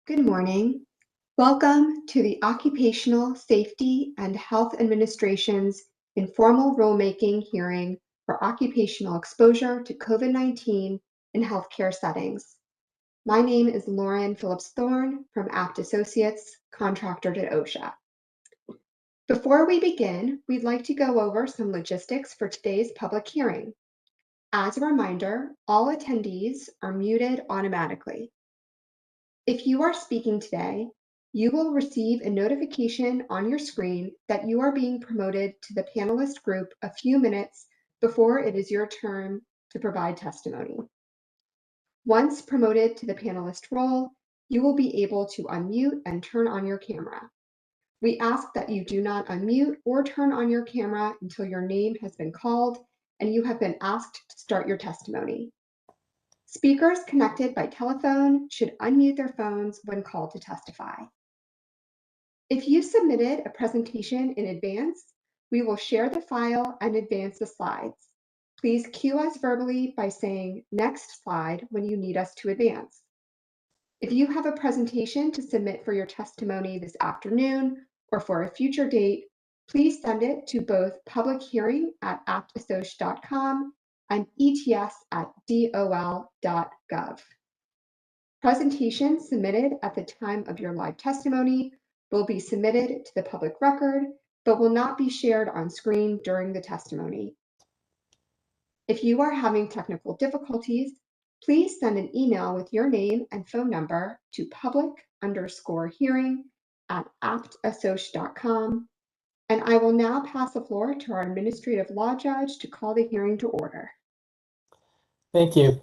Good morning. Welcome to the Occupational Safety and Health Administration's informal rulemaking hearing for occupational exposure to COVID-19 in healthcare settings. My name is Lauren Phillips-Thorne from Apt Associates, contractor to OSHA. Before we begin, we'd like to go over some logistics for today's public hearing. As a reminder, all attendees are muted automatically. If you are speaking today, you will receive a notification on your screen that you are being promoted to the panelist group a few minutes before it is your turn to provide testimony. Once promoted to the panelist role, you will be able to unmute and turn on your camera. We ask that you do not unmute or turn on your camera until your name has been called and you have been asked to start your testimony. Speakers connected by telephone should unmute their phones when called to testify. If you submitted a presentation in advance, we will share the file and advance the slides. Please cue us verbally by saying "next slide" when you need us to advance. If you have a presentation to submit for your testimony this afternoon or for a future date, please send it to both publichearing@aptassoc.com and ets@dol.gov. Presentations submitted at the time of your live testimony will be submitted to the public record, but will not be shared on screen during the testimony. If you are having technical difficulties, please send an email with your name and phone number to public_hearing@aptassoc.com. And I will now pass the floor to our administrative law judge to call the hearing to order. Thank you.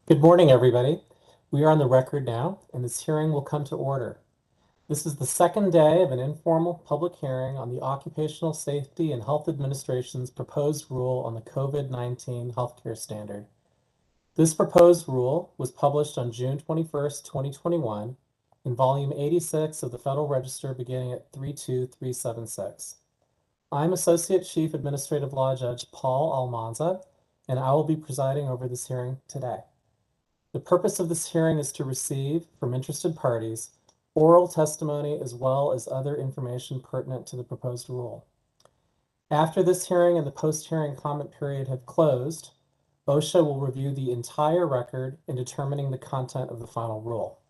Good morning, everybody. We are on the record now, and this hearing will come to order. This is the second day of an informal public hearing on the Occupational Safety and Health Administration's proposed rule on the COVID-19 healthcare standard. This proposed rule was published on June 21st, 2021, in volume 86 of the Federal Register beginning at 32376. I'm Associate Chief Administrative Law Judge Paul Almanza, and I will be presiding over this hearing today. The purpose of this hearing is to receive from interested parties oral testimony as well as other information pertinent to the proposed rule. After this hearing and the post-hearing comment period have closed, OSHA will review the entire record in determining the content of the final rule.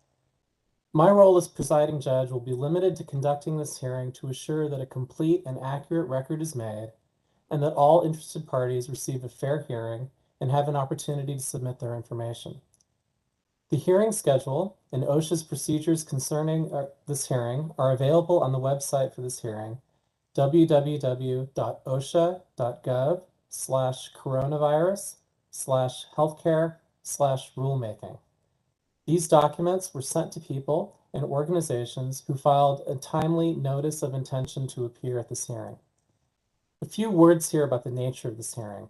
My role as presiding judge will be limited to conducting this hearing to assure that a complete and accurate record is made and that all interested parties receive a fair hearing and have an opportunity to submit their information. The hearing schedule and OSHA's procedures concerning this hearing are available on the website for this hearing, www.osha.gov/coronavirus/healthcare/rulemaking. These documents were sent to people and organizations who filed a timely notice of intention to appear at this hearing. A few words here about the nature of this hearing.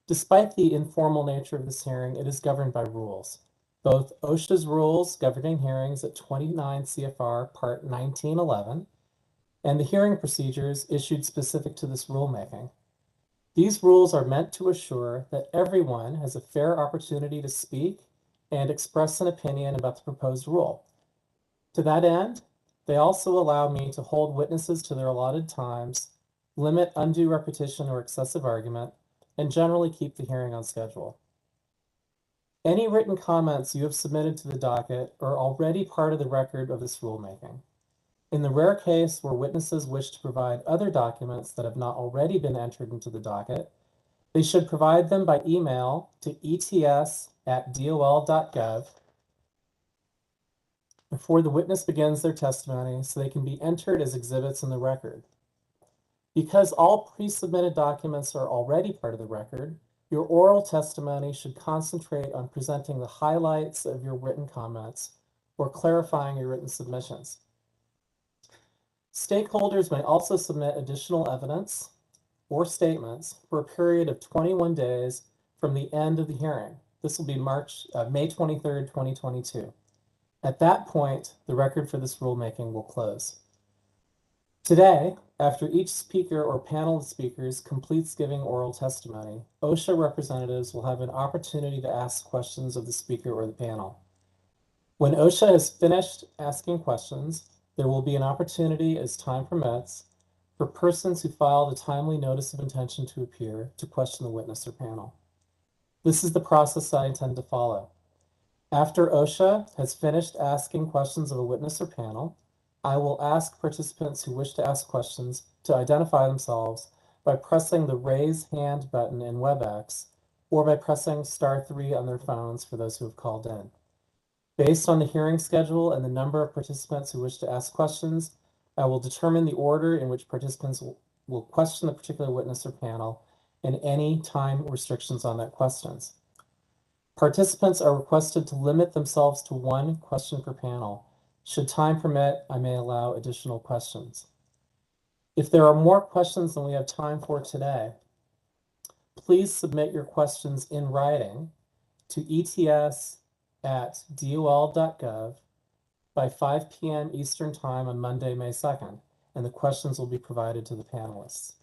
Despite the informal nature of this hearing, it is governed by rules. Both OSHA's rules governing hearings at 29 CFR Part 1911 and the hearing procedures issued specific to this rulemaking. These rules are meant to assure that everyone has a fair opportunity to speak and express an opinion about the proposed rule. To that end, they also allow me to hold witnesses to their allotted times, limit undue repetition or excessive argument, and generally keep the hearing on schedule. Any written comments you have submitted to the docket are already part of the record of this rulemaking. In the rare case where witnesses wish to provide other documents that have not already been entered into the docket, they should provide them by email to ets@dol.gov before the witness begins their testimony so they can be entered as exhibits in the record. Because all pre-submitted documents are already part of the record, your oral testimony should concentrate on presenting the highlights of your written comments or clarifying your written submissions. Stakeholders may also submit additional evidence or statements for a period of 21 days from the end of the hearing. This will be May 23rd, 2022. At that point, the record for this rulemaking will close. Today, after each speaker or panel of speakers completes giving oral testimony, OSHA representatives will have an opportunity to ask questions of the speaker or the panel. When OSHA has finished asking questions, there will be an opportunity, as time permits, for persons who filed a timely notice of intention to appear to question the witness or panel. This is the process I intend to follow. After OSHA has finished asking questions of a witness or panel, I will ask participants who wish to ask questions to identify themselves by pressing the raise hand button in WebEx or by pressing *3 on their phones for those who have called in. Based on the hearing schedule and the number of participants who wish to ask questions, I will determine the order in which participants will question the particular witness or panel and any time restrictions on that questions. Participants are requested to limit themselves to one question per panel. Should time permit, I may allow additional questions. If there are more questions than we have time for today, please submit your questions in writing to ets@dol.gov by 5 p.m. Eastern Time on Monday, May 2nd, and the questions will be provided to the panelists.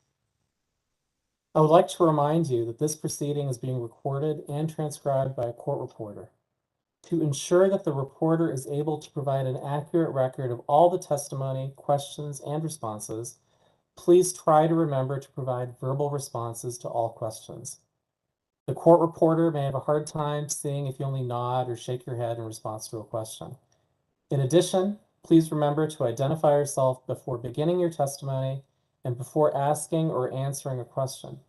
I would like to remind you that this proceeding is being recorded and transcribed by a court reporter. To ensure that the reporter is able to provide an accurate record of all the testimony, questions, and responses, please try to remember to provide verbal responses to all questions. The court reporter may have a hard time seeing if you only nod or shake your head in response to a question. In addition, please remember to identify yourself before beginning your testimony and before asking or answering a question.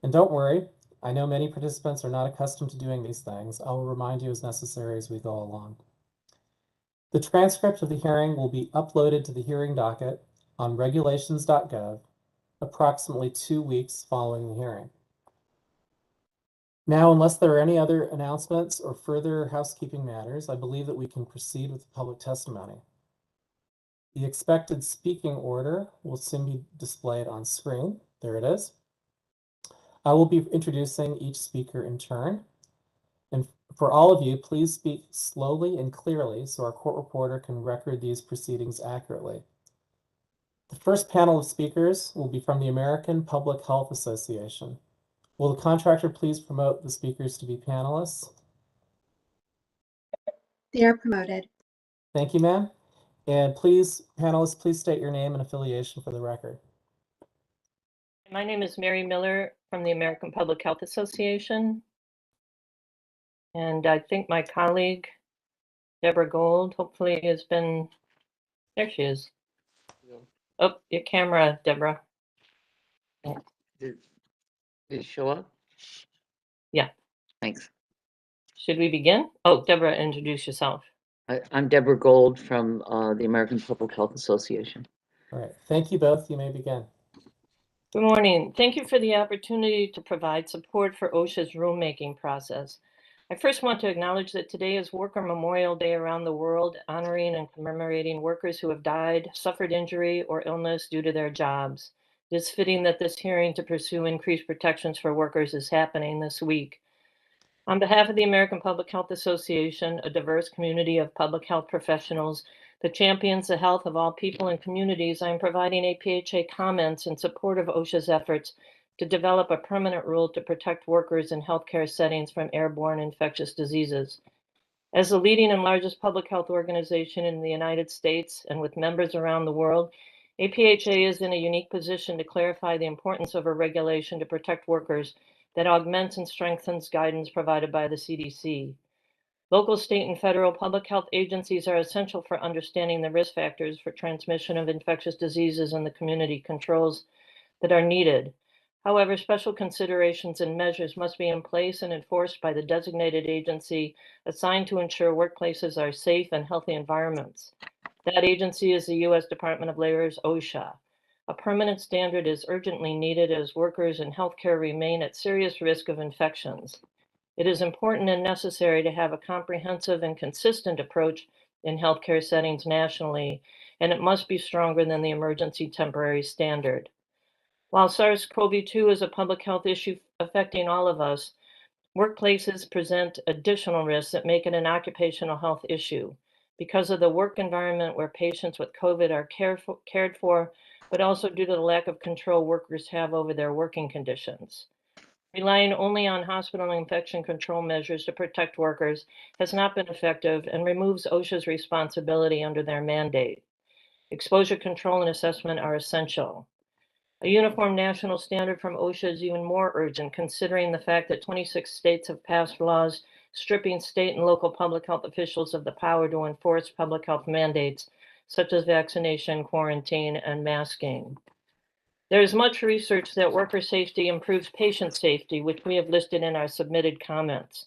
And don't worry, I know many participants are not accustomed to doing these things. I will remind you as necessary as we go along. The transcript of the hearing will be uploaded to the hearing docket on regulations.gov approximately 2 weeks following the hearing. Now, unless there are any other announcements or further housekeeping matters, I believe that we can proceed with the public testimony. The expected speaking order will soon be displayed on screen. There it is. I will be introducing each speaker in turn. And for all of you, please speak slowly and clearly so our court reporter can record these proceedings accurately. The first panel of speakers will be from the American Public Health Association. Will the contractor please promote the speakers to be panelists? They are promoted. Thank you, ma'am. And please, panelists, please state your name and affiliation for the record. My name is Mary Miller from the American Public Health Association. And I think my colleague, Deborah Gold, hopefully has been, there she is. Oh, your camera, Deborah. Did it show up? Yeah. Thanks. Should we begin? Oh, Deborah, introduce yourself. I'm Deborah Gold from the American Public Health Association. All right, thank you both. You may begin. Good morning. Thank you for the opportunity to provide support for OSHA's rulemaking process. I first want to acknowledge that today is Worker Memorial Day around the world, honoring and commemorating workers who have died, suffered injury, or illness due to their jobs. It is fitting that this hearing to pursue increased protections for workers is happening this week. On behalf of the American Public Health Association, a diverse community of public health professionals that champions the health of all people and communities, I am providing APHA comments in support of OSHA's efforts to develop a permanent rule to protect workers in healthcare settings from airborne infectious diseases. As the leading and largest public health organization in the United States and with members around the world, APHA is in a unique position to clarify the importance of a regulation to protect workers that augments and strengthens guidance provided by the CDC. Local, state, and federal public health agencies are essential for understanding the risk factors for transmission of infectious diseases and the community controls that are needed. However, special considerations and measures must be in place and enforced by the designated agency assigned to ensure workplaces are safe and healthy environments. That agency is the U.S. Department of Labor's OSHA. A permanent standard is urgently needed as workers in healthcare remain at serious risk of infections. It is important and necessary to have a comprehensive and consistent approach in healthcare settings nationally, and it must be stronger than the emergency temporary standard. While SARS-CoV-2 is a public health issue affecting all of us, workplaces present additional risks that make it an occupational health issue because of the work environment where patients with COVID are cared for, but also due to the lack of control workers have over their working conditions. Relying only on hospital infection control measures to protect workers has not been effective and removes OSHA's responsibility under their mandate. Exposure control and assessment are essential. A uniform national standard from OSHA is even more urgent, considering the fact that 26 states have passed laws stripping state and local public health officials of the power to enforce public health mandates, such as vaccination, quarantine, and masking. There is much research that worker safety improves patient safety, which we have listed in our submitted comments.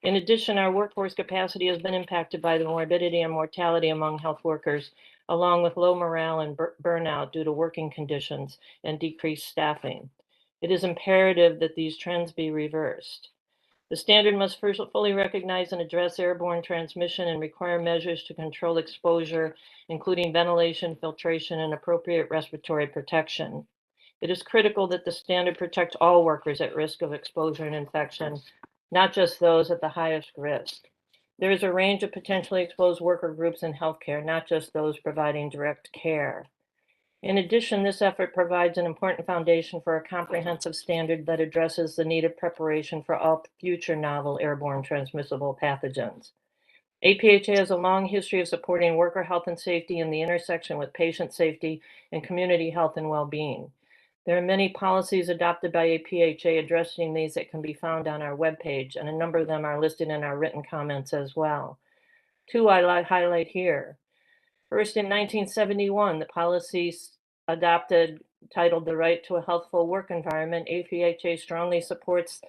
In addition, our workforce capacity has been impacted by the morbidity and mortality among health workers, along with low morale and burnout due to working conditions and decreased staffing. It is imperative that these trends be reversed. The standard must first fully recognize and address airborne transmission and require measures to control exposure, including ventilation, filtration, and appropriate respiratory protection. It is critical that the standard protect all workers at risk of exposure and infection, not just those at the highest risk. There is a range of potentially exposed worker groups in healthcare, not just those providing direct care. In addition, this effort provides an important foundation for a comprehensive standard that addresses the needed preparation for all future novel airborne transmissible pathogens. APHA has a long history of supporting worker health and safety in the intersection with patient safety and community health and well-being. There are many policies adopted by APHA addressing these that can be found on our webpage, and a number of them are listed in our written comments as well. Two I highlight here. First, in 1971, the policy adopted titled The Right to a Healthful Work Environment. APHA strongly supports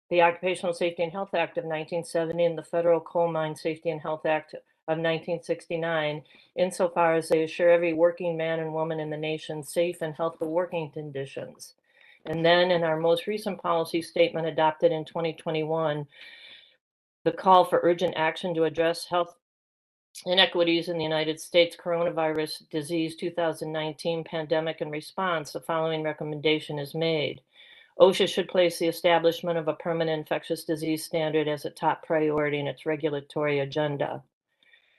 the Occupational Safety and Health Act of 1970 and the Federal Coal Mine Safety and Health Act of 1969, insofar as they assure every working man and woman in the nation safe and healthful working conditions. And then in our most recent policy statement adopted in 2021, the call for urgent action to address health inequities in the United States coronavirus disease 2019 pandemic and response, the following recommendation is made. OSHA should place the establishment of a permanent infectious disease standard as a top priority in its regulatory agenda.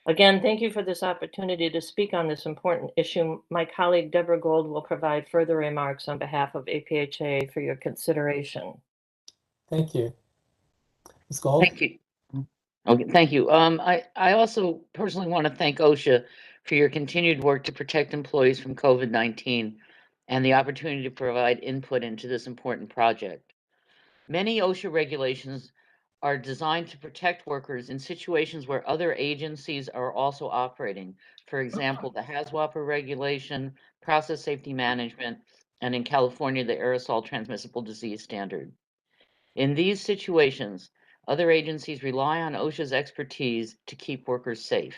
Again, thank you for this opportunity to speak on this important issue. My colleague Deborah Gold will provide further remarks on behalf of APHA for your consideration. Thank you. Ms. Gold? Thank you. Okay, thank you. I also personally want to thank OSHA for your continued work to protect employees from COVID-19 and the opportunity to provide input into this important project. Many OSHA regulations are designed to protect workers in situations where other agencies are also operating. For example, the HAZWOPER regulation, process safety management, and in California, the aerosol transmissible disease standard. In these situations, other agencies rely on OSHA's expertise to keep workers safe.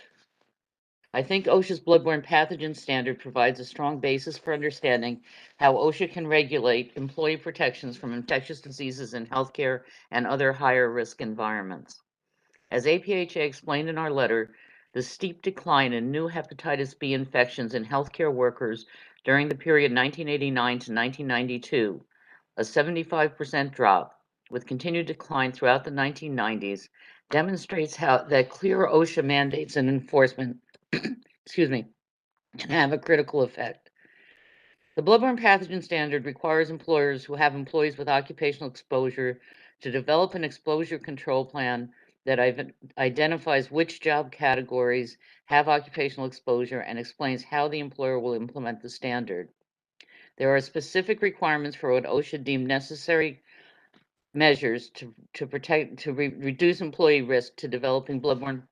I think OSHA's bloodborne pathogen standard provides a strong basis for understanding how OSHA can regulate employee protections from infectious diseases in healthcare and other higher risk environments. As APHA explained in our letter, the steep decline in new hepatitis B infections in healthcare workers during the period 1989 to 1992, a 75% drop, with continued decline throughout the 1990s, demonstrates how that clear OSHA mandates and enforcement excuse me, can have a critical effect. The bloodborne pathogen standard requires employers who have employees with occupational exposure to develop an exposure control plan that identifies which job categories have occupational exposure and explains how the employer will implement the standard. There are specific requirements for what OSHA deemed necessary measures to reduce employee risk to developing bloodborne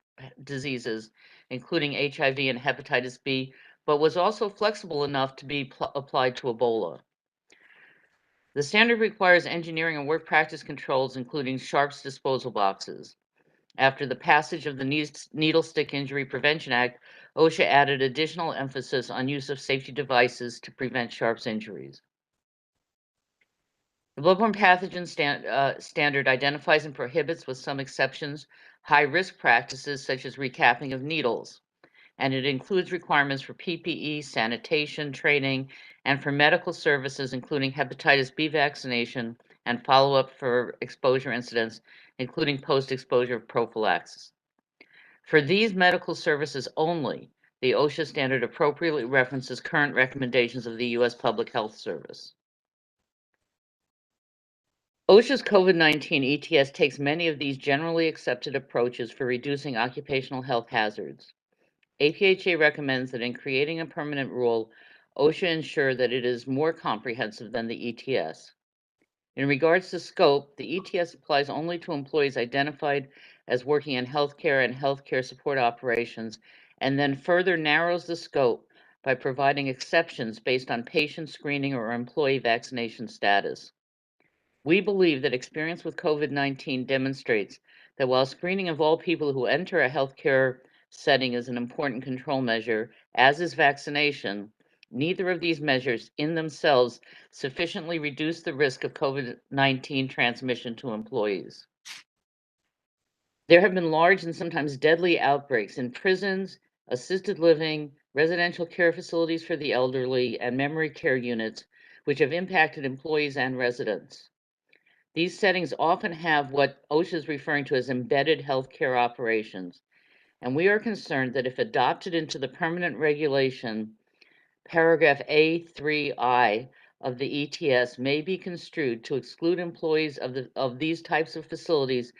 diseases, including HIV and hepatitis B, but was also flexible enough to be applied to Ebola. The standard requires engineering and work practice controls, including sharps disposal boxes. After the passage of the Needle Stick Injury Prevention Act, OSHA added additional emphasis on use of safety devices to prevent sharps injuries. The bloodborne pathogen standard identifies and prohibits, with some exceptions, high-risk practices such as recapping of needles, and it includes requirements for PPE, sanitation, training, and for medical services, including hepatitis B vaccination and follow-up for exposure incidents, including post-exposure prophylaxis. For these medical services only, the OSHA standard appropriately references current recommendations of the U.S. Public Health Service. OSHA's COVID-19 ETS takes many of these generally accepted approaches for reducing occupational health hazards. APHA recommends that in creating a permanent rule, OSHA ensure that it is more comprehensive than the ETS. In regards to scope, the ETS applies only to employees identified as working in healthcare and healthcare support operations, and then further narrows the scope by providing exceptions based on patient screening or employee vaccination status. We believe that experience with COVID-19 demonstrates that while screening of all people who enter a healthcare setting is an important control measure, as is vaccination, neither of these measures in themselves sufficiently reduce the risk of COVID-19 transmission to employees. There have been large and sometimes deadly outbreaks in prisons, assisted living, residential care facilities for the elderly, and memory care units, which have impacted employees and residents. These settings often have what OSHA is referring to as embedded healthcare operations, and we are concerned that if adopted into the permanent regulation, paragraph A3I of the ETS may be construed to exclude employees of these types of facilities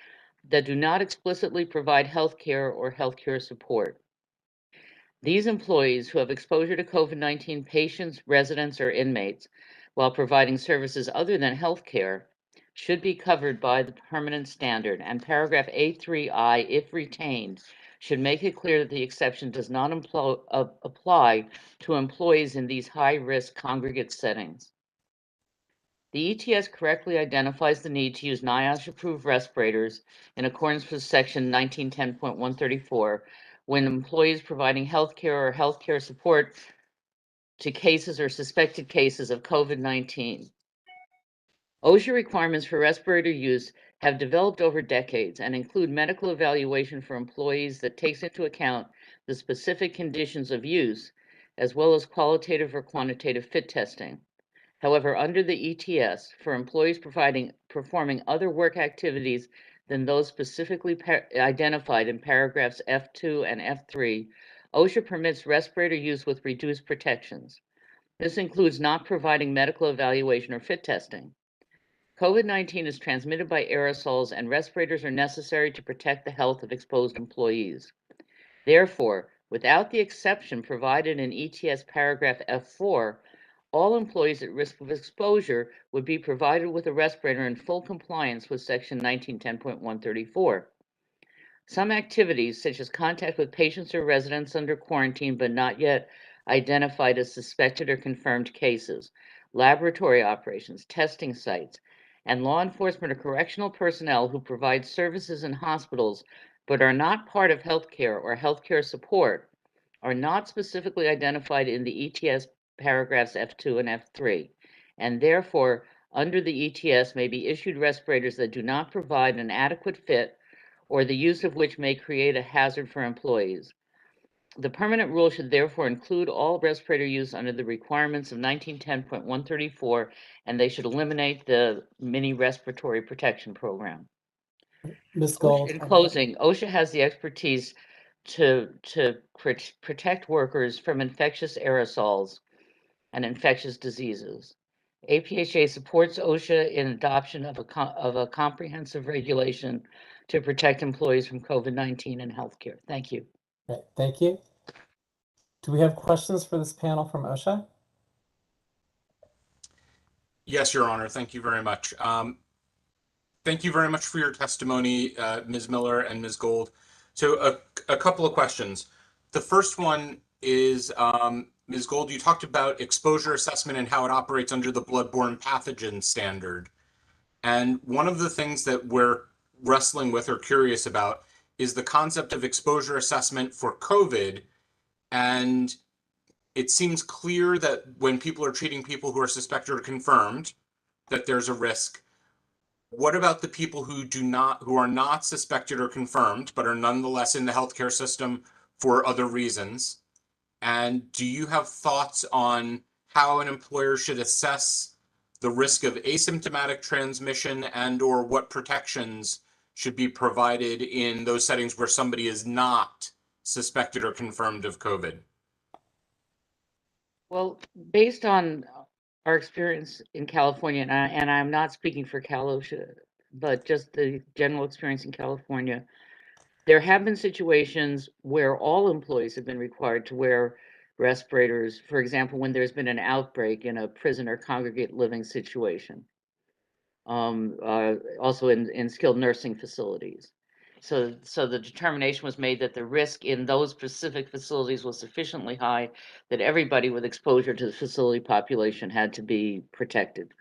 that do not explicitly provide healthcare or healthcare support. These employees who have exposure to COVID-19 patients, residents, or inmates while providing services other than healthcare should be covered by the permanent standard, and paragraph A3I, if retained, should make it clear that the exception does not apply to employees in these high-risk congregate settings. The ETS correctly identifies the need to use NIOSH-approved respirators in accordance with section 1910.134 when employees providing healthcare or healthcare support to cases or suspected cases of COVID-19. OSHA requirements for respirator use have developed over decades and include medical evaluation for employees that takes into account the specific conditions of use, as well as qualitative or quantitative fit testing. However, under the ETS, for employees performing other work activities than those specifically identified in paragraphs F2 and F3, OSHA permits respirator use with reduced protections. This includes not providing medical evaluation or fit testing. COVID-19 is transmitted by aerosols, and respirators are necessary to protect the health of exposed employees. Therefore, without the exception provided in ETS paragraph F4, all employees at risk of exposure would be provided with a respirator in full compliance with section 1910.134. Some activities, such as contact with patients or residents under quarantine but not yet identified as suspected or confirmed cases, laboratory operations, testing sites, and law enforcement or correctional personnel who provide services in hospitals but are not part of healthcare or healthcare support, are not specifically identified in the ETS paragraphs F2 and F3, and therefore, under the ETS may be issued respirators that do not provide an adequate fit or the use of which may create a hazard for employees. The permanent rule should therefore include all respirator use under the requirements of 1910.134, and they should eliminate the mini respiratory protection program. Ms. Gold. In closing, OSHA has the expertise to protect workers from infectious aerosols and infectious diseases. APHA supports OSHA in adoption of a comprehensive regulation to protect employees from COVID-19 and healthcare. Thank you. Okay, thank you. Do we have questions for this panel from OSHA? Yes, Your Honor. Thank you very much. Thank you very much for your testimony, Ms. Miller and Ms. Gold. So a couple of questions. The first one is, Ms. Gold, you talked about exposure assessment and how it operates under the bloodborne pathogen standard. And one of the things that we're wrestling with or curious about is the concept of exposure assessment for COVID. And it seems clear that when people are treating people who are suspected or confirmed, that there's a risk. What about the people who are not suspected or confirmed, but are nonetheless in the healthcare system for other reasons? And do you have thoughts on how an employer should assess the risk of asymptomatic transmission and/or what protections should be provided in those settings where somebody is not suspected or confirmed of COVID? Well, based on our experience in California, and I'm not speaking for OSHA, but just the general experience in California, there have been situations where all employees have been required to wear respirators, for example, when there's been an outbreak in a prison or congregate living situation. Also in skilled nursing facilities. So the determination was made that the risk in those specific facilities was sufficiently high that everybody with exposure to the facility population had to be protected.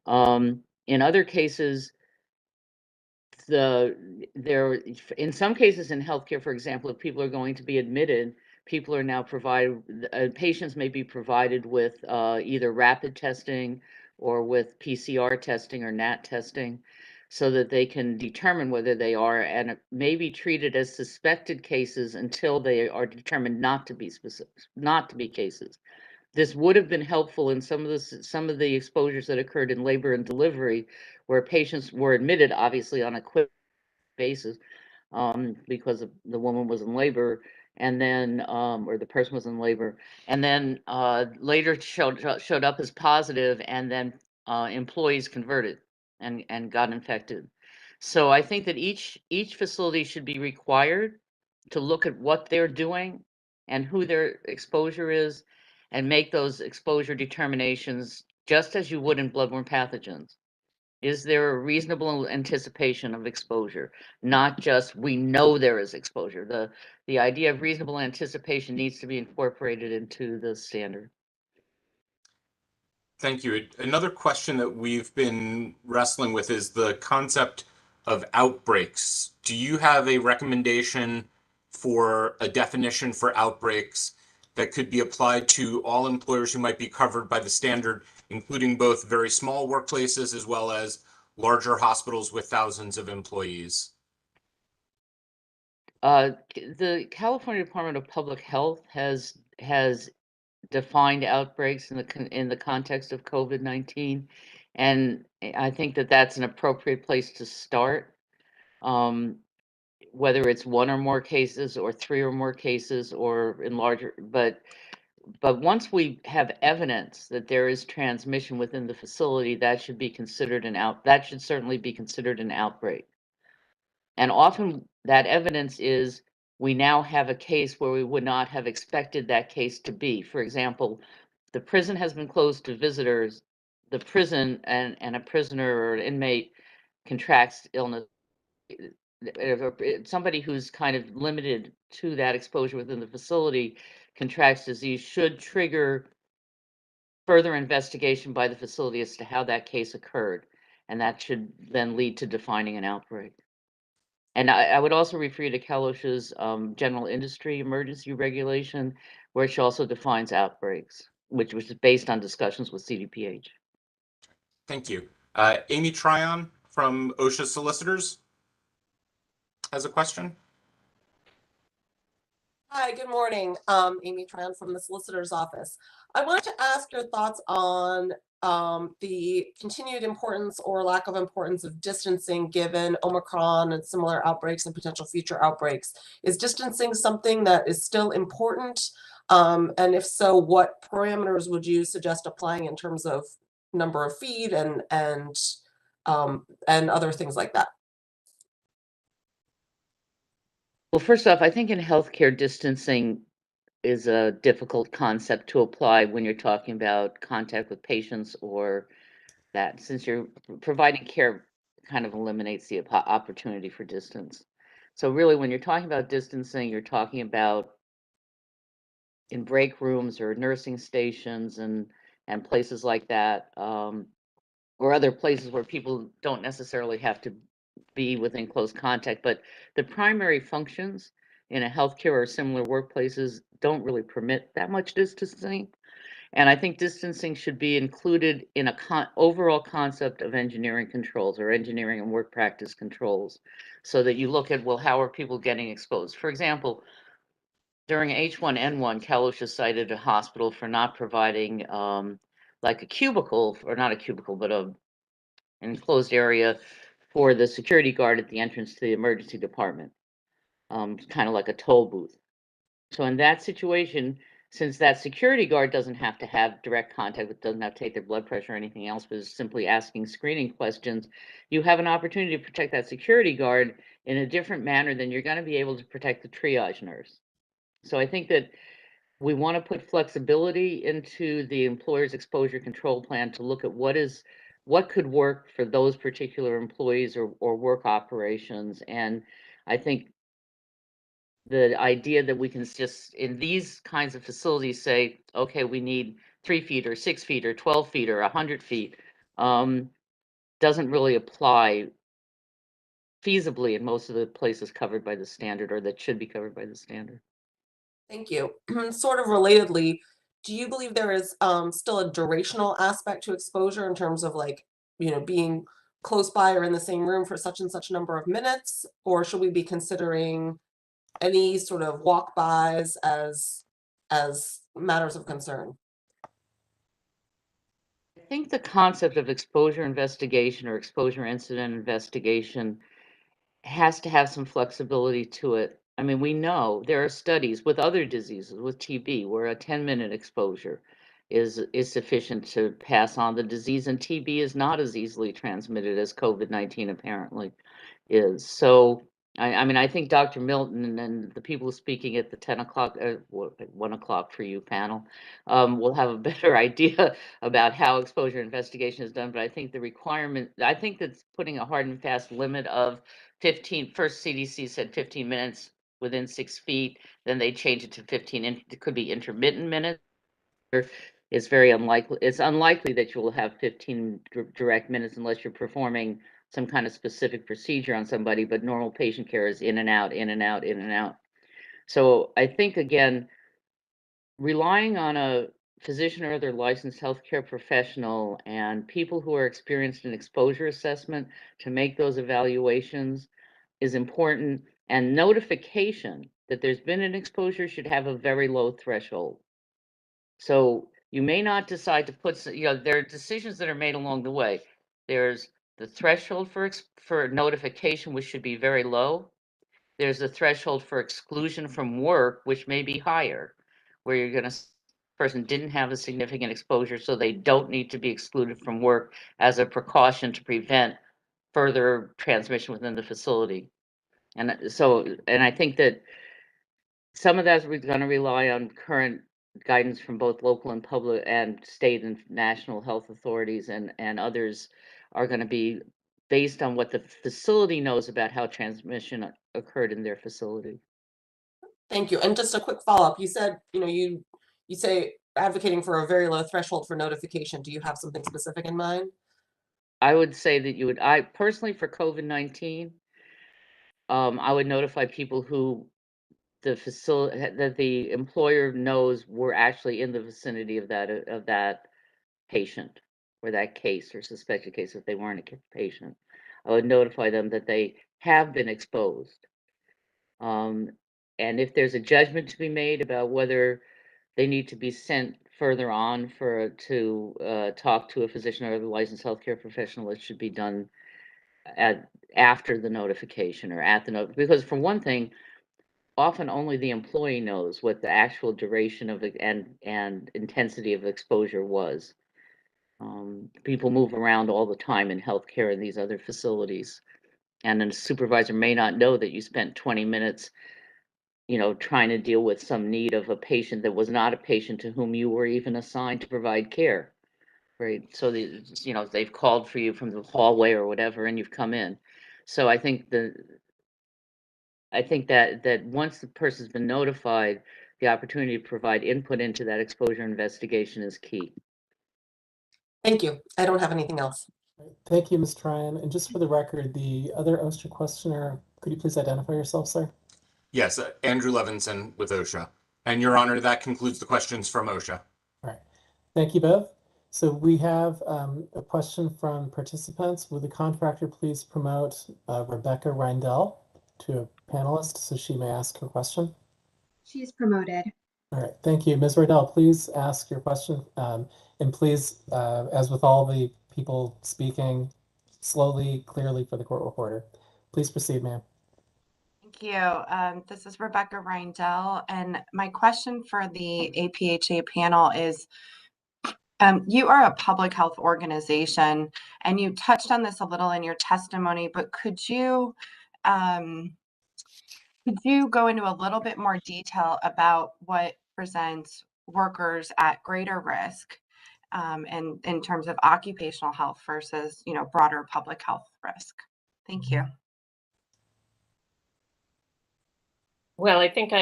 In other cases, in some cases in healthcare, for example, if people are going to be admitted, people are now provided, patients may be provided with either rapid testing or with PCR testing or NAT testing, so that they can determine whether they are, and may be treated as suspected cases until they are determined not to be cases. This would have been helpful in some of the exposures that occurred in labor and delivery, where patients were admitted, obviously on a quick basis, because the woman was in labor, and then or the person was in labor, and then later showed up as positive, and then employees converted and got infected. So I think that each facility should be required to look at what they're doing and who their exposure is, and make those exposure determinations just as you would in bloodborne pathogens. Is there a reasonable anticipation of exposure? Not just we know there is exposure. The idea of reasonable anticipation needs to be incorporated into the standard. Thank you. Another question that we've been wrestling with is the concept of outbreaks. Do you have a recommendation for a definition for outbreaks that could be applied to all employers who might be covered by the standard, including both very small workplaces as well as larger hospitals with thousands of employees? The California Department of Public Health has defined outbreaks in the context of COVID-19, and I think that that's an appropriate place to start. Whether it's one or more cases or three or more cases or in larger, but once we have evidence that there is transmission within the facility, that should be considered that should certainly be considered an outbreak. And often that evidence is, we now have a case where we would not have expected that case to be. For example, the prison has been closed to visitors. The prison and a prisoner or an inmate contracts illness. Somebody who's kind of limited to that exposure within the facility contracts disease should trigger further investigation by the facility as to how that case occurred, and that should then lead to defining an outbreak. And I would also refer you to OSHA's general industry emergency regulation, which also defines outbreaks, which was based on discussions with CDPH. Thank you. Amy Tryon from OSHA Solicitors has a question. Hi, good morning. Amy Tran from the Solicitor's Office. I wanted to ask your thoughts on the continued importance or lack of importance of distancing given Omicron and similar outbreaks and potential future outbreaks. Is distancing something that is still important? And if so, what parameters would you suggest applying in terms of number of feet and other things like that? Well, first off, I think in healthcare, distancing is a difficult concept to apply when you're talking about contact with patients, or that, since you're providing care, kind of eliminates the opportunity for distance. So really, when you're talking about distancing, you're talking about in break rooms or nursing stations and places like that, or other places where people don't necessarily have to be within close contact, but the primary functions in a healthcare or similar workplaces don't really permit that much distancing. And I think distancing should be included in a overall concept of engineering controls, or engineering and work practice controls, so that you look at, well, how are people getting exposed? For example, during H1N1, OSHA cited a hospital for not providing like a cubicle, or not a cubicle, but an enclosed area for the security guard at the entrance to the emergency department, kind of like a toll booth. So in that situation, since that security guard doesn't have to have direct contact, doesn't have to take their blood pressure or anything else, but is simply asking screening questions, you have an opportunity to protect that security guard in a different manner than you're going to be able to protect the triage nurse. So I think that we want to put flexibility into the employer's exposure control plan to look at what could work for those particular employees or work operations. And I think the idea that we can just, in these kinds of facilities, say, okay, we need 3 feet or 6 feet or 12 feet or 100 feet, doesn't really apply feasibly in most of the places covered by the standard or that should be covered by the standard. Thank you. Sort of relatedly, do you believe there is still a durational aspect to exposure in terms of like, being close by or in the same room for such and such number of minutes? Or should we be considering any sort of walk-bys as matters of concern? I think the concept of exposure investigation or exposure incident investigation has to have some flexibility to it. I mean, we know there are studies with other diseases, with TB, where a 10-minute exposure is sufficient to pass on the disease, and TB is not as easily transmitted as COVID-19 apparently is. So, I mean, I think Dr. Milton and the people speaking at the 10 o'clock, 1 o'clock for you panel, will have a better idea about how exposure investigation is done. But I think the requirement, I think that's putting a hard and fast limit of 15, first CDC said 15 minutes within 6 feet, then they changed it to 15, and it could be intermittent minutes. It's very unlikely, it's unlikely that you will have 15 direct minutes unless you're performing some kind of specific procedure on somebody, but normal patient care is in and out, in and out, in and out. So I think, again, relying on a physician or other licensed healthcare professional and people who are experienced in exposure assessment to make those evaluations is important, and notification that there's been an exposure should have a very low threshold. So you may not decide to put, there are decisions that are made along the way. There's the threshold for notification, which should be very low. There's a threshold for exclusion from work, which may be higher, where you're going to, person didn't have a significant exposure, so they don't need to be excluded from work as a precaution to prevent further transmission within the facility. And so, and I think that some of that we're going to rely on current guidance from both local and public and state and national health authorities, and others are going to be based on what the facility knows about how transmission occurred in their facility. Thank you. And just a quick follow-up. You said, you say advocating for a very low threshold for notification. Do you have something specific in mind? I would say that I personally, for COVID-19, I would notify people who the facility, that the employer knows were actually in the vicinity of that patient or that case or suspected case if they weren't a patient. I would notify them that they have been exposed. And if there's a judgment to be made about whether they need to be sent further on to talk to a physician or other licensed healthcare professional, it should be done after the notification or at the because for one thing, often only the employee knows what the actual duration of and intensity of exposure was. People move around all the time in healthcare and these other facilities, and a supervisor may not know that you spent 20 minutes, trying to deal with some need of a patient that was not a patient to whom you were even assigned to provide care, right? So they've called for you from the hallway or whatever, and you've come in. So I think that once the person's been notified, the opportunity to provide input into that exposure investigation is key. Thank you. I don't have anything else. Thank you, Ms. Tryon. And just for the record, the other OSHA questioner, could you please identify yourself, sir? Yes, Andrew Levinson with OSHA. And Your Honor, that concludes the questions from OSHA. All right. Thank you both. So we have a question from participants. Would the contractor please promote Rebecca Reindel to a panelist so she may ask her question? She's promoted. All right, thank you. Ms. Reindel, please ask your question. And please, as with all the people speaking, slowly, clearly for the court reporter. Please proceed, ma'am. Thank you. This is Rebecca Reindell, and my question for the APHA panel is, you are a public health organization, and you touched on this a little in your testimony, but could you go into a little bit more detail about what presents workers at greater risk, and in terms of occupational health versus, broader public health risk? Thank you. Well, I think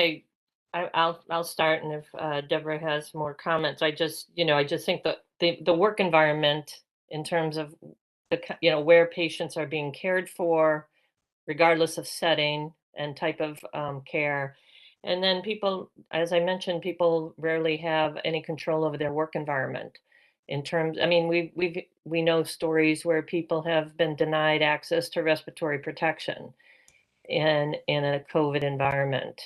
I'll start, and if Deborah has more comments, I just think that the work environment in terms of where patients are being cared for, regardless of setting and type of care, and then people, as I mentioned, people rarely have any control over their work environment. In terms, I mean, we know stories where people have been denied access to respiratory protection in a COVID environment.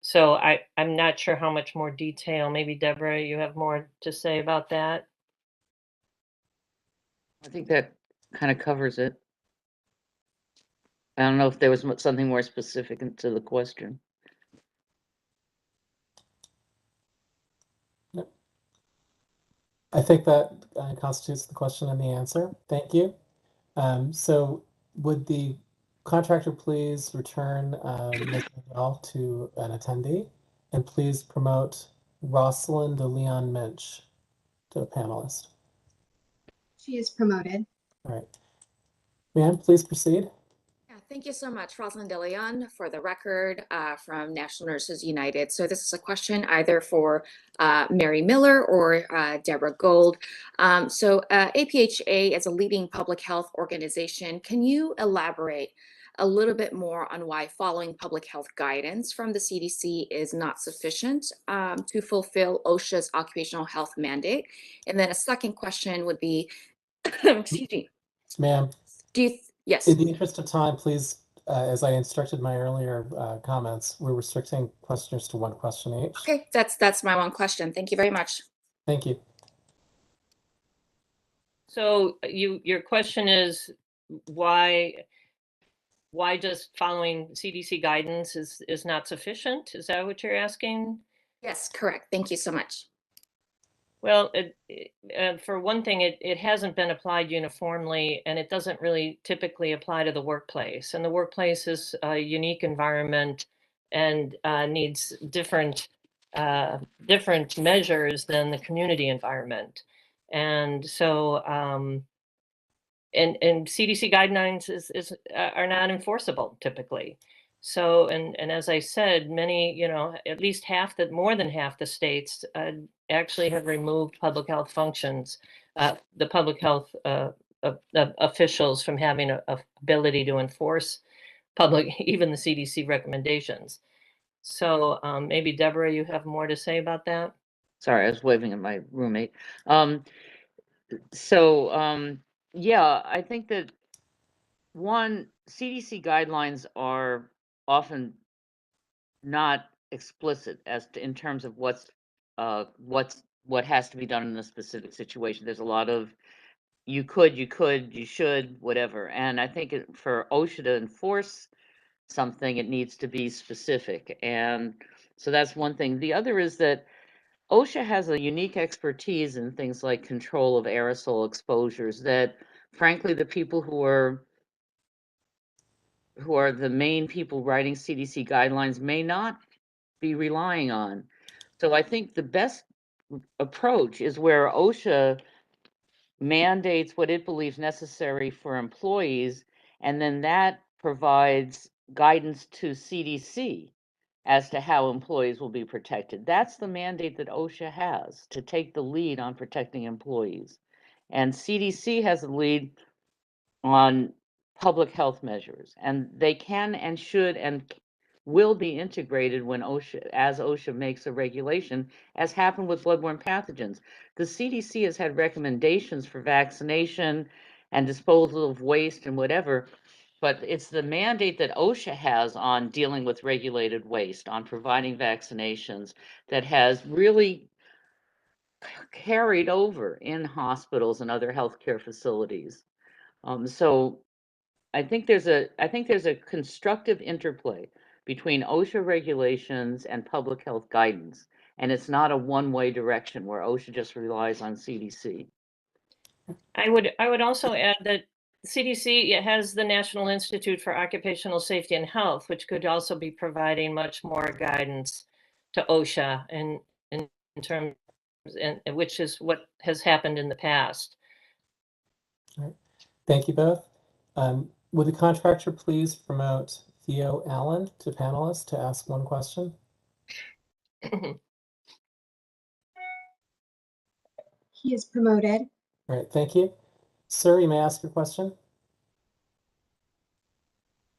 So I'm not sure how much more detail. Maybe Deborah, you have more to say about that. I think that kind of covers it. I don't know if there was something more specific to the question. I think that constitutes the question and the answer. Thank you. So would the contractor please return Ms. Miguel to an attendee, and please promote Rosalind de Leon Minch to a panelist. She is promoted. All right. Ma'am, please proceed. Yeah, thank you so much, Rosalind De Leon, for the record from National Nurses United. So this is a question either for Mary Miller or Deborah Gold. APHA is a leading public health organization. Can you elaborate a little bit more on why following public health guidance from the CDC is not sufficient to fulfill OSHA's occupational health mandate? And then a second question would be, excuse me. Ma'am. Yes. In the interest of time, please, as I instructed my earlier comments, we're restricting questioners to one question each. Okay, that's my one question. Thank you very much. Thank you. So your question is why just following CDC guidance is not sufficient? Is that what you're asking? Yes, correct. Thank you so much. Well, for one thing, it hasn't been applied uniformly, and it doesn't really typically apply to the workplace. And the workplace is a unique environment and needs different measures than the community environment. And so, and CDC guidelines are not enforceable typically. So, and as I said, many, at least more than half the states actually have removed public health functions, the public health officials from having a ability to enforce even the CDC recommendations. So maybe Deborah, you have more to say about that? Sorry, I was waving at my roommate. Yeah, I think that CDC guidelines are often not explicit as to in terms of what has to be done in a specific situation. There's a lot of you should, whatever. And I think for OSHA to enforce something, it needs to be specific. And so that's one thing. The other is that OSHA has a unique expertise in things like control of aerosol exposures that, frankly, the people who are the main people writing CDC guidelines may not be relying on. So I think the best approach is where OSHA mandates what it believes necessary for employees, and then that provides guidance to CDC as to how employees will be protected. That's the mandate that OSHA has, to take the lead on protecting employees. And CDC has the lead on public health measures, and they can and should and will be integrated as OSHA makes a regulation, as happened with bloodborne pathogens. The CDC has had recommendations for vaccination and disposal of waste and whatever, but it's the mandate that OSHA has on dealing with regulated waste, on providing vaccinations, that has really carried over in hospitals and other healthcare facilities. So I think there's a constructive interplay between OSHA regulations and public health guidance, and it's not a one-way direction where OSHA just relies on CDC. I would also add that CDC has the National Institute for Occupational Safety and Health, which could also be providing much more guidance to OSHA in terms, and which is what has happened in the past. All right. Thank you both. Would the contractor please promote Theo Allen to panelist to ask one question? He is promoted. All right, thank you. Sir, you may ask your question.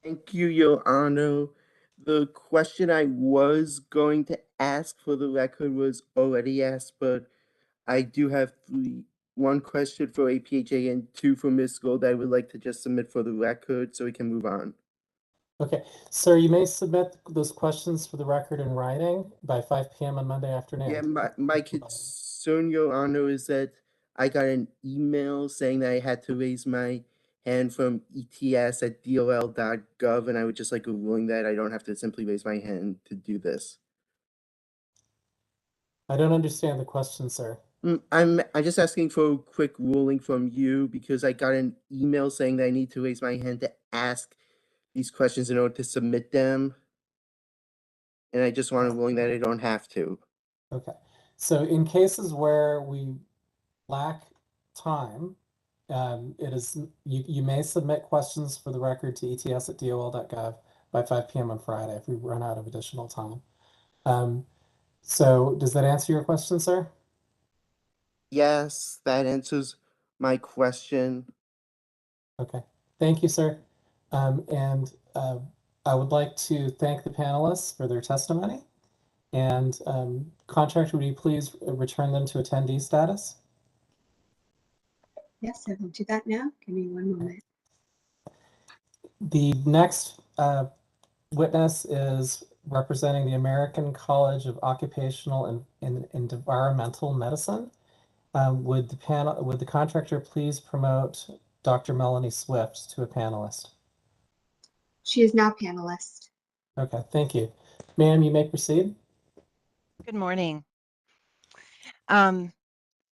Thank you, Your Honor. The question I was going to ask for the record was already asked, but I do have one question for APHA and two for Ms. Gold I would like to just submit for the record so we can move on. Okay, sir, you may submit those questions for the record in writing by 5 p.m. on Monday afternoon. Yeah, my concern, Your Honor, is that I got an email saying that I had to raise my hand from ets@dol.gov, and I would just like a ruling that I don't have to simply raise my hand to do this. I don't understand the question, sir. I'm just asking for a quick ruling from you because I got an email saying that I need to raise my hand to ask these questions in order to submit them. And I just want a ruling that I don't have to. Okay, so in cases where we lack time, you may submit questions for the record to ets@dol.gov by 5 p.m. on Friday if we run out of additional time. So does that answer your question, sir? Yes, that answers my question. Okay, thank you, sir. I would like to thank the panelists for their testimony. And contractor, would you please return them to attendee status? Yes, I will do that now. Give me one moment. The next witness is representing the American College of Occupational and Environmental Medicine. Would the contractor please promote Dr. Melanie Swift to a panelist? She is now panelist. Okay, thank you. Ma'am, you may proceed. Good morning.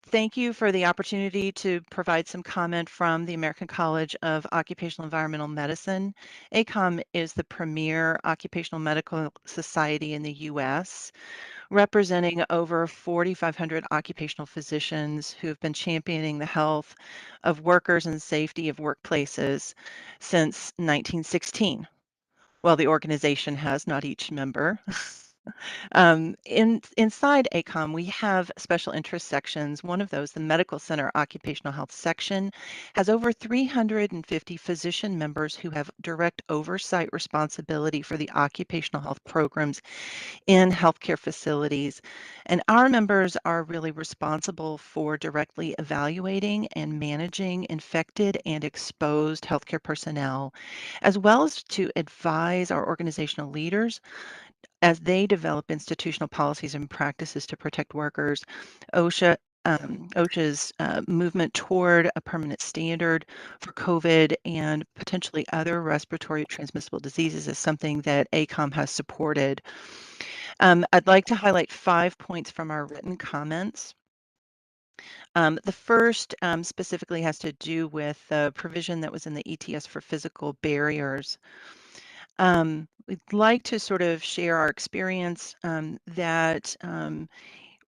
Thank you for the opportunity to provide some comment from the American College of Occupational Environmental Medicine. ACOEM is the premier occupational medical society in the U.S., representing over 4,500 occupational physicians who have been championing the health of workers and safety of workplaces since 1916. Well, the organization has, not each member. Inside ACOEM, we have special interest sections. One of those, the Medical Center Occupational Health section, has over 350 physician members who have direct oversight responsibility for the occupational health programs in healthcare facilities. And our members are really responsible for directly evaluating and managing infected and exposed healthcare personnel, as well as to advise our organizational leaders as they develop institutional policies and practices to protect workers. OSHA's movement toward a permanent standard for COVID and potentially other respiratory transmissible diseases is something that ACOEM has supported. I'd like to highlight 5 points from our written comments. The first specifically has to do with the provision that was in the ETS for physical barriers. We'd like to sort of share our experience that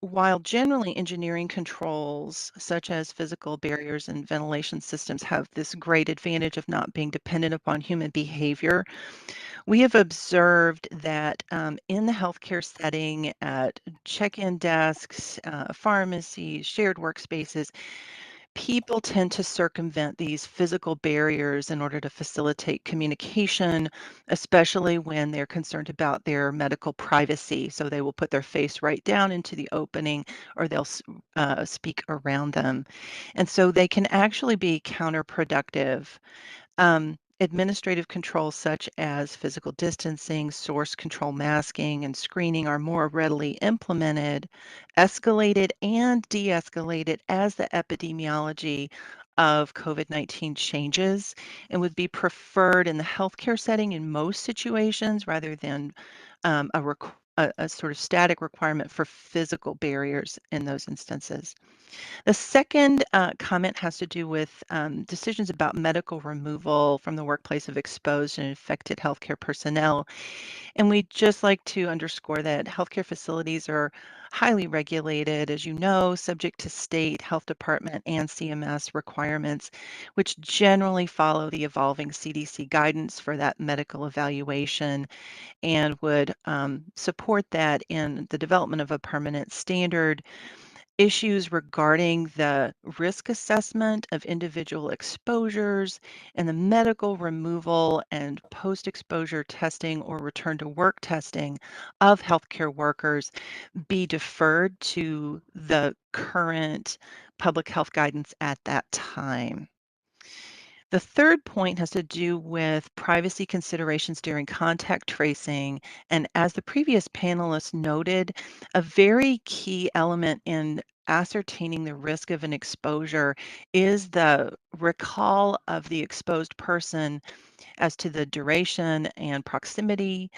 while generally engineering controls such as physical barriers and ventilation systems have this great advantage of not being dependent upon human behavior, we have observed that in the healthcare setting, at check-in desks, pharmacies, shared workspaces, people tend to circumvent these physical barriers in order to facilitate communication, especially when they're concerned about their medical privacy. So they will put their face right down into the opening, or they'll speak around them. And so they can actually be counterproductive. Administrative controls such as physical distancing, source control masking, and screening are more readily implemented, escalated, and de-escalated as the epidemiology of COVID-19 changes and would be preferred in the healthcare setting in most situations rather than a sort of static requirement for physical barriers in those instances. The second comment has to do with decisions about medical removal from the workplace of exposed and infected healthcare personnel. And we'd just like to underscore that healthcare facilities are highly regulated, as you know, subject to state health department and CMS requirements, which generally follow the evolving CDC guidance for that medical evaluation and would support that in the development of a permanent standard. Issues regarding the risk assessment of individual exposures and the medical removal and post-exposure testing or return to work testing of healthcare workers be deferred to the current public health guidance at that time. The third point has to do with privacy considerations during contact tracing. And as the previous panelists noted, a very key element in ascertaining the risk of an exposure is the recall of the exposed person as to the duration and proximity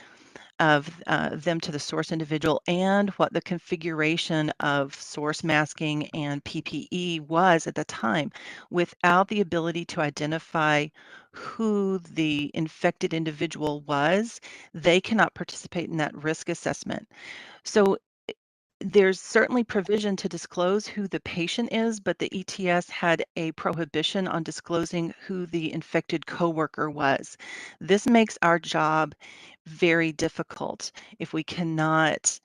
of them to the source individual and what the configuration of source masking and PPE was at the time. Without the ability to identify who the infected individual was, they cannot participate in that risk assessment. So there's certainly provision to disclose who the patient is, but the ETS had a prohibition on disclosing who the infected coworker was. This makes our job very difficult if we cannot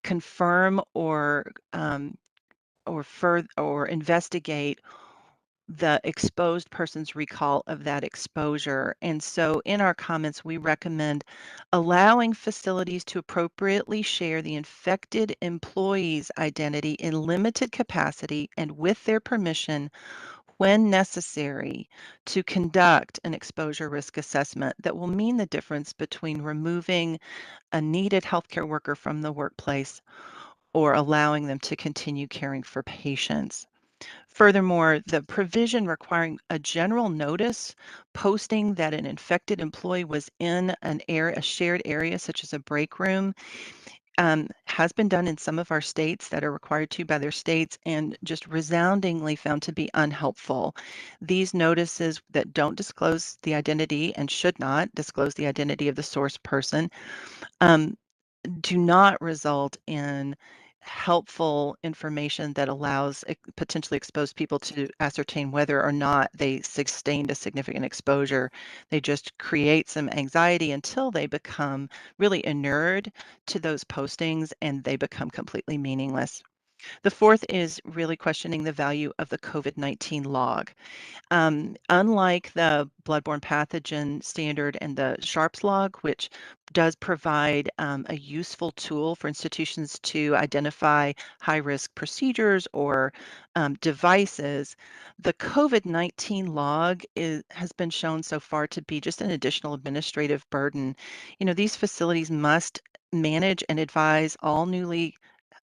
confirm or investigate the exposed person's recall of that exposure. And so in our comments, we recommend allowing facilities to appropriately share the infected employee's identity in limited capacity and with their permission when necessary to conduct an exposure risk assessment that will mean the difference between removing a needed healthcare worker from the workplace or allowing them to continue caring for patients. Furthermore, the provision requiring a general notice posting that an infected employee was in a shared area, such as a break room, has been done in some of our states that are required to by their states and just resoundingly found to be unhelpful. These notices that don't disclose the identity and should not disclose the identity of the source person do not result in helpful information that allows potentially exposed people to ascertain whether or not they sustained a significant exposure. They just create some anxiety until they become really inured to those postings and they become completely meaningless. The fourth is really questioning the value of the COVID-19 log. Unlike the bloodborne pathogen standard and the SHARPS log, which does provide a useful tool for institutions to identify high-risk procedures or devices, the COVID-19 log has been shown so far to be just an additional administrative burden. You know, these facilities must manage and advise all newly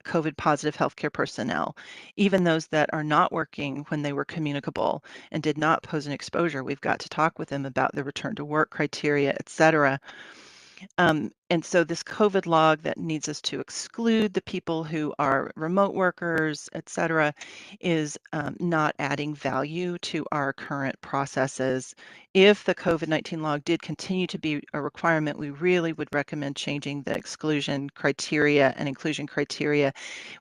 COVID positive healthcare personnel, even those that are not working when they were communicable and did not pose an exposure. We've got to talk with them about the return to work criteria, et cetera. And so this COVID log that needs us to exclude the people who are remote workers, et cetera, is not adding value to our current processes. If the COVID-19 log did continue to be a requirement, we really would recommend changing the exclusion criteria and inclusion criteria.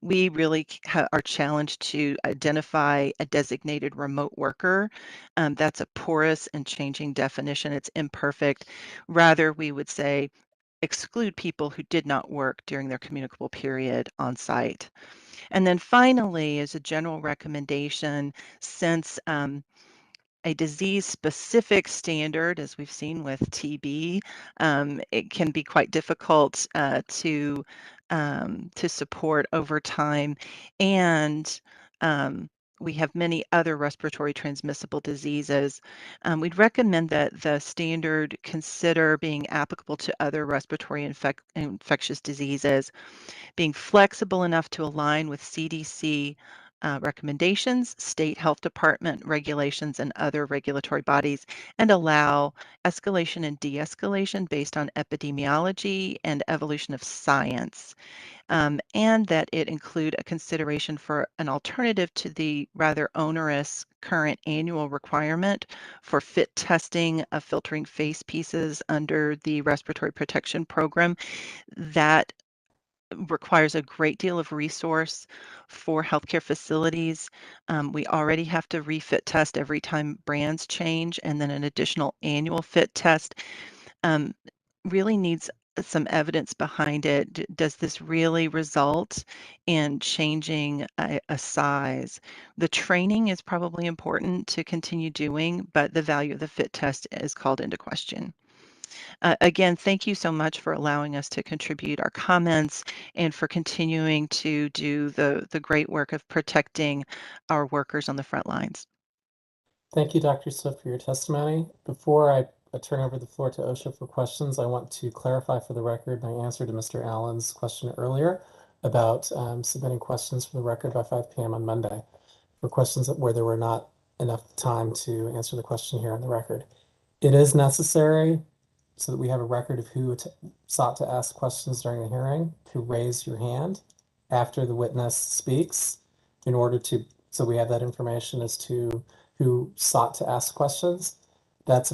We really are challenged to identify a designated remote worker. That's a porous and changing definition. It's imperfect. Rather, we would say exclude people who did not work during their communicable period on site. And then finally, as a general recommendation, since a disease-specific standard, as we've seen with TB, it can be quite difficult to support over time, and we have many other respiratory transmissible diseases. We'd recommend that the standard consider being applicable to other respiratory infectious diseases, being flexible enough to align with CDC recommendations, state health department regulations, and other regulatory bodies, and allow escalation and de-escalation based on epidemiology and evolution of science. And that it include a consideration for an alternative to the rather onerous current annual requirement for fit testing of filtering face pieces under the respiratory protection program that requires a great deal of resource for healthcare facilities. We already have to refit test every time brands change, and then an additional annual fit test. Really needs some evidence behind it. Does this really result in changing a size? The training is probably important to continue doing, but the value of the fit test is called into question. Again, thank you so much for allowing us to contribute our comments and for continuing to do the great work of protecting our workers on the front lines. Thank you, Dr. Swift, for your testimony. Before I turn over the floor to OSHA for questions, I want to clarify for the record my answer to Mr. Allen's question earlier about submitting questions for the record by 5 p.m. on Monday for questions where there were not enough time to answer the question here on the record. It is necessary, so that we have a record of who sought to ask questions during the hearing, to raise your hand after the witness speaks in order to, so we have that information as to who sought to ask questions. That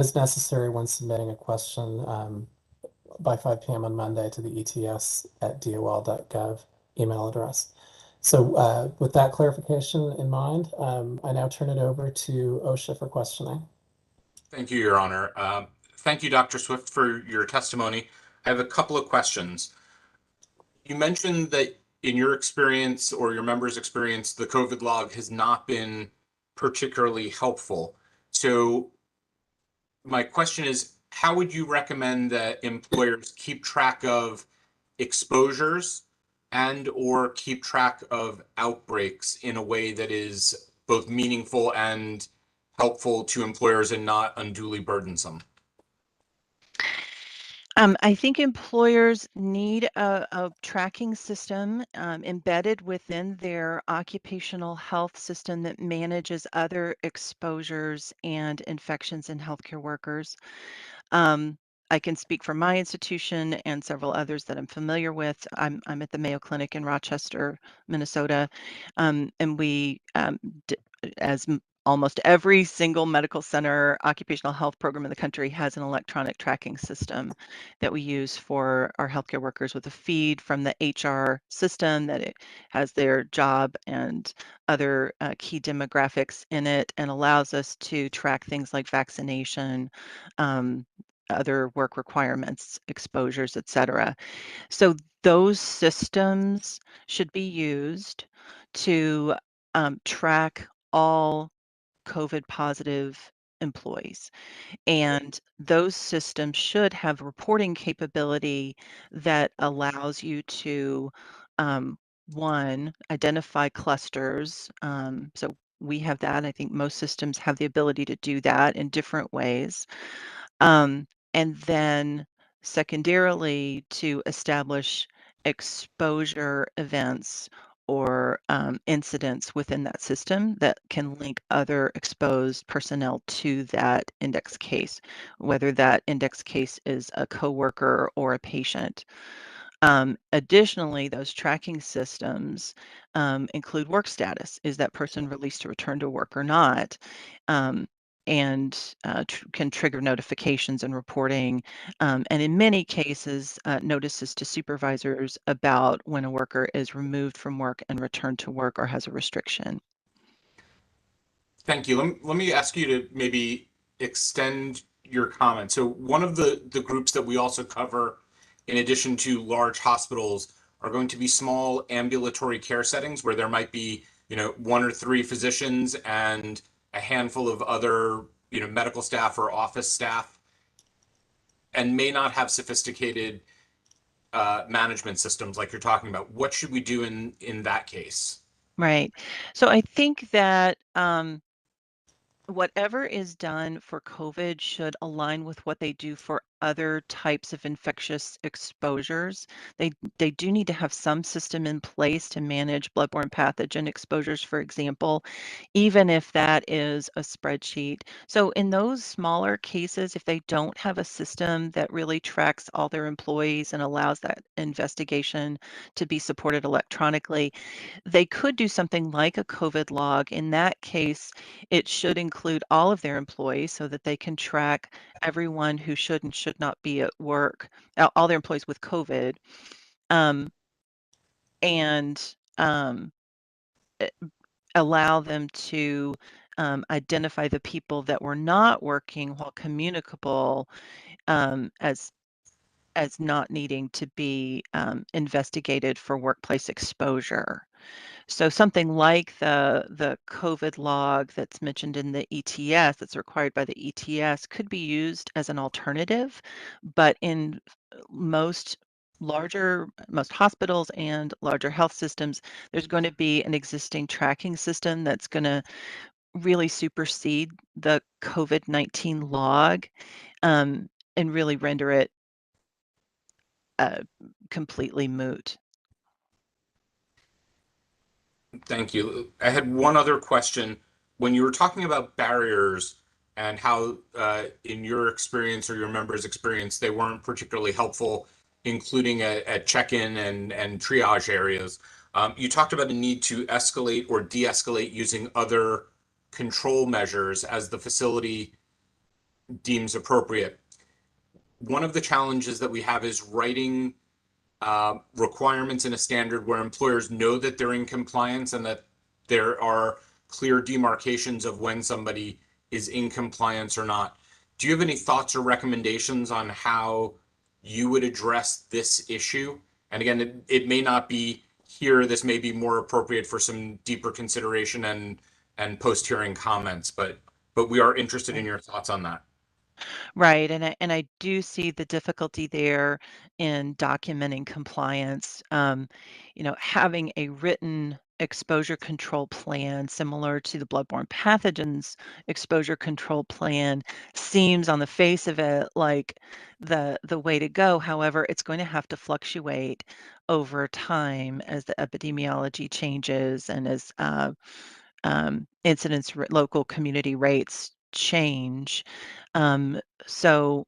is necessary when submitting a question by 5 p.m. on Monday to the ets@dol.gov email address. So with that clarification in mind, I now turn it over to OSHA for questioning. Thank you, Your Honor. Thank you, Dr. Swift, for your testimony. I have a couple of questions. You mentioned that in your experience or your members' experience, the COVID log has not been particularly helpful. So my question is, how would you recommend that employers keep track of exposures and or keep track of outbreaks in a way that is both meaningful and helpful to employers and not unduly burdensome? I think employers need a tracking system embedded within their occupational health system that manages other exposures and infections in healthcare workers. I can speak for my institution and several others that I'm familiar with. I'm at the Mayo Clinic in Rochester, Minnesota, and we, as almost every single medical center occupational health program in the country, has an electronic tracking system that we use for our healthcare workers with a feed from the HR system that it has their job and other key demographics in it, and allows us to track things like vaccination, other work requirements, exposures, et cetera. So those systems should be used to track all COVID positive employees. And those systems should have reporting capability that allows you to, one, identify clusters. So we have that. I think most systems have the ability to do that in different ways. And then secondarily, to establish exposure events or incidents within that system that can link other exposed personnel to that index case, whether that index case is a coworker or a patient. Additionally, those tracking systems include work status. Is that person released to return to work or not? And can trigger notifications and reporting. And in many cases, notices to supervisors about when a worker is removed from work and returned to work or has a restriction. Thank you. Let me ask you to maybe extend your comment. So one of the groups that we also cover, in addition to large hospitals, are going to be small ambulatory care settings where there might be, 1 or 3 physicians and a handful of other, medical staff or office staff, and may not have sophisticated management systems like you're talking about. What should we do in that case? Right. So I think that whatever is done for COVID should align with what they do for other types of infectious exposures. They do need to have some system in place to manage bloodborne pathogen exposures, for example, even if that is a spreadsheet. So in those smaller cases, if they don't have a system that really tracks all their employees and allows that investigation to be supported electronically, they could do something like a COVID log. In that case, it should include all of their employees so that they can track everyone who should and should not be at work, all their employees with COVID, and allow them to identify the people that were not working while communicable as not needing to be investigated for workplace exposure. So something like the COVID log that's mentioned in the ETS, that's required by the ETS, could be used as an alternative, but in most hospitals and larger health systems, there's going to be an existing tracking system that's going to really supersede the COVID-19 log, and really render it completely moot. Thank you. I had one other question. When you were talking about barriers and how, in your experience or your members' experience, they weren't particularly helpful, including at check-in and triage areas, you talked about a need to escalate or de-escalate using other control measures as the facility deems appropriate. One of the challenges that we have is writing requirements in a standard where employers know that they're in compliance and that there are clear demarcations of when somebody is in compliance or not. Do you have any thoughts or recommendations on how you would address this issue? And again, it may not be here. This may be more appropriate for some deeper consideration and post-hearing comments, but we are interested in your thoughts on that. Right, and I do see the difficulty there in documenting compliance. Having a written exposure control plan similar to the bloodborne pathogens exposure control plan seems on the face of it like the way to go. However, it's going to have to fluctuate over time as the epidemiology changes and as incidence local community rates change. So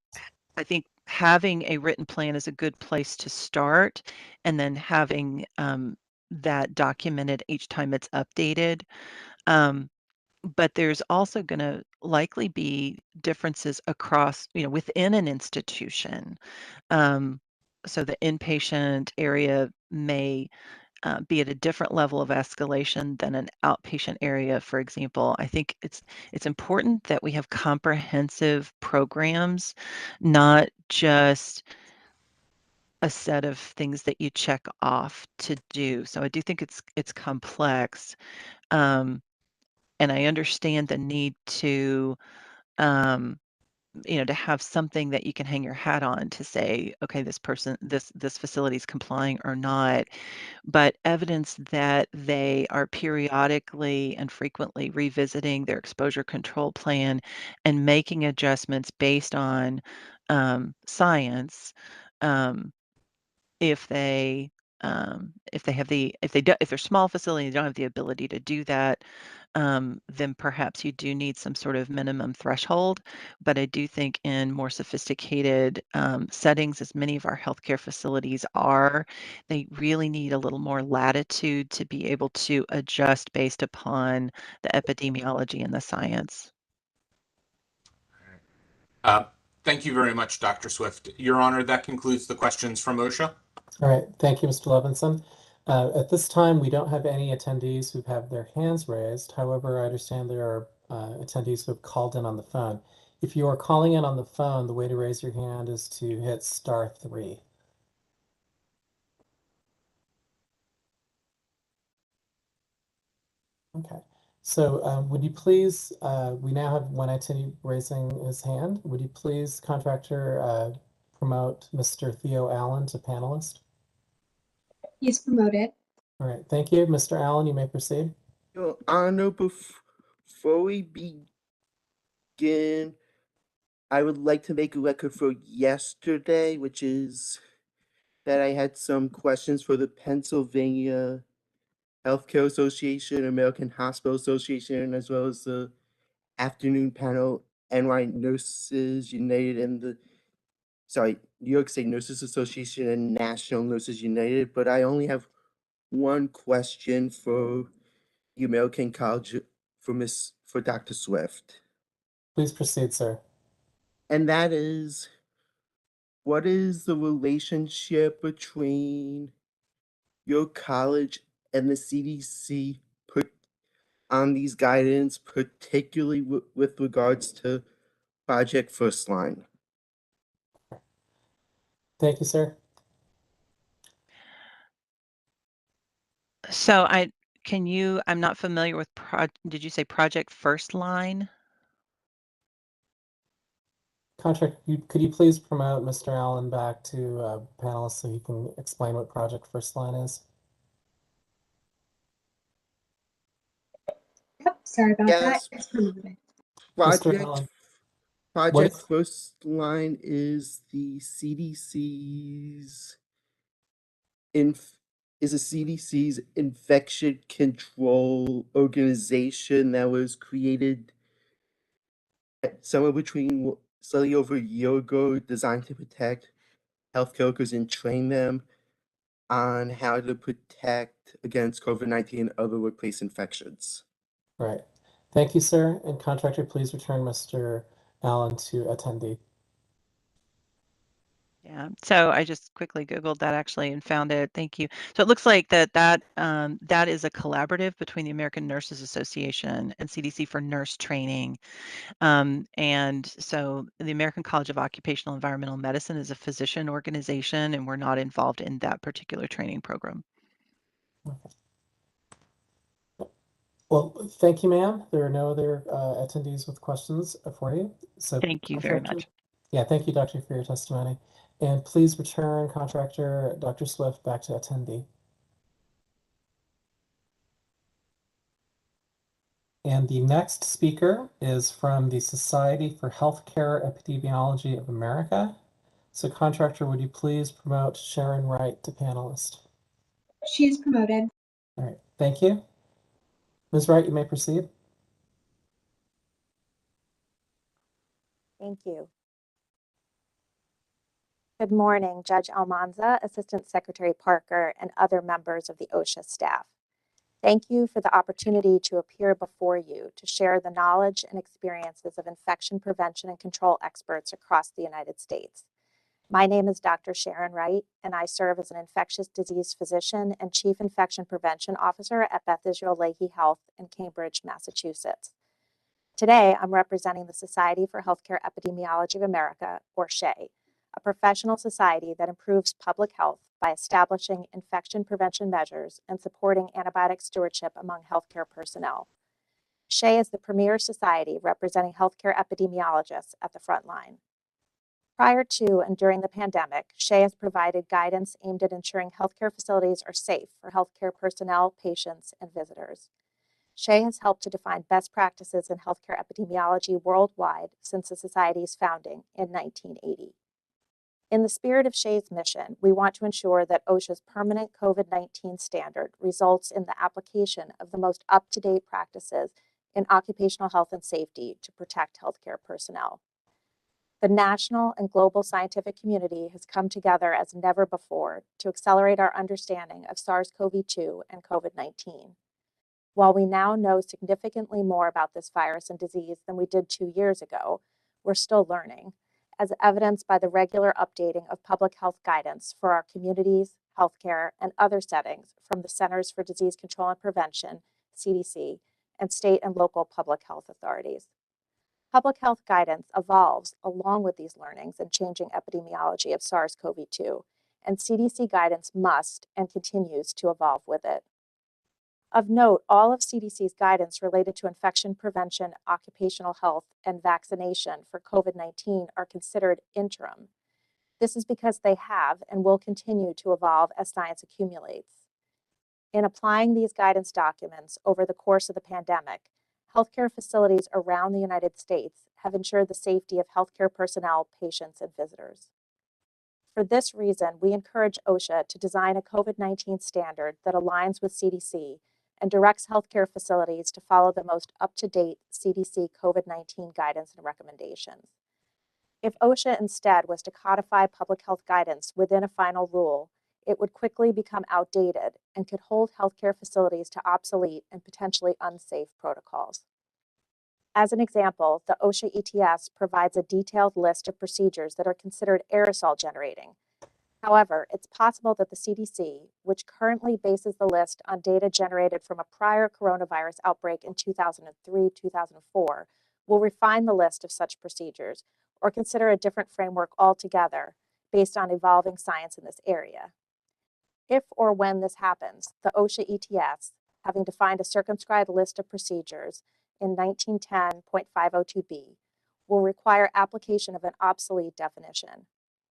I think having a written plan is a good place to start, and then having that documented each time it's updated. But there's also going to likely be differences across, within an institution. So the inpatient area may be at a different level of escalation than an outpatient area, for example. I think it's important that we have comprehensive programs, not just a set of things that you check off to do. So I do think it's complex, and I understand the need to to have something that you can hang your hat on to say, okay, this facility is complying or not, but evidence that they are periodically and frequently revisiting their exposure control plan and making adjustments based on science. If they if they're small facility and they don't have the ability to do that, then perhaps you do need some sort of minimum threshold. But I do think in more sophisticated settings, as many of our healthcare facilities are, they really need a little more latitude to be able to adjust based upon the epidemiology and the science. Thank you very much, Dr. Swift. Your Honor, that concludes the questions from OSHA. All right, thank you, Mr. Levinson. At this time, we don't have any attendees who have their hands raised. However, I understand there are attendees who have called in on the phone. If you are calling in on the phone, the way to raise your hand is to hit *3. Okay, so would you please, we now have one attendee raising his hand. Would you please, contractor, promote Mr. Theo Allen to panelist? He's promoted. All right, thank you. Mr. Allen, you may proceed. Your Honor, before we begin, I would like to make a record for yesterday, which is that I had some questions for the Pennsylvania Healthcare Association, American Hospital Association, as well as the afternoon panel, NY Nurses United and New York State Nurses Association and National Nurses United, but I only have one question for the American College for Dr. Swift. Please proceed, sir. And that is, what is the relationship between your college and the CDC put on these guidance, particularly with regards to Project First Line? Thank you, sir. So I'm not familiar with did you say Project First Line? Could you please promote Mr. Allen back to panelist so he can explain what Project First Line is? Yep, sorry about that. Yes. It's promoted. Mr. Allen, Project is- First Line is the CDC's infection control organization that was created somewhere between slightly over a year ago, designed to protect healthcare workers and train them on how to protect against COVID-19 and other workplace infections. right. Thank you, sir. And contractor, please return Mr. Allen to attendee. Yeah, so I just quickly Googled that actually and found it. Thank you. So it looks like that is a collaborative between the American Nurses Association and CDC for nurse training. And so the American College of Occupational Environmental Medicine is a physician organization, and we're not involved in that particular training program. Okay. Well, thank you, ma'am. There are no other attendees with questions for you. So Thank you very much. Yeah, thank you, Doctor, for your testimony. And please return contractor Dr. Swift back to attendee. And the next speaker is from the Society for Healthcare Epidemiology of America. So contractor, would you please promote Sharon Wright to panelist? She is promoted. All right, thank you. Ms. Wright, you may proceed. Thank you. Good morning, Judge Almanza, Assistant Secretary Parker, and other members of the OSHA staff. Thank you for the opportunity to appear before you to share the knowledge and experiences of infection prevention and control experts across the United States. My name is Dr. Sharon Wright, and I serve as an infectious disease physician and Chief Infection Prevention Officer at Beth Israel Lahey Health in Cambridge, Massachusetts. Today, I'm representing the Society for Healthcare Epidemiology of America, or SHEA, a professional society that improves public health by establishing infection prevention measures and supporting antibiotic stewardship among healthcare personnel. SHEA is the premier society representing healthcare epidemiologists at the front line. Prior to and during the pandemic, SHEA has provided guidance aimed at ensuring healthcare facilities are safe for healthcare personnel, patients, and visitors. SHEA has helped to define best practices in healthcare epidemiology worldwide since the Society's founding in 1980. In the spirit of SHEA's mission, we want to ensure that OSHA's permanent COVID-19 standard results in the application of the most up-to-date practices in occupational health and safety to protect healthcare personnel. The national and global scientific community has come together as never before to accelerate our understanding of SARS-CoV-2 and COVID-19. While we now know significantly more about this virus and disease than we did 2 years ago, we're still learning, as evidenced by the regular updating of public health guidance for our communities, healthcare, and other settings from the Centers for Disease Control and Prevention, CDC, and state and local public health authorities. Public health guidance evolves along with these learnings and changing epidemiology of SARS-CoV-2, and CDC guidance must and continues to evolve with it. Of note, all of CDC's guidance related to infection prevention, occupational health, and vaccination for COVID-19 are considered interim. This is because they have and will continue to evolve as science accumulates. In applying these guidance documents over the course of the pandemic, healthcare facilities around the United States have ensured the safety of healthcare personnel, patients, and visitors. For this reason, we encourage OSHA to design a COVID-19 standard that aligns with CDC and directs healthcare facilities to follow the most up-to-date CDC COVID-19 guidance and recommendations. If OSHA instead was to codify public health guidance within a final rule, it would quickly become outdated and could hold healthcare facilities to obsolete and potentially unsafe protocols. As an example, the OSHA ETS provides a detailed list of procedures that are considered aerosol generating. However, it's possible that the CDC, which currently bases the list on data generated from a prior coronavirus outbreak in 2003-2004, will refine the list of such procedures or consider a different framework altogether based on evolving science in this area. If or when this happens, the OSHA ETS, having defined a circumscribed list of procedures in 1910.502b, will require application of an obsolete definition.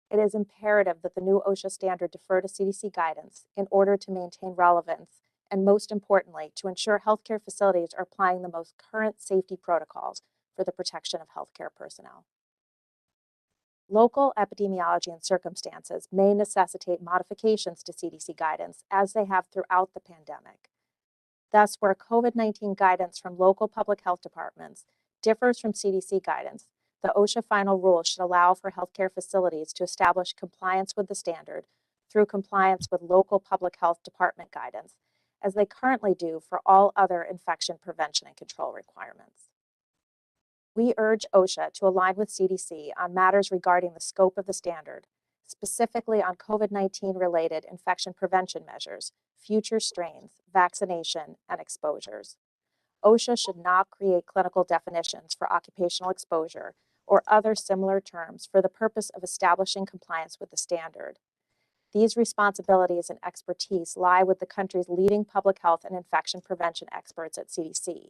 It is imperative that the new OSHA standard defer to CDC guidance in order to maintain relevance and, most importantly, to ensure healthcare facilities are applying the most current safety protocols for the protection of healthcare personnel. Local epidemiology and circumstances may necessitate modifications to CDC guidance as they have throughout the pandemic. Thus, where COVID-19 guidance from local public health departments differs from CDC guidance, the OSHA final rule should allow for healthcare facilities to establish compliance with the standard through compliance with local public health department guidance, as they currently do for all other infection prevention and control requirements. We urge OSHA to align with CDC on matters regarding the scope of the standard, specifically on COVID-19 related infection prevention measures, future strains, vaccination, and exposures. OSHA should not create clinical definitions for occupational exposure or other similar terms for the purpose of establishing compliance with the standard. These responsibilities and expertise lie with the country's leading public health and infection prevention experts at CDC,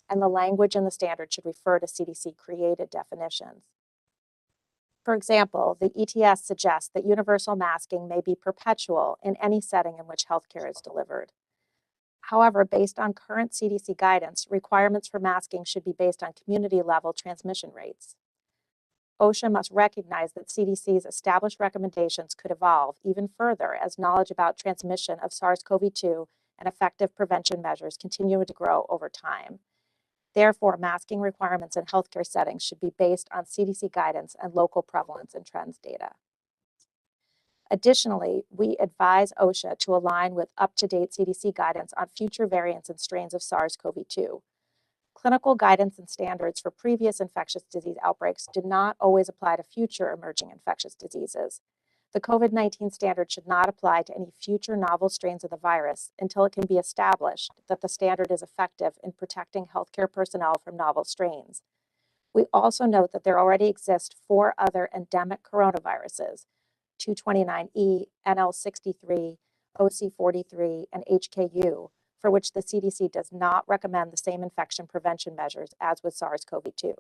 and the language in the standard should refer to CDC-created definitions. For example, the ETS suggests that universal masking may be perpetual in any setting in which healthcare is delivered. However, based on current CDC guidance, requirements for masking should be based on community-level transmission rates. OSHA must recognize that CDC's established recommendations could evolve even further as knowledge about transmission of SARS-CoV-2 and effective prevention measures continue to grow over time. Therefore, masking requirements in healthcare settings should be based on CDC guidance and local prevalence and trends data. Additionally, we advise OSHA to align with up-to-date CDC guidance on future variants and strains of SARS-CoV-2. Clinical guidance and standards for previous infectious disease outbreaks do not always apply to future emerging infectious diseases. The COVID-19 standard should not apply to any future novel strains of the virus until it can be established that the standard is effective in protecting healthcare personnel from novel strains. We also note that there already exist 4 other endemic coronaviruses, 229E, NL63, OC43, and HKU, for which the CDC does not recommend the same infection prevention measures as with SARS-CoV-2.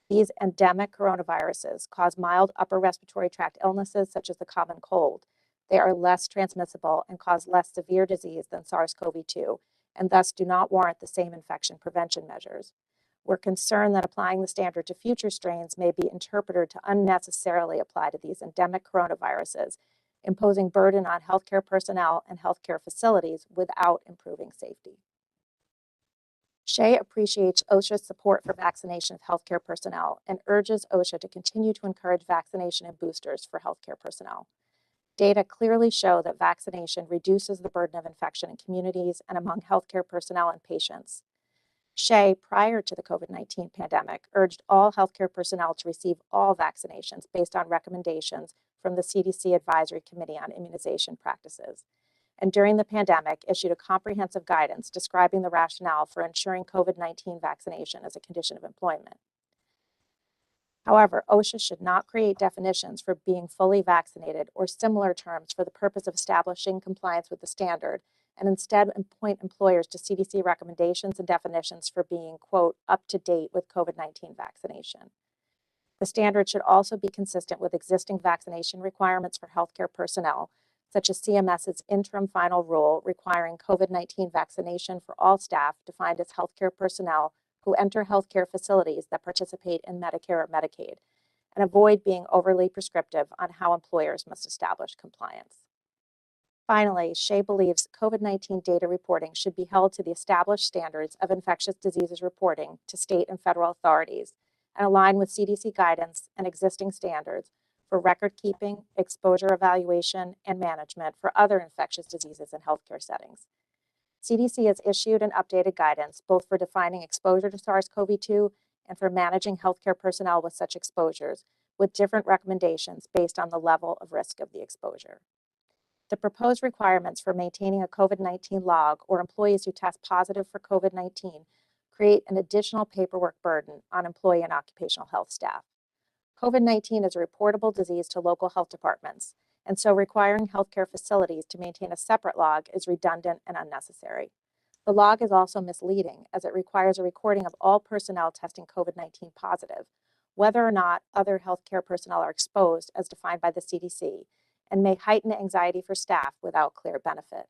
These endemic coronaviruses cause mild upper respiratory tract illnesses such as the common cold. They are less transmissible and cause less severe disease than SARS-CoV-2, and thus do not warrant the same infection prevention measures. We're concerned that applying the standard to future strains may be interpreted to unnecessarily apply to these endemic coronaviruses, imposing burden on healthcare personnel and healthcare facilities without improving safety. SHEA appreciates OSHA's support for vaccination of healthcare personnel and urges OSHA to continue to encourage vaccination and boosters for healthcare personnel. Data clearly show that vaccination reduces the burden of infection in communities and among healthcare personnel and patients. SHEA, prior to the COVID-19 pandemic, urged all healthcare personnel to receive all vaccinations based on recommendations from the CDC Advisory Committee on Immunization Practices, and during the pandemic issued a comprehensive guidance describing the rationale for ensuring COVID-19 vaccination as a condition of employment. However, OSHA should not create definitions for being fully vaccinated or similar terms for the purpose of establishing compliance with the standard, and instead appoint employers to CDC recommendations and definitions for being, quote, up to date with COVID-19 vaccination. The standard should also be consistent with existing vaccination requirements for healthcare personnel, such as CMS's interim final rule requiring COVID-19 vaccination for all staff defined as healthcare personnel who enter healthcare facilities that participate in Medicare or Medicaid, and avoid being overly prescriptive on how employers must establish compliance. Finally, SHEA believes COVID-19 data reporting should be held to the established standards of infectious diseases reporting to state and federal authorities and align with CDC guidance and existing standards for record keeping, exposure evaluation, and management for other infectious diseases in healthcare settings. CDC has issued and updated guidance both for defining exposure to SARS-CoV-2 and for managing healthcare personnel with such exposures, with different recommendations based on the level of risk of the exposure. The proposed requirements for maintaining a COVID-19 log or employees who test positive for COVID-19 create an additional paperwork burden on employee and occupational health staff. COVID-19 is a reportable disease to local health departments, and so requiring healthcare facilities to maintain a separate log is redundant and unnecessary. The log is also misleading as it requires a recording of all personnel testing COVID-19 positive, whether or not other healthcare personnel are exposed as defined by the CDC, and may heighten anxiety for staff without clear benefit.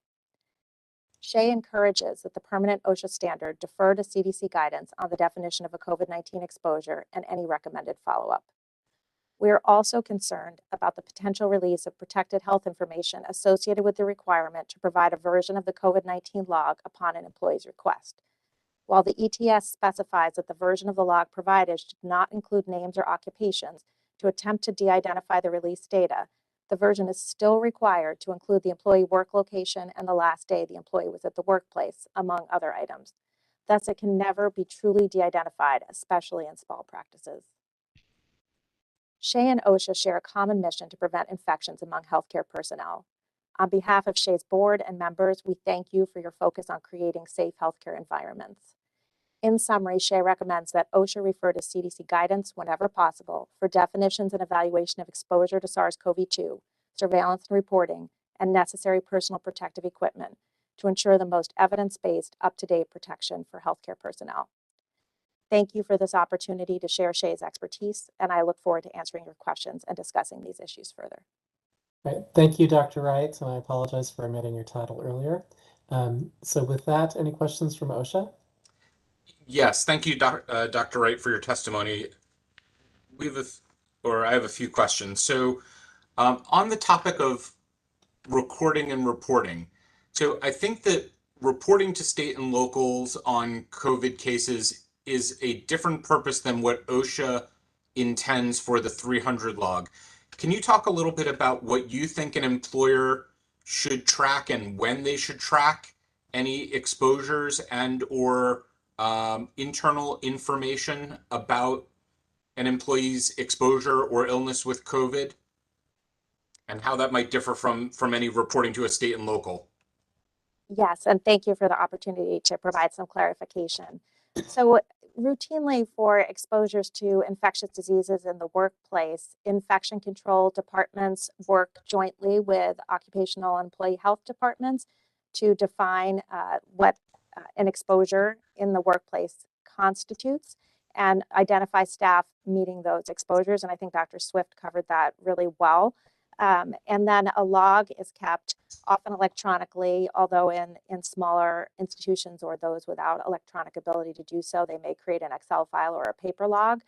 SHEA encourages that the permanent OSHA standard defer to CDC guidance on the definition of a COVID-19 exposure and any recommended follow-up. We are also concerned about the potential release of protected health information associated with the requirement to provide a version of the COVID-19 log upon an employee's request. While the ETS specifies that the version of the log provided should not include names or occupations to attempt to de-identify the released data, the version is still required to include the employee work location and the last day the employee was at the workplace, among other items. Thus, it can never be truly de-identified, especially in small practices. SHEA and OSHA share a common mission to prevent infections among healthcare personnel. On behalf of SHEA's board and members, we thank you for your focus on creating safe healthcare environments. In summary, SHEA recommends that OSHA refer to CDC guidance whenever possible for definitions and evaluation of exposure to SARS-CoV-2, surveillance and reporting, and necessary personal protective equipment to ensure the most evidence-based, up-to-date protection for healthcare personnel. Thank you for this opportunity to share SHEA's expertise, and I look forward to answering your questions and discussing these issues further. Right. Thank you, Dr. Wright, and I apologize for omitting your title earlier. So with that, any questions from OSHA? Yes, thank you, Dr. Wright, for your testimony. I have a few questions. So on the topic of recording and reporting, so I think that reporting to state and locals on COVID cases is a different purpose than what OSHA intends for the 300 log. Can you talk a little bit about what you think an employer should track and when they should track any exposures and or internal information about an employee's exposure or illness with COVID, and how that might differ from any reporting to a state and local? Yes, and thank you for the opportunity to provide some clarification. So routinely for exposures to infectious diseases in the workplace, infection control departments work jointly with occupational and employee health departments to define what an exposure in the workplace constitutes and identify staff meeting those exposures. And I think Dr. Swift covered that really well. And then a log is kept often electronically, although in smaller institutions or those without electronic ability to do so, they may create an Excel file or a paper log.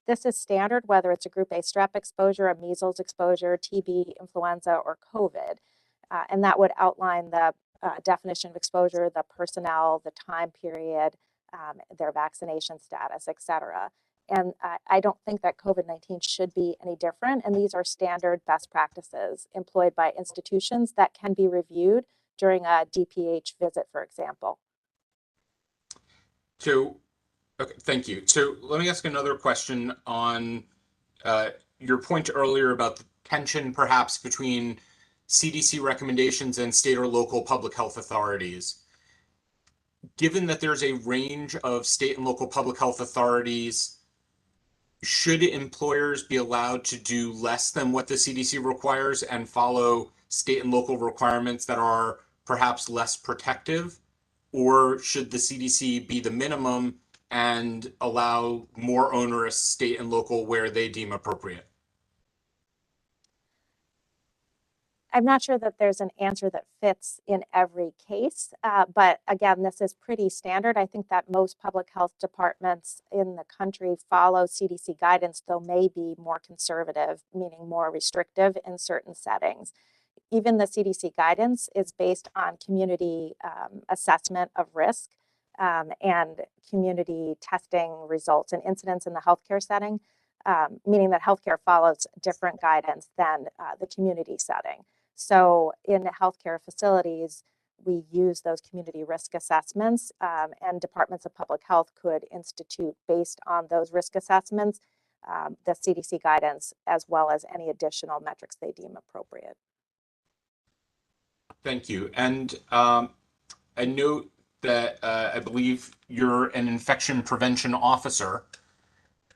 This is standard, whether it's a group A strep exposure, a measles exposure, TB, influenza, or COVID. And that would outline the definition of exposure, the personnel, the time period, their vaccination status, et cetera. And I don't think that COVID-19 should be any different. And these are standard best practices employed by institutions that can be reviewed during a DPH visit, for example. So, okay, thank you. So let me ask another question on your point earlier about the tension perhaps between CDC recommendations and state or local public health authorities. Given that there's a range of state and local public health authorities, should employers be allowed to do less than what the CDC requires and follow state and local requirements that are perhaps less protective? Or should the CDC be the minimum and allow more onerous state and local where they deem appropriate? I'm not sure that there's an answer that fits in every case, but again, this is pretty standard. I think that most public health departments in the country follow CDC guidance, though may be more conservative, meaning more restrictive in certain settings. Even the CDC guidance is based on community assessment of risk and community testing results and incidents in the healthcare setting, meaning that healthcare follows different guidance than the community setting. So in healthcare facilities, we use those community risk assessments, and departments of public health could institute, based on those risk assessments, the CDC guidance, as well as any additional metrics they deem appropriate. Thank you. And I note that I believe you're an infection prevention officer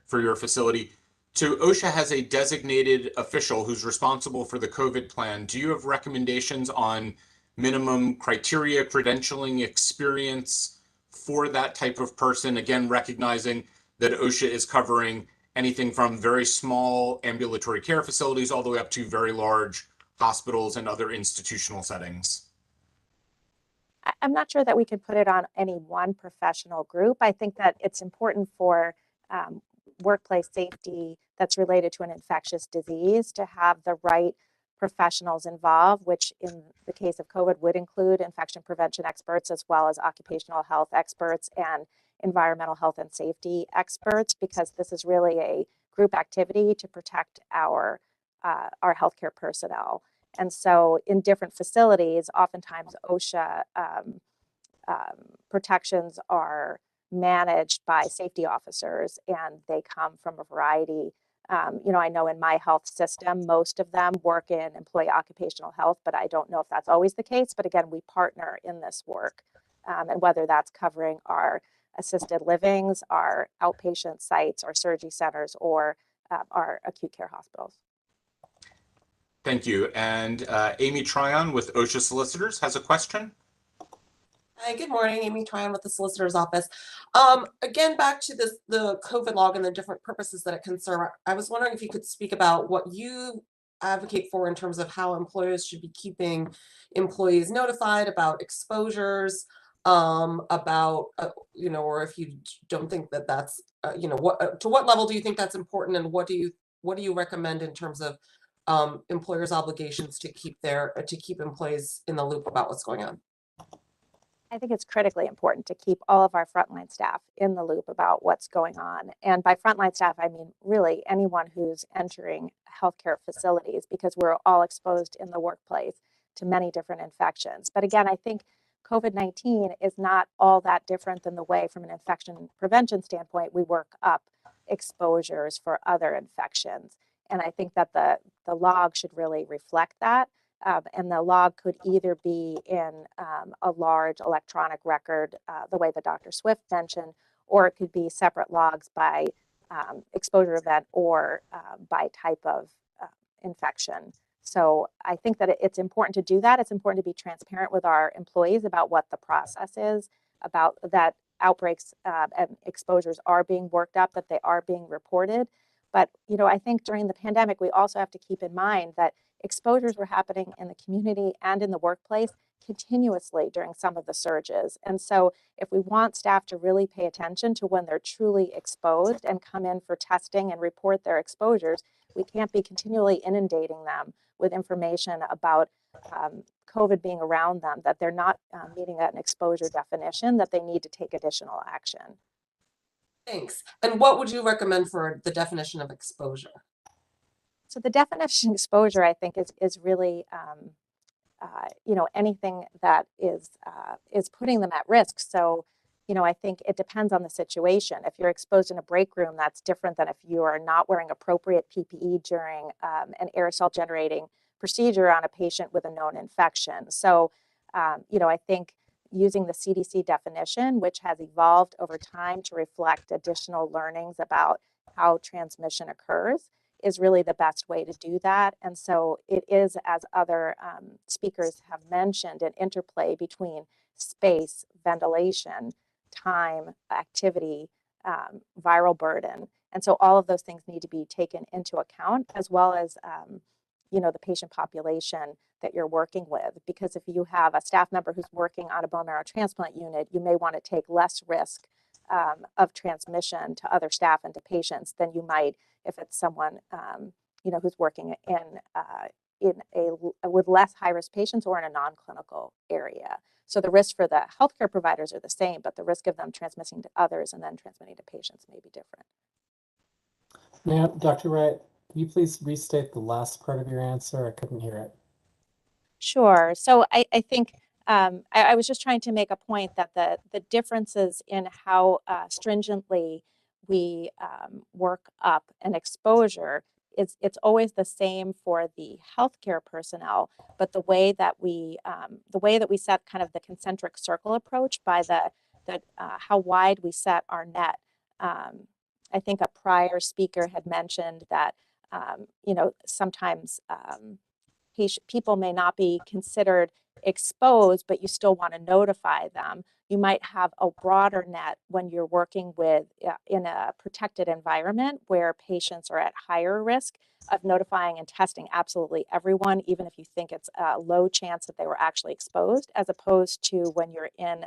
for your facility. So OSHA has a designated official who's responsible for the COVID plan. Do you have recommendations on minimum criteria, credentialing, experience for that type of person? Again, recognizing that OSHA is covering anything from very small ambulatory care facilities all the way up to very large hospitals and other institutional settings. I'm not sure that we could put it on any one professional group. I think that it's important for workplace safety that's related to an infectious disease to have the right professionals involved, which in the case of COVID would include infection prevention experts, as well as occupational health experts and environmental health and safety experts, because this is really a group activity to protect our healthcare personnel. And so in different facilities, oftentimes OSHA protections are managed by safety officers, and they come from a variety. I know in my health system, most of them work in employee occupational health, but I don't know if that's always the case. But again, we partner in this work, and whether that's covering our assisted livings, our outpatient sites, our surgery centers, or our acute care hospitals. Thank you. And Amy Tryon with OSHA Solicitors has a question. Hi, good morning. Amy Tryon with the Solicitor's Office. Again, back to the COVID log and the different purposes that it can serve. I was wondering if you could speak about what you advocate for in terms of how employers should be keeping employees notified about exposures, about, or if you don't think that that's, to what level do you think that's important, and what do you recommend in terms of employers' obligations to keep employees in the loop about what's going on? I think it's critically important to keep all of our frontline staff in the loop about what's going on. And by frontline staff, I mean really anyone who's entering healthcare facilities, because we're all exposed in the workplace to many different infections. But again, I think COVID-19 is not all that different than the way, from an infection prevention standpoint, we work up exposures for other infections. And I think that the log should really reflect that. And the log could either be in a large electronic record, the way that Dr. Swift mentioned, or it could be separate logs by exposure event or by type of infection. So I think that it's important to do that. It's important to be transparent with our employees about what the process is, about that outbreaks and exposures are being worked up, that they are being reported. But, I think during the pandemic, we also have to keep in mind that exposures were happening in the community and in the workplace continuously during some of the surges. And so if we want staff to really pay attention to when they're truly exposed and come in for testing and report their exposures, we can't be continually inundating them with information about COVID being around them, that they're not meeting an exposure definition, that they need to take additional action. Thanks. And what would you recommend for the definition of exposure? So the definition of exposure, I think, is really, anything that is putting them at risk. So, I think it depends on the situation. If you're exposed in a break room, that's different than if you are not wearing appropriate PPE during an aerosol generating procedure on a patient with a known infection. So, I think using the CDC definition, which has evolved over time to reflect additional learnings about how transmission occurs, is really the best way to do that. And so it is, as other speakers have mentioned, an interplay between space, ventilation, time, activity, viral burden. And so all of those things need to be taken into account, as well as the patient population that you're working with. Because if you have a staff member who's working on a bone marrow transplant unit, you may want to take less risk of transmission to other staff and to patients than you might if it's someone who's working with less high-risk patients or in a non-clinical area. So the risk for the healthcare providers are the same, but the risk of them transmitting to others and then transmitting to patients may be different. Now, Dr. Wright, can you please restate the last part of your answer? I couldn't hear it. Sure. So I think I was just trying to make a point that the differences in how stringently we work up an exposure, it's always the same for the healthcare personnel, but the way that we set kind of the concentric circle approach by how wide we set our net. I think a prior speaker had mentioned that sometimes people may not be considered exposed, but you still want to notify them. You might have a broader net when you're working with in a protected environment where patients are at higher risk of notifying and testing absolutely everyone, even if you think it's a low chance that they were actually exposed, as opposed to when you're in,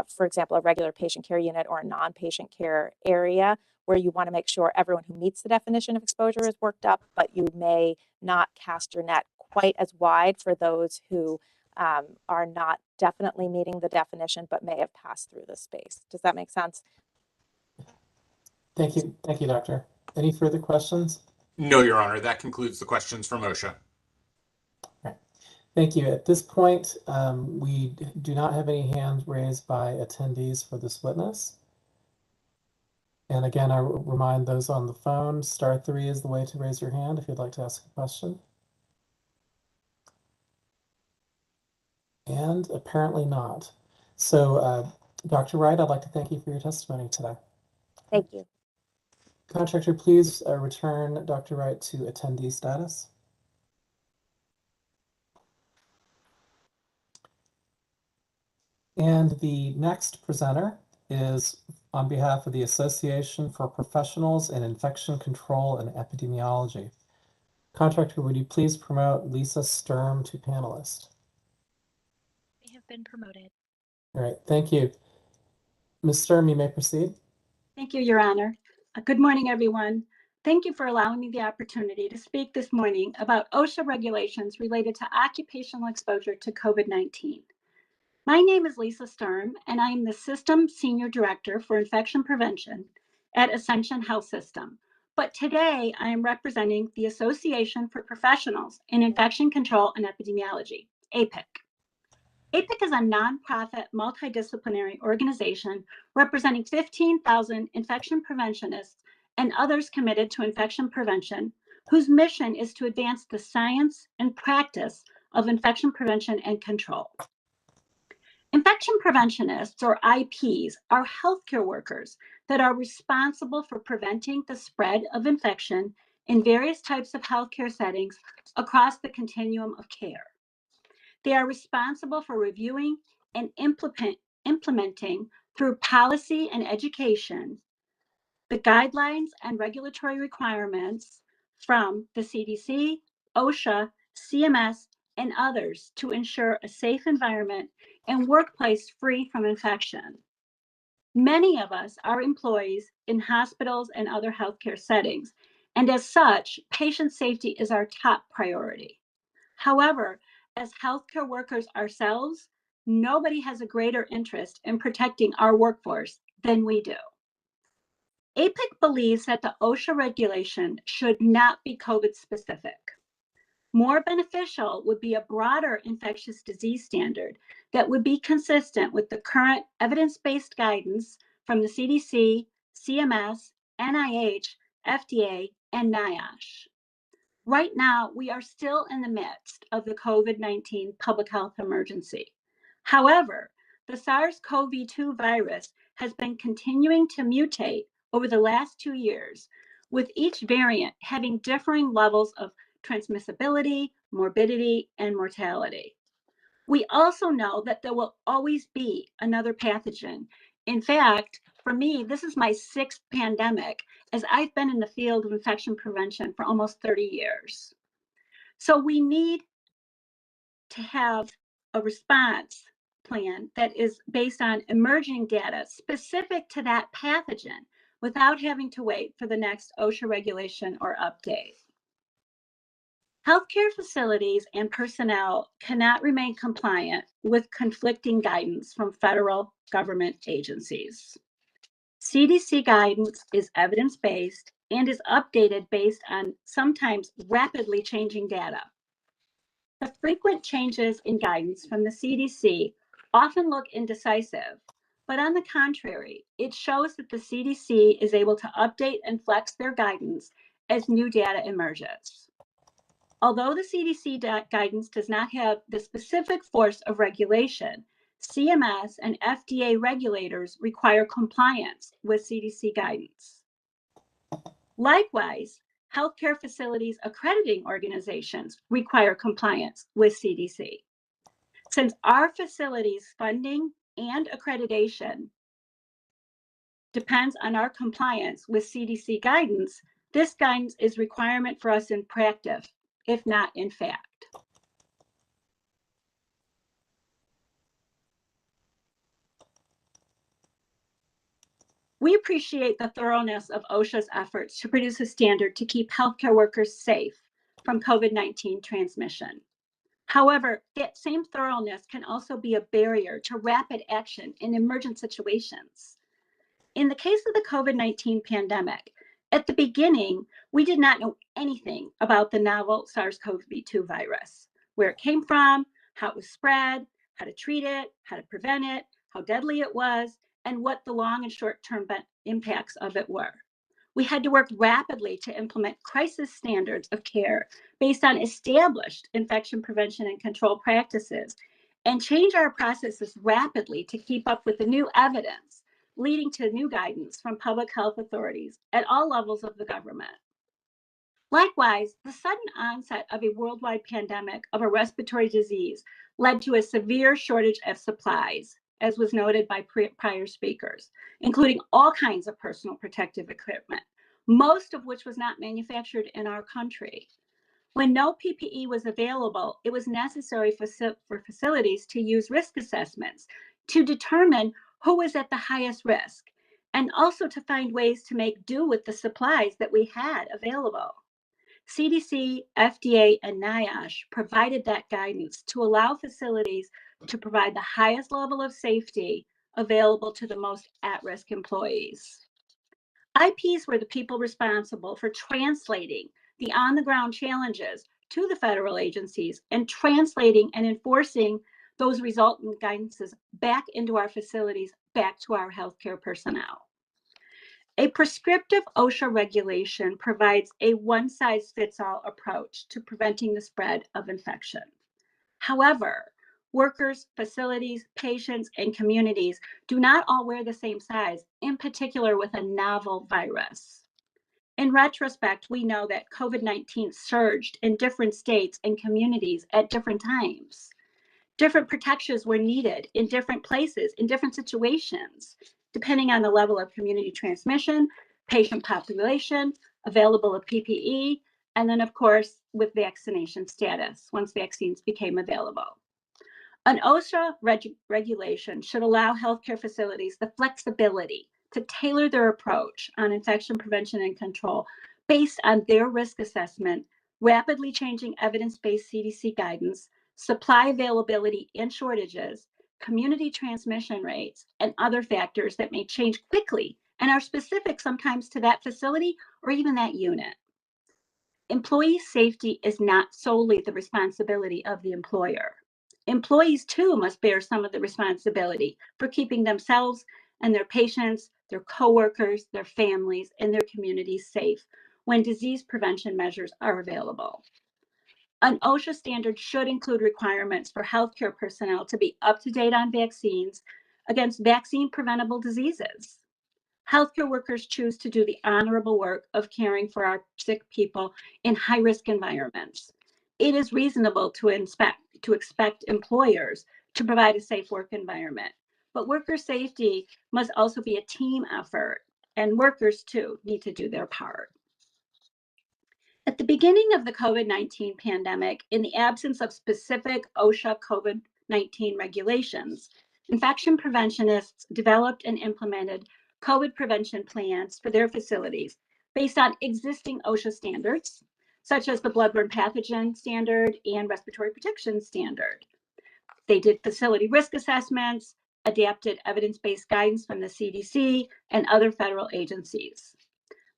for example, a regular patient care unit or a non-patient care area, where you want to make sure everyone who meets the definition of exposure is worked up, but you may not cast your net quite as wide for those who are not definitely meeting the definition, but may have passed through the space. Does that make sense? Thank you, Doctor. Any further questions? No, Your Honor, that concludes the questions from OSHA. Right. Thank you. At this point, we do not have any hands raised by attendees for this witness. And again, I remind those on the phone, *3 is the way to raise your hand if you'd like to ask a question. And apparently not. So, Dr. Wright, I'd like to thank you for your testimony today. Thank you. Contractor, please return Dr. Wright to attendee status. And the next presenter is on behalf of the Association for Professionals in Infection Control and Epidemiology. Contractor, would you please promote Lisa Sturm to panelist? They have been promoted. All right, thank you. Ms. Sturm, you may proceed. Thank you, Your Honor. Good morning, everyone. Thank you for allowing me the opportunity to speak this morning about OSHA regulations related to occupational exposure to COVID-19. My name is Lisa Sturm, and I am the System Senior Director for Infection Prevention at Ascension Health System. But today, I am representing the Association for Professionals in Infection Control and Epidemiology, APIC. APIC is a nonprofit multidisciplinary organization representing 15,000 infection preventionists and others committed to infection prevention, whose mission is to advance the science and practice of infection prevention and control. Infection preventionists, or IPs, are healthcare workers that are responsible for preventing the spread of infection in various types of healthcare settings across the continuum of care. They are responsible for reviewing and implementing through policy and education the guidelines and regulatory requirements from the CDC, OSHA, CMS, and others to ensure a safe environment and workplace free from infection. Many of us are employees in hospitals and other healthcare settings, and as such, patient safety is our top priority. However, as healthcare workers ourselves, nobody has a greater interest in protecting our workforce than we do. APIC believes that the OSHA regulation should not be COVID specific. More beneficial would be a broader infectious disease standard that would be consistent with the current evidence-based guidance from the CDC, CMS, NIH, FDA, and NIOSH. Right now, we are still in the midst of the COVID-19 public health emergency. However, the SARS-CoV-2 virus has been continuing to mutate over the last 2 years, with each variant having differing levels of transmissibility, morbidity, and mortality. We also know that there will always be another pathogen. In fact, for me, this is my 6th pandemic, as I've been in the field of infection prevention for almost 30 years. So we need to have a response plan that is based on emerging data specific to that pathogen without having to wait for the next OSHA regulation or update. Healthcare facilities and personnel cannot remain compliant with conflicting guidance from federal government agencies. CDC guidance is evidence-based and is updated based on sometimes rapidly changing data. The frequent changes in guidance from the CDC often look indecisive, but on the contrary, it shows that the CDC is able to update and flex their guidance as new data emerges. Although the CDC guidance does not have the specific force of regulation, CMS and FDA regulators require compliance with CDC guidance. Likewise, healthcare facilities accrediting organizations require compliance with CDC. Since our facilities' funding and accreditation depends on our compliance with CDC guidance, this guidance is a requirement for us in practice, if not in fact. We appreciate the thoroughness of OSHA's efforts to produce a standard to keep healthcare workers safe from COVID-19 transmission. However, that same thoroughness can also be a barrier to rapid action in emergent situations. In the case of the COVID-19 pandemic, at the beginning, we did not know anything about the novel SARS-CoV-2 virus, where it came from, how it was spread, how to treat it, how to prevent it, how deadly it was, and what the long and short-term impacts of it were. We had to work rapidly to implement crisis standards of care based on established infection prevention and control practices, and change our processes rapidly to keep up with the new evidence, leading to new guidance from public health authorities at all levels of the government. Likewise, the sudden onset of a worldwide pandemic of a respiratory disease led to a severe shortage of supplies, as was noted by prior speakers, including all kinds of personal protective equipment, most of which was not manufactured in our country. When no PPE was available, it was necessary for facilities to use risk assessments to determine who was at the highest risk, and also to find ways to make do with the supplies that we had available. CDC, FDA, and NIOSH provided that guidance to allow facilities to provide the highest level of safety available to the most at-risk employees. IPs were the people responsible for translating the on-the-ground challenges to the federal agencies and translating and enforcing those resultant guidances back into our facilities, back to our healthcare personnel. A prescriptive OSHA regulation provides a one-size-fits-all approach to preventing the spread of infection. However, workers, facilities, patients, and communities do not all wear the same size, in particular with a novel virus. In retrospect, we know that COVID-19 surged in different states and communities at different times. Different protections were needed in different places, in different situations, depending on the level of community transmission, patient population, available of PPE, and then, of course, with vaccination status once vaccines became available. An OSHA regulation should allow healthcare facilities the flexibility to tailor their approach on infection prevention and control based on their risk assessment, rapidly changing evidence-based CDC guidance, supply availability and shortages, community transmission rates, and other factors that may change quickly and are specific sometimes to that facility or even that unit. Employee safety is not solely the responsibility of the employer. Employees too must bear some of the responsibility for keeping themselves and their patients, their coworkers, their families, and their communities safe when disease prevention measures are available. An OSHA standard should include requirements for healthcare personnel to be up to date on vaccines against vaccine preventable diseases. Healthcare workers choose to do the honorable work of caring for our sick people in high-risk environments. It is reasonable to expect employers to provide a safe work environment, but worker safety must also be a team effort, and workers too need to do their part. At the beginning of the COVID-19 pandemic, in the absence of specific OSHA COVID-19 regulations, infection preventionists developed and implemented COVID prevention plans for their facilities based on existing OSHA standards, such as the bloodborne pathogen standard and respiratory protection standard. They did facility risk assessments, adapted evidence-based guidance from the CDC and other federal agencies.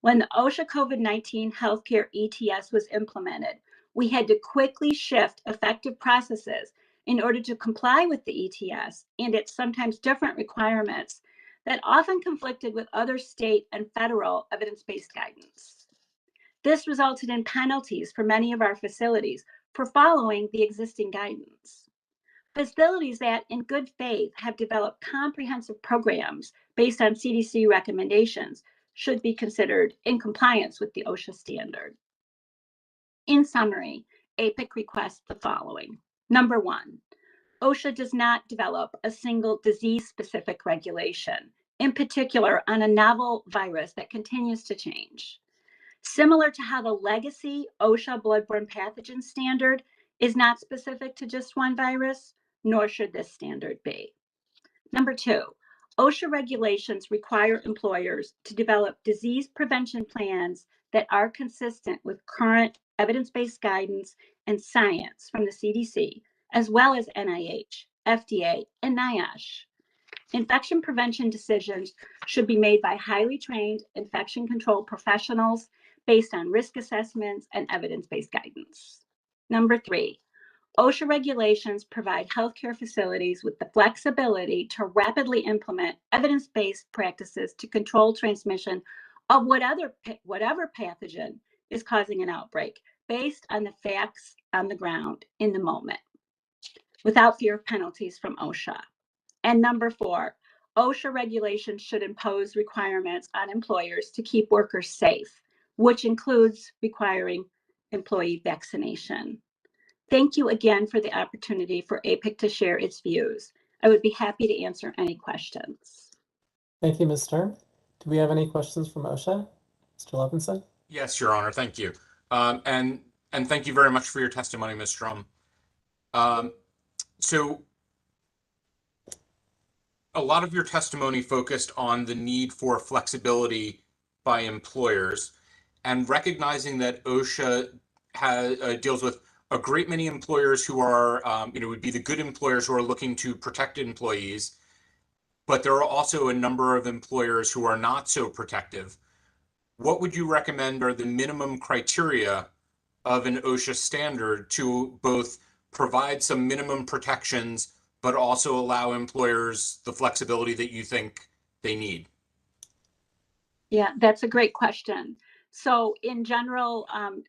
When the OSHA COVID-19 healthcare ETS was implemented, we had to quickly shift effective processes in order to comply with the ETS and its sometimes different requirements that often conflicted with other state and federal evidence-based guidance. This resulted in penalties for many of our facilities for following the existing guidance. Facilities that, in good faith, have developed comprehensive programs based on CDC recommendations should be considered in compliance with the OSHA standard. In summary, APIC requests the following. Number one, OSHA does not develop a single disease-specific regulation, in particular on a novel virus that continues to change. Similar to how the legacy OSHA bloodborne pathogen standard is not specific to just one virus, nor should this standard be. Number two, OSHA regulations require employers to develop disease prevention plans that are consistent with current evidence-based guidance and science from the CDC, as well as NIH, FDA, and NIOSH. Infection prevention decisions should be made by highly trained infection control professionals based on risk assessments and evidence-based guidance. Number three, OSHA regulations provide healthcare facilities with the flexibility to rapidly implement evidence-based practices to control transmission of whatever pathogen is causing an outbreak based on the facts on the ground in the moment, without fear of penalties from OSHA. And number four, OSHA regulations should impose requirements on employers to keep workers safe, which includes requiring employee vaccination. Thank you again for the opportunity for APIC to share its views. I would be happy to answer any questions. Thank you, Ms. Sturm. Do we have any questions from OSHA? Mr. Levinson? Yes, Your Honor. Thank you. And thank you very much for your testimony, Ms. Strum. So a lot of your testimony focused on the need for flexibility by employers and recognizing that OSHA deals with a great many employers who are, would be the good employers who are looking to protect employees, but there are also a number of employers who are not so protective. What would you recommend are the minimum criteria of an OSHA standard to both provide some minimum protections, but also allow employers the flexibility that you think they need? Yeah, that's a great question. So in general,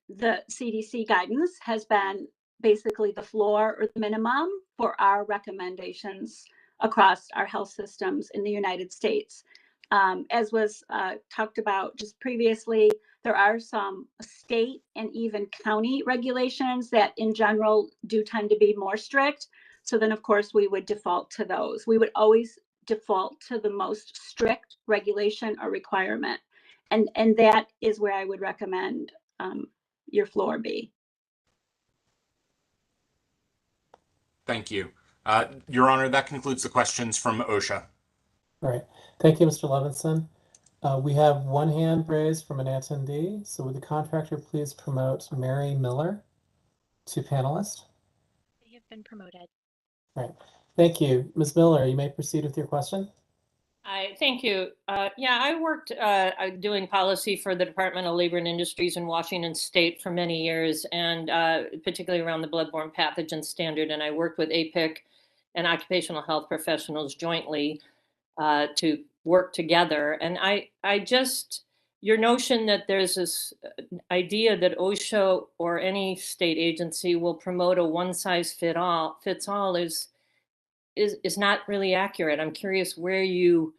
the CDC guidance has been basically the floor or the minimum for our recommendations across our health systems in the United States. As was talked about just previously, there are some state and even county regulations that in general do tend to be more strict. So then of course we would default to those. We would always default to the most strict regulation or requirement. And that is where I would recommend your floor be. Thank you. Your Honor, that concludes the questions from OSHA. All right. Thank you, Mr. Levinson. We have one hand raised from an attendee. So would the contractor please promote Mary Miller to panelist? They have been promoted. All right. Thank you. Ms. Miller, you may proceed with your question. Thank you. Yeah, I worked doing policy for the Department of Labor and Industries in Washington State for many years, and particularly around the bloodborne pathogen standard. And I worked with APIC and occupational health professionals jointly to work together. And I just, your notion that there's this idea that OSHA or any state agency will promote a one-size-fits all is not really accurate. I'm curious where you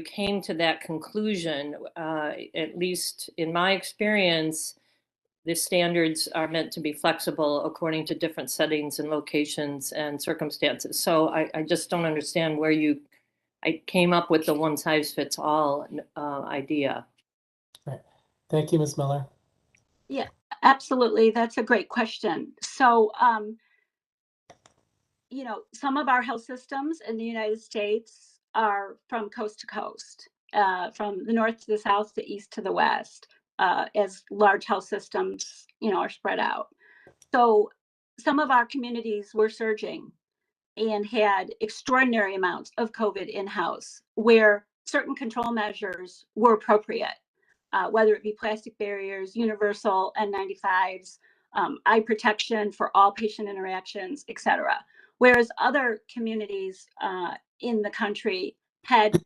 came to that conclusion. At least in my experience, the standards are meant to be flexible according to different settings and locations and circumstances. So I just don't understand where I came up with the one-size-fits-all idea. Right. Thank you, Ms. Miller. Yeah, absolutely. That's a great question. So, you know, some of our health systems in the United States are from coast to coast, from the north to the south, the east to the west, as large health systems, you know, are spread out. So some of our communities were surging and had extraordinary amounts of COVID in-house where certain control measures were appropriate, whether it be plastic barriers, universal N95s, eye protection for all patient interactions, et cetera. Whereas other communities in the country had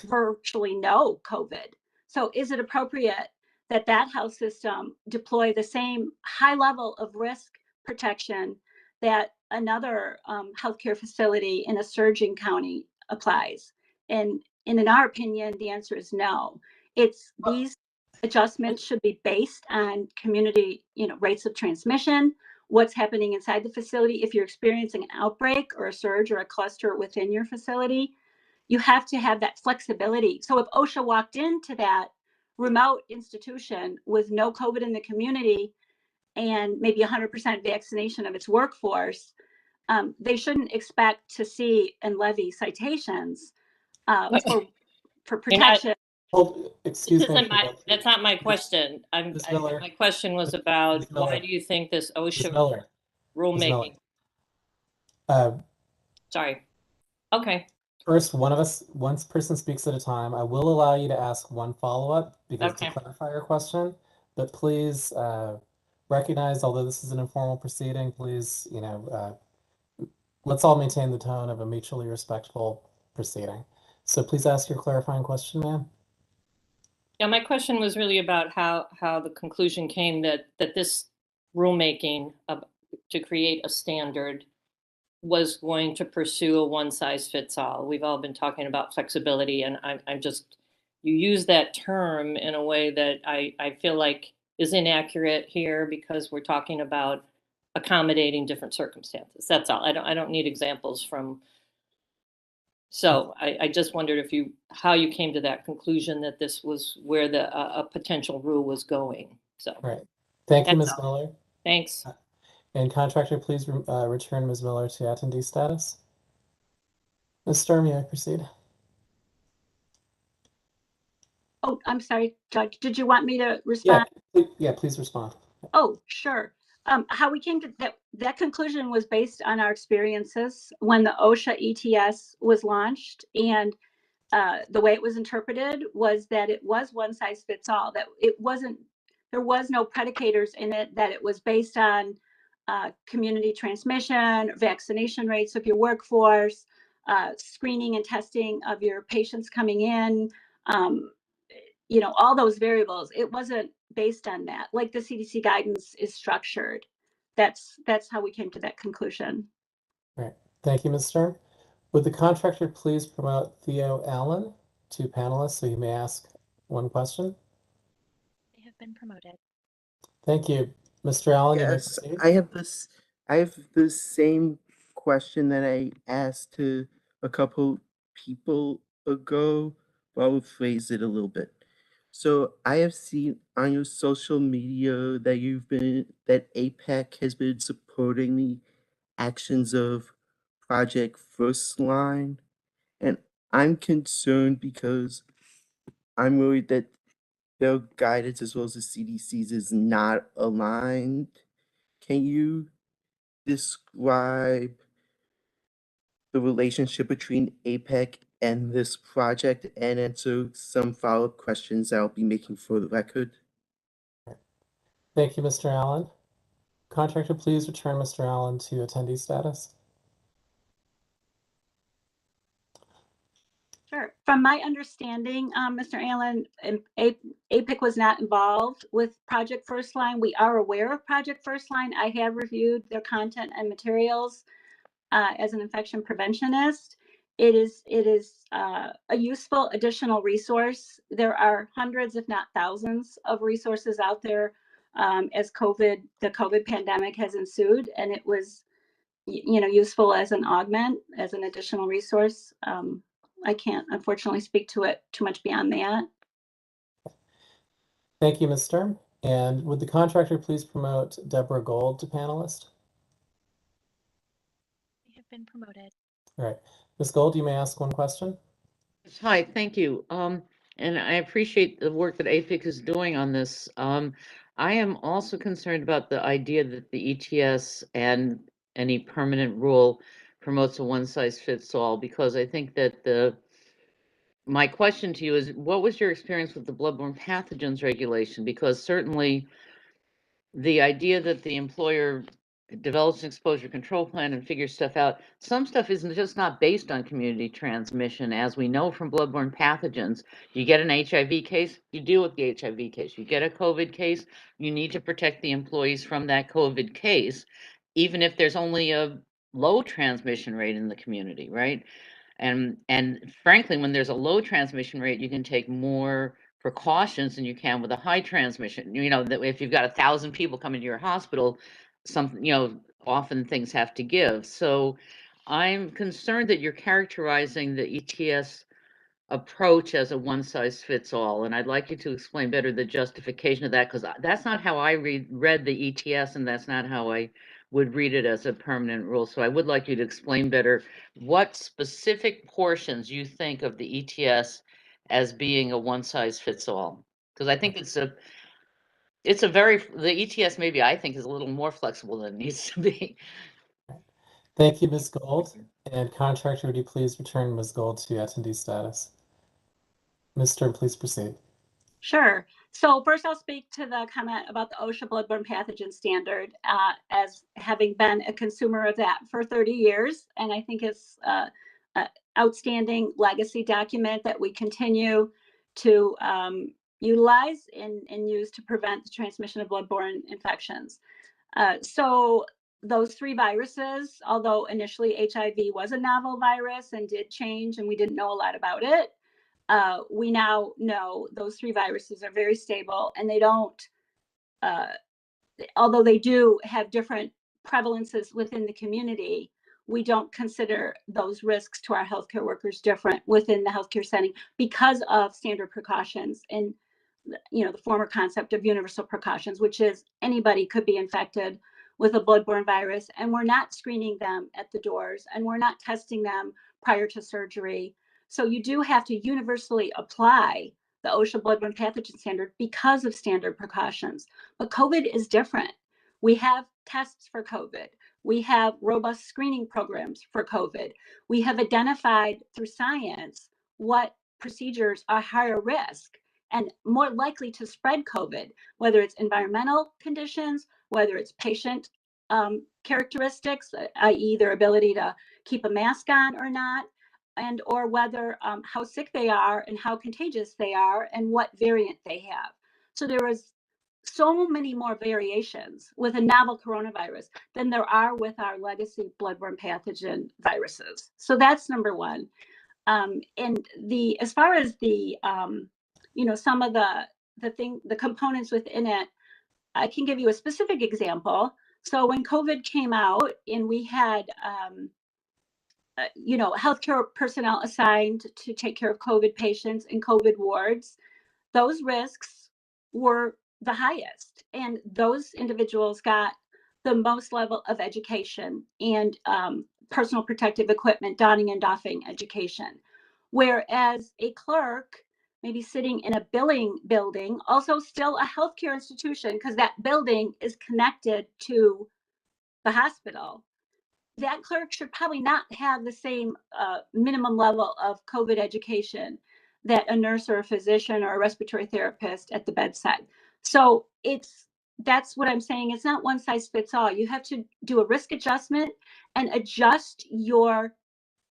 virtually no COVID. So is it appropriate that that health system deploy the same high level of risk protection that another healthcare facility in a surging county applies? And in our opinion, the answer is no. It's these adjustments should be based on community, you know, rates of transmission, what's happening inside the facility. If you're experiencing an outbreak or a surge or a cluster within your facility, you have to have that flexibility. So if OSHA walked into that remote institution with no COVID in the community and maybe 100% vaccination of its workforce, they shouldn't expect to see and levy citations for protection. Excuse me. That's not my question. My question was about why do you think this OSHA rulemaking? Sorry. Okay. First, one person speaks at a time. I will allow you to ask one follow-up because to clarify your question, but please recognize, although this is an informal proceeding, please, you know, let's all maintain the tone of a mutually respectful proceeding. So please ask your clarifying question, ma'am. Yeah, my question was really about how the conclusion came that this rulemaking to create a standard was going to pursue a one-size-fits-all. We've all been talking about flexibility, and I'm just, you use that term in a way that I feel like is inaccurate here because we're talking about accommodating different circumstances. That's all. I don't need examples from. So I just wondered how you came to that conclusion that this was where a potential rule was going. So. Right. Thank you, Ms. Miller. Thanks. And contractor, please return Ms. Miller to attendee status. Ms. Sturm, you may proceed. Oh, I'm sorry, Judge. Did you want me to respond? Yeah, please respond. Oh, sure. How we came to that conclusion was based on our experiences when the OSHA ETS was launched, and the way it was interpreted was that it was one size fits all, that there was no predicators in it, that it was based on community transmission, vaccination rates of your workforce, screening and testing of your patients coming in, you know, all those variables. It wasn't based on that, like the CDC guidance is structured. That's how we came to that conclusion. Right. Thank you, Ms. Sturm. Would the contractor please promote Theo Allen to panelists so he may ask one question? They have been promoted. Thank you. Mr. Allen, Yes, you may proceed. I have the same question that I asked to a couple people ago, but I will phrase it a little bit. So I have seen on your social media that APIC has been supporting the actions of Project First Line, and I'm concerned because I'm worried that their guidance as well as the CDC's is not aligned. Can you describe the relationship between APIC and this project and answer some follow-up questions I'll be making for the record? Thank you, Mr. Allen. Contractor, please return Mr. Allen to attendee status. Sure. From my understanding, Mr. Allen, APIC was not involved with Project First Line. We are aware of Project First Line. I have reviewed their content and materials as an infection preventionist. It is a useful additional resource. There are hundreds, if not thousands, of resources out there as the COVID pandemic has ensued, and it was, you know, useful as an augment, as an additional resource. I can't unfortunately speak to it too much beyond that. Thank you, Ms. Sturm. And would the contractor please promote Deborah Gold to panelist? They have been promoted. All right. Ms. Gold, you may ask one question. Hi, thank you. And I appreciate the work that APIC is doing on this. I am also concerned about the idea that the ETS and any permanent rule promotes a one-size-fits-all, because I think that my question to you is, what was your experience with the bloodborne pathogens regulation? Because certainly the idea that the employer develops an exposure control plan and figures stuff out, some stuff is just not based on community transmission. As we know from bloodborne pathogens, you get an HIV case, you deal with the HIV case. You get a COVID case, you need to protect the employees from that COVID case, even if there's only a low transmission rate in the community, right? And frankly, when there's a low transmission rate, you can take more precautions than you can with a high transmission. You know, that if you've got 1,000 people coming to your hospital, often things have to give. So I'm concerned that you're characterizing the ETS approach as a one-size-fits-all, and I'd like you to explain better the justification of that, because that's not how I read the ETS, and that's not how I would read it as a permanent rule. So I would like you to explain better what specific portions you think of the ETS as being a one-size-fits-all, because I think the ETS maybe I think is a little more flexible than it needs to be. Thank you, Ms. Gold. And contractor, would you please return Ms. Gold to attendee status? Ms. Stern, please proceed. Sure. So first I'll speak to the comment about the OSHA bloodborne pathogen standard, as having been a consumer of that for 30 years. And I think it's an outstanding legacy document that we continue to utilize and use to prevent the transmission of bloodborne infections. So those 3 viruses, although initially HIV was a novel virus and did change and we didn't know a lot about it, we now know those 3 viruses are very stable, and they don't, although they do have different prevalences within the community, we don't consider those risks to our healthcare workers different within the healthcare setting because of standard precautions and, you know, the former concept of universal precautions, which is anybody could be infected with a bloodborne virus, and we're not screening them at the doors, and we're not testing them prior to surgery. So you do have to universally apply the OSHA bloodborne pathogen standard because of standard precautions. But COVID is different. We have tests for COVID. We have robust screening programs for COVID. We have identified through science what procedures are higher risk and more likely to spread COVID, whether it's environmental conditions, whether it's patient characteristics, i.e. their ability to keep a mask on or not, and or whether how sick they are and how contagious they are and what variant they have. So there is so many more variations with a novel coronavirus than there are with our legacy bloodborne pathogen viruses. So that's number one. And as far as the some of the components within it, I can give you a specific example. So when COVID came out and we had healthcare personnel assigned to take care of COVID patients in COVID wards, those risks were the highest. And those individuals got the most level of education and personal protective equipment, donning and doffing education. Whereas a clerk, maybe sitting in a billing building, also still a healthcare institution, because that building is connected to the hospital, that clerk should probably not have the same minimum level of COVID education that a nurse or a physician or a respiratory therapist at the bedside. So that's what I'm saying. It's not one size fits all. You have to do a risk adjustment and adjust your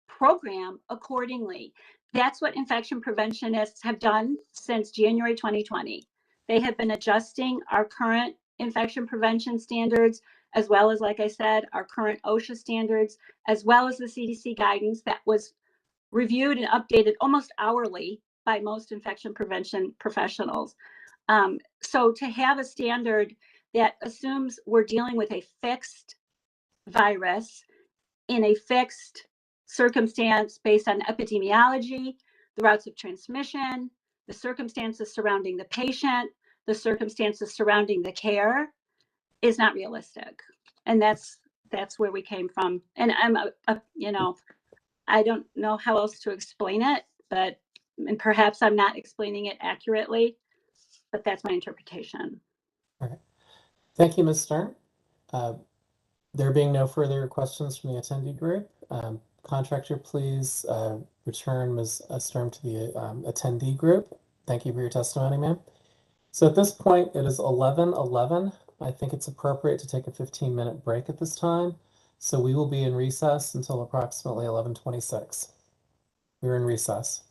program accordingly. That's what infection preventionists have done since January 2020. They have been adjusting our current infection prevention standards, as well as, like I said, our current OSHA standards, as well as the CDC guidance that was reviewed and updated almost hourly by most infection prevention professionals. So to have a standard that assumes we're dealing with a fixed virus in a fixed circumstance based on epidemiology, the routes of transmission, the circumstances surrounding the patient, the circumstances surrounding the care is not realistic. And that's where we came from. And I'm you know, I don't know how else to explain it, but and perhaps I'm not explaining it accurately, but that's my interpretation. All right. Thank you, Ms. Stern. There being no further questions from the attendee group, contractor, please return Ms. Stern to the attendee group. Thank you for your testimony, ma'am. So at this point, it is 11:11. I think it's appropriate to take a 15-minute break at this time. So we will be in recess until approximately 11:26. We're in recess.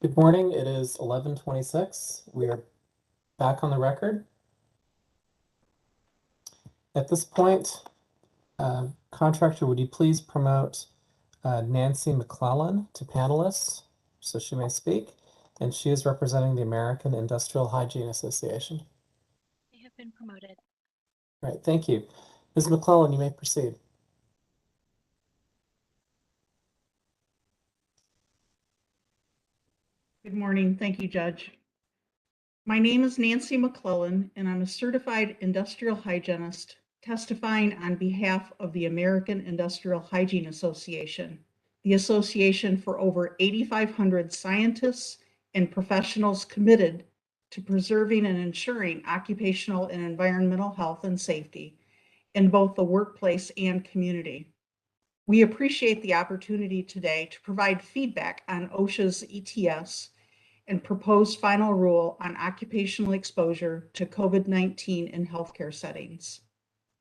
Good morning. It is 11:26. We are back on the record. At this point, contractor, would you please promote Nancy McClellan to panelists so she may speak? And she is representing the American Industrial Hygiene Association. They have been promoted. All right, thank you. Ms. McClellan, you may proceed. Good morning. Thank you, Judge. My name is Nancy McClellan, and I'm a certified industrial hygienist testifying on behalf of the American Industrial Hygiene Association, the association for over 8,500 scientists and professionals committed to preserving and ensuring occupational and environmental health and safety in both the workplace and community. We appreciate the opportunity today to provide feedback on OSHA's ETS and proposed final rule on occupational exposure to COVID-19 in healthcare settings.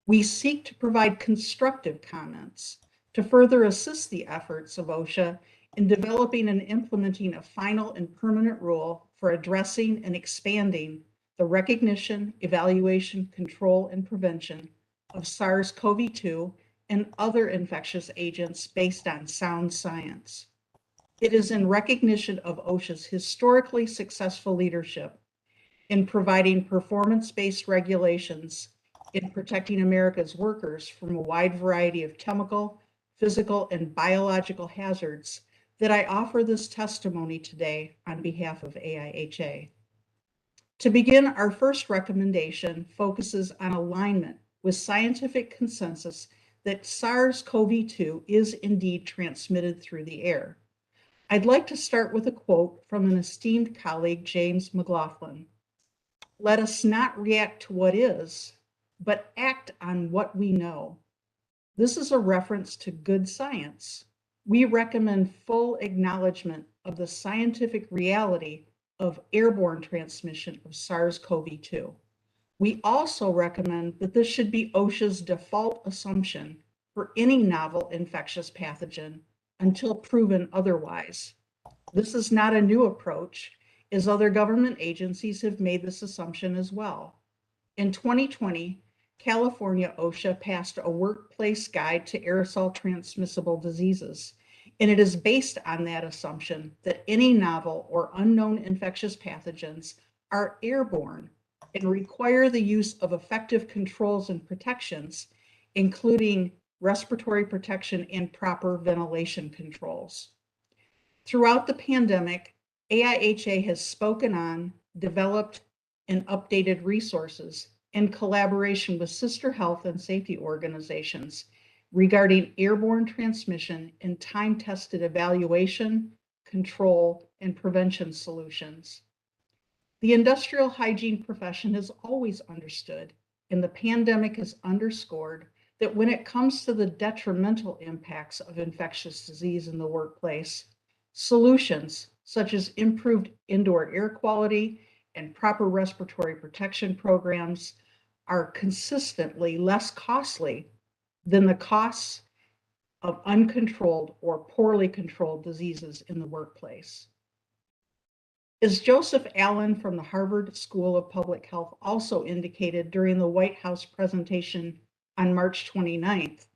We seek to provide constructive comments to further assist the efforts of OSHA in developing and implementing a final and permanent rule for addressing and expanding the recognition, evaluation, control, and prevention of SARS-CoV-2 and other infectious agents based on sound science. It is in recognition of OSHA's historically successful leadership in providing performance-based regulations in protecting America's workers from a wide variety of chemical, physical, and biological hazards that I offer this testimony today on behalf of AIHA. To begin, our first recommendation focuses on alignment with scientific consensus that SARS-CoV-2 is indeed transmitted through the air. I'd like to start with a quote from an esteemed colleague, James McLaughlin. "Let us not react to what is, but act on what we know." This is a reference to good science. We recommend full acknowledgement of the scientific reality of airborne transmission of SARS-CoV-2. We also recommend that this should be OSHA's default assumption for any novel infectious pathogen until proven otherwise. This is not a new approach, as other government agencies have made this assumption as well. In 2020, California OSHA passed a workplace guide to aerosol transmissible diseases, and it is based on that assumption that any novel or unknown infectious pathogens are airborne and require the use of effective controls and protections, including respiratory protection and proper ventilation controls. Throughout the pandemic, AIHA has spoken on, developed, and updated resources in collaboration with sister health and safety organizations regarding airborne transmission and time-tested evaluation, control, and prevention solutions. The industrial hygiene profession has always understood, and the pandemic has underscored, that when it comes to the detrimental impacts of infectious disease in the workplace, solutions such as improved indoor air quality and proper respiratory protection programs are consistently less costly than the costs of uncontrolled or poorly controlled diseases in the workplace. As Joseph Allen from the Harvard School of Public Health also indicated during the White House presentation on March 29th,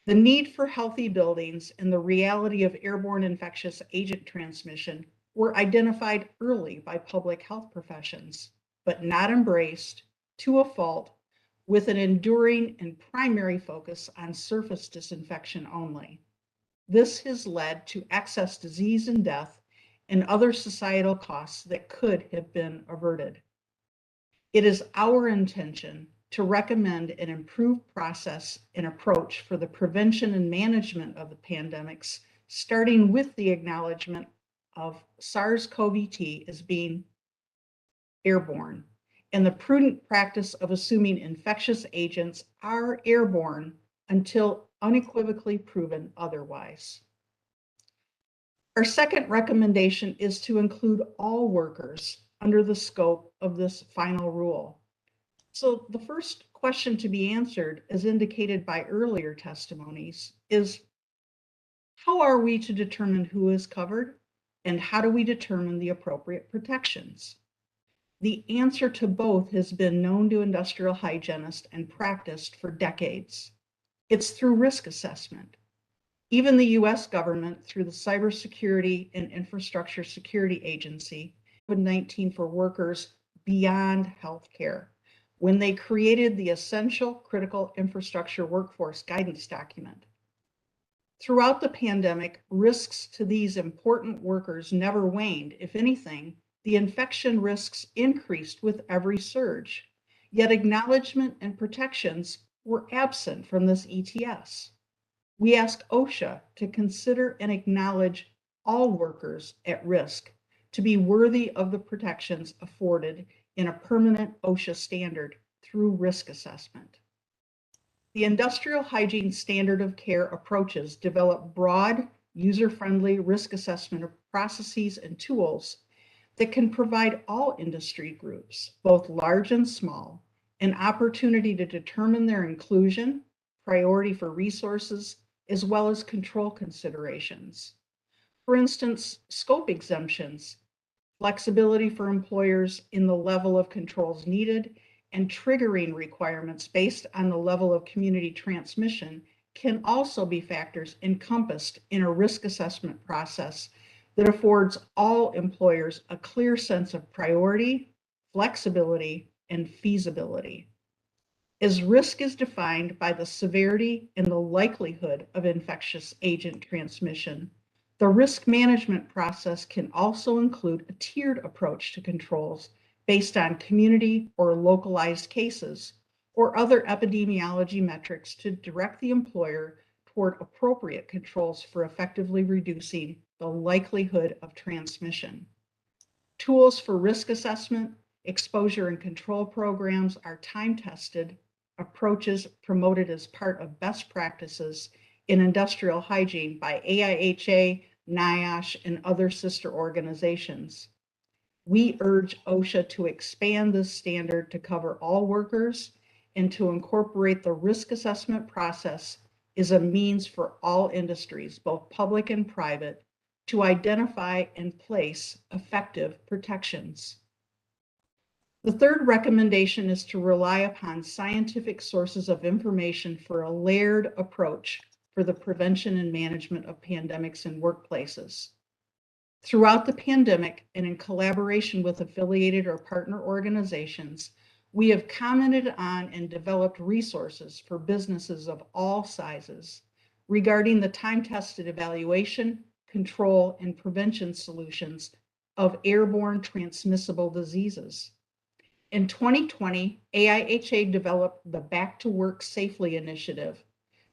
the need for healthy buildings and the reality of airborne infectious agent transmission were identified early by public health professions, but not embraced to a fault, with an enduring and primary focus on surface disinfection only. This has led to excess disease and death and other societal costs that could have been averted. It is our intention to recommend an improved process and approach for the prevention and management of the pandemics, starting with the acknowledgement of SARS-CoV-2 as being airborne, and the prudent practice of assuming infectious agents are airborne until unequivocally proven otherwise. Our second recommendation is to include all workers under the scope of this final rule. So the first question to be answered, as indicated by earlier testimonies, is how are we to determine who is covered And how do we determine the appropriate protections? The answer to both has been known to industrial hygienists and practiced for decades. It's through risk assessment. Even the US government, through the Cybersecurity and Infrastructure Security Agency, COVID-19 for workers beyond healthcare, when they created the Essential Critical Infrastructure Workforce Guidance document. Throughout the pandemic, risks to these important workers never waned. If anything, the infection risks increased with every surge, yet acknowledgement and protections were absent from this ETS. We asked OSHA to consider and acknowledge all workers at risk to be worthy of the protections afforded in a permanent OSHA standard through risk assessment. The industrial hygiene standard of care approaches develop broad, user-friendly risk assessment processes and tools that can provide all industry groups, both large and small, an opportunity to determine their inclusion, priority for resources, as well as control considerations. For instance, scope exemptions, flexibility for employers in the level of controls needed, and triggering requirements based on the level of community transmission can also be factors encompassed in a risk assessment process that affords all employers a clear sense of priority, flexibility, and feasibility. As risk is defined by the severity and the likelihood of infectious agent transmission, the risk management process can also include a tiered approach to controls based on community or localized cases or other epidemiology metrics to direct the employer toward appropriate controls for effectively reducing the likelihood of transmission. Tools for risk assessment, exposure and control programs are time-tested approaches promoted as part of best practices in industrial hygiene by AIHA, NIOSH, and other sister organizations. We urge OSHA to expand this standard to cover all workers and to incorporate the risk assessment process as a means for all industries, both public and private, to identify and place effective protections. The third recommendation is to rely upon scientific sources of information for a layered approach for the prevention and management of pandemics in workplaces. Throughout the pandemic and in collaboration with affiliated or partner organizations, we have commented on and developed resources for businesses of all sizes regarding the time-tested evaluation, control, and prevention solutions of airborne transmissible diseases. In 2020, AIHA developed the Back to Work Safely initiative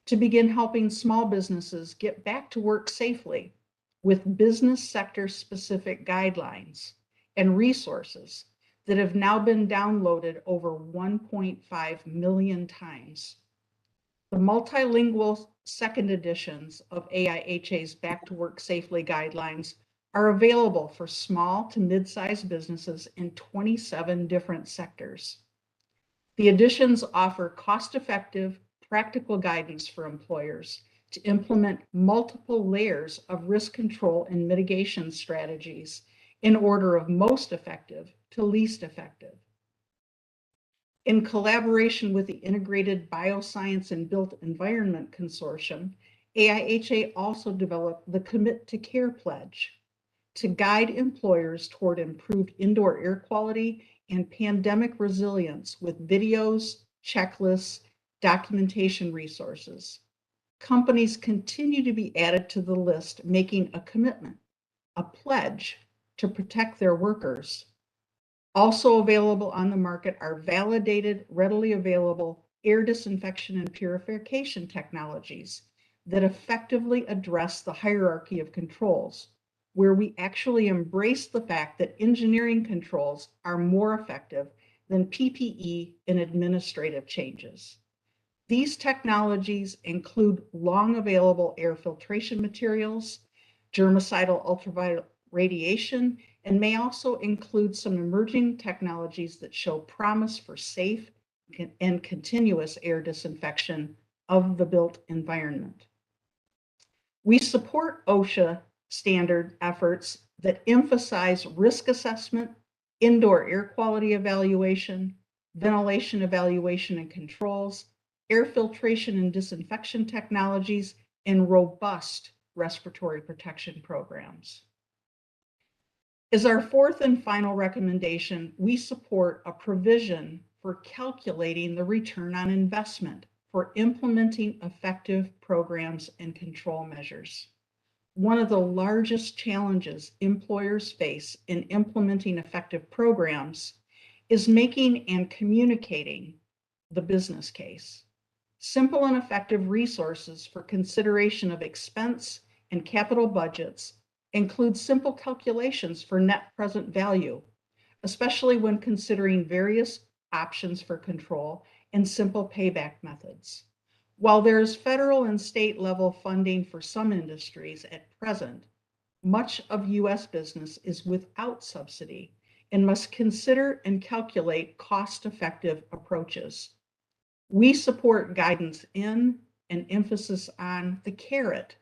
to begin helping small businesses get back to work safely with business sector specific guidelines and resources that have now been downloaded over 1.5 million times. The multilingual second editions of AIHA's Back to Work Safely guidelines are available for small to mid-sized businesses in 27 different sectors. The editions offer cost-effective, practical guidance for employers to implement multiple layers of risk control and mitigation strategies in order of most effective to least effective. In collaboration with the Integrated Bioscience and Built Environment Consortium, AIHA also developed the Commit to Care Pledge to guide employers toward improved indoor air quality and pandemic resilience with videos, checklists, documentation resources. Companies continue to be added to the list, making a commitment, a pledge to protect their workers. Also available on the market are validated, readily available air disinfection and purification technologies that effectively address the hierarchy of controls, where we actually embrace the fact that engineering controls are more effective than PPE and administrative changes. These technologies include long available air filtration materials, germicidal ultraviolet radiation, and may also include some emerging technologies that show promise for safe and continuous air disinfection of the built environment. We support OSHA standard efforts that emphasize risk assessment, indoor air quality evaluation, ventilation evaluation and controls, air filtration and disinfection technologies, and robust respiratory protection programs. As our fourth and final recommendation, we support a provision for calculating the return on investment for implementing effective programs and control measures. One of the largest challenges employers face in implementing effective programs is making and communicating the business case. Simple and effective resources for consideration of expense and capital budgets include simple calculations for net present value, especially when considering various options for control and simple payback methods. While there is federal and state level funding for some industries at present, much of U.S. business is without subsidy and must consider and calculate cost-effective approaches. We support guidance in and emphasis on the carrot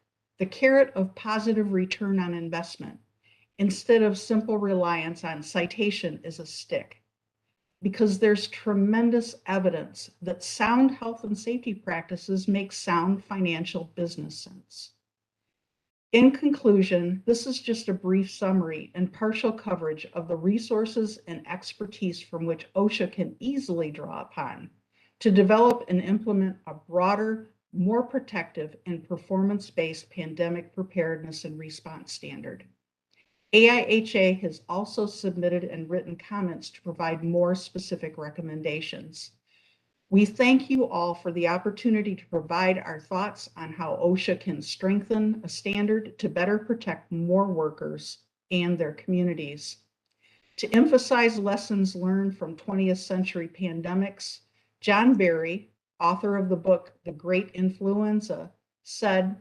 of positive return on investment, instead of simple reliance on citation as a stick, because there's tremendous evidence that sound health and safety practices make sound financial business sense. In conclusion, this is just a brief summary and partial coverage of the resources and expertise from which OSHA can easily draw upon to develop and implement a broader, more protective and performance-based pandemic preparedness and response standard. AIHA has also submitted and written comments to provide more specific recommendations. We thank you all for the opportunity to provide our thoughts on how OSHA can strengthen a standard to better protect more workers and their communities. To emphasize lessons learned from 20th century pandemics, John Barry, author of the book, The Great Influenza, said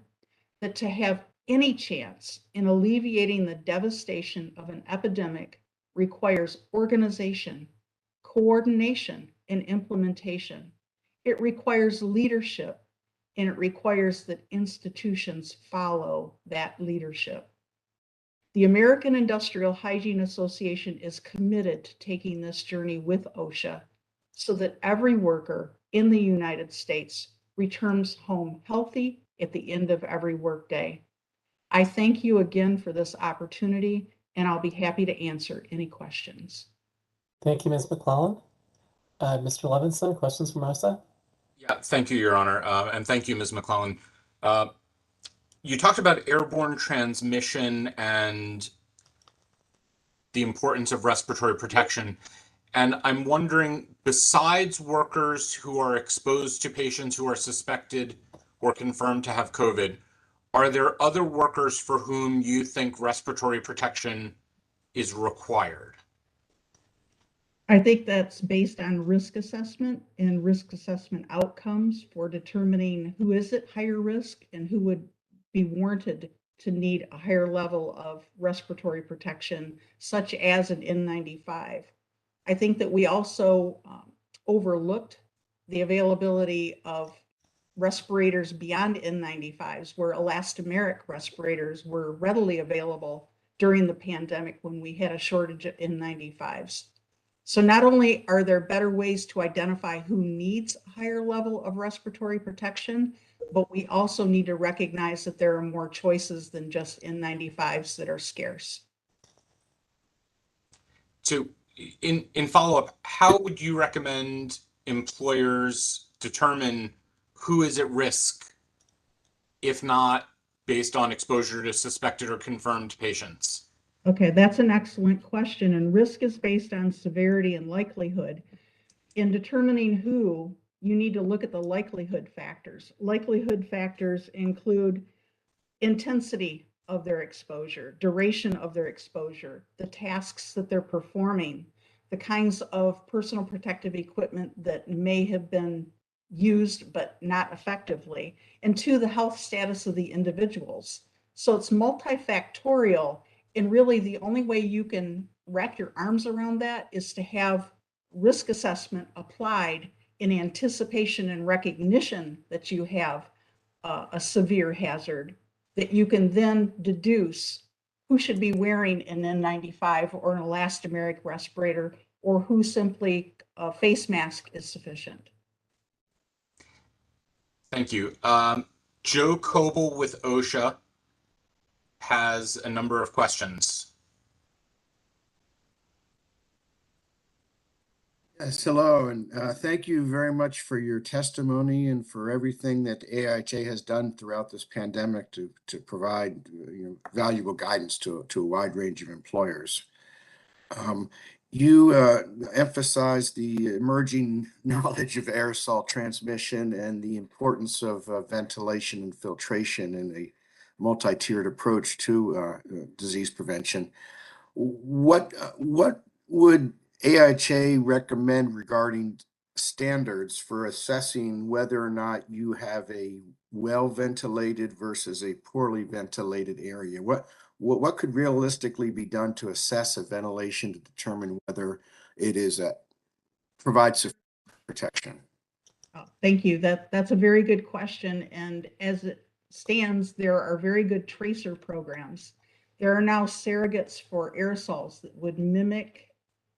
that to have any chance in alleviating the devastation of an epidemic requires organization, coordination, and implementation. It requires leadership, and it requires that institutions follow that leadership. The American Industrial Hygiene Association is committed to taking this journey with OSHA so that every worker in the United States returns home healthy at the end of every workday. I thank you again for this opportunity, and I'll be happy to answer any questions. Thank you, Ms. McClellan. Mr. Levinson, questions from OSHA? Yeah, thank you, Your Honor, and thank you, Ms. McClellan. You talked about airborne transmission and the importance of respiratory protection. And I'm wondering, besides workers who are exposed to patients who are suspected or confirmed to have COVID, are there other workers for whom you think respiratory protection is required? I think that's based on risk assessment and risk assessment outcomes for determining who is at higher risk and who would be warranted to need a higher level of respiratory protection, such as an N95. I think that we also overlooked the availability of respirators beyond N95s, where elastomeric respirators were readily available during the pandemic when we had a shortage of N95s. So not only are there better ways to identify who needs a higher level of respiratory protection, but we also need to recognize that there are more choices than just N95s that are scarce. So in follow-up, how would you recommend employers determine who is at risk, if not based on exposure to suspected or confirmed patients? Okay, that's an excellent question. And risk is based on severity and likelihood. In determining who, you need to look at the likelihood factors. Likelihood factors include intensity of their exposure, duration of their exposure, the tasks that they're performing, the kinds of personal protective equipment that may have been used but not effectively, and two, the health status of the individuals. So it's multifactorial, and really the only way you can wrap your arms around that is to have risk assessment applied in anticipation and recognition that you have a severe hazard, that you can then deduce who should be wearing an N95 or an elastomeric respirator, or who simply a face mask is sufficient. Thank you. Joe Coble with OSHA has a number of questions. Yes, hello, and thank you very much for your testimony and for everything that AIHA has done throughout this pandemic to provide valuable guidance to a wide range of employers. You emphasized the emerging knowledge of aerosol transmission and the importance of ventilation and filtration in a multi-tiered approach to disease prevention. What would AIHA recommend regarding standards for assessing whether or not you have a well-ventilated versus a poorly ventilated area? What could realistically be done to assess a ventilation to determine whether it is provides sufficient protection? Thank you. That's a very good question. And as it stands, there are very good tracer programs. There are now surrogates for aerosols that would mimic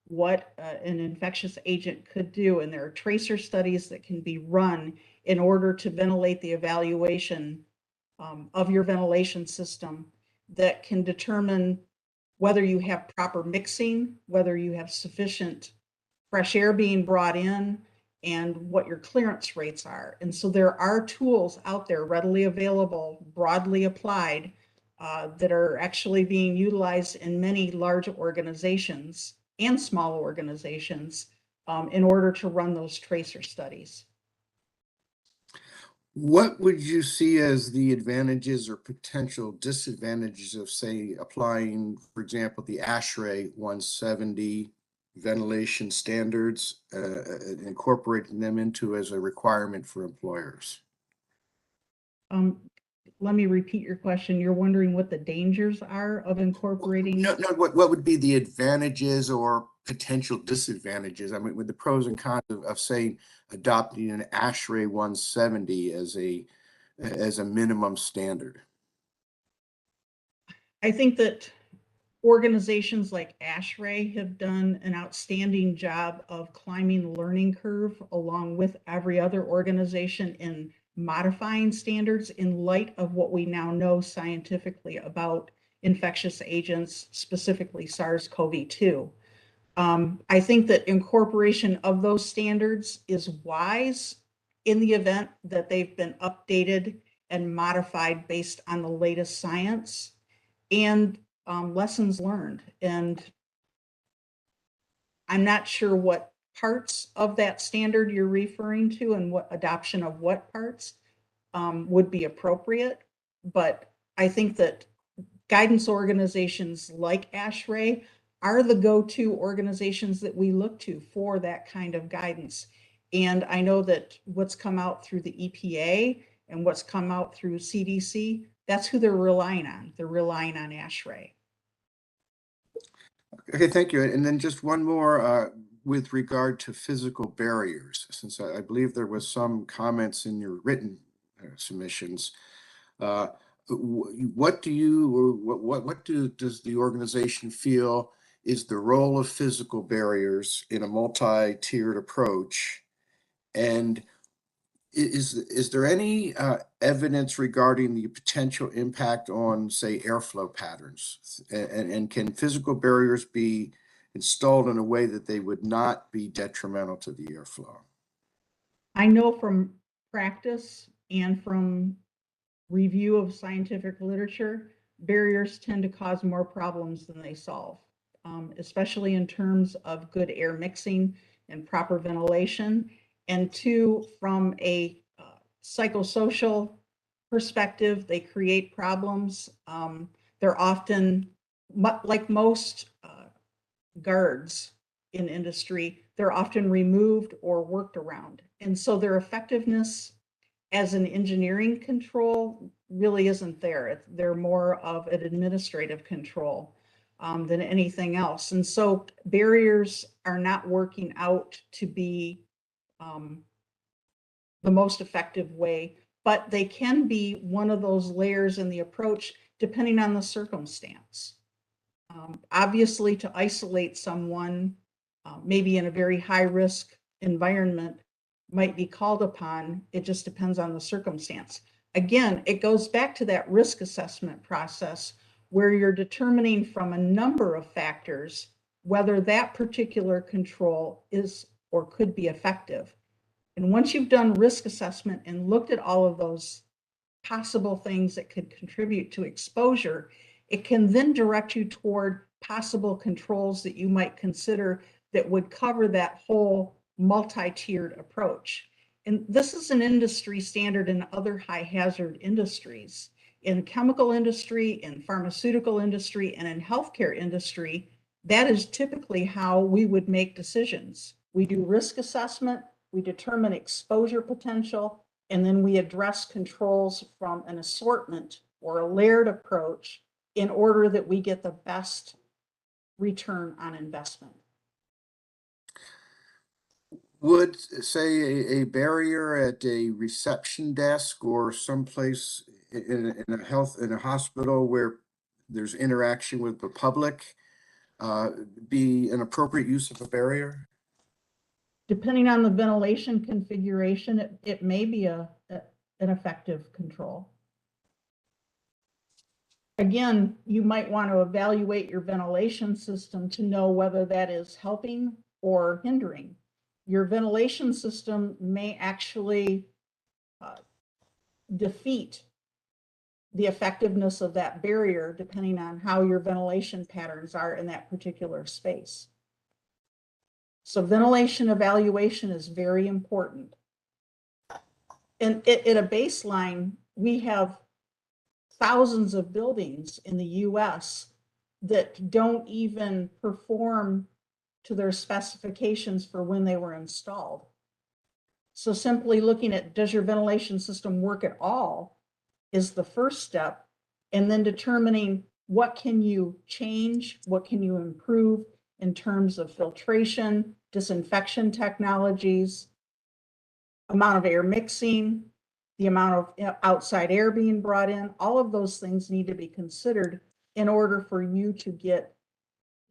what an infectious agent could do. And there are tracer studies that can be run in order to ventilate the evaluation of your ventilation system that can determine whether you have proper mixing, whether you have sufficient fresh air being brought in, and what your clearance rates are. And so there are tools out there readily available, broadly applied, that are actually being utilized in many large organizations and small organizations in order to run those tracer studies. What would you see as the advantages or potential disadvantages of, say, applying, for example, the ASHRAE 170 ventilation standards, incorporating them into as a requirement for employers? Let me repeat your question. You're wondering what the dangers are of incorporating? No, what would be the advantages or potential disadvantages? I mean, with the pros and cons of say, adopting an ASHRAE 170 as a minimum standard? I think that organizations like ASHRAE have done an outstanding job of climbing the learning curve along with every other organization in modifying standards in light of what we now know scientifically about infectious agents, specifically SARS-CoV-2. I think that incorporation of those standards is wise in the event that they've been updated and modified based on the latest science and lessons learned. And I'm not sure what parts of that standard you're referring to and what adoption of what parts would be appropriate. But I think that guidance organizations like ASHRAE are the go-to organizations that we look to for that kind of guidance. And I know that what's come out through the EPA and what's come out through CDC, that's who they're relying on. They're relying on ASHRAE. Okay, thank you. And then just one more with regard to physical barriers, since I believe there was some comments in your written submissions. What do you, or does the organization feel is the role of physical barriers in a multi-tiered approach? And is there any evidence regarding the potential impact on, say, airflow patterns? And can physical barriers be installed in a way that they would not be detrimental to the airflow? I know from practice and from review of scientific literature, barriers tend to cause more problems than they solve, especially in terms of good air mixing and proper ventilation. And two, from a psychosocial perspective, they create problems. They're often, like most guards in industry, they're often removed or worked around. And so their effectiveness as an engineering control really isn't there. They're more of an administrative control than anything else. And so barriers are not working out to be the most effective way, but they can be one of those layers in the approach depending on the circumstance. Obviously, to isolate someone, maybe in a very high risk environment, might be called upon. It just depends on the circumstance. Again, it goes back to that risk assessment process where you're determining from a number of factors whether that particular control is or could be effective. And once you've done risk assessment and looked at all of those possible things that could contribute to exposure, it can then direct you toward possible controls that you might consider that would cover that whole multi-tiered approach. And this is an industry standard in other high hazard industries. In chemical industry, in pharmaceutical industry, and in healthcare industry, that is typically how we would make decisions. We do risk assessment, we determine exposure potential, and then we address controls from an assortment or a layered approach in order that we get the best return on investment. Would, say, a barrier at a reception desk or someplace in a hospital where there's interaction with the public be an appropriate use of a barrier? Depending on the ventilation configuration, it may be an effective control. Again, you might want to evaluate your ventilation system to know whether that is helping or hindering. Your ventilation system may actually defeat the effectiveness of that barrier depending on how your ventilation patterns are in that particular space. So ventilation evaluation is very important. And at a baseline, we have thousands of buildings in the US that don't even perform to their specifications for when they were installed. So simply looking at, does your ventilation system work at all, is the first step. And then determining what can you change, what can you improve in terms of filtration, disinfection technologies, amount of air mixing, the amount of outside air being brought in. All of those things need to be considered in order for you to get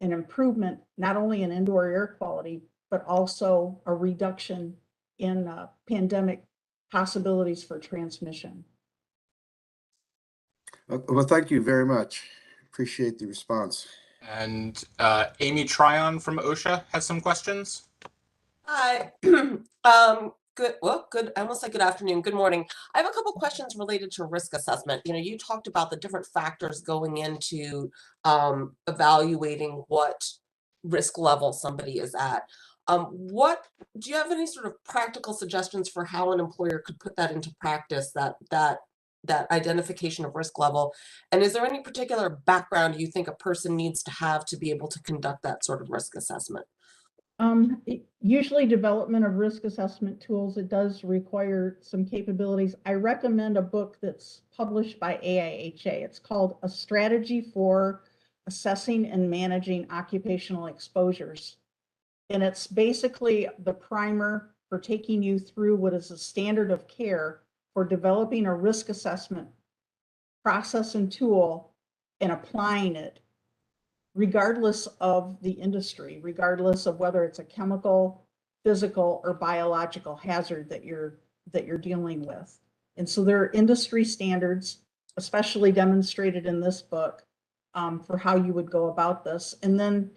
an improvement, not only in indoor air quality, but also a reduction in pandemic possibilities for transmission. Well, thank you very much. Appreciate the response. And Amy Tryon from OSHA has some questions. Hi. Good. Well, good. I almost said good afternoon. Good morning. I have a couple questions related to risk assessment. You know, you talked about the different factors going into evaluating what risk level somebody is at. What do you have any sort of practical suggestions for how an employer could put that into practice, that identification of risk level? And is there any particular background you think a person needs to have to be able to conduct that sort of risk assessment? Usually development of risk assessment tools, it does require some capabilities. I recommend a book that's published by AIHA. It's called A Strategy for Assessing and Managing Occupational Exposures. And it's basically the primer for taking you through what is a standard of care for developing a risk assessment process and tool and applying it, regardless of the industry, regardless of whether it's a chemical, physical, or biological hazard that you're dealing with. And so there are industry standards, especially demonstrated in this book, for how you would go about this. And then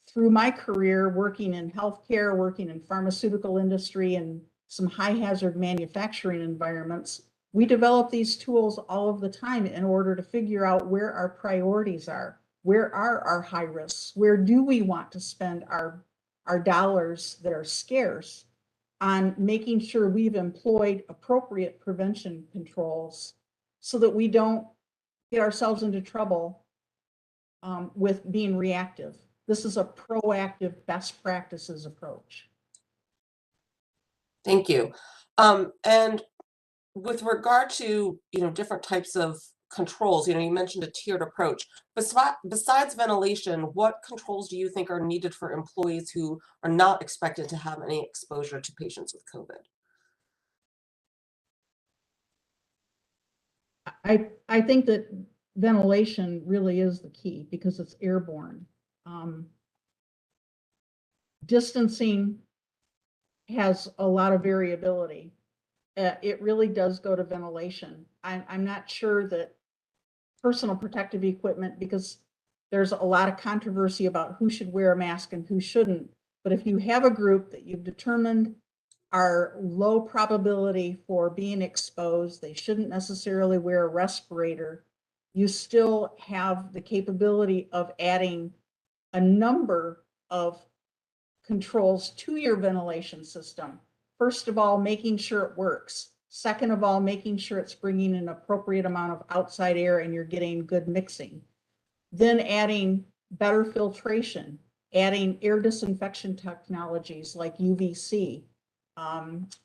through my career working in healthcare, working in pharmaceutical industry, and some high hazard manufacturing environments, we develop these tools all of the time in order to figure out where our priorities are. Where are our high risks? Where do we want to spend our dollars that are scarce on making sure we've employed appropriate prevention controls so that we don't get ourselves into trouble with being reactive? This is a proactive best practices approach. Thank you. And with regard to, different types of controls, you mentioned a tiered approach. Besides ventilation, what controls do you think are needed for employees who are not expected to have any exposure to patients with COVID? I think that ventilation really is the key because it's airborne. Distancing has a lot of variability. It really does go to ventilation. I'm not sure that personal protective equipment, because there's a lot of controversy about who should wear a mask and who shouldn't. But if you have a group that you've determined are low probability for being exposed, they shouldn't necessarily wear a respirator, you still have the capability of adding a number of controls to your ventilation system. First of all, making sure it works. Second of all, making sure it's bringing an appropriate amount of outside air and you're getting good mixing. Then adding better filtration, adding air disinfection technologies like UVC.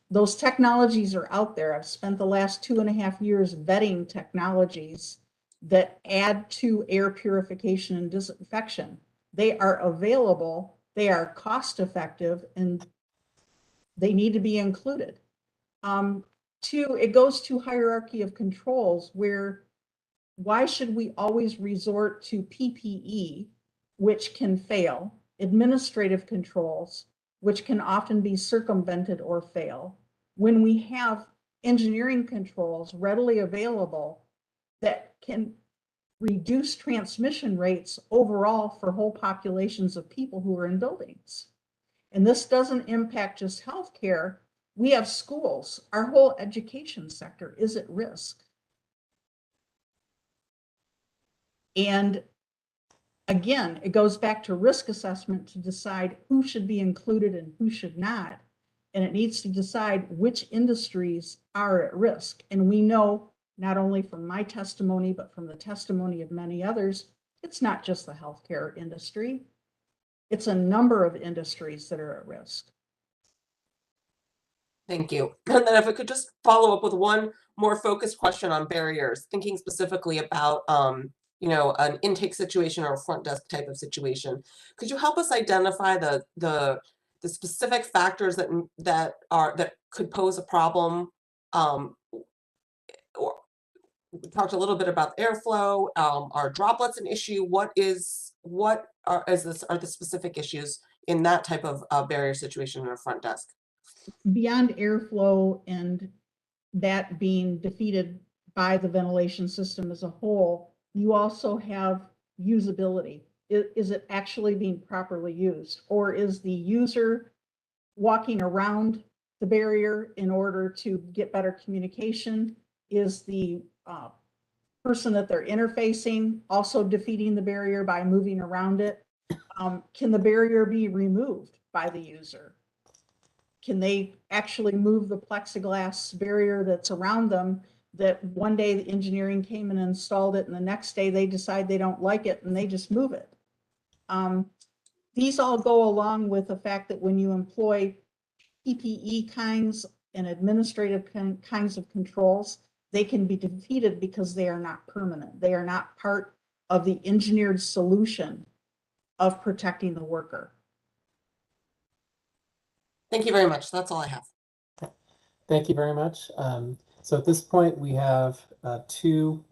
Those technologies are out there. I've spent the last 2.5 years vetting technologies that add to air purification and disinfection. They are available, they are cost effective, and they need to be included. It goes to hierarchy of controls, where why should we always resort to PPE, which can fail, administrative controls, which can often be circumvented or fail, when we have engineering controls readily available that can reduce transmission rates overall for whole populations of people who are in buildings? And this doesn't impact just healthcare. We have schools. Our whole education sector is at risk. And again, it goes back to risk assessment to decide who should be included and who should not. And it needs to decide which industries are at risk. And we know, not only from my testimony, but from the testimony of many others, it's not just the healthcare industry. It's a number of industries that are at risk. Thank you. And then if I could just follow up with one more focused question on barriers, thinking specifically about an intake situation or a front desk type of situation. Could you help us identify the specific factors that could pose a problem? Or we talked a little bit about airflow. Are droplets an issue? What are the specific issues in that type of barrier situation in a front desk? Beyond airflow and that being defeated by the ventilation system as a whole, you also have usability. Is it actually being properly used? Or is the user walking around the barrier in order to get better communication? Is the person that they're interfacing also defeating the barrier by moving around it? Can the barrier be removed by the user? Can they actually move the plexiglass barrier that's around them, that one day the engineering came and installed it and the next day they decide they don't like it and they just move it? These all go along with the fact that when you employ PPE kinds and administrative kinds of controls, they can be defeated because they are not permanent. They are not part of the engineered solution of protecting the worker. Thank you very much. That's all I have. Thank you very much. So at this point, we have 2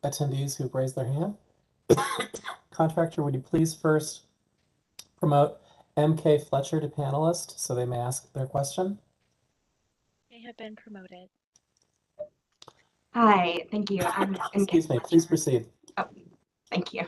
attendees who've raised their hand. Contractor, would you please first promote MK Fletcher to panelist so they may ask their question? They have been promoted. Hi, thank you. I'm Excuse me, please proceed. Oh, thank you.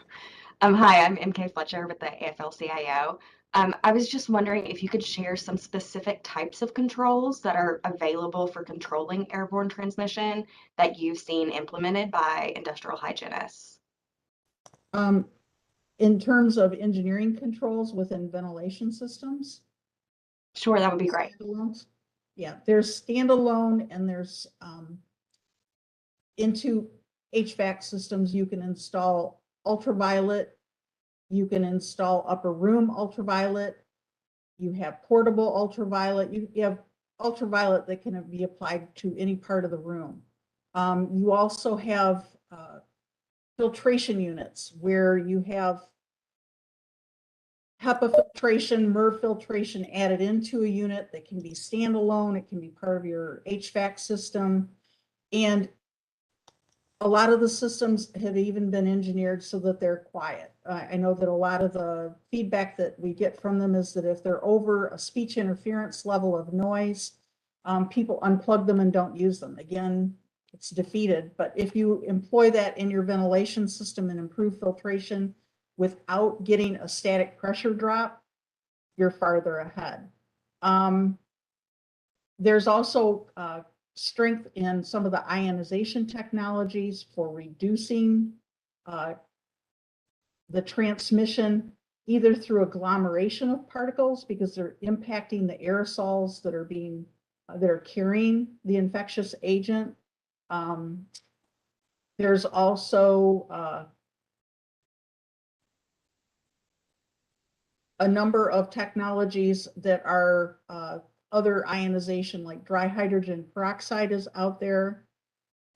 Hi, I'm MK Fletcher with the AFL-CIO. I was just wondering if you could share some specific types of controls that are available for controlling airborne transmission that you've seen implemented by industrial hygienists. In terms of engineering controls within ventilation systems? Sure, that would be great. Yeah, there's standalone and there's into HVAC systems, you can install ultraviolet, you can install upper room ultraviolet, you have portable ultraviolet, you have ultraviolet that can be applied to any part of the room. You also have filtration units where you have HEPA filtration, MERV filtration added into a unit that can be standalone. It can be part of your HVAC system. And a lot of the systems have even been engineered so that they're quiet. I know that a lot of the feedback that we get from them is that if they're over a speech interference level of noise, people unplug them and don't use them. Again, it's defeated. But if you employ that in your ventilation system and improve filtration without getting a static pressure drop, you're farther ahead. There's also strength in some of the ionization technologies for reducing the transmission, either through agglomeration of particles because they're impacting the aerosols that are carrying the infectious agent. There's also a number of technologies that are other ionization, like dry hydrogen peroxide is out there.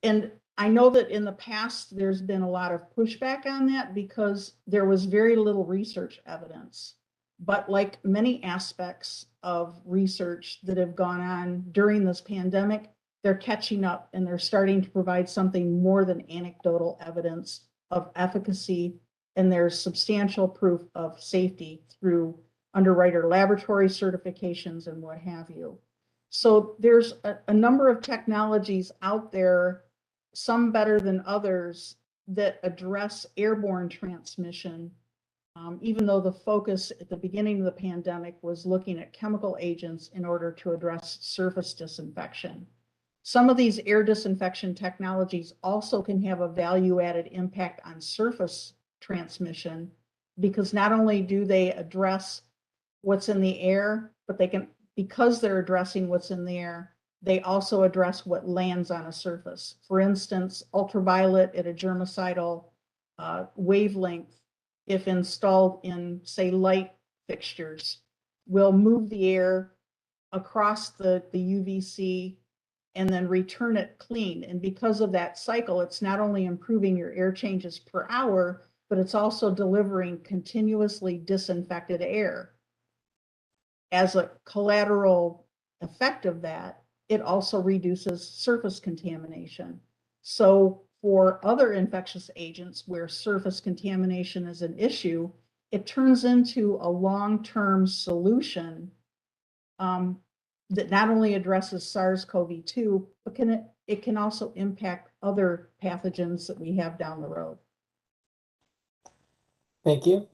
And I know that in the past, there's been a lot of pushback on that because there was very little research evidence. But like many aspects of research that have gone on during this pandemic, they're catching up and they're starting to provide something more than anecdotal evidence of efficacy. And there's substantial proof of safety through underwriter laboratory certifications and what have you. So there's a number of technologies out there, some better than others, that address airborne transmission, even though the focus at the beginning of the pandemic was looking at chemical agents in order to address surface disinfection. Some of these air disinfection technologies also can have a value-added impact on surface transmission, because not only do they address what's in the air, but they can, because they're addressing what's in the air, they also address what lands on a surface. For instance, ultraviolet at a germicidal wavelength, if installed in, say, light fixtures, will move the air across the UVC and then return it clean. And because of that cycle, it's not only improving your air changes per hour, but it's also delivering continuously disinfected air. As a collateral effect of that, it also reduces surface contamination. So for other infectious agents where surface contamination is an issue, it turns into a long-term solution that not only addresses SARS-CoV-2, but it can also impact other pathogens that we have down the road. Thank you.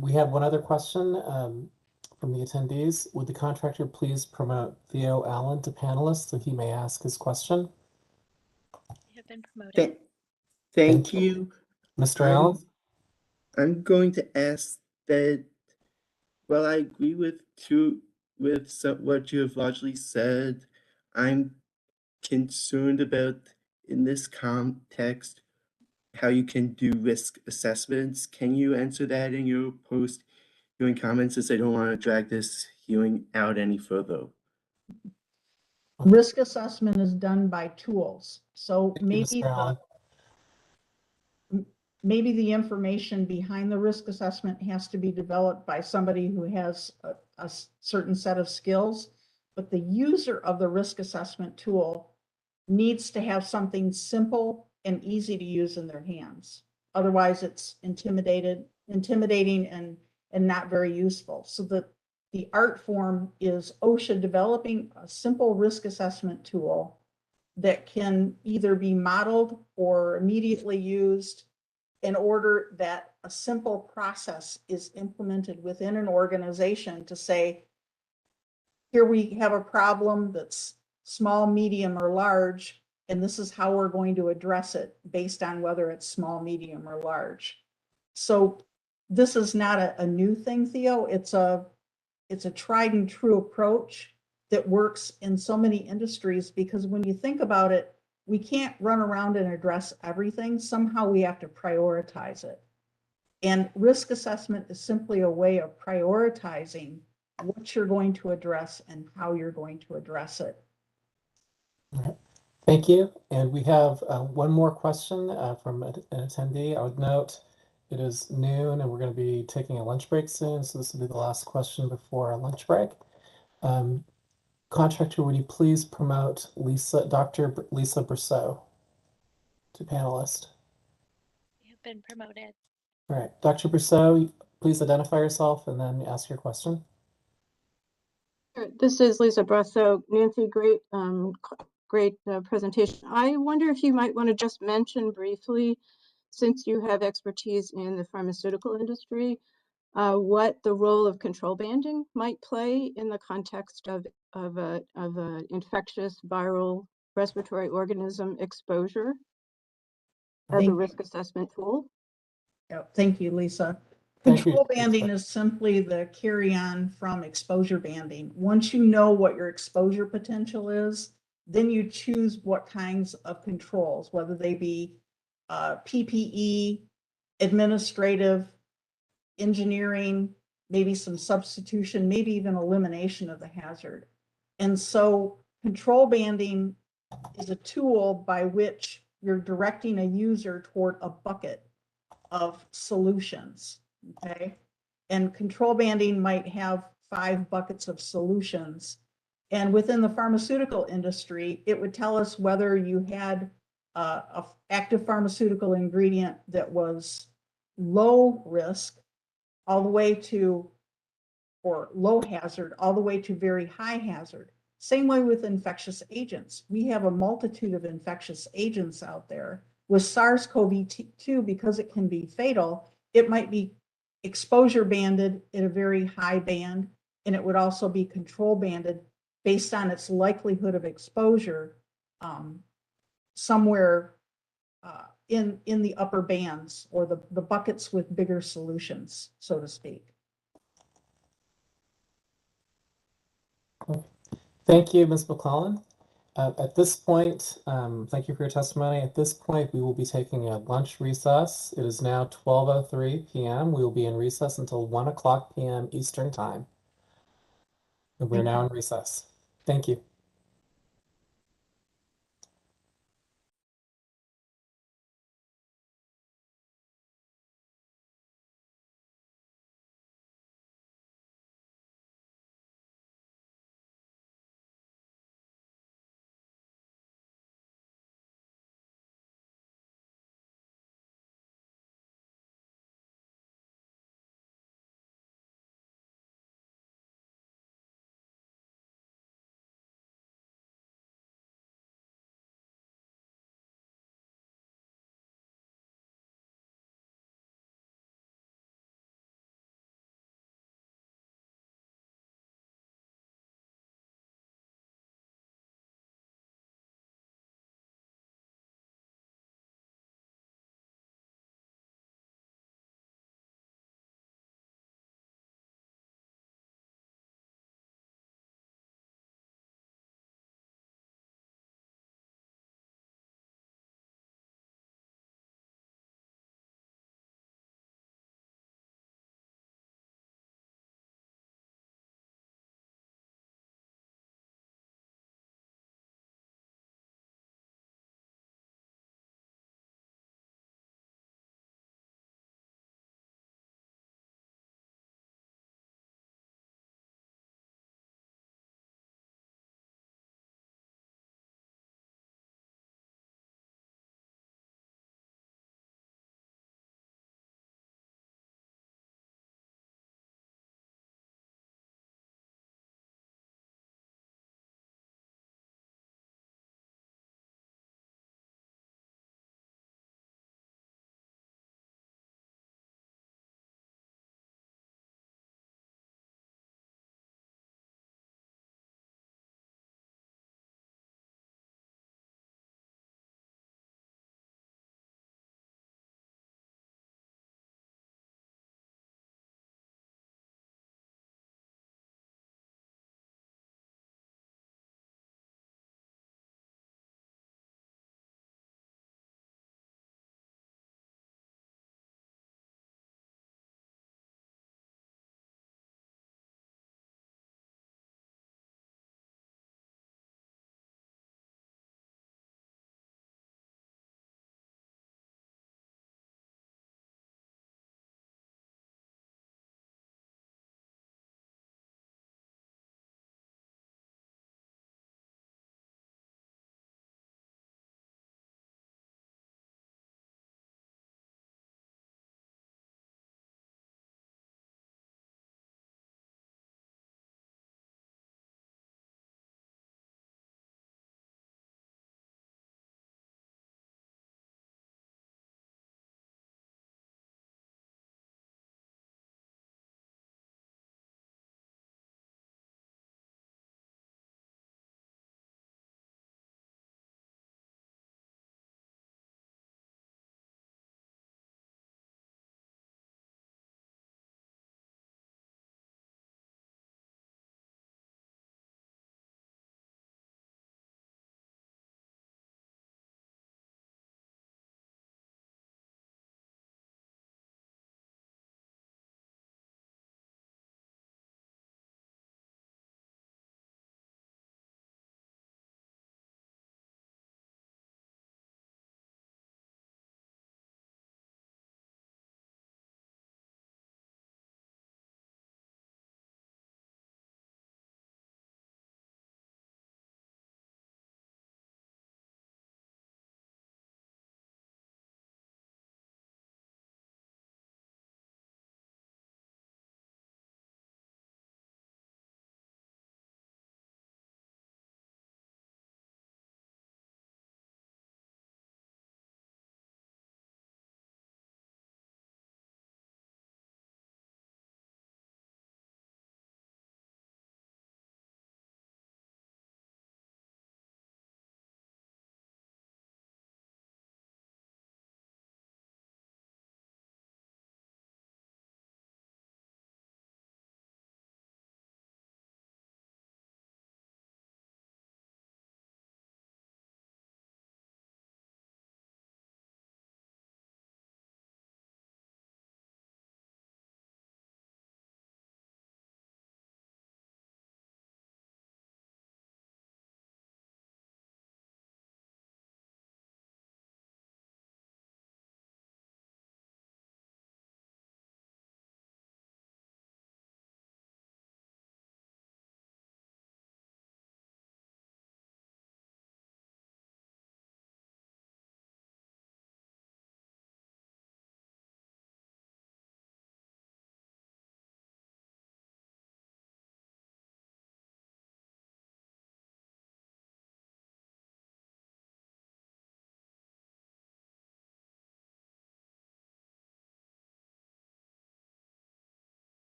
We have one other question from the attendees. Would the contractor please promote Theo Allen to panelist so he may ask his question? You have been promoted. Thank you. Mr. Allen? I'm going to ask that, well, I agree with what you have largely said. I'm concerned about, in this context, how you can do risk assessments. Can you answer that in your post-hearing comments, as I don't want to drag this hearing out any further? Risk assessment is done by tools. So maybe the information behind the risk assessment has to be developed by somebody who has a certain set of skills, but the user of the risk assessment tool needs to have something simple and easy to use in their hands. Otherwise, it's intimidating and not very useful. So the art form is OSHA developing a simple risk assessment tool that can either be modeled or immediately used in order that a simple process is implemented within an organization to say, here we have a problem that's small, medium, or large, and this is how we're going to address it based on whether it's small, medium, or large. So this is not a new thing, Theo. It's a tried and true approach that works in so many industries, because when you think about it, we can't run around and address everything. Somehow we have to prioritize it. And risk assessment is simply a way of prioritizing what you're going to address and how you're going to address it. All right. Thank you. And we have one more question from an attendee. I would note it is noon and we're going to be taking a lunch break soon. So this will be the last question before our lunch break. Contractor, would you please promote Dr. Lisa Brousseau? to panelist. You have been promoted. All right, Dr. Brousseau, please identify yourself and then ask your question. This is Lisa Brasso. Nancy, great, great presentation. I wonder if you might want to just mention briefly, since you have expertise in the pharmaceutical industry, what the role of control banding might play in the context of a infectious viral respiratory organism exposure as a risk assessment tool. Thank you, Lisa. Thank you, Control banding is simply the carry-on from exposure banding. Once you know what your exposure potential is, then you choose what kinds of controls, whether they be PPE, administrative, engineering, maybe some substitution, maybe even elimination of the hazard. And so control banding is a tool by which you're directing a user toward a bucket of solutions, okay? And control banding might have 5 buckets of solutions. And within the pharmaceutical industry, it would tell us whether you had a active pharmaceutical ingredient that was low risk all the way to, or low hazard, all the way to very high hazard. Same way with infectious agents. We have a multitude of infectious agents out there. With SARS-CoV-2, because it can be fatal, it might be exposure banded in a very high band, and it would also be control banded based on its likelihood of exposure somewhere in the upper bands, or the buckets with bigger solutions, so to speak. Thank you, Ms. McClellan. At this point, thank you for your testimony. At this point, we will be taking a lunch recess. It is now 12:03 p.m. We will be in recess until 1 o'clock p.m. Eastern Time. And we're now in recess. Thank you.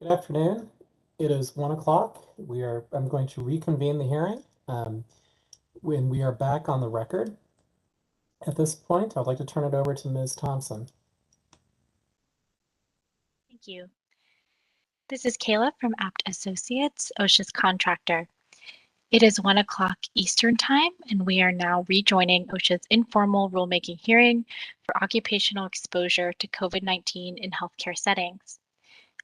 Good afternoon. It is 1 o'clock. I'm going to reconvene the hearing. When we are back on the record. At this point, I'd like to turn it over to Ms. Thompson. Thank you. This is Kayla from Apt Associates, OSHA's contractor. It is 1 o'clock Eastern Time, and we are now rejoining OSHA's informal rulemaking hearing for occupational exposure to COVID-19 in healthcare settings.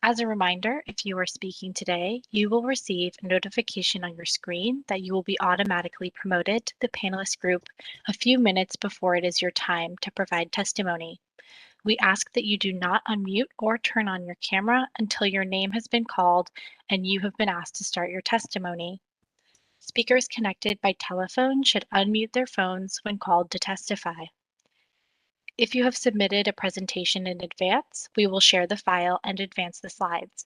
As a reminder, if you are speaking today, you will receive a notification on your screen that you will be automatically promoted to the panelist group a few minutes before it is your time to provide testimony. We ask that you do not unmute or turn on your camera until your name has been called and you have been asked to start your testimony. Speakers connected by telephone should unmute their phones when called to testify. If you have submitted a presentation in advance, we will share the file and advance the slides.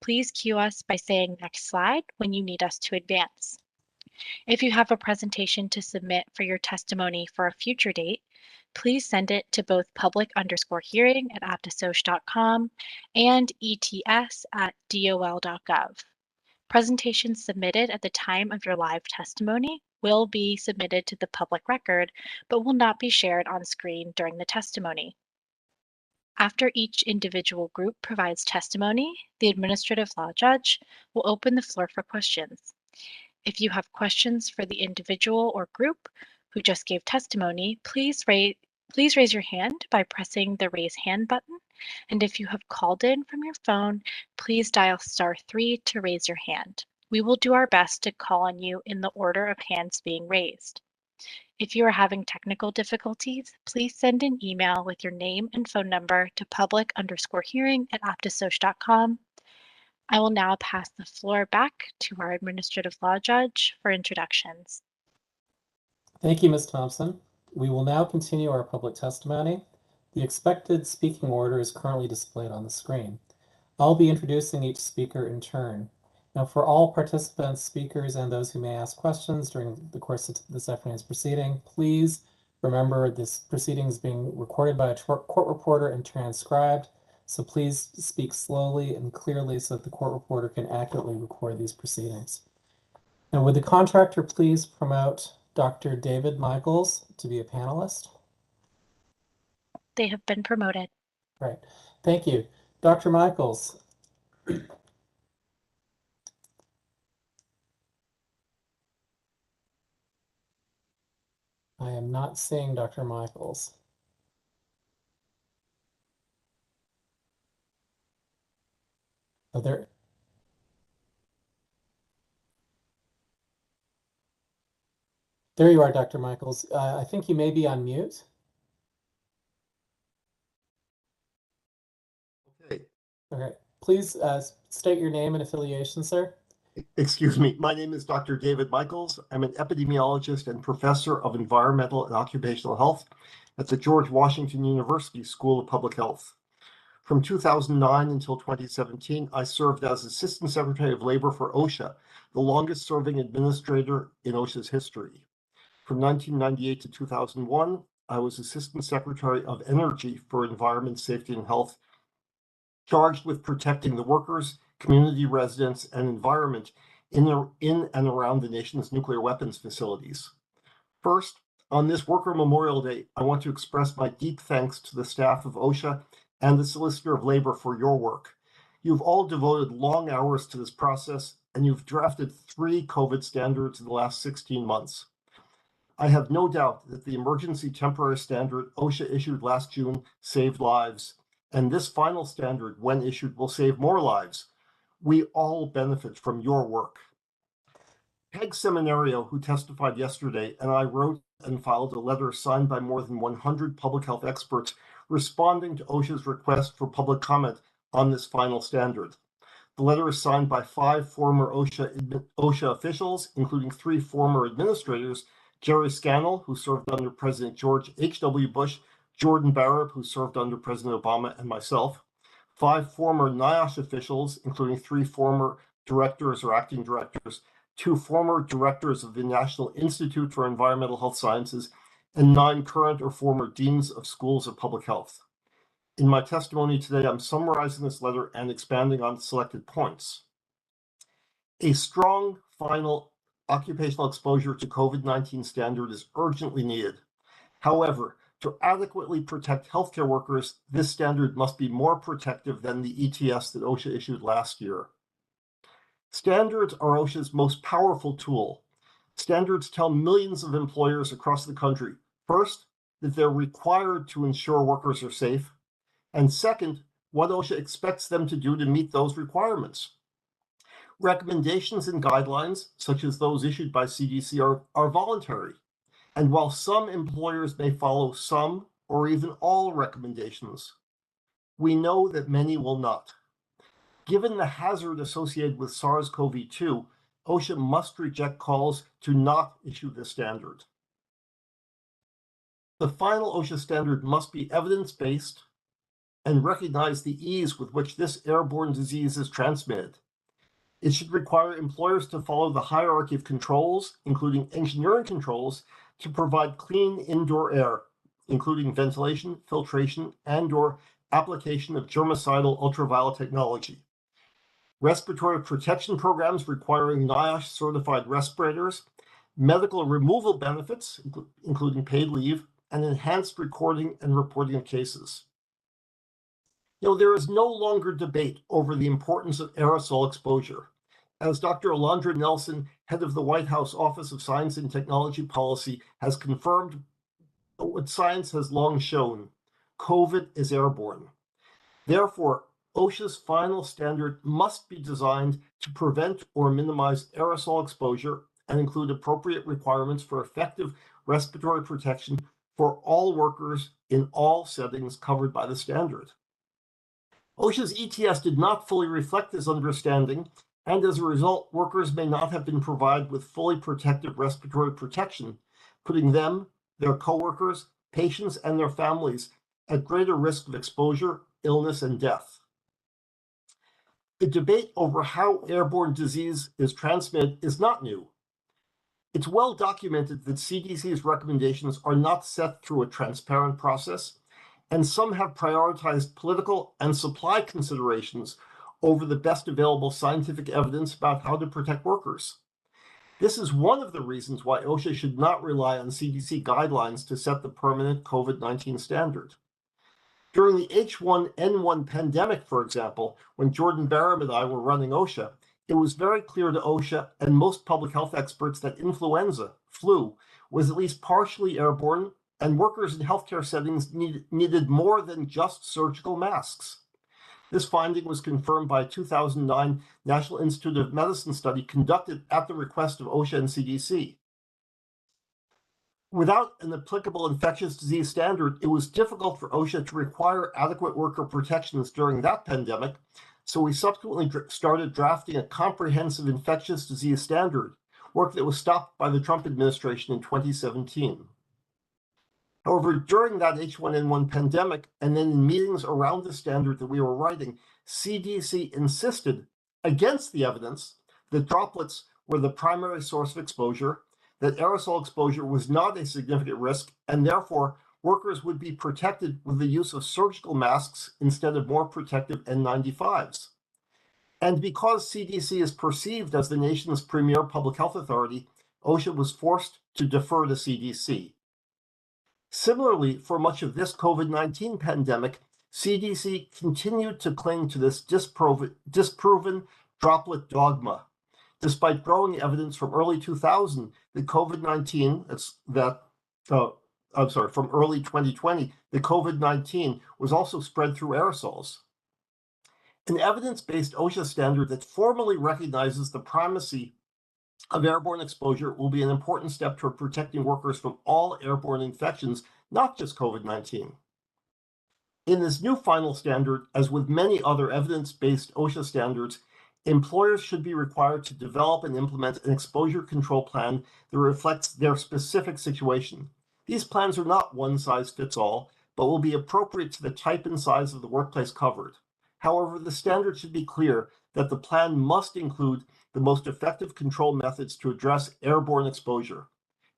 Please cue us by saying next slide when you need us to advance. If you have a presentation to submit for your testimony for a future date, please send it to both public_hearing@aptasoc.com and ets@dol.gov. Presentations submitted at the time of your live testimony will be submitted to the public record, but will not be shared on screen during the testimony. After each individual group provides testimony, the administrative law judge will open the floor for questions. If you have questions for the individual or group who just gave testimony, please raise your hand by pressing the raise hand button. And if you have called in from your phone, please dial *3 to raise your hand. We will do our best to call on you in the order of hands being raised. If you are having technical difficulties, please send an email with your name and phone number to public_hearing@aptasoc.com. I will now pass the floor back to our administrative law judge for introductions. Thank you, Ms. Thompson. We will now continue our public testimony. The expected speaking order is currently displayed on the screen. I'll be introducing each speaker in turn. Now, for all participants, speakers, and those who may ask questions during the course of this afternoon's proceeding, please remember this proceeding is being recorded by a court reporter and transcribed, so please speak slowly and clearly so that the court reporter can accurately record these proceedings. Now, would the contractor please promote Dr. David Michaels to be a panelist? They have been promoted. Right. Thank you. Dr. Michaels. I am not seeing Dr. Michaels. Oh, there you are, Dr. Michaels. I think you may be on mute. Okay. Okay. Please state your name and affiliation, sir. Excuse me. My name is Dr. David Michaels. I'm an epidemiologist and professor of environmental and occupational health at the George Washington University School of Public Health. From 2009 until 2017, I served as Assistant Secretary of Labor for OSHA, the longest serving administrator in OSHA's history. From 1998 to 2001, I was Assistant Secretary of Energy for Environment, Safety, and Health, charged with protecting the workers, community residents, and environment in and around the nation's nuclear weapons facilities. First, on this Worker Memorial Day, I want to express my deep thanks to the staff of OSHA and the Solicitor of Labor for your work. You've all devoted long hours to this process, and you've drafted 3 COVID standards in the last 16 months. I have no doubt that the emergency temporary standard OSHA issued last June saved lives, and this final standard, when issued, will save more lives. We all benefit from your work. Peg Seminario, who testified yesterday, and I wrote and filed a letter signed by more than 100 public health experts responding to OSHA's request for public comment on this final standard. The letter is signed by 5 former OSHA officials, including 3 former administrators, Jerry Scannell, who served under President George H.W. Bush, Jordan Barab, who served under President Obama, and myself. 5 former NIOSH officials, including 3 former directors or acting directors, 2 former directors of the National Institute for Environmental Health Sciences, and 9 current or former deans of schools of public health. In my testimony today, I'm summarizing this letter and expanding on selected points. A strong final occupational exposure to COVID-19 standard is urgently needed. However, to adequately protect healthcare workers, this standard must be more protective than the ETS that OSHA issued last year. Standards are OSHA's most powerful tool. Standards tell millions of employers across the country, first, that they're required to ensure workers are safe, and second, what OSHA expects them to do to meet those requirements. Recommendations and guidelines, such as those issued by CDC, are voluntary. And while some employers may follow some or even all recommendations, we know that many will not. Given the hazard associated with SARS-CoV-2, OSHA must reject calls to not issue this standard. The final OSHA standard must be evidence-based and recognize the ease with which this airborne disease is transmitted. It should require employers to follow the hierarchy of controls, including engineering controls, to provide clean indoor air, including ventilation, filtration, and/or application of germicidal ultraviolet technology. Respiratory protection programs requiring NIOSH certified respirators, medical removal benefits, including paid leave, and enhanced recording and reporting of cases. There is no longer debate over the importance of aerosol exposure. As Dr. Alondra Nelson, head of the White House Office of Science and Technology Policy, has confirmed what science has long shown: COVID is airborne. Therefore, OSHA's final standard must be designed to prevent or minimize aerosol exposure and include appropriate requirements for effective respiratory protection for all workers in all settings covered by the standard. OSHA's ETS did not fully reflect this understanding, and as a result, workers may not have been provided with fully protective respiratory protection, putting them, their coworkers, patients, and their families at greater risk of exposure, illness, and death. The debate over how airborne disease is transmitted is not new. It's well documented that CDC's recommendations are not set through a transparent process, and some have prioritized political and supply considerations over the best available scientific evidence about how to protect workers. This is one of the reasons why OSHA should not rely on CDC guidelines to set the permanent COVID-19 standard. During the H1N1 pandemic, for example, when Jordan Barham and I were running OSHA, it was very clear to OSHA and most public health experts that influenza, flu, was at least partially airborne, and workers in healthcare settings needed more than just surgical masks. This finding was confirmed by a 2009 National Institute of Medicine study conducted at the request of OSHA and CDC. Without an applicable infectious disease standard, it was difficult for OSHA to require adequate worker protections during that pandemic, so we subsequently started drafting a comprehensive infectious disease standard, work that was stopped by the Trump administration in 2017. However, during that H1N1 pandemic, and then in meetings around the standard that we were writing, CDC insisted, against the evidence, that droplets were the primary source of exposure, that aerosol exposure was not a significant risk, and therefore workers would be protected with the use of surgical masks instead of more protective N95s. And because CDC is perceived as the nation's premier public health authority, OSHA was forced to defer to CDC. Similarly, for much of this COVID-19 pandemic, CDC continued to cling to this disproven droplet dogma, despite growing evidence from early 2000 that from early 2020, that COVID-19 was also spread through aerosols. An evidence-based OSHA standard that formally recognizes the primacy of airborne exposure will be an important step toward protecting workers from all airborne infections, not just COVID-19. In this new final standard, as with many other evidence-based OSHA standards, employers should be required to develop and implement an exposure control plan that reflects their specific situation. These plans are not one size fits all, but will be appropriate to the type and size of the workplace covered. However, the standard should be clear that the plan must include the most effective control methods to address airborne exposure,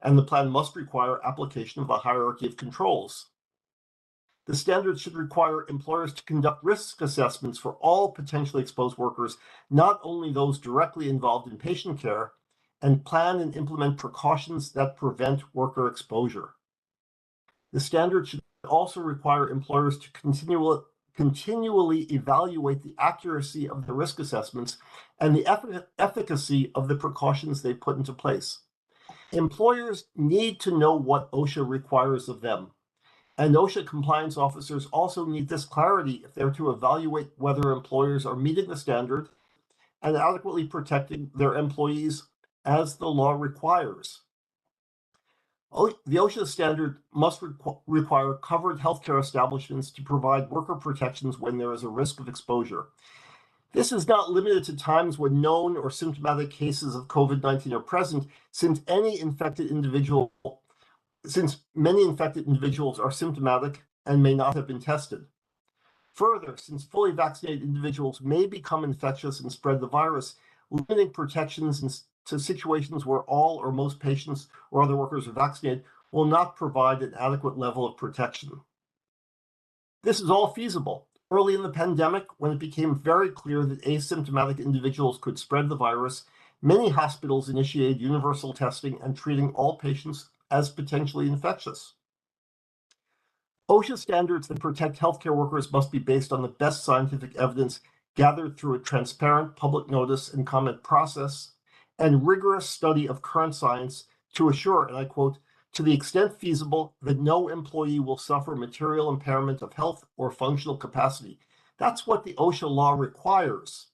and the plan must require application of a hierarchy of controls. The standards should require employers to conduct risk assessments for all potentially exposed workers, not only those directly involved in patient care, and plan and implement precautions that prevent worker exposure. The standards should also require employers to continually evaluate the accuracy of the risk assessments and the efficacy of the precautions they put into place. Employers need to know what OSHA requires of them. And OSHA compliance officers also need this clarity if they're to evaluate whether employers are meeting the standard and adequately protecting their employees as the law requires. The OSHA standard must require covered healthcare establishments to provide worker protections when there is a risk of exposure. This is not limited to times when known or symptomatic cases of COVID-19 are present, since many infected individuals are symptomatic and may not have been tested. Further, since fully vaccinated individuals may become infectious and spread the virus, limiting protections to situations where all or most patients or other workers are vaccinated will not provide an adequate level of protection. This is all feasible. Early in the pandemic, when it became very clear that asymptomatic individuals could spread the virus, many hospitals initiated universal testing and treating all patients as potentially infectious. OSHA standards that protect healthcare workers must be based on the best scientific evidence gathered through a transparent public notice and comment process and rigorous study of current science to assure, and I quote, to the extent feasible, that no employee will suffer material impairment of health or functional capacity. That's what the OSHA law requires.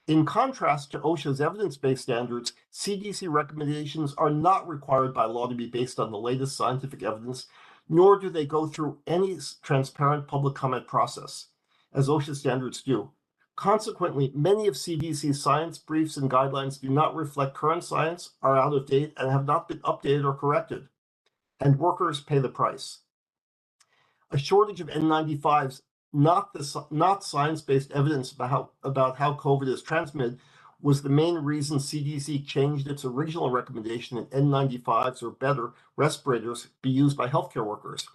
In contrast to OSHA's evidence-based standards, CDC recommendations are not required by law to be based on the latest scientific evidence, nor do they go through any transparent public comment process, as OSHA standards do. Consequently, many of CDC's science briefs and guidelines do not reflect current science, are out of date, and have not been updated or corrected, and workers pay the price. A shortage of N95s, not science-based evidence about how COVID is transmitted, was the main reason CDC changed its original recommendation that N95s or better respirators be used by healthcare workers,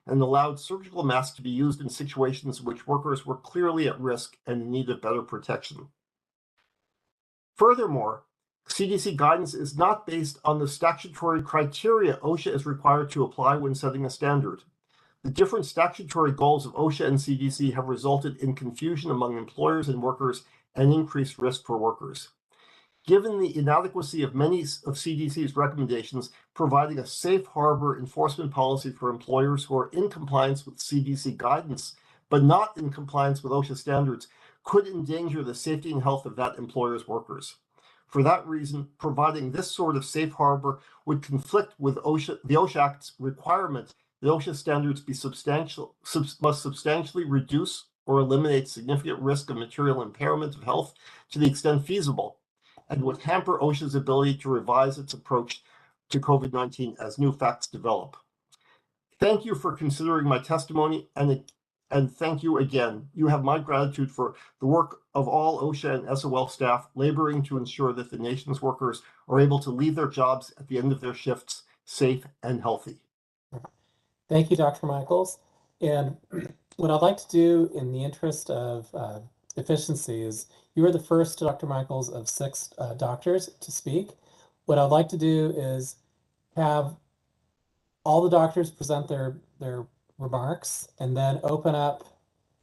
and allowed surgical masks to be used in situations in which workers were clearly at risk and in need of better protection. Furthermore, CDC guidance is not based on the statutory criteria OSHA is required to apply when setting a standard. The different statutory goals of OSHA and CDC have resulted in confusion among employers and workers and increased risk for workers. Given the inadequacy of many of CDC's recommendations, providing a safe harbor enforcement policy for employers who are in compliance with CDC guidance, but not in compliance with OSHA standards, could endanger the safety and health of that employer's workers. For that reason, providing this sort of safe harbor would conflict with the OSHA Act's requirement that OSHA standards must substantially reduce or eliminate significant risk of material impairment of health to the extent feasible, and would hamper OSHA's ability to revise its approach to COVID-19 as new facts develop. Thank you for considering my testimony, and thank you again. You have my gratitude for the work of all OSHA and SOL staff laboring to ensure that the nation's workers are able to leave their jobs at the end of their shifts safe and healthy. Thank you, Dr. Michaels. And what I'd like to do in the interest of efficiency is, you are the first, Dr. Michaels, of 6 doctors to speak. What I'd like to do is have all the doctors present their remarks and then open up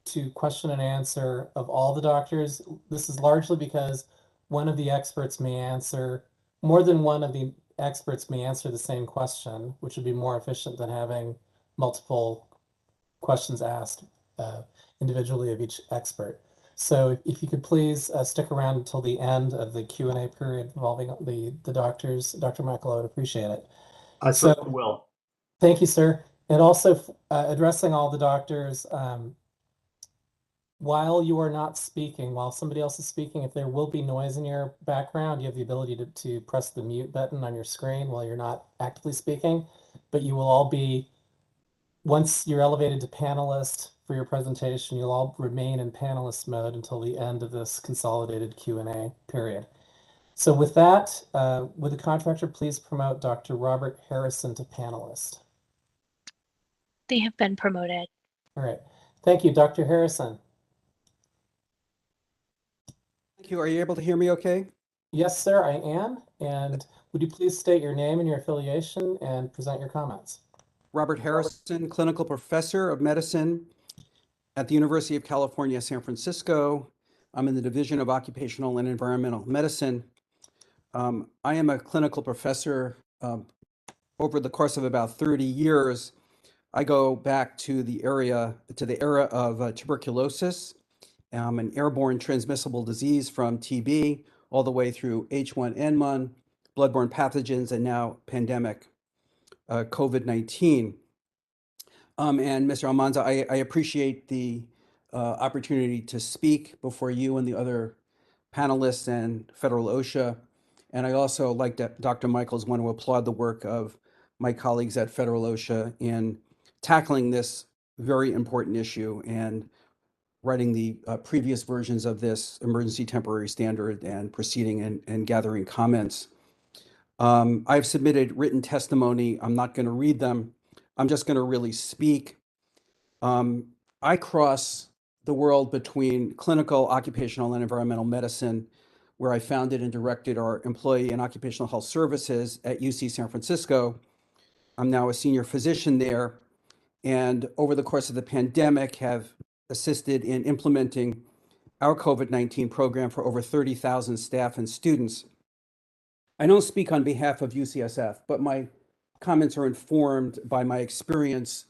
to question and answer of all the doctors. This is largely because one of the experts may answer, more than one of the experts may answer the same question, which would be more efficient than having multiple questions asked individually of each expert. So if you could please stick around until the end of the Q&A period involving the doctors, Dr. Michael, I would appreciate it. I certainly will. Thank you, sir. And also addressing all the doctors, while you are not speaking, while somebody else is speaking, if there will be noise in your background, you have the ability to press the mute button on your screen while you're not actively speaking, but you will all be, once you're elevated to panelist for your presentation, you'll all remain in panelist mode until the end of this consolidated Q&A period. So with that, would the contractor please promote Dr. Robert Harrison to panelist? They have been promoted. All right. Thank you, Dr. Harrison. Thank you. Are you able to hear me okay? Yes, sir, I am. And would you please state your name and your affiliation and present your comments? Robert Harrison, clinical professor of medicine at the University of California, San Francisco. I'm in the Division of Occupational and Environmental Medicine. I am a clinical professor over the course of about 30 years. I go back to the era of tuberculosis, an airborne transmissible disease from TB, all the way through H1N1, bloodborne pathogens, and now pandemic COVID-19. And Mr. Almanza, I appreciate the opportunity to speak before you and the other panelists and federal OSHA. And I also, like Dr. Michaels, want to applaud the work of my colleagues at federal OSHA in tackling this very important issue and writing the previous versions of this emergency temporary standard and proceeding and gathering comments. I've submitted written testimony. I'm not going to read them. I'm just going to really speak. I cross the world between clinical, occupational, and environmental medicine, where I founded and directed our employee and occupational health services at UC San Francisco. I'm now a senior physician there, and over the course of the pandemic have assisted in implementing our COVID-19 program for over 30,000 staff and students. I don't speak on behalf of UCSF, but my comments are informed by my experience.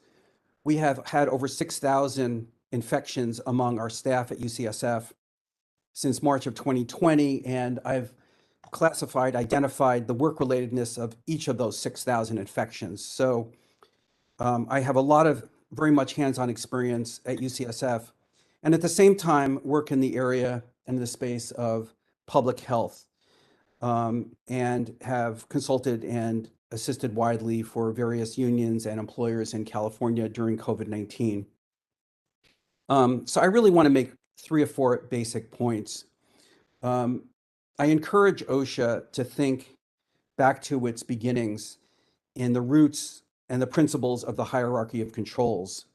We have had over 6,000 infections among our staff at UCSF since March of 2020, and I've identified the work-relatedness of each of those 6,000 infections. So I have a lot of very much hands-on experience at UCSF, and at the same time work in the area and the space of public health, and have consulted and assisted widely for various unions and employers in California during COVID-19. So I really want to make 3 or 4 basic points. I encourage OSHA to think back to its beginnings in the roots and the principles of the hierarchy of controls.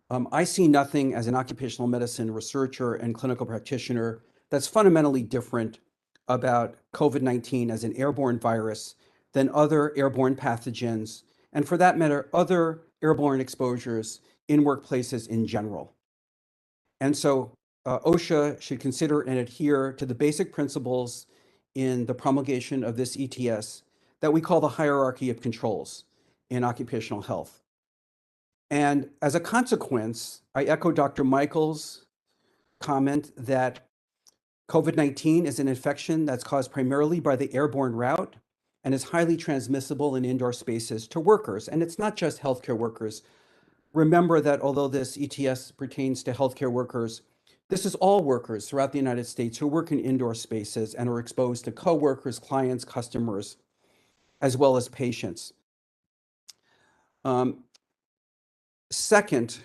I see nothing as an occupational medicine researcher and clinical practitioner that's fundamentally different about COVID-19 as an airborne virus than other airborne pathogens, and for that matter, other airborne exposures in workplaces in general. And so OSHA should consider and adhere to the basic principles in the promulgation of this ETS that we call the hierarchy of controls in occupational health. And as a consequence, I echo Dr. Michaels' comment that COVID-19 is an infection that's caused primarily by the airborne route and is highly transmissible in indoor spaces to workers. And it's not just healthcare workers. Remember that although this ETS pertains to healthcare workers, this is all workers throughout the United States who work in indoor spaces and are exposed to coworkers, clients, customers, as well as patients. Second,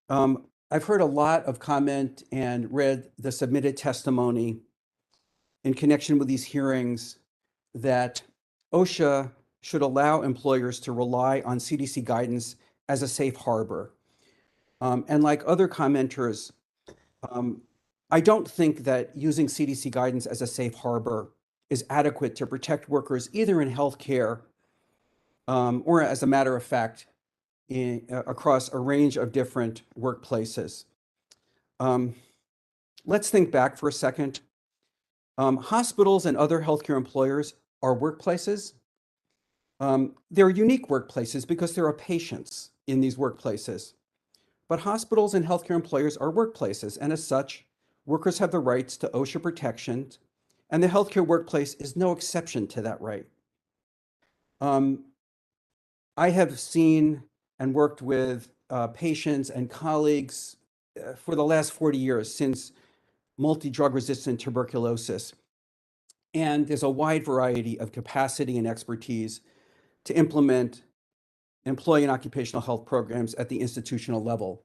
I've heard a lot of comment and read the submitted testimony in connection with these hearings that OSHA should allow employers to rely on CDC guidance as a safe harbor. And like other commenters, I don't think that using CDC guidance as a safe harbor is adequate to protect workers either in healthcare or, as a matter of fact, across a range of different workplaces. Let's think back for a second. Hospitals and other healthcare employers are workplaces. They're unique workplaces because there are patients in these workplaces. But hospitals and healthcare employers are workplaces, and as such, workers have the rights to OSHA protection, and the healthcare workplace is no exception to that right. I have seen and worked with patients and colleagues for the last 40 years since multi-drug resistant tuberculosis. And there's a wide variety of capacity and expertise to implement employee and occupational health programs at the institutional level.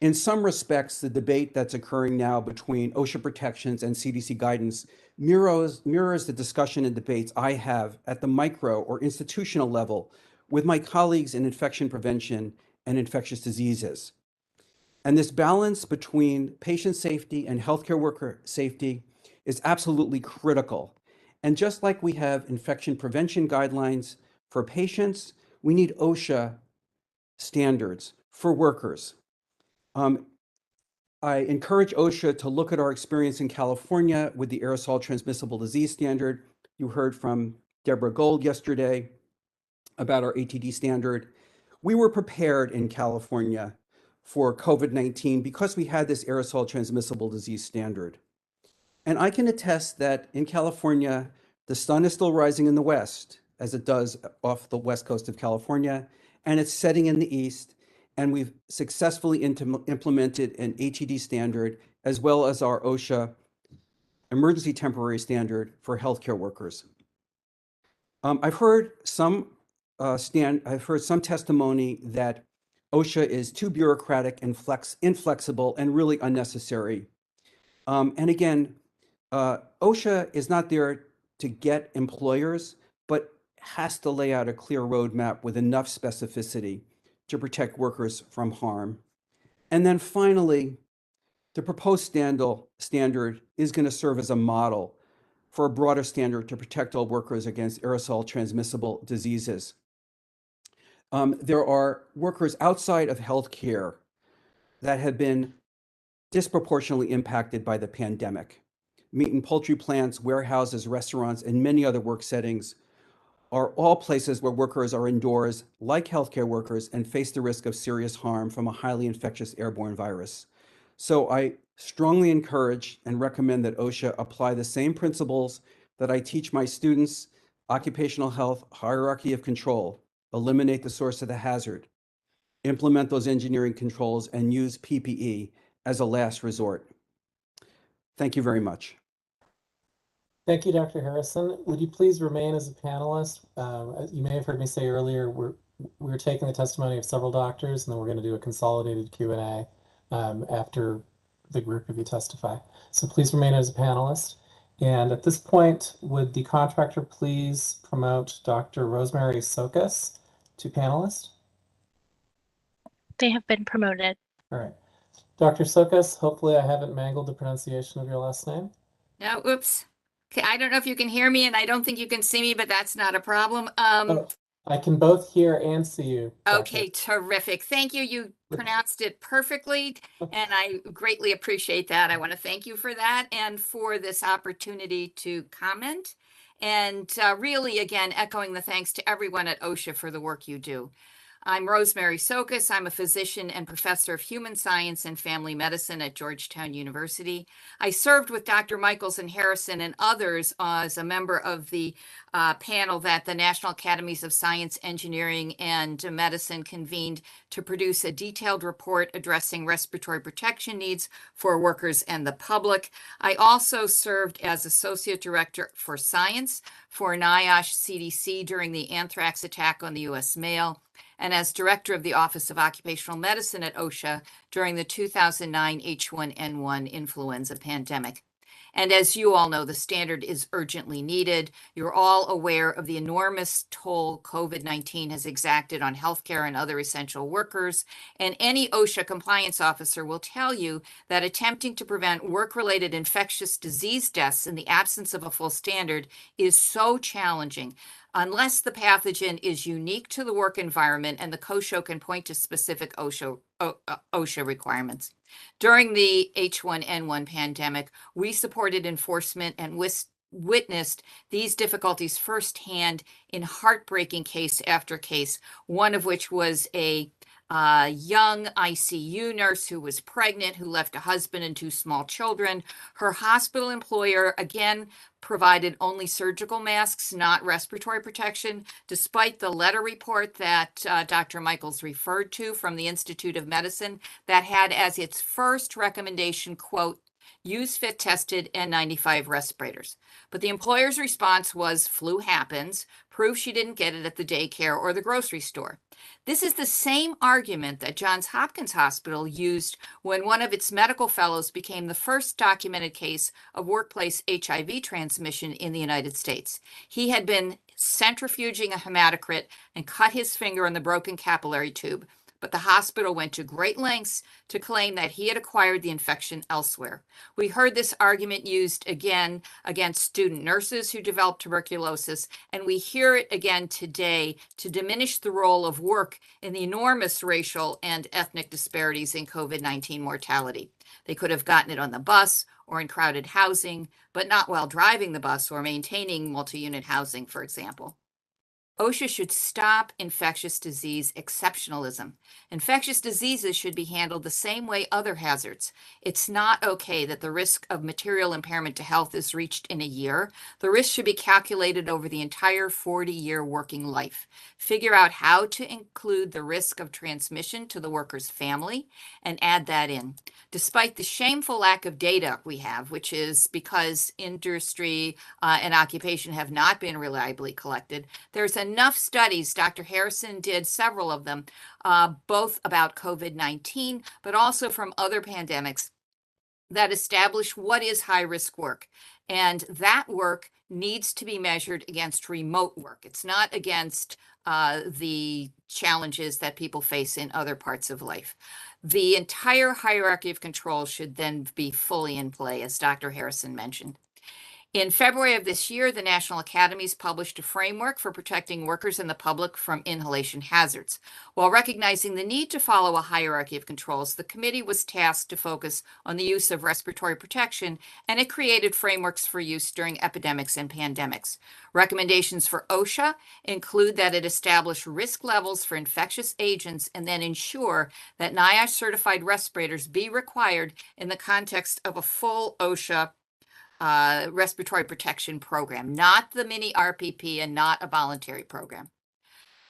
In some respects, the debate that's occurring now between OSHA protections and CDC guidance mirrors the discussion and debates I have at the micro or institutional level with my colleagues in infection prevention and infectious diseases. And this balance between patient safety and healthcare worker safety is absolutely critical. And just like we have infection prevention guidelines for patients, we need OSHA standards for workers. I encourage OSHA to look at our experience in California with the aerosol transmissible disease standard. You heard from Deborah Gold yesterday about our ATD standard. We were prepared in California for COVID-19 because we had this aerosol transmissible disease standard. And I can attest that in California, the sun is still rising in the west, as it does off the west coast of California, and it's setting in the east. And we've successfully implemented an ATD standard, as well as our OSHA emergency temporary standard for healthcare workers. I've heard some testimony that OSHA is too bureaucratic and inflexible and really unnecessary. And again, OSHA is not there to get employers, but has to lay out a clear roadmap with enough specificity to protect workers from harm. And then finally, the proposed standard is going to serve as a model for a broader standard to protect all workers against aerosol transmissible diseases. There are workers outside of healthcare that have been disproportionately impacted by the pandemic. Meat and poultry plants, warehouses, restaurants, and many other work settings are all places where workers are indoors, like healthcare workers, and face the risk of serious harm from a highly infectious airborne virus. So I strongly encourage and recommend that OSHA apply the same principles that I teach my students: occupational health, hierarchy of control, eliminate the source of the hazard, implement those engineering controls, and use PPE as a last resort. Thank you very much. Thank you, Dr. Harrison. Would you please remain as a panelist? As you may have heard me say earlier, we're taking the testimony of several doctors, and then we're going to do a consolidated Q&A after the group of you testify. So please remain as a panelist. And at this point, would the contractor please promote Dr. Rosemary Sokas to panelist? They have been promoted. All right. Dr. Sokas, hopefully I haven't mangled the pronunciation of your last name. No, oops. Okay, I don't know if you can hear me, and I don't think you can see me, but that's not a problem. I can both hear and see you. Okay, terrific. Thank you. You pronounced it perfectly, and I greatly appreciate that. I want to thank you for that and for this opportunity to comment. And really, again, echoing the thanks to everyone at OSHA for the work you do. I'm Rosemary Sokas. I'm a physician and professor of human science and family medicine at Georgetown University. I served with Dr. Michaels and Harrison and others as a member of the panel that the National Academies of Science, Engineering, and Medicine convened to produce a detailed report addressing respiratory protection needs for workers and the public. I also served as Associate Director for Science for NIOSH CDC during the anthrax attack on the U.S. mail, and as Director of the Office of Occupational Medicine at OSHA during the 2009 H1N1 influenza pandemic. And as you all know, the standard is urgently needed. You're all aware of the enormous toll COVID-19 has exacted on healthcare and other essential workers. And any OSHA compliance officer will tell you that attempting to prevent work-related infectious disease deaths in the absence of a full standard is so challenging. Unless the pathogen is unique to the work environment and the COSHO can point to specific OSHA requirements. During the H1N1 pandemic, we supported enforcement and witnessed these difficulties firsthand in heartbreaking case after case, one of which was a young ICU nurse who was pregnant, who left a husband and 2 small children. Her hospital employer, again, provided only surgical masks, not respiratory protection, despite the letter report that Dr. Michaels referred to from the Institute of Medicine that had as its first recommendation, quote, use fit tested N95 respirators. But the employer's response was flu happens, proof she didn't get it at the daycare or the grocery store. This is the same argument that Johns Hopkins Hospital used when one of its medical fellows became the first documented case of workplace HIV transmission in the United States. He had been centrifuging a hematocrit and cut his finger in the broken capillary tube, but the hospital went to great lengths to claim that he had acquired the infection elsewhere. We heard this argument used again against student nurses who developed tuberculosis, and we hear it again today to diminish the role of work in the enormous racial and ethnic disparities in COVID-19 mortality. They could have gotten it on the bus or in crowded housing, but not while driving the bus or maintaining multi-unit housing, for example. OSHA should stop infectious disease exceptionalism. Infectious diseases should be handled the same way other hazards. It's not okay that the risk of material impairment to health is reached in a year. The risk should be calculated over the entire 40-year working life. Figure out how to include the risk of transmission to the worker's family and add that in. Despite the shameful lack of data we have, which is because industry and occupation have not been reliably collected, there's enough studies, Dr. Harrison did several of them, both about COVID-19, but also from other pandemics that establish what is high-risk work. And that work needs to be measured against remote work. It's not against the challenges that people face in other parts of life. The entire hierarchy of control should then be fully in play, as Dr. Harrison mentioned. In February of this year, the National Academies published a framework for protecting workers and the public from inhalation hazards. While recognizing the need to follow a hierarchy of controls, the committee was tasked to focus on the use of respiratory protection, and it created frameworks for use during epidemics and pandemics. Recommendations for OSHA include that it establish risk levels for infectious agents and then ensure that NIOSH certified respirators be required in the context of a full OSHA respiratory protection program, not the mini RPP and not a voluntary program.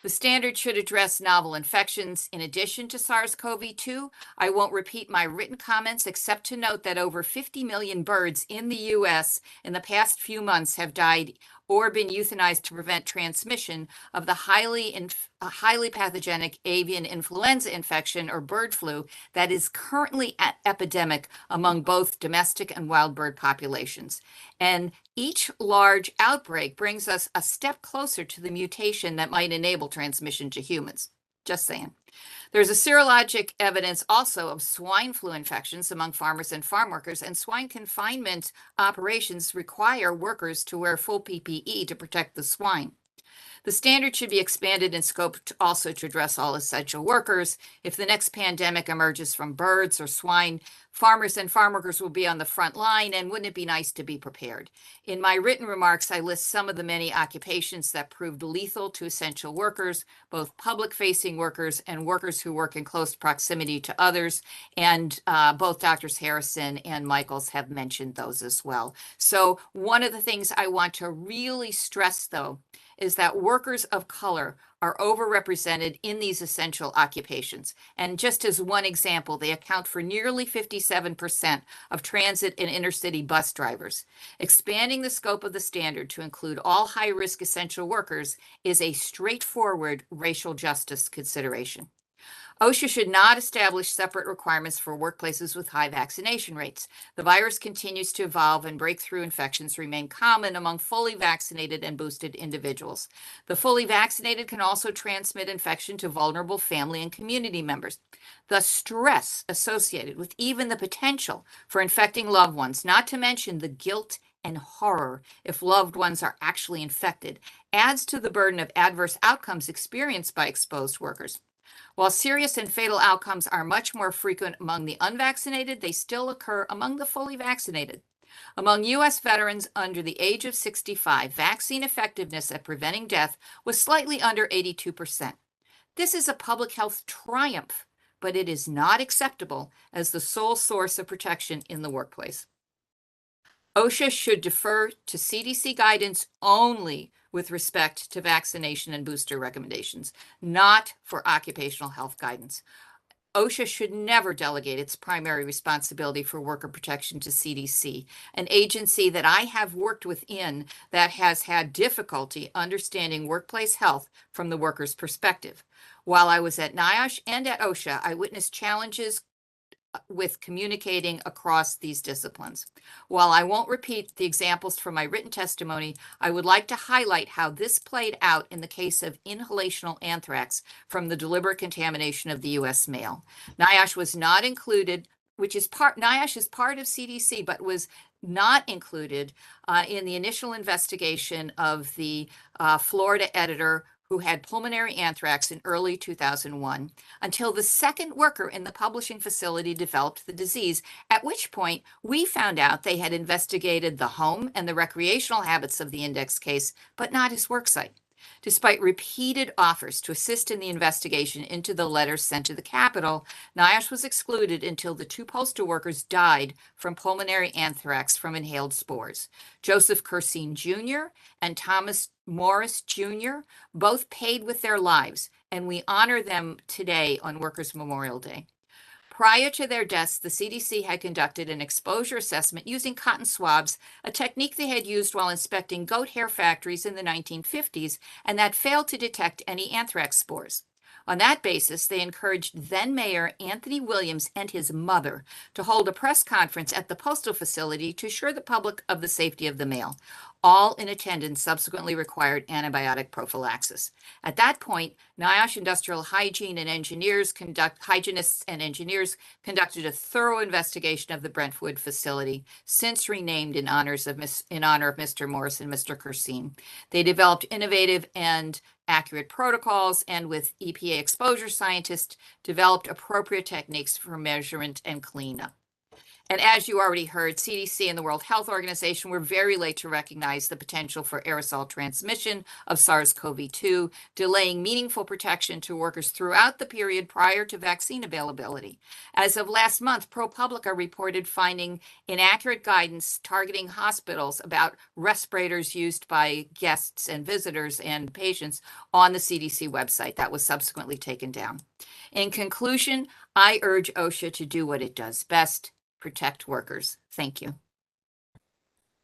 The standard should address novel infections in addition to SARS-CoV-2. I won't repeat my written comments except to note that over 50 million birds in the US in the past few months have died or been euthanized to prevent transmission of the highly pathogenic avian influenza infection or bird flu that is currently at epidemic among both domestic and wild bird populations. And each large outbreak brings us a step closer to the mutation that might enable transmission to humans. Just saying. There's a serologic evidence also of swine flu infections among farmers and farm workers, and swine confinement operations require workers to wear full PPE to protect the swine. The standard should be expanded in scope also to address all essential workers. If the next pandemic emerges from birds or swine, farmers and farm workers will be on the front line, and wouldn't it be nice to be prepared? In my written remarks, I list some of the many occupations that proved lethal to essential workers, both public-facing workers and workers who work in close proximity to others, and both Drs. Harrison and Michaels have mentioned those as well. So one of the things I want to really stress, though, is that workers of color are overrepresented in these essential occupations. And just as one example, they account for nearly 57% of transit and intercity bus drivers. Expanding the scope of the standard to include all high-risk essential workers is a straightforward racial justice consideration. OSHA should not establish separate requirements for workplaces with high vaccination rates. The virus continues to evolve and breakthrough infections remain common among fully vaccinated and boosted individuals. The fully vaccinated can also transmit infection to vulnerable family and community members. The stress associated with even the potential for infecting loved ones, not to mention the guilt and horror if loved ones are actually infected, adds to the burden of adverse outcomes experienced by exposed workers. While serious and fatal outcomes are much more frequent among the unvaccinated, they still occur among the fully vaccinated. Among U.S. veterans under the age of 65, vaccine effectiveness at preventing death was slightly under 82%. This is a public health triumph, but it is not acceptable as the sole source of protection in the workplace. OSHA should defer to CDC guidance only with respect to vaccination and booster recommendations, not for occupational health guidance. OSHA should never delegate its primary responsibility for worker protection to CDC, an agency that I have worked within that has had difficulty understanding workplace health from the worker's perspective. While I was at NIOSH and at OSHA, I witnessed challenges with communicating across these disciplines. While I won't repeat the examples from my written testimony, I would like to highlight how this played out in the case of inhalational anthrax from the deliberate contamination of the U.S. mail. NIOSH was not included, NIOSH is part of CDC, but was not included in the initial investigation of the Florida editor who had pulmonary anthrax in early 2001, until the second worker in the publishing facility developed the disease, at which point we found out they had investigated the home and the recreational habits of the index case, but not his worksite. Despite repeated offers to assist in the investigation into the letters sent to the Capitol, NIOSH was excluded until the two postal workers died from pulmonary anthrax from inhaled spores. Joseph Cursine Jr. and Thomas Morris Jr. both paid with their lives, and we honor them today on Workers' Memorial Day. Prior to their deaths, the CDC had conducted an exposure assessment using cotton swabs, a technique they had used while inspecting goat hair factories in the 1950s, and that failed to detect any anthrax spores. On that basis, they encouraged then-Mayor Anthony Williams and his mother to hold a press conference at the postal facility to assure the public of the safety of the mail. All in attendance subsequently required antibiotic prophylaxis. At that point, NIOSH Industrial Hygiene and hygienists and engineers conducted a thorough investigation of the Brentwood facility, since renamed in honor of Mr. Morris and Mr. Cursine. They developed innovative and accurate protocols, and with EPA exposure scientists, developed appropriate techniques for measurement and cleanup. And as you already heard, CDC and the World Health Organization were very late to recognize the potential for aerosol transmission of SARS-CoV-2, delaying meaningful protection to workers throughout the period prior to vaccine availability. As of last month, ProPublica reported finding inaccurate guidance targeting hospitals about respirators used by guests and visitors and patients on the CDC website. That was subsequently taken down. In conclusion, I urge OSHA to do what it does best: protect workers. Thank you.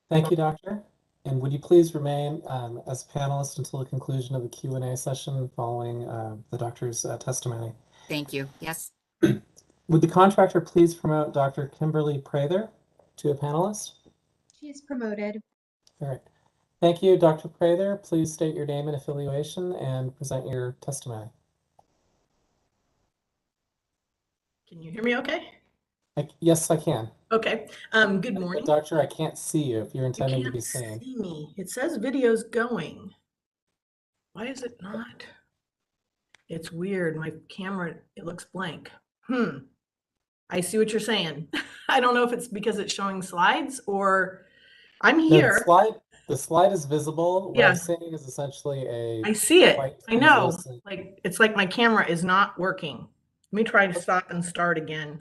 Thank you, Doctor. And would you please remain as a panelist until the conclusion of the Q&A session following the doctor's testimony? Thank you. Yes. Would the contractor please promote Dr. Kimberly Prather to a panelist? She is promoted. All right. Thank you, Dr. Prather. Please state your name and affiliation and present your testimony. Can you hear me okay? Yes, I can. Okay. Good morning. Doctor, I can't see you if you're intending to be seen. seen. See me. It says video's going. Why is it not? It's weird. My camera, it looks blank. I see what you're saying. I don't know if it's because it's showing slides or I'm here. No, the slide is visible. What Yeah. I'm saying is essentially a... I see it. I know. translucent- Like it's like my camera is not working. Let me try to stop and start again.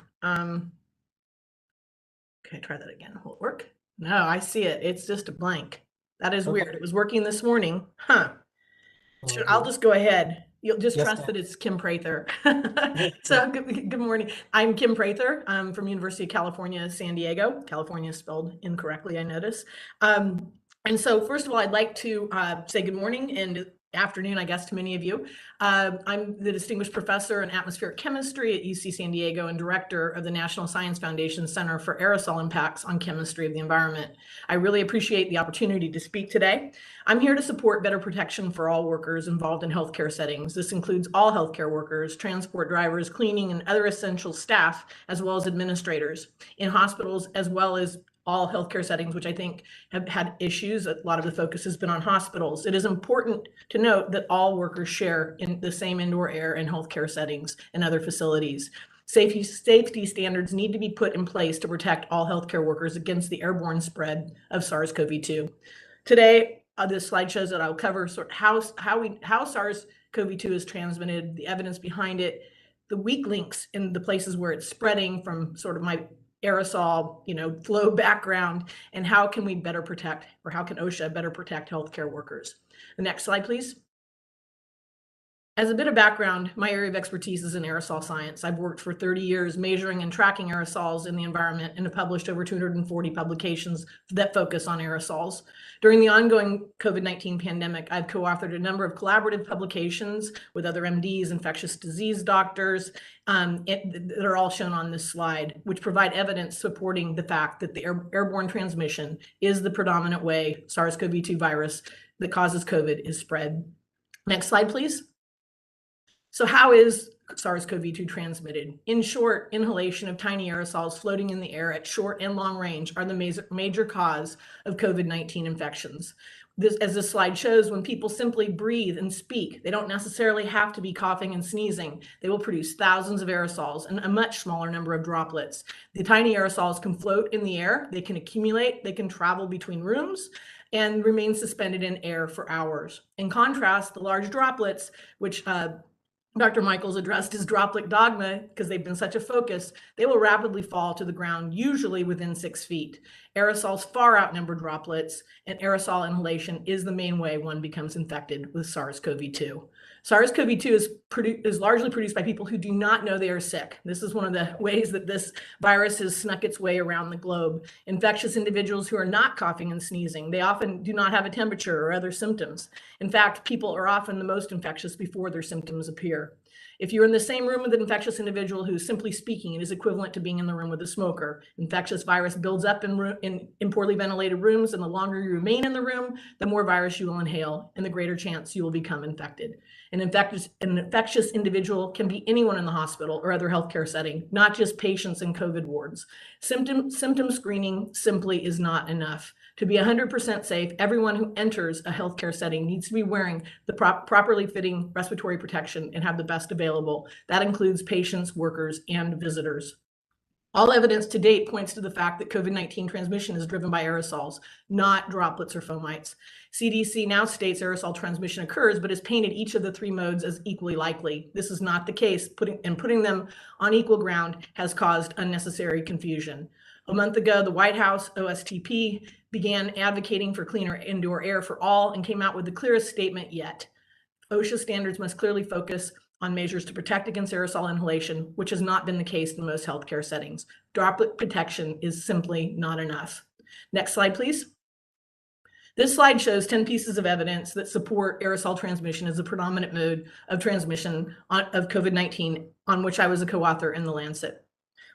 Okay, try that again. Will it work? No, I see it. It's just a blank. That is weird. It was working this morning. I'll just go ahead. You'll just trust that it's Kim Prather. So good morning. I'm Kim Prather. I'm from University of California, San Diego. California is spelled incorrectly, I notice. And so first of all, I'd like to say good morning and afternoon, I guess, to many of you. I'm the Distinguished Professor in Atmospheric Chemistry at UC San Diego and Director of the National Science Foundation Center for Aerosol Impacts on Chemistry of the Environment. I really appreciate the opportunity to speak today. I'm here to support better protection for all workers involved in healthcare settings. This includes all healthcare workers, transport drivers, cleaning, and other essential staff, as well as administrators in hospitals, as well as all healthcare settings, which I think have had issues. A lot of the focus has been on hospitals. It is important to note that all workers share in the same indoor air in healthcare settings and other facilities. Safety standards need to be put in place to protect all healthcare workers against the airborne spread of SARS-CoV-2. Today, this slide shows that I'll cover how SARS-CoV-2 is transmitted, the evidence behind it, the weak links in the places where it's spreading from sort of my aerosol, flow background, and how can we better protect, or how can OSHA better protect healthcare workers? The next slide, please. As a bit of background, my area of expertise is in aerosol science. I've worked for 30 years measuring and tracking aerosols in the environment and have published over 240 publications that focus on aerosols. During the ongoing COVID-19 pandemic, I've co-authored a number of collaborative publications with other MDs, infectious disease doctors, that are all shown on this slide, which provide evidence supporting the fact that the airborne transmission is the predominant way SARS-CoV-2 virus that causes COVID is spread. Next slide, please. So how is SARS-CoV-2 transmitted? In short, inhalation of tiny aerosols floating in the air at short and long range are the major cause of COVID-19 infections. As this slide shows, when people simply breathe and speak, they don't necessarily have to be coughing and sneezing. They will produce thousands of aerosols and a much smaller number of droplets. The tiny aerosols can float in the air, they can accumulate, they can travel between rooms, and remain suspended in air for hours. In contrast, the large droplets, which Dr. Michaels addressed as droplet dogma because they've been such a focus, they will rapidly fall to the ground, usually within 6 feet. Aerosols far outnumber droplets, and aerosol inhalation is the main way one becomes infected with SARS-CoV-2. SARS-CoV-2 is largely produced by people who do not know they are sick. This is one of the ways that this virus has snuck its way around the globe. Infectious individuals who are not coughing and sneezing, they often do not have a temperature or other symptoms. In fact, people are often the most infectious before their symptoms appear. If you're in the same room with an infectious individual who's simply speaking, it is equivalent to being in the room with a smoker. Infectious virus builds up in poorly ventilated rooms, and the longer you remain in the room, the more virus you will inhale and the greater chance you will become infected. An infectious individual can be anyone in the hospital or other healthcare setting, not just patients in COVID wards. Symptom screening simply is not enough. To be 100% safe, everyone who enters a healthcare setting needs to be wearing the properly fitting respiratory protection and have the best available. That includes patients, workers, and visitors. All evidence to date points to the fact that COVID-19 transmission is driven by aerosols, not droplets or fomites. CDC now states aerosol transmission occurs, but has painted each of the 3 modes as equally likely. This is not the case, putting them on equal ground has caused unnecessary confusion. A month ago, the White House, OSTP, began advocating for cleaner indoor air for all and came out with the clearest statement yet. OSHA standards must clearly focus on measures to protect against aerosol inhalation, which has not been the case in most healthcare settings. Droplet protection is simply not enough. Next slide, please. This slide shows 10 pieces of evidence that support aerosol transmission as the predominant mode of transmission of COVID-19, on which I was a co-author in The Lancet.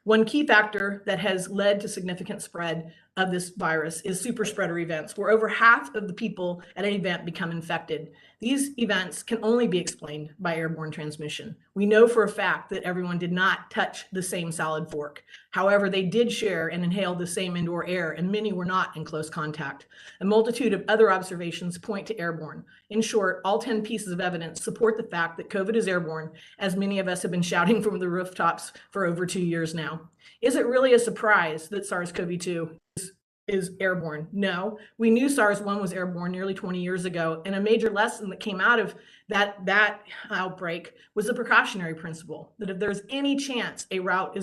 One key factor that has led to significant spread of this virus is super spreader events, where over half of the people at an event become infected. These events can only be explained by airborne transmission. We know for a fact that everyone did not touch the same salad fork. However, they did share and inhale the same indoor air, and many were not in close contact. A multitude of other observations point to airborne. In short, all 10 pieces of evidence support the fact that COVID is airborne, as many of us have been shouting from the rooftops for over 2 years now. Is it really a surprise that SARS-CoV-2 is airborne? No, we knew SARS-1 was airborne nearly 20 years ago, and a major lesson that came out of that outbreak was the precautionary principle, that if there's any chance a route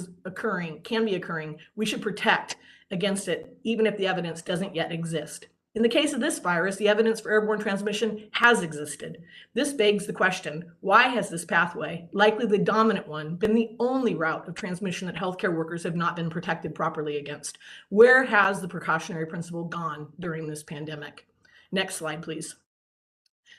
can be occurring, we should protect against it, even if the evidence doesn't yet exist. In the case of this virus, the evidence for airborne transmission has existed. This begs the question, why has this pathway, likely the dominant one, been the only route of transmission that healthcare workers have not been protected properly against? Where has the precautionary principle gone during this pandemic? Next slide, please.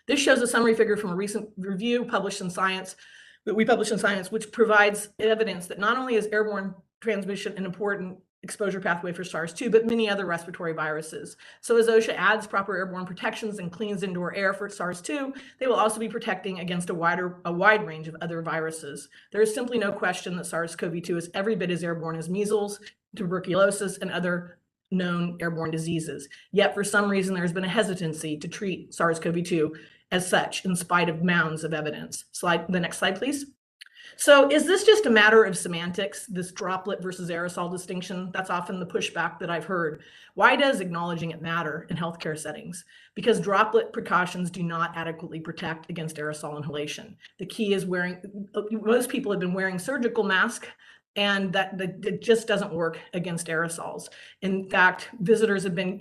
This shows a summary figure from a recent review published in Science, which provides evidence that not only is airborne transmission an important exposure pathway for SARS-2, but many other respiratory viruses. So as OSHA adds proper airborne protections and cleans indoor air for SARS-2, they will also be protecting against a wide range of other viruses. There is simply no question that SARS-CoV-2 is every bit as airborne as measles, tuberculosis, and other known airborne diseases. Yet for some reason, there's been a hesitancy to treat SARS-CoV-2 as such, in spite of mounds of evidence. The next slide, please. So is this just a matter of semantics, this droplet versus aerosol distinction? That's often the pushback that I've heard. Why does acknowledging it matter in healthcare settings? Because droplet precautions do not adequately protect against aerosol inhalation. The key is most people have been wearing surgical masks, and that just doesn't work against aerosols. In fact, visitors have been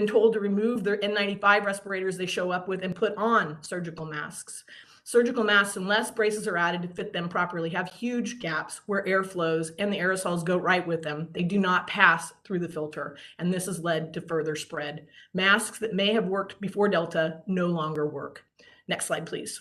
told to remove their N95 respirators they show up with and put on surgical masks. Surgical masks, unless braces are added to fit them properly, have huge gaps where air flows and the aerosols go right with them. They do not pass through the filter, and this has led to further spread. Masks that may have worked before Delta no longer work. Next slide, please.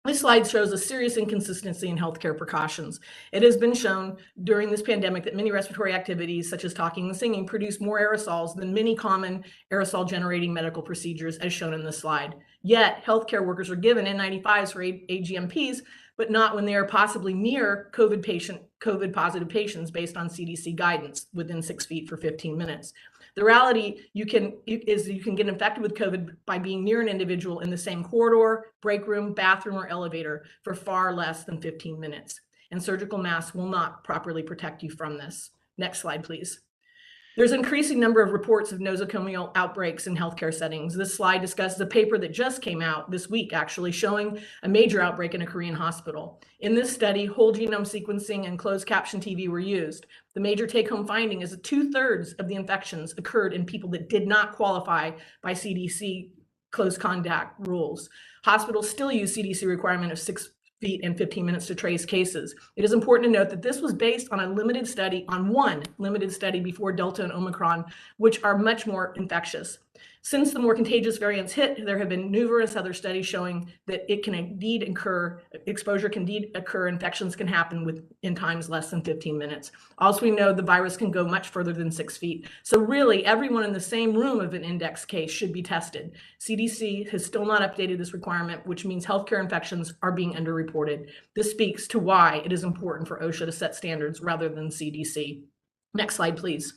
This slide shows a serious inconsistency in healthcare precautions. It has been shown during this pandemic that many respiratory activities, such as talking and singing, produce more aerosols than many common aerosol-generating medical procedures, as shown in this slide. Yet, healthcare workers are given N95s for AGMPs, but not when they are possibly near COVID-positive patients based on CDC guidance within 6 feet for 15 minutes. The reality you can get infected with COVID by being near an individual in the same corridor, break room, bathroom, or elevator for far less than 15 minutes. And surgical masks will not properly protect you from this. Next slide, please. There's an increasing number of reports of nosocomial outbreaks in healthcare settings. This slide discusses a paper that just came out this week, actually, showing a major outbreak in a Korean hospital. In this study, whole genome sequencing and closed caption TV were used. The major take-home finding is that 2/3 of the infections occurred in people that did not qualify by CDC close contact rules. Hospitals still use CDC requirement of 6 feet and 15 minutes to trace cases. It is important to note that this was based on one limited study before Delta and Omicron, which are much more infectious. Since the more contagious variants hit, there have been numerous other studies showing that it can indeed exposure can indeed occur, infections can happen in times less than 15 minutes. Also, we know the virus can go much further than 6 feet. So really, everyone in the same room of an index case should be tested. CDC has still not updated this requirement, which means healthcare infections are being underreported. This speaks to why it is important for OSHA to set standards rather than CDC. Next slide, please.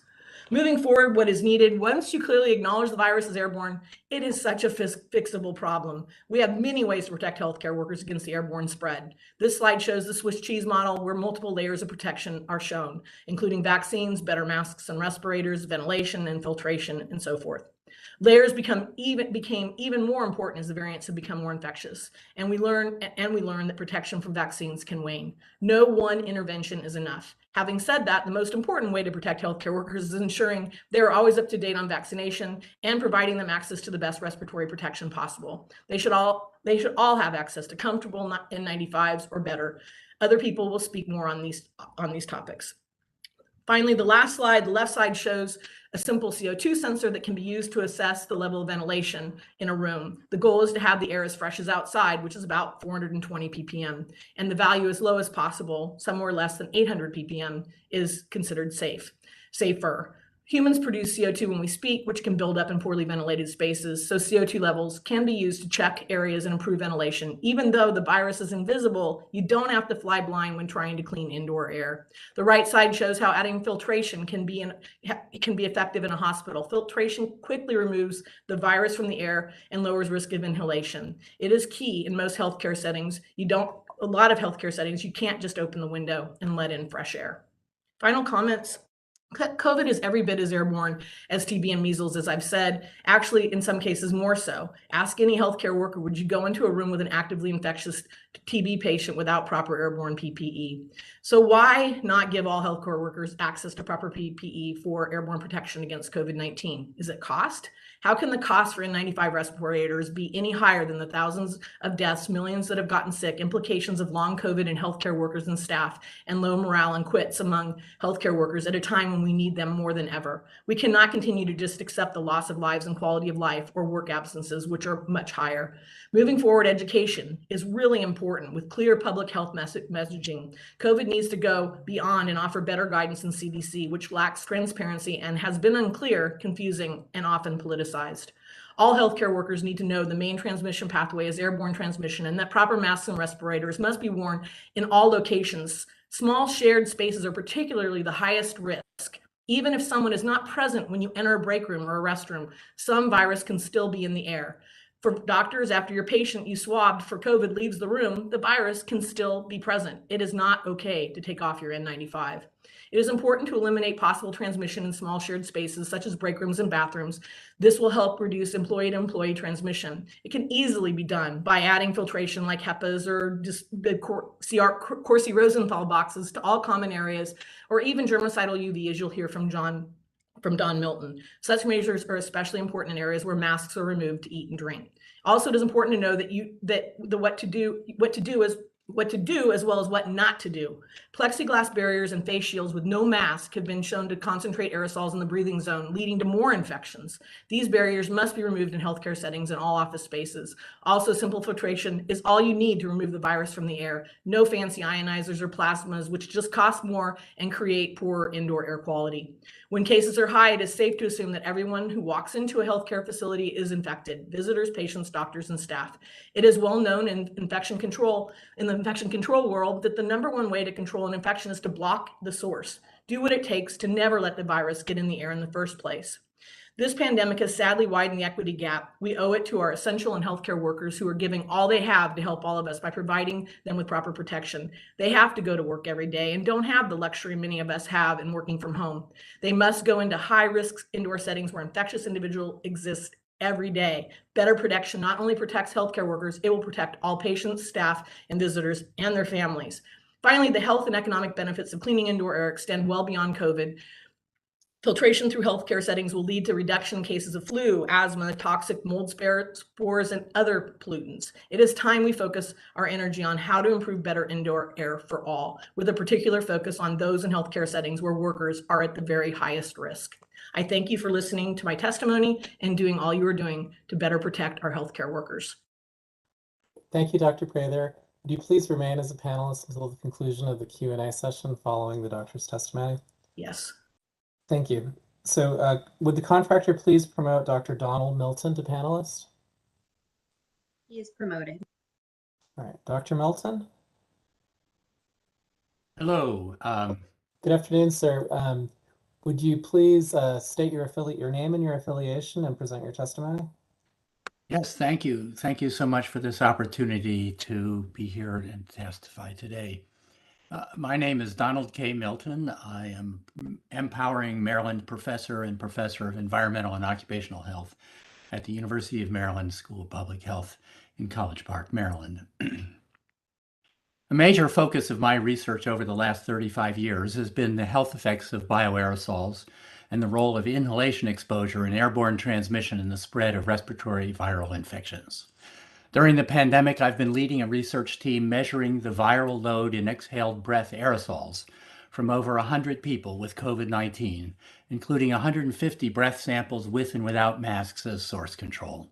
Moving forward, what is needed, once you clearly acknowledge the virus is airborne, it is such a fixable problem. We have many ways to protect healthcare workers against the airborne spread. This slide shows the Swiss cheese model where multiple layers of protection are shown, including vaccines, better masks and respirators, ventilation and filtration, and so forth. Layers became even more important as the variants have become more infectious. And we learn that protection from vaccines can wane. No one intervention is enough. Having said that, the most important way to protect healthcare workers is ensuring they're always up to date on vaccination and providing them access to the best respiratory protection possible. They should all have access to comfortable N95s or better. Other people will speak more on these topics. Finally, the last slide, the left side shows a simple CO2 sensor that can be used to assess the level of ventilation in a room. The goal is to have the air as fresh as outside, which is about 420 ppm, and the value as low as possible, somewhere less than 800 ppm, is considered safer. Humans produce CO2 when we speak, which can build up in poorly ventilated spaces, so CO2 levels can be used to check areas and improve ventilation. Even though the virus is invisible, you don't have to fly blind when trying to clean indoor air. The right side shows how adding filtration can be effective in a hospital. Filtration quickly removes the virus from the air and lowers risk of inhalation. It is key in most healthcare settings. A lot of healthcare settings, you can't just open the window and let in fresh air. Final comments. COVID is every bit as airborne as TB and measles, as I've said, actually in some cases more so. Ask any healthcare worker, would you go into a room with an actively infectious TB patient without proper airborne PPE? So why not give all healthcare workers access to proper PPE for airborne protection against COVID-19? Is it cost? How can the cost for N95 respirators be any higher than the thousands of deaths, millions that have gotten sick, implications of long COVID in healthcare workers and staff, and low morale and quits among healthcare workers at a time when we need them more than ever? We cannot continue to just accept the loss of lives and quality of life or work absences, which are much higher. Moving forward, education is really important with clear public health messaging. COVID needs to go beyond and offer better guidance than CDC, which lacks transparency and has been unclear, confusing, and often politicized. All healthcare workers need to know the main transmission pathway is airborne transmission and that proper masks and respirators must be worn in all locations. Small shared spaces are particularly the highest risk. Even if someone is not present when you enter a break room or a restroom, some virus can still be in the air. For doctors, after your patient you swabbed for COVID leaves the room, the virus can still be present. It is not okay to take off your N95. It is important to eliminate possible transmission in small shared spaces, such as break rooms and bathrooms. This will help reduce employee-to-employee transmission. It can easily be done by adding filtration like HEPAs or just the Corsi-Rosenthal boxes to all common areas, or even germicidal UV, as you'll hear from Don Milton. Such measures are especially important in areas where masks are removed to eat and drink. Also, it is important to know that what to do as well as what not to do. Plexiglass barriers and face shields with no mask have been shown to concentrate aerosols in the breathing zone, leading to more infections. These barriers must be removed in healthcare settings and all office spaces. Also, simple filtration is all you need to remove the virus from the air. No fancy ionizers or plasmas, which just cost more and create poor indoor air quality. When cases are high, it is safe to assume that everyone who walks into a healthcare facility is infected: visitors, patients, doctors, and staff. It is well known in the infection control world that the #1 way to control an infection is to block the source. Do what it takes to never let the virus get in the air in the first place. This pandemic has sadly widened the equity gap. We owe it to our essential and healthcare workers who are giving all they have to help all of us by providing them with proper protection. They have to go to work every day and don't have the luxury many of us have in working from home. They must go into high-risk indoor settings where infectious individuals exist every day. Better protection not only protects healthcare workers, it will protect all patients, staff, and visitors and their families. Finally, the health and economic benefits of cleaning indoor air extend well beyond COVID. Filtration through healthcare settings will lead to reduction in cases of flu, asthma, toxic mold spores, and other pollutants. It is time we focus our energy on how to improve better indoor air for all, with a particular focus on those in healthcare settings where workers are at the very highest risk. I thank you for listening to my testimony and doing all you are doing to better protect our healthcare workers. Thank you, Dr. Prather. Would you please remain as a panelist until the conclusion of the Q&A session following the doctor's testimony? Yes. Thank you. So would the contractor please promote Dr. Donald Milton to panelist? He is promoted. All right, Dr. Milton? Hello. Good afternoon, sir. Would you please state your name and your affiliation and present your testimony? Yes, thank you. Thank you so much for this opportunity to be here and testify today. My name is Donald K. Milton. I am Empowering Maryland Professor and Professor of Environmental and Occupational Health at the University of Maryland School of Public Health in College Park, Maryland. A major focus of my research over the last 35 years has been the health effects of bioaerosols and the role of inhalation exposure in airborne transmission and the spread of respiratory viral infections. During the pandemic, I've been leading a research team measuring the viral load in exhaled breath aerosols from over 100 people with COVID-19, including 150 breath samples with and without masks as source control.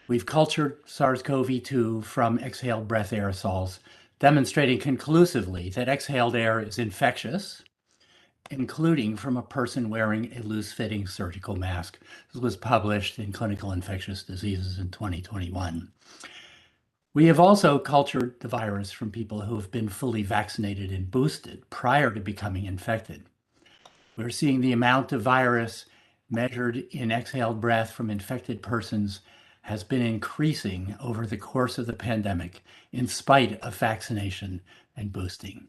We've cultured SARS-CoV-2 from exhaled breath aerosols, demonstrating conclusively that exhaled air is infectious, including from a person wearing a loose-fitting surgical mask. This was published in Clinical Infectious Diseases in 2021. We have also cultured the virus from people who have been fully vaccinated and boosted prior to becoming infected. We're seeing the amount of virus measured in exhaled breath from infected persons has been increasing over the course of the pandemic in spite of vaccination and boosting.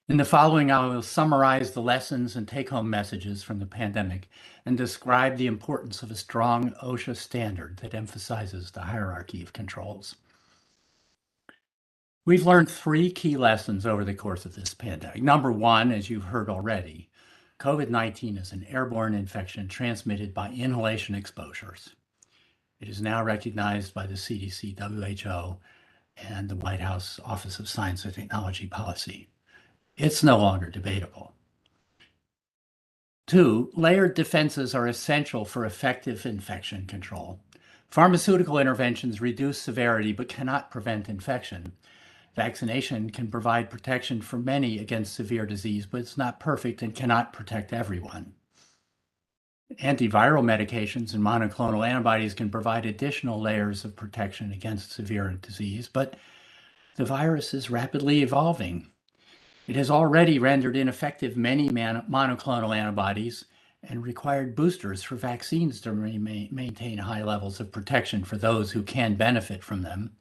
In the following, I will summarize the lessons and take-home messages from the pandemic and describe the importance of a strong OSHA standard that emphasizes the hierarchy of controls. We've learned 3 key lessons over the course of this pandemic. Number 1, as you've heard already, COVID-19 is an airborne infection transmitted by inhalation exposures. It is now recognized by the CDC, WHO, and the White House Office of Science and Technology Policy. It's no longer debatable. 2, layered defenses are essential for effective infection control. Pharmaceutical interventions reduce severity but cannot prevent infection. Vaccination can provide protection for many against severe disease, but it's not perfect and cannot protect everyone. Antiviral medications and monoclonal antibodies can provide additional layers of protection against severe disease, but the virus is rapidly evolving. It has already rendered ineffective many monoclonal antibodies and required boosters for vaccines to maintain high levels of protection for those who can benefit from them.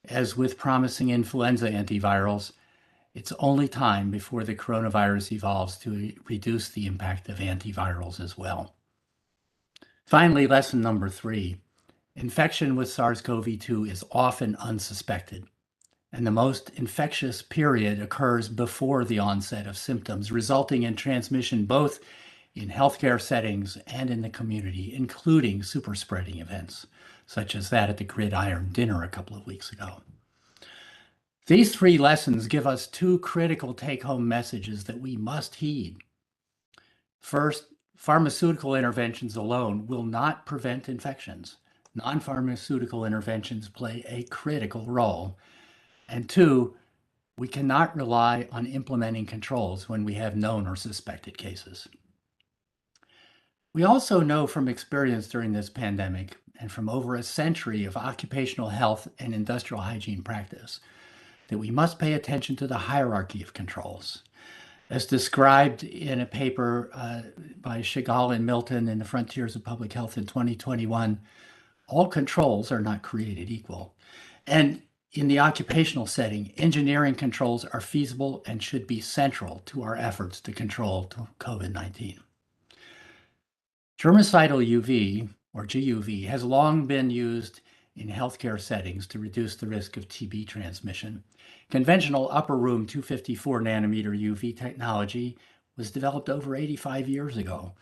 As with promising influenza antivirals, it's only time before the coronavirus evolves to reduce the impact of antivirals as well. Finally, lesson number 3, infection with SARS-CoV-2 is often unsuspected, and the most infectious period occurs before the onset of symptoms, resulting in transmission both in healthcare settings and in the community, including super spreading events, such as that at the Gridiron Dinner a couple of weeks ago. These three lessons give us two critical take-home messages that we must heed. First, pharmaceutical interventions alone will not prevent infections. Non-pharmaceutical interventions play a critical role. And two, we cannot rely on implementing controls when we have known or suspected cases. We also know from experience during this pandemic and from over a century of occupational health and industrial hygiene practice that we must pay attention to the hierarchy of controls. As described in a paper by Shigal and Milton in the Frontiers of Public Health in 2021, all controls are not created equal. And in the occupational setting, engineering controls are feasible and should be central to our efforts to control COVID-19. Germicidal UV, or GUV, has long been used in healthcare settings to reduce the risk of TB transmission. Conventional upper room 254 nanometer UV technology was developed over 85 years ago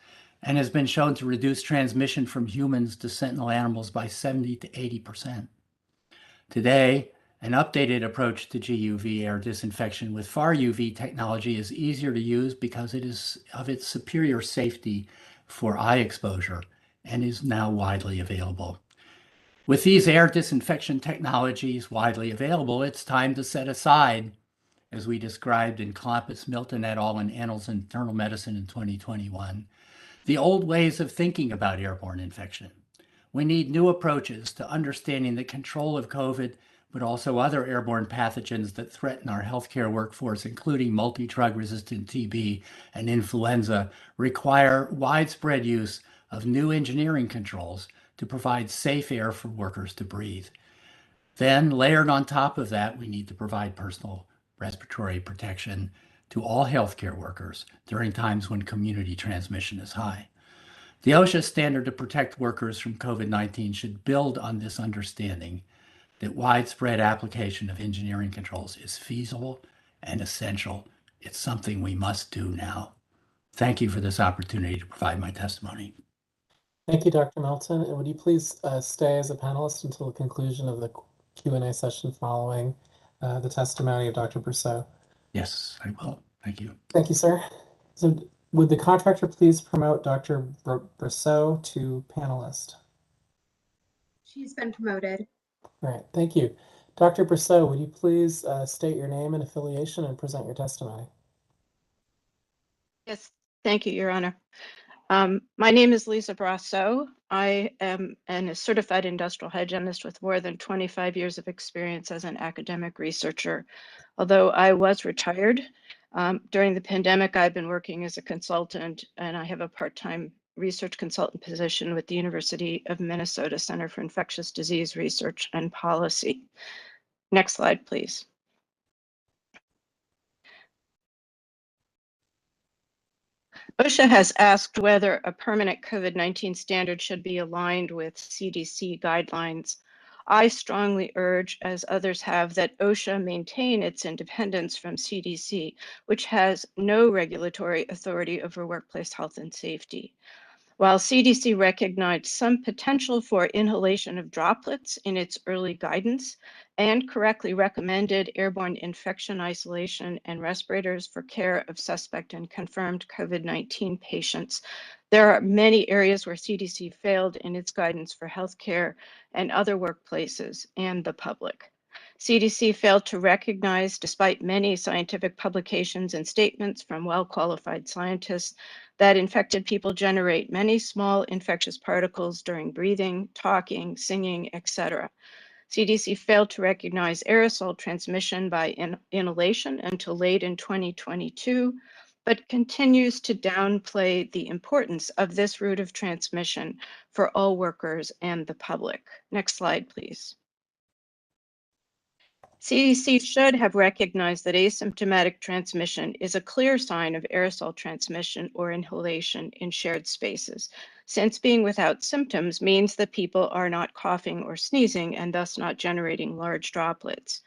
and has been shown to reduce transmission from humans to sentinel animals by 70 to 80%. Today, an updated approach to GUV air disinfection with far UV technology is easier to use because it is of its superior safety for eye exposure and is now widely available. With these air disinfection technologies widely available, it's time to set aside, as we described in Klompus, Milton et al. In Annals of Internal Medicine in 2021, the old ways of thinking about airborne infection. We need new approaches to understanding the control of COVID, but also other airborne pathogens that threaten our healthcare workforce, including multi-drug resistant TB and influenza, require widespread use of new engineering controls to provide safe air for workers to breathe. Then, layered on top of that, we need to provide personal respiratory protection to all healthcare workers during times when community transmission is high. The OSHA standard to protect workers from COVID-19 should build on this understanding that widespread application of engineering controls is feasible and essential. It's something we must do now. Thank you for this opportunity to provide my testimony. Thank you, Dr. Milton. And would you please stay as a panelist until the conclusion of the Q&A session following the testimony of Dr. Brousseau? Yes, I will. Thank you. Thank you, sir. So would the contractor please promote Dr. Brousseau to panelist? She's been promoted. All right, thank you. Dr. Brousseau, would you please state your name and affiliation and present your testimony? Yes, thank you, Your Honor. My name is Lisa Brousseau. I am a certified industrial hygienist with more than 25 years of experience as an academic researcher. Although I was retired, during the pandemic, I've been working as a consultant, and I have a part-time research consultant position with the University of Minnesota Center for Infectious Disease Research and Policy. Next slide, please. OSHA has asked whether a permanent COVID-19 standard should be aligned with CDC guidelines. I strongly urge, as others have, that OSHA maintain its independence from CDC, which has no regulatory authority over workplace health and safety. While CDC recognized some potential for inhalation of droplets in its early guidance and correctly recommended airborne infection isolation and respirators for care of suspect and confirmed COVID-19 patients, there are many areas where CDC failed in its guidance for healthcare and other workplaces and the public. CDC failed to recognize, despite many scientific publications and statements from well-qualified scientists, that infected people generate many small infectious particles during breathing, talking, singing, etc. CDC failed to recognize aerosol transmission by inhalation until late in 2022, but continues to downplay the importance of this route of transmission for all workers and the public. Next slide, please. CDC should have recognized that asymptomatic transmission is a clear sign of aerosol transmission or inhalation in shared spaces, since being without symptoms means that people are not coughing or sneezing and thus not generating large droplets.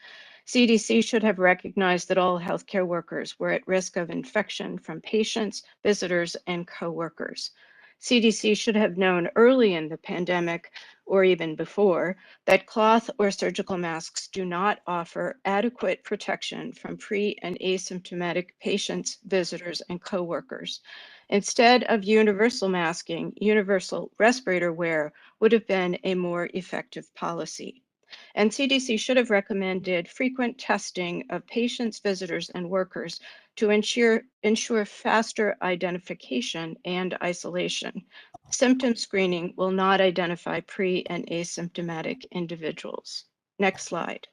CDC should have recognized that all healthcare workers were at risk of infection from patients, visitors, and coworkers. CDC should have known early in the pandemic, or even before, that cloth or surgical masks do not offer adequate protection from pre- and asymptomatic patients, visitors, and coworkers. Instead of universal masking, universal respirator wear would have been a more effective policy. And CDC should have recommended frequent testing of patients, visitors, and workers to ensure faster identification and isolation. Symptom screening will not identify pre- and asymptomatic individuals. Next slide.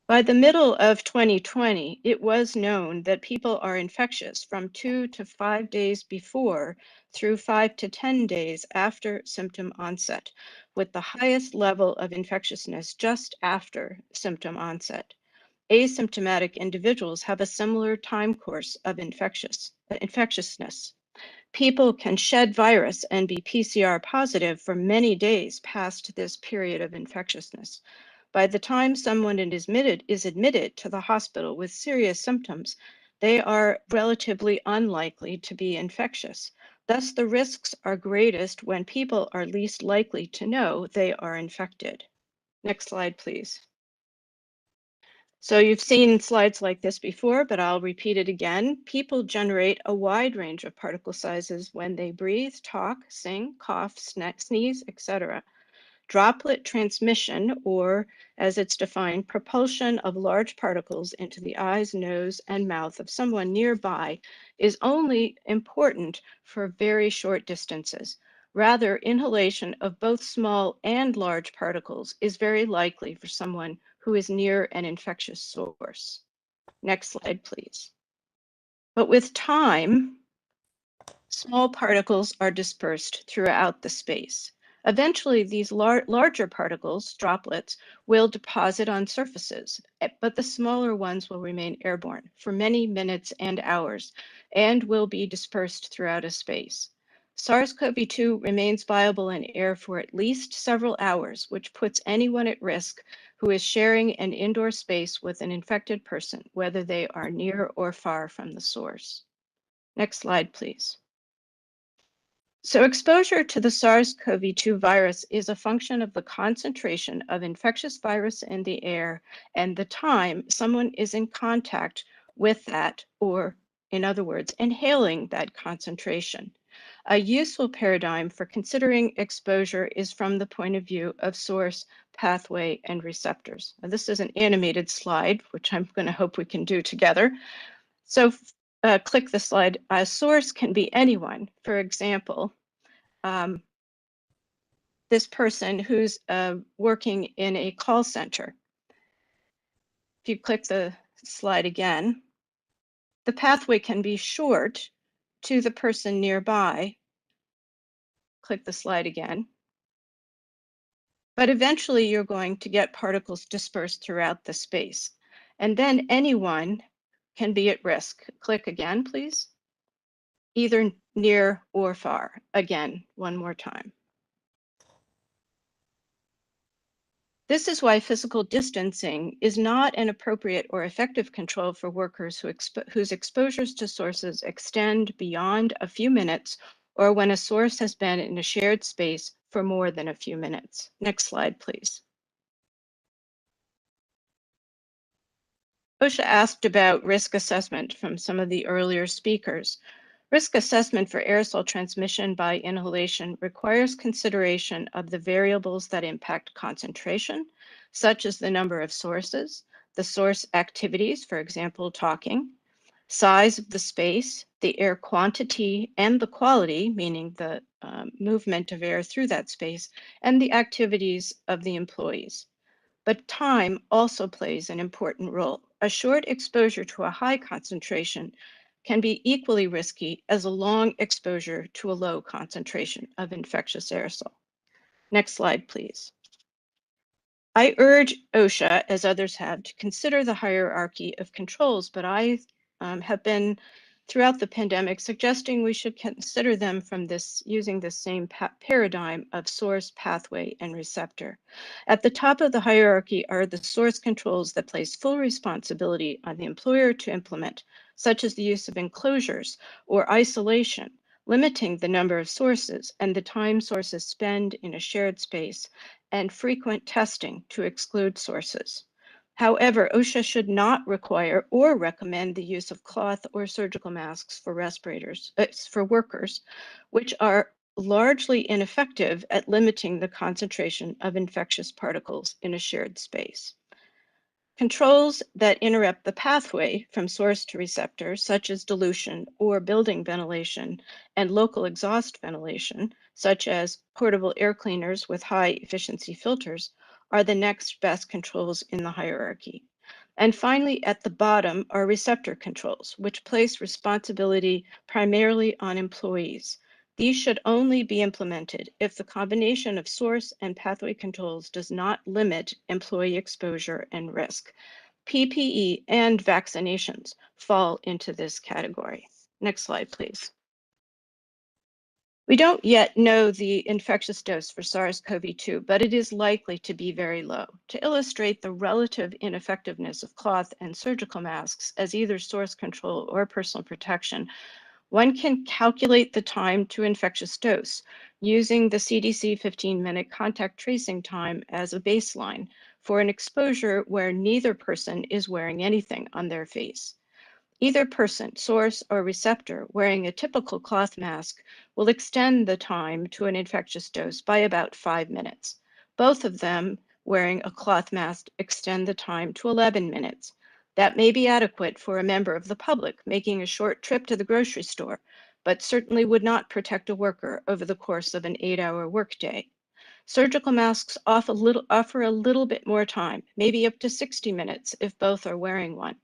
By the middle of 2020, it was known that people are infectious from 2 to 5 days before through 5 to 10 days after symptom onset, with the highest level of infectiousness just after symptom onset. Asymptomatic individuals have a similar time course of infectiousness. People can shed virus and be PCR positive for many days past this period of infectiousness. By the time someone is admitted to the hospital with serious symptoms, they are relatively unlikely to be infectious. Thus, the risks are greatest when people are least likely to know they are infected. Next slide, please. So you've seen slides like this before, but I'll repeat it again. People generate a wide range of particle sizes when they breathe, talk, sing, cough, sneeze, etc. Droplet transmission, or as it's defined, propulsion of large particles into the eyes, nose, and mouth of someone nearby, is only important for very short distances. Rather, inhalation of both small and large particles is very likely for someone who is near an infectious source. Next slide, please. But with time, small particles are dispersed throughout the space. Eventually, these larger particles, droplets, will deposit on surfaces, but the smaller ones will remain airborne for many minutes and hours and will be dispersed throughout a space. SARS-CoV-2 remains viable in air for at least several hours, which puts anyone at risk who is sharing an indoor space with an infected person, whether they are near or far from the source. Next slide, please. So exposure to the SARS-CoV-2 virus is a function of the concentration of infectious virus in the air and the time someone is in contact with that, or in other words, inhaling that concentration. A useful paradigm for considering exposure is from the point of view of source, pathway, and receptors. Now, this is an animated slide, which I'm going to hope we can do together. So click the slide. A source can be anyone. For example, this person who's working in a call center. If you click the slide again, the pathway can be short to the person nearby. Click the slide again. But eventually you're going to get particles dispersed throughout the space. And then anyone can be at risk. Click again, please. Either near or far. Again, one more time. This is why physical distancing is not an appropriate or effective control for workers whose exposures to sources extend beyond a few minutes, or when a source has been in a shared space for more than a few minutes. Next slide, please. OSHA asked about risk assessment from some of the earlier speakers. Risk assessment for aerosol transmission by inhalation requires consideration of the variables that impact concentration, such as the number of sources, the source activities, for example, talking, size of the space, the air quantity and the quality, meaning the movement of air through that space, and the activities of the employees. But time also plays an important role. A short exposure to a high concentration can be equally risky as a long exposure to a low concentration of infectious aerosol. Next slide, please. I urge OSHA, as others have, to consider the hierarchy of controls, but I have been throughout the pandemic, suggesting we should consider them from using the same paradigm of source, pathway, and receptor. At the top of the hierarchy are the source controls that place full responsibility on the employer to implement, such as the use of enclosures or isolation, limiting the number of sources and the time sources spend in a shared space, and frequent testing to exclude sources. However, OSHA should not require or recommend the use of cloth or surgical masks for for workers, which are largely ineffective at limiting the concentration of infectious particles in a shared space. Controls that interrupt the pathway from source to receptor, such as dilution or building ventilation and local exhaust ventilation, such as portable air cleaners with high efficiency filters, are the next best controls in the hierarchy. And finally, at the bottom are receptor controls, which place responsibility primarily on employees. These should only be implemented if the combination of source and pathway controls does not limit employee exposure and risk. PPE and vaccinations fall into this category. Next slide, please. We don't yet know the infectious dose for SARS-CoV-2, but it is likely to be very low. To illustrate the relative ineffectiveness of cloth and surgical masks as either source control or personal protection, one can calculate the time to infectious dose using the CDC 15-minute contact tracing time as a baseline for an exposure where neither person is wearing anything on their face. Either person, source or receptor, wearing a typical cloth mask will extend the time to an infectious dose by about 5 minutes. Both of them wearing a cloth mask extend the time to 11 minutes. That may be adequate for a member of the public making a short trip to the grocery store, but certainly would not protect a worker over the course of an 8-hour workday. Surgical masks offer a little bit more time, maybe up to 60 minutes if both are wearing one.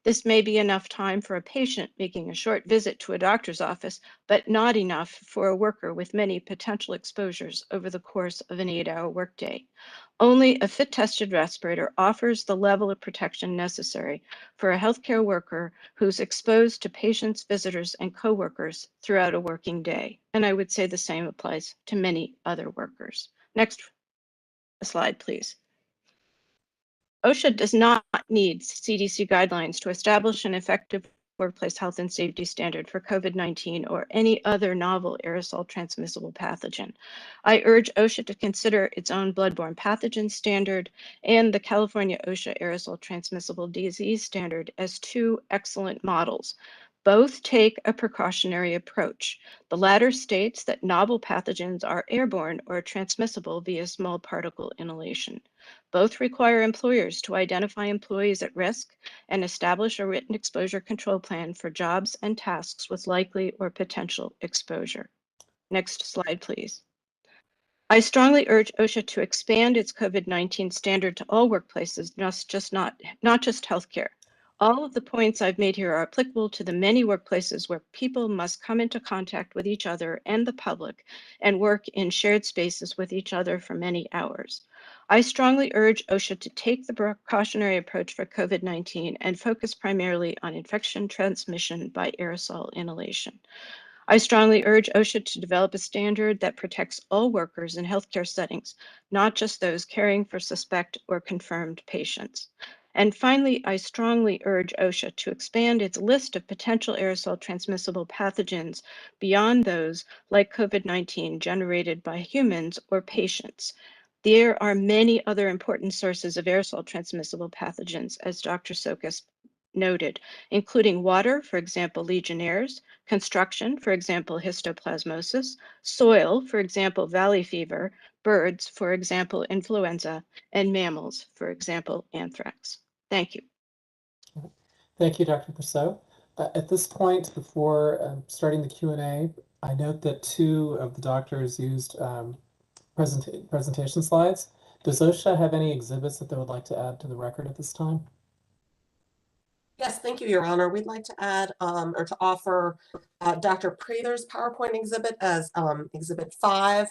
This may be enough time for a patient making a short visit to a doctor's office, but not enough for a worker with many potential exposures over the course of an 8-hour workday. Only a fit-tested respirator offers the level of protection necessary for a healthcare worker who's exposed to patients, visitors, and coworkers throughout a working day. And I would say the same applies to many other workers. Next slide, please. OSHA does not need CDC guidelines to establish an effective workplace health and safety standard for COVID-19 or any other novel aerosol transmissible pathogen. I urge OSHA to consider its own bloodborne pathogen standard and the California OSHA aerosol transmissible disease standard as two excellent models. Both take a precautionary approach. The latter states that novel pathogens are airborne or transmissible via small particle inhalation. Both require employers to identify employees at risk and establish a written exposure control plan for jobs and tasks with likely or potential exposure. Next slide, please. I strongly urge OSHA to expand its COVID-19 standard to all workplaces, not just healthcare. All of the points I've made here are applicable to the many workplaces where people must come into contact with each other and the public and work in shared spaces with each other for many hours. I strongly urge OSHA to take the precautionary approach for COVID-19 and focus primarily on infection transmission by aerosol inhalation. I strongly urge OSHA to develop a standard that protects all workers in healthcare settings, not just those caring for suspect or confirmed patients. And finally, I strongly urge OSHA to expand its list of potential aerosol transmissible pathogens beyond those like COVID-19 generated by humans or patients. There are many other important sources of aerosol transmissible pathogens, as Dr. Sokas noted, including water, for example, Legionnaires, construction, for example, histoplasmosis, soil, for example, valley fever, birds, for example, influenza, and mammals, for example, anthrax. Thank you. Thank you, Dr. Persaud. At this point, before starting the Q&A, I note that 2 of the doctors used presentation slides. Does OSHA have any exhibits that they would like to add to the record at this time? Yes, thank you, Your Honor. We'd like to add or to offer Dr. Prather's PowerPoint exhibit as Exhibit 5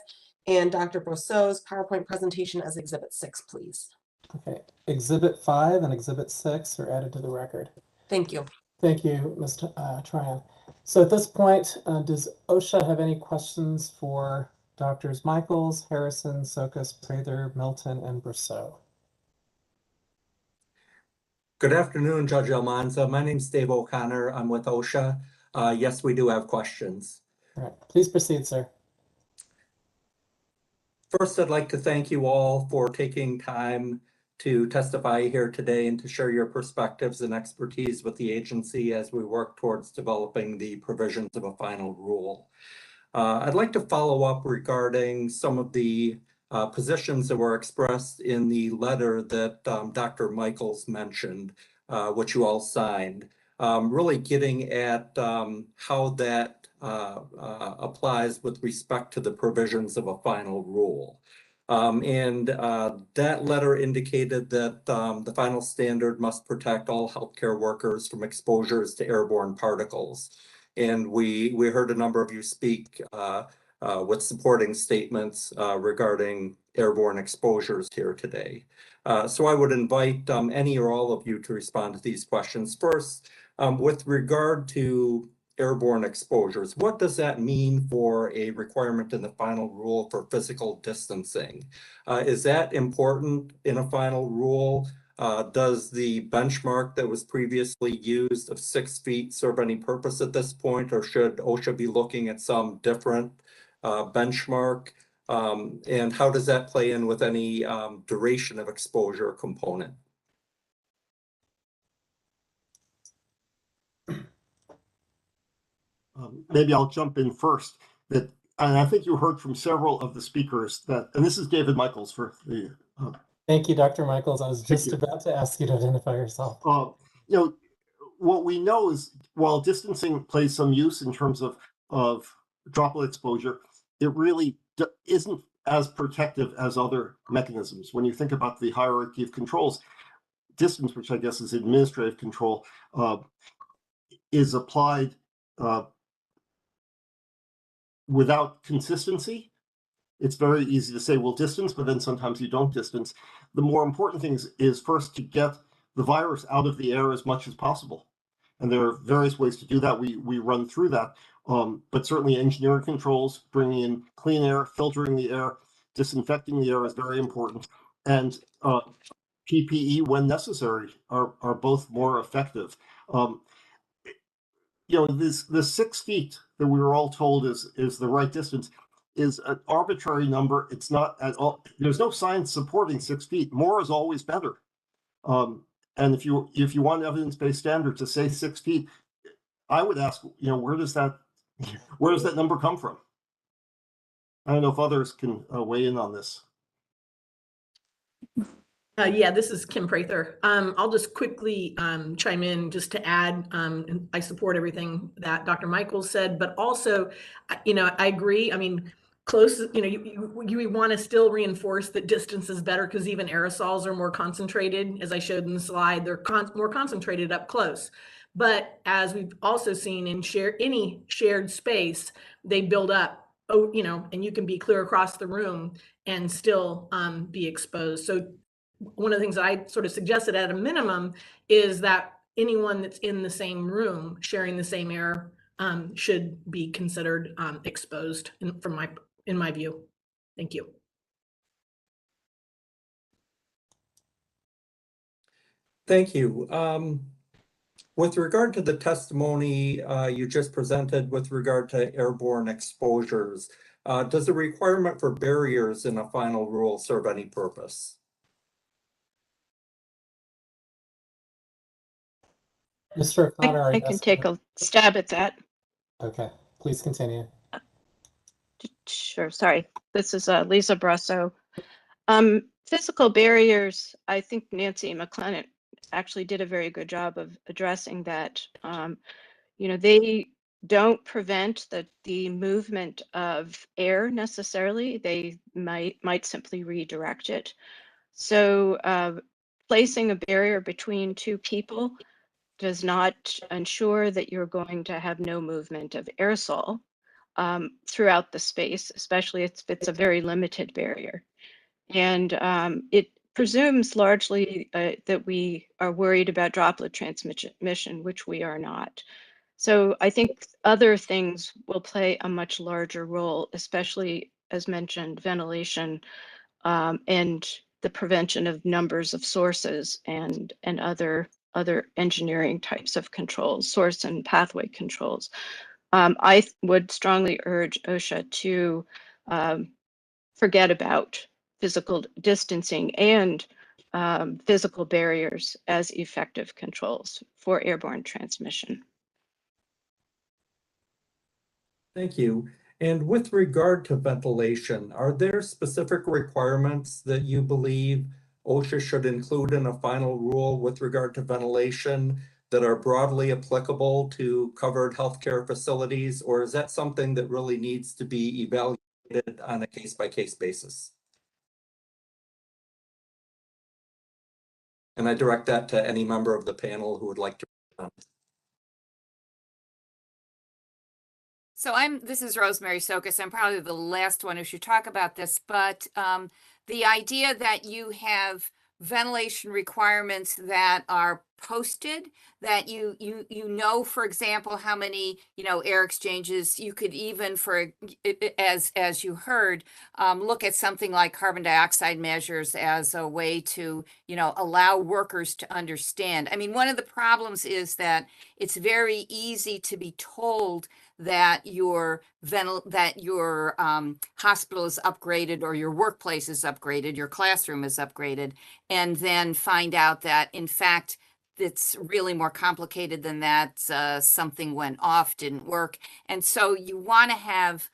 and Dr. Brosseau's PowerPoint presentation as Exhibit 6, please. Okay, Exhibit 5 and Exhibit 6 are added to the record. Thank you. Thank you, Ms. Tryon. So at this point, does OSHA have any questions for Drs. Michaels, Harrison, Sokas, Prather, Milton, and Brousseau? Good afternoon, Judge Almanza. My name's Dave O'Connor. I'm with OSHA. Yes, we do have questions. All right, please proceed, sir. First, I'd like to thank you all for taking time to testify here today and to share your perspectives and expertise with the agency as we work towards developing the provisions of a final rule. I'd like to follow up regarding some of the positions that were expressed in the letter that Dr. Michaels mentioned, which you all signed, really getting at how that applies with respect to the provisions of a final rule. That letter indicated that the final standard must protect all healthcare workers from exposures to airborne particles. And we heard a number of you speak with supporting statements regarding airborne exposures here today. So I would invite any or all of you to respond to these questions. First, with regard to airborne exposures, what does that mean for a requirement in the final rule for physical distancing? Is that important in a final rule? Does the benchmark that was previously used of 6 feet serve any purpose at this point, or should OSHA be looking at some different benchmark? And how does that play in with any duration of exposure component? Maybe I'll jump in first. And I think you heard from several of the speakers that, and this is David Michaels for the. Thank you, Dr. Michaels. I was just about to ask you to identify yourself. You know, what we know is while distancing plays some use in terms of droplet exposure, it really isn't as protective as other mechanisms. When you think about the hierarchy of controls, distance, which I guess is administrative control, is applied without consistency. It's very easy to say, well, distance, but then sometimes you don't distance. The more important thing is first to get the virus out of the air as much as possible. And there are various ways to do that. We run through that. But certainly engineering controls, bringing in clean air, filtering the air, disinfecting the air is very important. And PPE, when necessary, are both more effective. You know, the 6 feet that we were all told is the right distance is an arbitrary number. It's not at all. There's no science supporting 6 feet. More is always better. And if you want evidence-based standard to say 6 feet, I would ask, you know, where does that number come from? I don't know if others can weigh in on this. Yeah, this is Kim Prather. I'll just quickly chime in just to add, I support everything that Dr. Michaels said, but also, you know, I agree. I mean, close, you know, you want to still reinforce that distance is better because even aerosols are more concentrated. As I showed in the slide, they're more concentrated up close. But as we've also seen in any shared space, they build up, you know, and you can be clear across the room and still be exposed. So one of the things that I sort of suggested at a minimum is that anyone that's in the same room sharing the same air should be considered exposed in my view. Thank you. Thank you. With regard to the testimony you just presented with regard to airborne exposures, does the requirement for barriers in a final rule serve any purpose? Mr. O'Connor, I can take a stab at that. Okay, please continue. Sure, sorry. This is Lisa Brousseau. Physical barriers, I think Nancy McClellan actually did a very good job of addressing that. You know, they don't prevent the movement of air necessarily. They might simply redirect it. So placing a barrier between two people does not ensure that you're going to have no movement of aerosol throughout the space, especially if it's a very limited barrier. And it presumes largely that we are worried about droplet transmission, which we are not. So I think other things will play a much larger role, especially as mentioned, ventilation and the prevention of numbers of sources and other engineering types of controls, source and pathway controls. I would strongly urge OSHA to forget about physical distancing and physical barriers as effective controls for airborne transmission. Thank you. And with regard to ventilation, are there specific requirements that you believe OSHA should include in a final rule with regard to ventilation that are broadly applicable to covered healthcare facilities, or is that something that really needs to be evaluated on a case-by-case basis? And I direct that to any member of the panel who would like to respond. So this is Rosemary Sokas. I'm probably the last one who should talk about this, but the idea that you have ventilation requirements that are posted, that you know, for example, how many, air exchanges you could even, as you heard, look at something like carbon dioxide measures as a way to, allow workers to understand. I mean, one of the problems is that it's very easy to be told that your hospital is upgraded or your workplace is upgraded, your classroom is upgraded, and then find out that in fact it's really more complicated than that. Something went off, didn't work, and so you want to have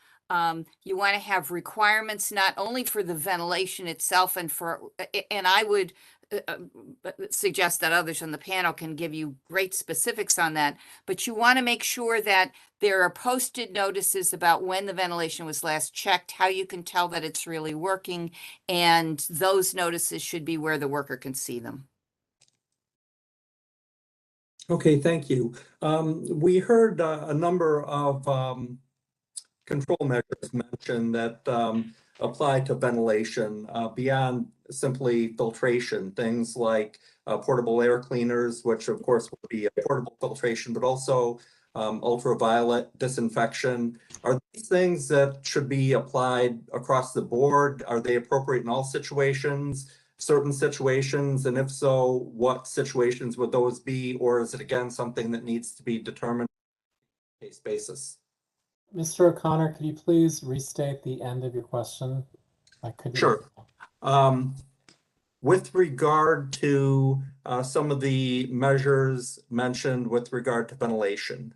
requirements not only for the ventilation itself and I would suggest that others on the panel can give you great specifics on that, but you want to make sure that there are posted notices about when the ventilation was last checked, how you can tell that it's really working, and those notices should be where the worker can see them. Okay, thank you. We heard a number of control measures mentioned that apply to ventilation beyond simply filtration, things like portable air cleaners, which of course would be a portable filtration, but also ultraviolet disinfection. Are these things that should be applied across the board? Are they appropriate in all situations, certain situations? And if so, what situations would those be? Or is it again something that needs to be determined on a case basis? Mr. O'Connor, could you please restate the end of your question? I couldn't. Sure. With regard to some of the measures mentioned with regard to ventilation,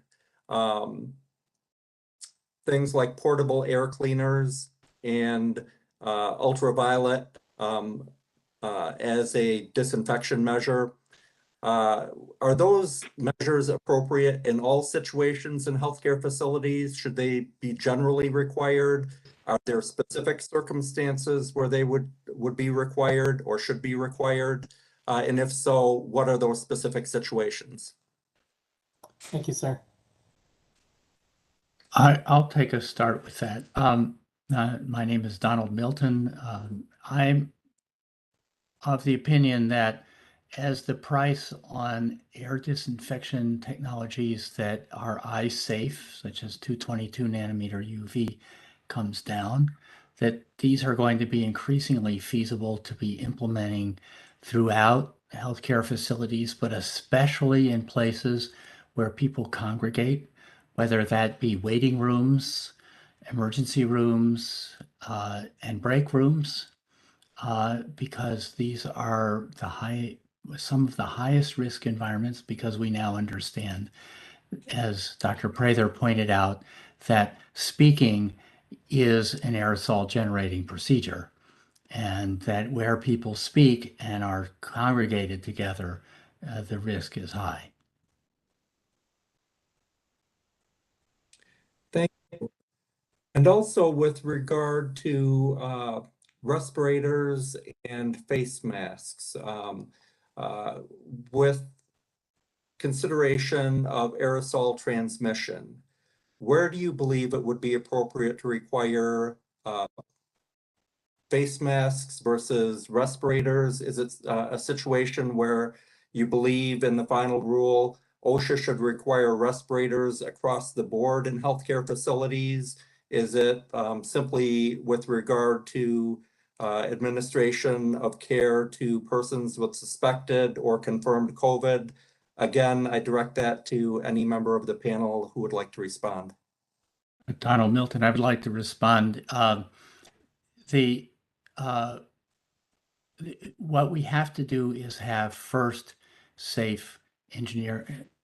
things like portable air cleaners and ultraviolet as a disinfection measure, are those measures appropriate in all situations in healthcare facilities? Should they be generally required? Are there specific circumstances where they would be required or should be required? And if so, what are those specific situations? Thank you, sir. I'll take a start with that. My name is Donald Milton. I'm of the opinion that as the price on air disinfection technologies that are eye safe, such as 222 nanometer UV, comes down, that these are going to be increasingly feasible to be implementing throughout healthcare facilities, but especially in places where people congregate, whether that be waiting rooms, emergency rooms, and break rooms, because these are some of the highest risk environments, because we now understand, as Dr. Prather pointed out, that speaking is an aerosol generating procedure, and that where people speak and are congregated together, the risk is high. Thank you. And also with regard to respirators and face masks, with consideration of aerosol transmission, where do you believe it would be appropriate to require face masks versus respirators? Is it a situation where you believe in the final rule OSHA should require respirators across the board in healthcare facilities? Is it simply with regard to administration of care to persons with suspected or confirmed COVID? Again, I direct that to any member of the panel who would like to respond. Donald Milton, I would like to respond. What we have to do is have first safer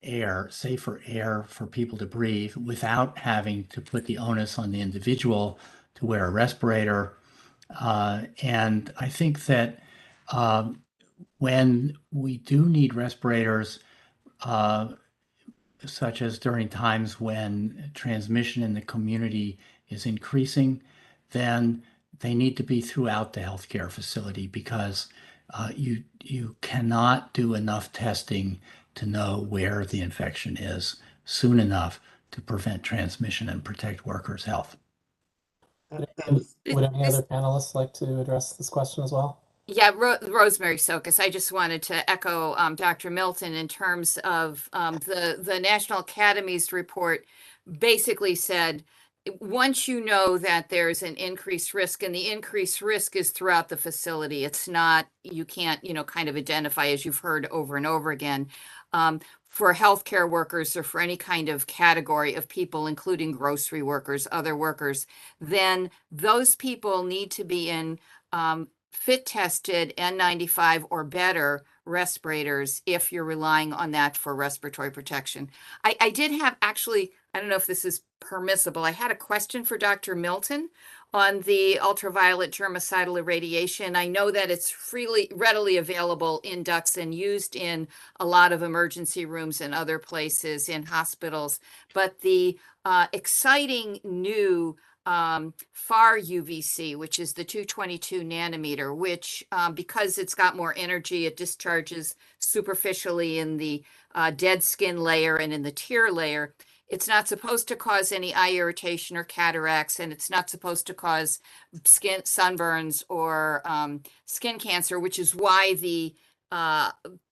air for people to breathe without having to put the onus on the individual to wear a respirator. And I think that when we do need respirators, such as during times when transmission in the community is increasing, then they need to be throughout the healthcare facility, because you cannot do enough testing to know where the infection is soon enough to prevent transmission and protect workers' health. Would any other panelists like to address this question as well? Yeah, Rosemary Sokas. I just wanted to echo Dr. Milton in terms of the National Academy's report basically said, once you know that there's an increased risk, and the increased risk is throughout the facility, it's not, you can't, kind of identify, as you've heard over and over again, for healthcare workers or for any kind of category of people, including grocery workers, other workers, then those people need to be in fit tested N95 or better respirators if you're relying on that for respiratory protection. I did have actually, I don't know if this is permissible, I had a question for Dr. Milton on the ultraviolet germicidal irradiation. I know that it's readily available in ducts and used in a lot of emergency rooms and other places in hospitals, but the exciting new far UVC, which is the 222 nanometer, which because it's got more energy, it discharges superficially in the dead skin layer and in the tear layer. It's not supposed to cause any eye irritation or cataracts, and it's not supposed to cause skin sunburns or skin cancer, which is why the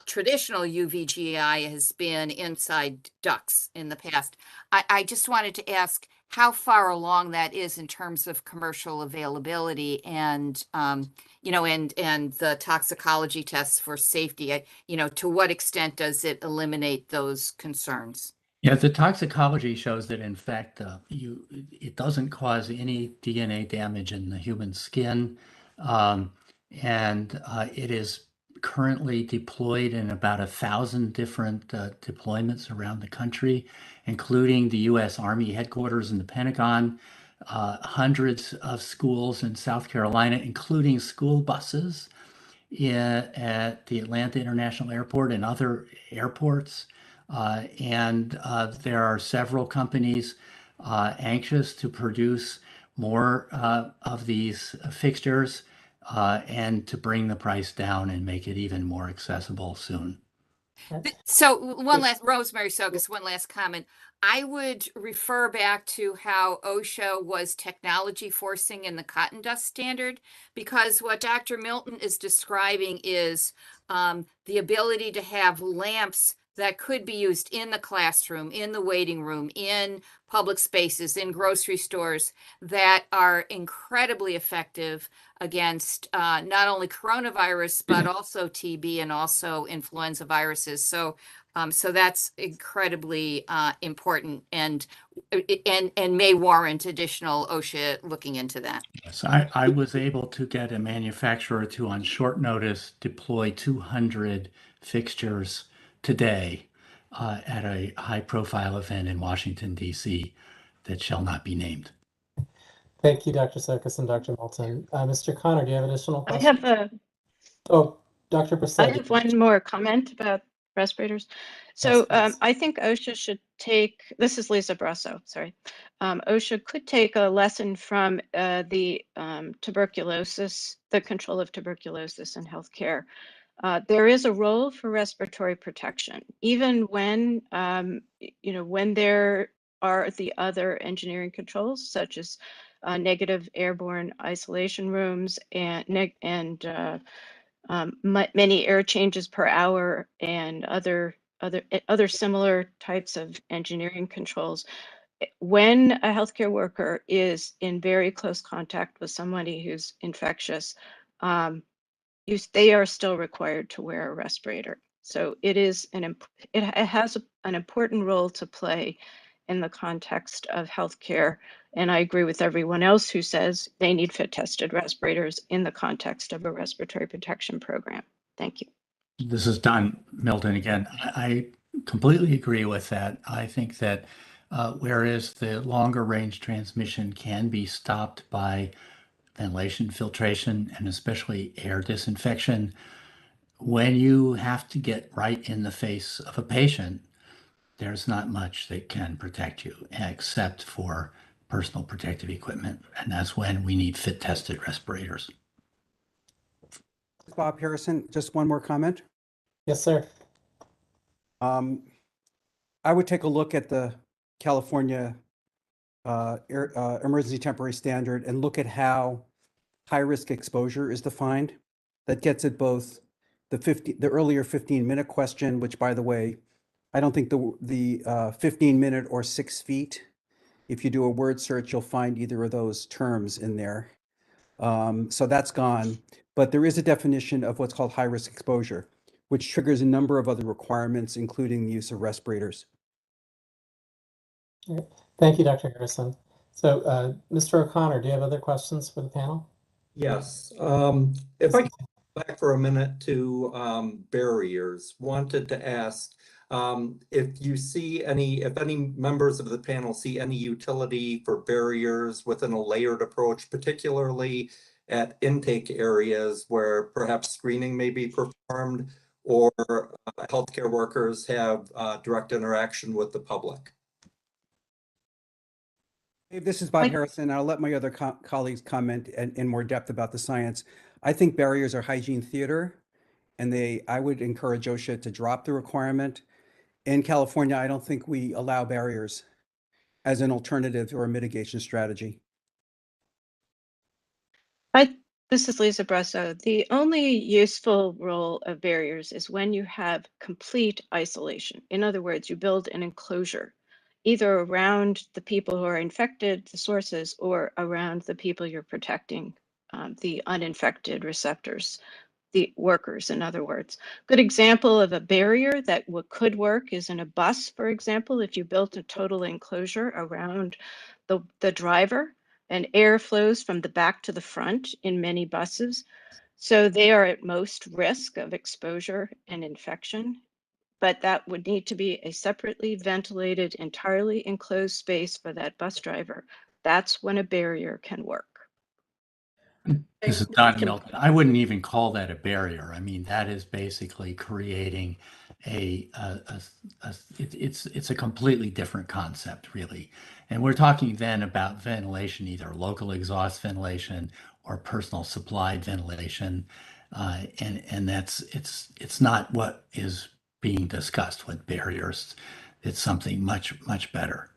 traditional UVGI has been inside ducts in the past. I just wanted to ask how far along that is in terms of commercial availability and, and the toxicology tests for safety, to what extent does it eliminate those concerns? Yeah, the toxicology shows that in fact, it doesn't cause any DNA damage in the human skin. And it is currently deployed in about 1,000 different deployments around the country, including the U.S. Army headquarters and the Pentagon, hundreds of schools in South Carolina, including school buses at the Atlanta International Airport and other airports. And there are several companies anxious to produce more of these fixtures and to bring the price down and make it even more accessible soon. So one last, Rosemary Sokas, one last comment. I would refer back to how OSHA was technology forcing in the cotton dust standard, because what Dr. Milton is describing is the ability to have lamps that could be used in the classroom, in the waiting room, in public spaces, in grocery stores, that are incredibly effective against not only coronavirus, but also TB and also influenza viruses. So that's incredibly important and may warrant additional OSHA looking into that. Yes, I was able to get a manufacturer to, on short notice, deploy 200 fixtures today at a high-profile event in Washington, D.C. that shall not be named. Thank you, Dr. Sokas and Dr. Milton. Mr. Connor, do you have additional questions? Dr. Brissett. I have one more comment about respirators. So I think OSHA should take, this is Lisa Brasso, sorry. OSHA could take a lesson from the tuberculosis, the control of tuberculosis in healthcare. There is a role for respiratory protection, even when, when there are the other engineering controls, such as negative airborne isolation rooms and many air changes per hour and other other similar types of engineering controls. When a healthcare worker is in very close contact with somebody who's infectious, they are still required to wear a respirator. So it is it has an important role to play in the context of healthcare. And I agree with everyone else who says they need fit tested respirators in the context of a respiratory protection program. Thank you. This is Don Milton again. I completely agree with that. I think that whereas the longer range transmission can be stopped by ventilation, filtration, and especially air disinfection, when you have to get right in the face of a patient, there's not much that can protect you except for personal protective equipment. And that's when we need fit tested respirators. Bob Harrison, just one more comment. Yes, sir. I would take a look at the California emergency temporary standard and look at how high risk exposure is defined. That gets at both the earlier 15-minute question, which, by the way, I don't think the 15-minute or 6 feet, if you do a word search, you'll find either of those terms in there. So that's gone. But there is a definition of what's called high risk exposure, which triggers a number of other requirements, including the use of respirators. Thank you, Dr. Harrison. So, Mr. O'Connor, do you have other questions for the panel? Yes. If I can go back for a minute to barriers, wanted to ask if you see if any members of the panel see any utility for barriers within a layered approach, particularly at intake areas where perhaps screening may be performed or healthcare workers have direct interaction with the public. Hey, this is Bob Harrison. I'll let my other colleagues comment in more depth about the science. I think barriers are hygiene theater, and I would encourage OSHA to drop the requirement. In California, I don't think we allow barriers as an alternative or a mitigation strategy. This is Lisa Bresso. The only useful role of barriers is when you have complete isolation. In other words, you build an enclosure, either around the people who are infected, the sources, or around the people you're protecting, the uninfected receptors, the workers, in other words. Good example of a barrier that could work is in a bus, for example, if you built a total enclosure around the driver, and air flows from the back to the front in many buses. So they are at most risk of exposure and infection, but that would need to be a separately ventilated, entirely enclosed space for that bus driver. That's when a barrier can work. This is Don Milton. I wouldn't even call that a barrier. I mean, that is basically creating it's a completely different concept, really. And we're talking then about ventilation, either local exhaust ventilation or personal supplied ventilation. And it's not what is being discussed with barriers. It's something much better.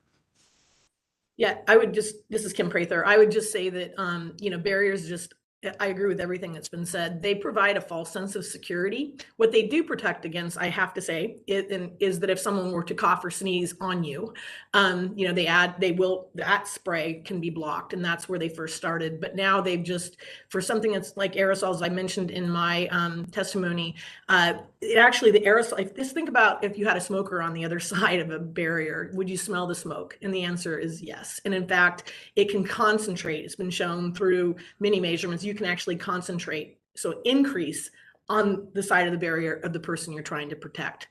Yeah, this is Kim Prather. I would just say that, barriers I agree with everything that's been said. They provide a false sense of security. What they do protect against, I have to say, is that if someone were to cough or sneeze on you, that spray can be blocked, and that's where they first started. But now they've for something that's like aerosols, I mentioned in my testimony, the aerosol, just think about if you had a smoker on the other side of a barrier, would you smell the smoke? And the answer is yes. And in fact, it can concentrate. It's been shown through many measurements. You can actually concentrate, so increase on the side of the barrier of the person you're trying to protect.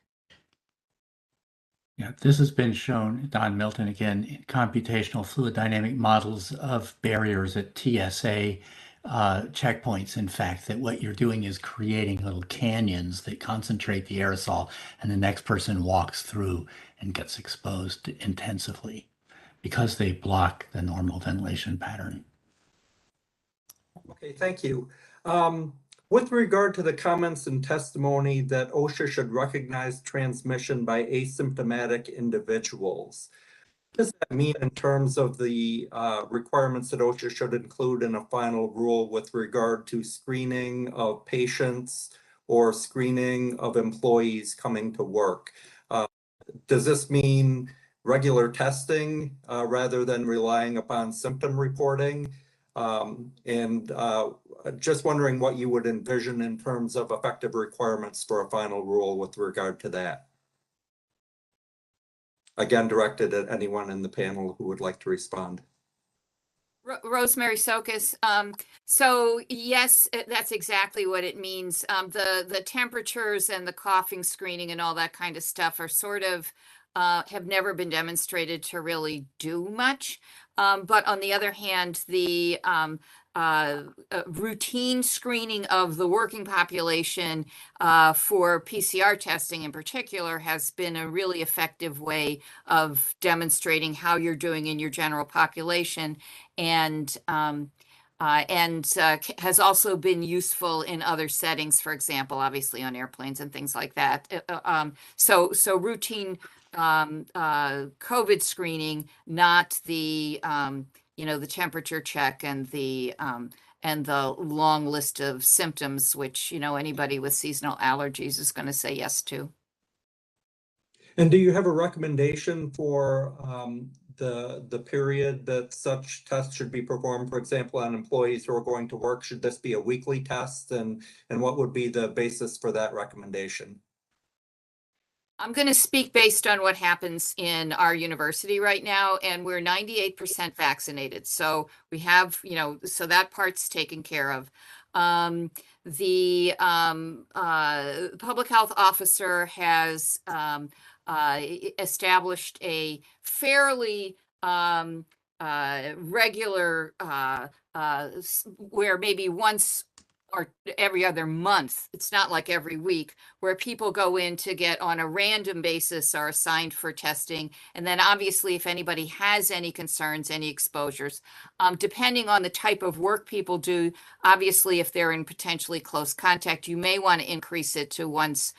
Yeah, this has been shown, Don Milton again, in computational fluid dynamic models of barriers at TSA checkpoints, in fact, that what you're doing is creating little canyons that concentrate the aerosol, and the next person walks through and gets exposed intensively because they block the normal ventilation pattern. Okay, thank you. With regard to the comments and testimony that OSHA should recognize transmission by asymptomatic individuals, what does that mean in terms of the requirements that OSHA should include in a final rule with regard to screening of patients or screening of employees coming to work? Does this mean regular testing rather than relying upon symptom reporting? Just wondering what you would envision in terms of effective requirements for a final rule with regard to that. Again, directed at anyone in the panel who would like to respond. Rosemary Sokas. So yes, that's exactly what it means. The temperatures and the coughing screening and all that kind of stuff are sort of have never been demonstrated to really do much. But on the other hand, the routine screening of the working population for PCR testing in particular has been a really effective way of demonstrating how you're doing in your general population, and has also been useful in other settings, for example, obviously on airplanes and things like that. So routine COVID screening, not the the temperature check and the long list of symptoms, which anybody with seasonal allergies is going to say yes to. And do you have a recommendation for the period that such tests should be performed? For example, on employees who are going to work, should this be a weekly test? And what would be the basis for that recommendation? I'm going to speak based on what happens in our university right now, and we're 98% vaccinated. So we have, so that part's taken care of. The public health officer has established a fairly regular, where maybe once or every other month, it's not like every week, where people go in to get on a random basis are assigned for testing. And then obviously if anybody has any concerns, any exposures, depending on the type of work people do, obviously if they're in potentially close contact, you may want to increase it to once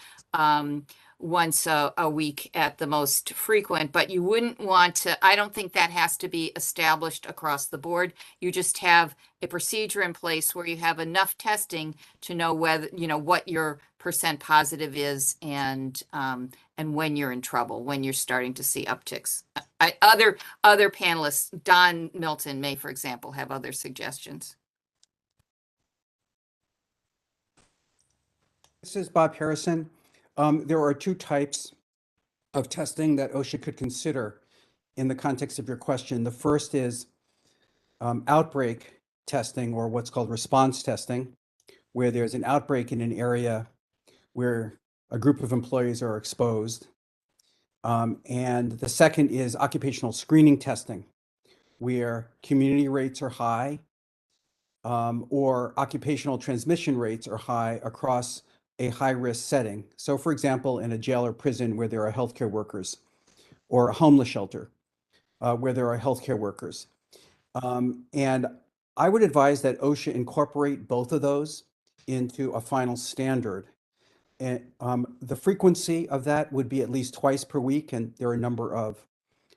a week at the most frequent, but you wouldn't want to, I don't think that has to be established across the board. You just have a procedure in place where you have enough testing to know whether, what your percent positive is and when you're in trouble, when you're starting to see upticks. Other panelists, Don Milton may, for example, have other suggestions. This is Bob Harrison. There are two types of testing that OSHA could consider in the context of your question. The first is outbreak testing, or what's called response testing, where there's an outbreak in an area where a group of employees are exposed. And the second is occupational screening testing, where community rates are high or occupational transmission rates are high across a high-risk setting. So for example, in a jail or prison where there are healthcare workers, or a homeless shelter where there are healthcare workers. And I would advise that OSHA incorporate both of those into a final standard. And the frequency of that would be at least twice per week. And there are a number of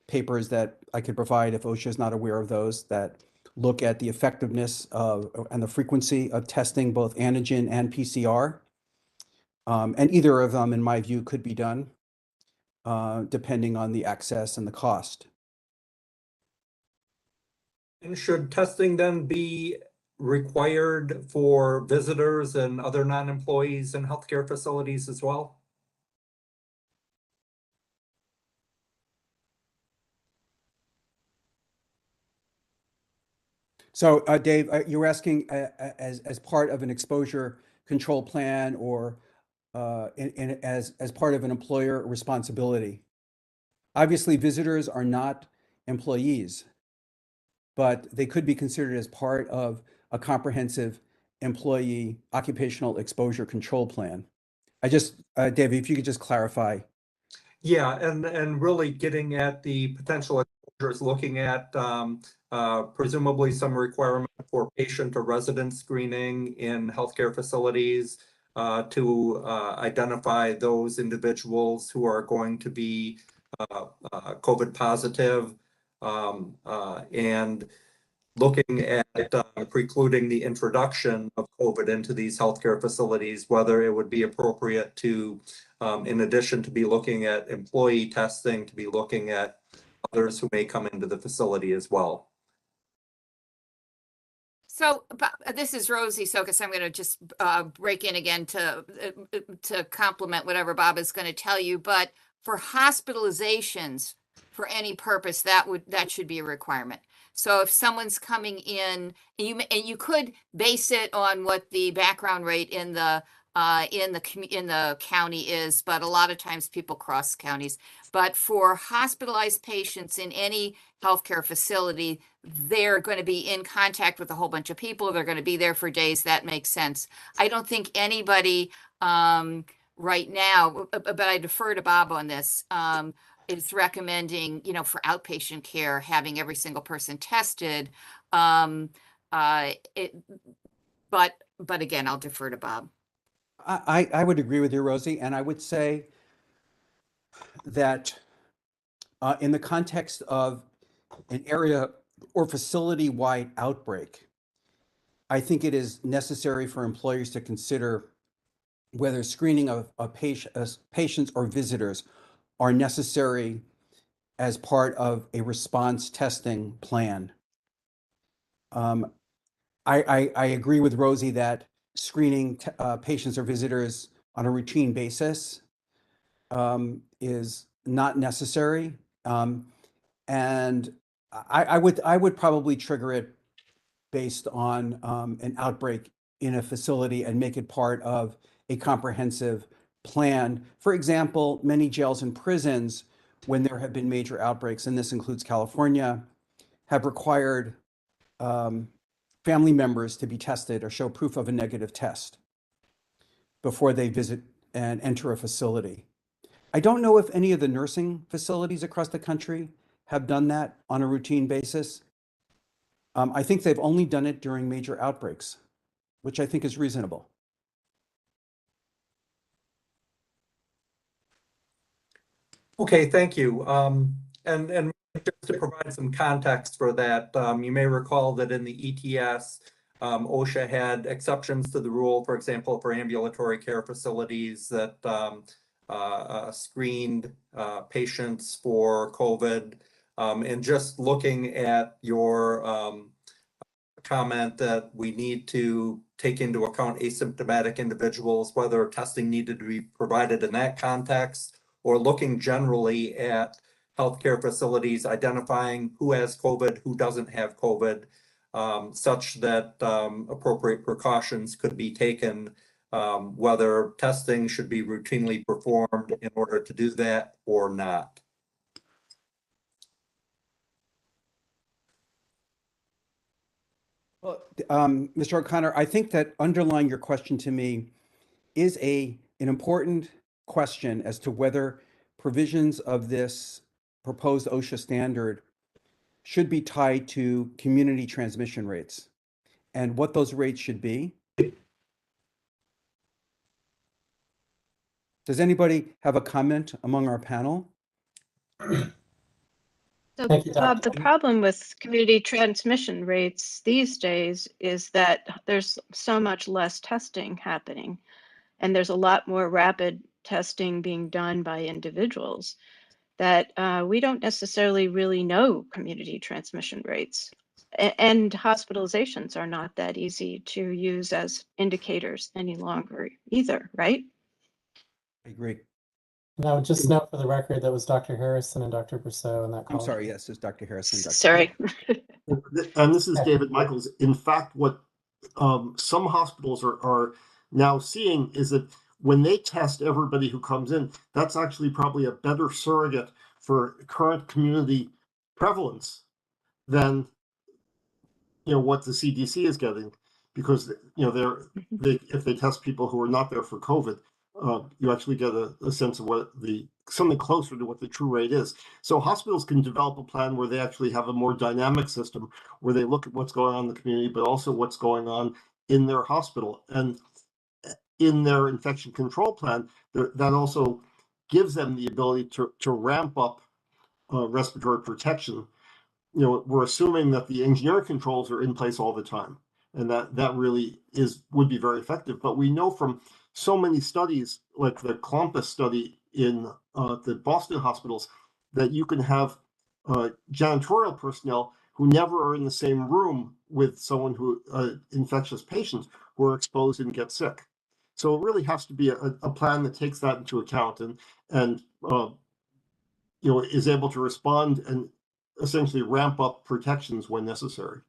papers that I could provide if OSHA is not aware of those that look at the effectiveness of and the frequency of testing both antigen and PCR. And either of them, in my view, could be done depending on the access and the cost. And should testing then be required for visitors and other non-employees in healthcare facilities as well? So, Dave, you're asking as part of an exposure control plan, or as part of an employer responsibility. Obviously, visitors are not employees, but they could be considered as part of a comprehensive employee occupational exposure control plan. Dave, if you could just clarify. Yeah, and really getting at the potential exposures, looking at presumably some requirement for patient or resident screening in healthcare facilities to identify those individuals who are going to be COVID positive, and looking at precluding the introduction of COVID into these healthcare facilities, whether it would be appropriate to in addition to be looking at employee testing, to be looking at others who may come into the facility as well. So this is Rosie Sokas. I'm going to just break in again to complement whatever Bob is going to tell you. But for hospitalizations for any purpose, that should be a requirement. So if someone's coming in, and you could base it on what the background rate in the county is, but a lot of times people cross counties. But for hospitalized patients in any healthcare facility, they're going to be in contact with a whole bunch of people. They're going to be there for days. That makes sense. I don't think anybody right now, but I defer to Bob on this, is recommending, for outpatient care, having every single person tested. But again, I'll defer to Bob. I would agree with you, Rosie, and I would say that in the context of an area or facility-wide outbreak, I think it is necessary for employers to consider whether screening of patients or visitors are necessary as part of a response testing plan. I agree with Rosie that screening patients or visitors on a routine basis is not necessary. And I would probably trigger it based on an outbreak in a facility and make it part of a comprehensive plan. For example, many jails and prisons, when there have been major outbreaks, and this includes California, have required family members to be tested or show proof of a negative test before they visit and enter a facility. I don't know if any of the nursing facilities across the country have done that on a routine basis. I think they've only done it during major outbreaks, which I think is reasonable. Okay, thank you. And just to provide some context for that, you may recall that in the ETS, OSHA had exceptions to the rule, for example, for ambulatory care facilities that screened patients for COVID. And just looking at your comment that we need to take into account asymptomatic individuals, whether testing needed to be provided in that context, or looking generally at healthcare facilities, identifying who has COVID, who doesn't have COVID, such that appropriate precautions could be taken, whether testing should be routinely performed in order to do that or not. Well, Mr. O'Connor, I think that underlying your question to me is an important question as to whether provisions of this proposed OSHA standard should be tied to community transmission rates and what those rates should be. Does anybody have a comment among our panel? So, Bob, the problem with community transmission rates these days is that there's so much less testing happening, and there's a lot more rapid testing being done by individuals that we don't necessarily really know community transmission rates. And hospitalizations are not that easy to use as indicators any longer either, right? I agree. And I would just note for the record that was Dr. Harrison and Dr. Brousseau in that call. I'm sorry, yes, it's Dr. Harrison. Sorry. And this is David Michaels. In fact, what some hospitals are now seeing is that when they test everybody who comes in, that's actually probably a better surrogate for current community prevalence than what the CDC is getting, because if they test people who are not there for COVID, you actually get a sense of what something closer to what the true rate is. So hospitals can develop a plan where they actually have a more dynamic system where they look at what's going on in the community, but also what's going on in their hospital. And in their infection control plan, that also gives them the ability to ramp up respiratory protection. We're assuming that the engineering controls are in place all the time, and that really would be very effective. But we know from so many studies, like the Columbus study in the Boston hospitals, that you can have janitorial personnel who never are in the same room with someone who infectious patients who are exposed and get sick. So it really has to be a plan that takes that into account and is able to respond and essentially ramp up protections when necessary.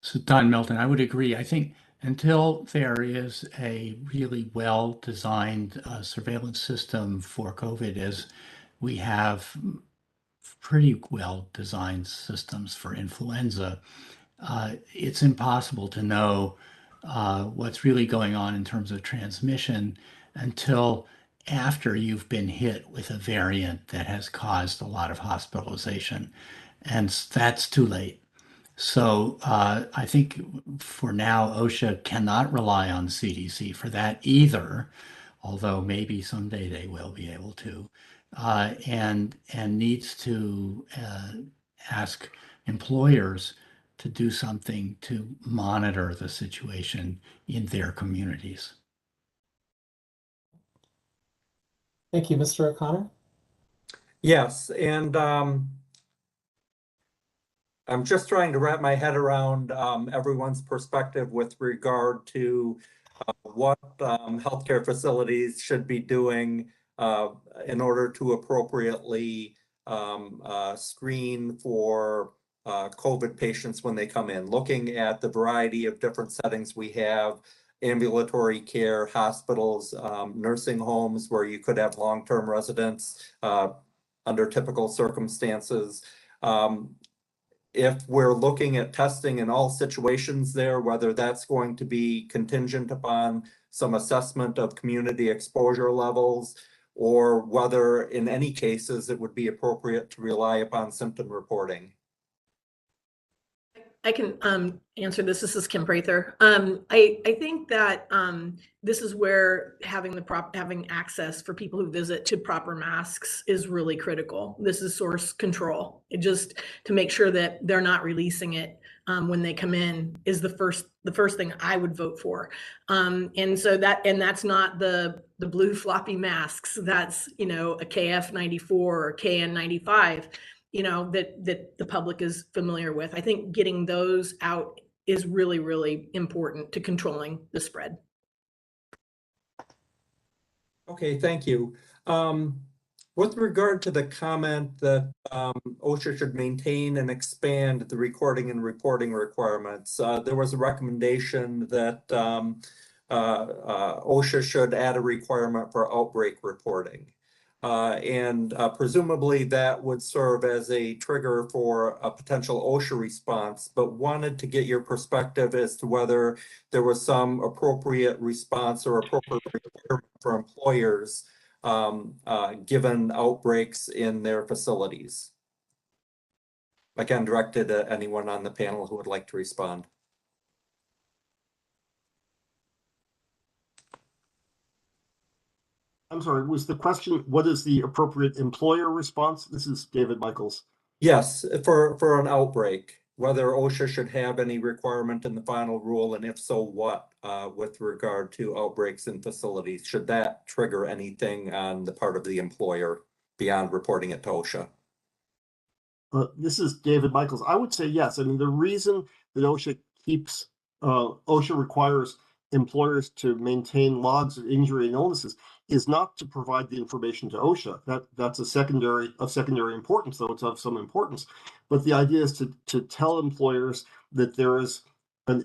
So Don Milton, I would agree. I think until there is a really well-designed surveillance system for COVID, as we have pretty well-designed systems for influenza, it's impossible to know what's really going on in terms of transmission until after you've been hit with a variant that has caused a lot of hospitalization. And that's too late. So I think for now, OSHA cannot rely on CDC for that either, although maybe someday they will be able to, and needs to ask employers to do something to monitor the situation in their communities. Thank you, Mr. O'Connor. Yes, and I'm just trying to wrap my head around everyone's perspective with regard to what healthcare facilities should be doing in order to appropriately screen for COVID patients when they come in, looking at the variety of different settings we have, ambulatory care, hospitals, nursing homes where you could have long-term residents under typical circumstances. If we're looking at testing in all situations there, whether that's going to be contingent upon some assessment of community exposure levels, or whether in any cases it would be appropriate to rely upon symptom reporting. I can answer this. This is Kim Prather. I think that this is where having access for people who visit to proper masks is really critical. This is source control. It just to make sure that they're not releasing it when they come in is the first thing I would vote for. And that's not the blue floppy masks. That's a KF94 or KN95. That the public is familiar with. I think getting those out is really, really important to controlling the spread. Okay, thank you. With regard to the comment that OSHA should maintain and expand the recording and reporting requirements, there was a recommendation that OSHA should add a requirement for outbreak reporting. And presumably that would serve as a trigger for a potential OSHA response, but wanted to get your perspective as to whether there was some appropriate response or appropriate requirement for employers given outbreaks in their facilities. Again, directed to anyone on the panel who would like to respond. I'm sorry, was the question, what is the appropriate employer response? This is David Michaels. Yes, for an outbreak, whether OSHA should have any requirement in the final rule, and if so, what, with regard to outbreaks in facilities? Should that trigger anything on the part of the employer beyond reporting it to OSHA? This is David Michaels. I would say yes. I mean, the reason that OSHA requires employers to maintain logs of injury and illnesses is not to provide the information to OSHA. That's of secondary importance, though it's of some importance. But the idea is to tell employers that there is an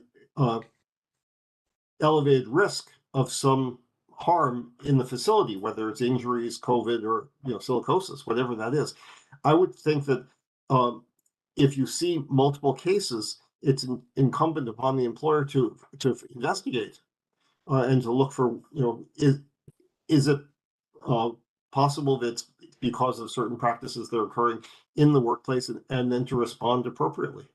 elevated risk of some harm in the facility, whether it's injuries, COVID, or silicosis, whatever that is. I would think that if you see multiple cases, it's incumbent upon the employer to investigate and to look for, is it possible that it's because of certain practices that are occurring in the workplace, and then to respond appropriately.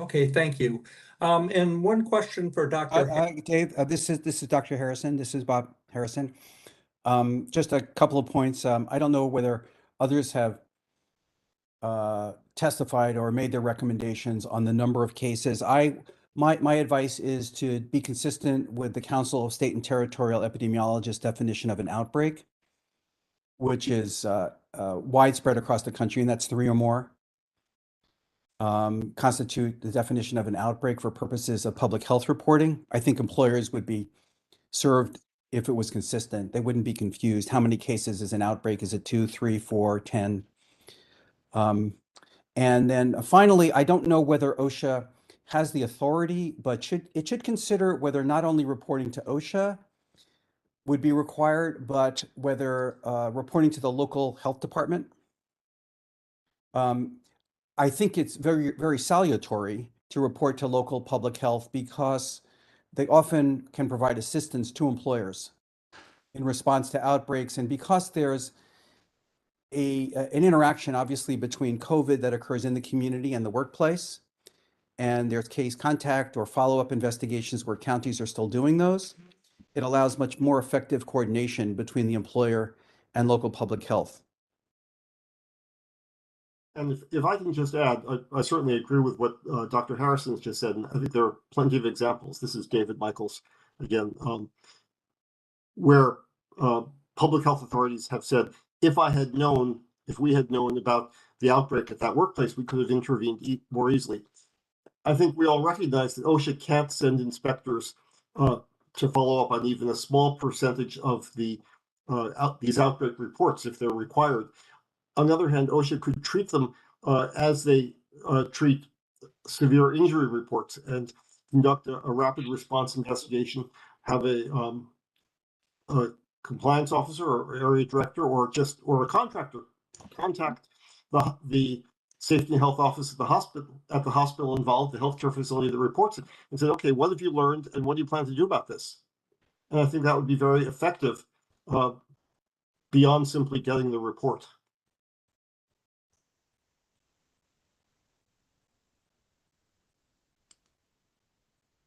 Okay, thank you. And one question for Dr. Dave, this is Dr. Harrison. This is Bob Harrison. Just a couple of points. I don't know whether others have testified or made their recommendations on the number of cases. I My advice is to be consistent with the Council of State and Territorial Epidemiologists definition of an outbreak, which is widespread across the country, and that's 3 or more. Constitute the definition of an outbreak for purposes of public health reporting. I think employers would be served if it was consistent. They wouldn't be confused. How many cases is an outbreak? Is it 2, 3, 4, 10? And then finally, I don't know whether OSHA has the authority, but it should consider whether not only reporting to OSHA would be required, but whether reporting to the local health department. I think it's very, very salutary to report to local public health because they often can provide assistance to employers in response to outbreaks. And because there's an interaction, obviously, between COVID that occurs in the community and the workplace, and there's case contact or follow-up investigations where counties are still doing those, it allows much more effective coordination between the employer and local public health. And if I can just add, I certainly agree with what Dr. Harrison has just said, and I think there are plenty of examples. This is David Michaels again, where public health authorities have said, if we had known about the outbreak at that workplace, we could have intervened more easily. I think we all recognize that OSHA can't send inspectors to follow up on even a small percentage of these outbreak reports if they're required. On the other hand, OSHA could treat them as they treat severe injury reports and conduct a rapid response investigation, have a compliance officer or area director or a contractor contact the safety and health office at the hospital involved, the healthcare facility that reports it, and say, okay, what have you learned and what do you plan to do about this? And I think that would be very effective beyond simply getting the report.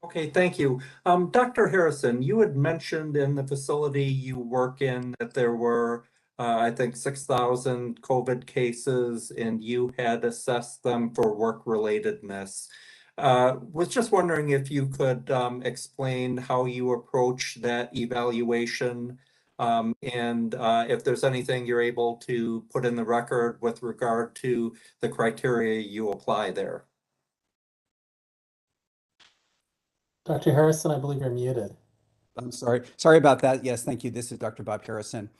Okay, thank you. Dr. Harrison, you had mentioned in the facility you work in that there were, I think, 6,000 COVID cases, and you had assessed them for work-relatedness. Was just wondering if you could explain how you approach that evaluation, and if there's anything you're able to put in the record with regard to the criteria you apply there. Dr. Harrison, I believe you're muted. I'm sorry. Sorry about that. Yes, thank you. This is Dr. Bob Harrison.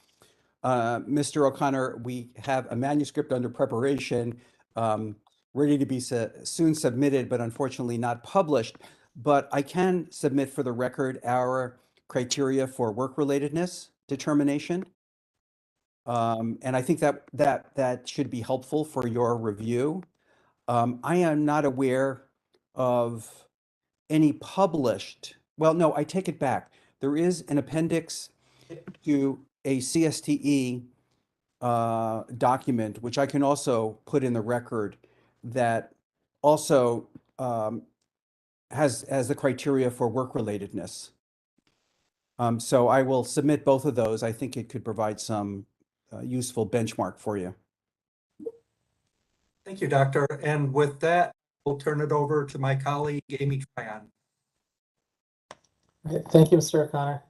Mr. O'Connor, we have a manuscript under preparation, ready to be soon submitted, but unfortunately not published. But I can submit for the record our criteria for work-relatedness determination. And I think that should be helpful for your review. I am not aware of any published, well, no, I take it back. There is an appendix to a CSTE document, which I can also put in the record, that also has the criteria for work-relatedness. So I will submit both of those. I think it could provide some useful benchmark for you. Thank you, Doctor. And with that, we'll turn it over to my colleague, Amy Tryon. Right. Thank you, Mr. O'Connor.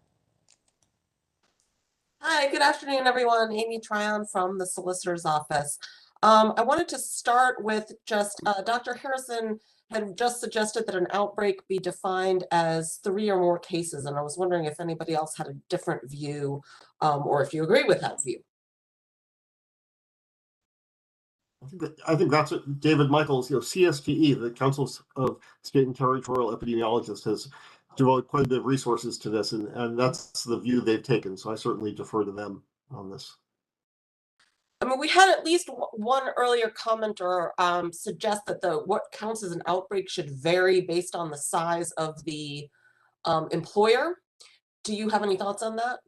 Hi, good afternoon, everyone. Amy Tryon from the Solicitor's Office. I wanted to start with just Dr. Harrison had just suggested that an outbreak be defined as 3 or more cases, and I was wondering if anybody else had a different view or if you agree with that view. I think that's what David Michaels, CSTE, the Council of State and Territorial Epidemiologists, has devoted quite a bit of resources to this, and that's the view they've taken. So I certainly defer to them on this. I mean, we had at least one earlier commenter suggest that what counts as an outbreak should vary based on the size of the employer. Do you have any thoughts on that?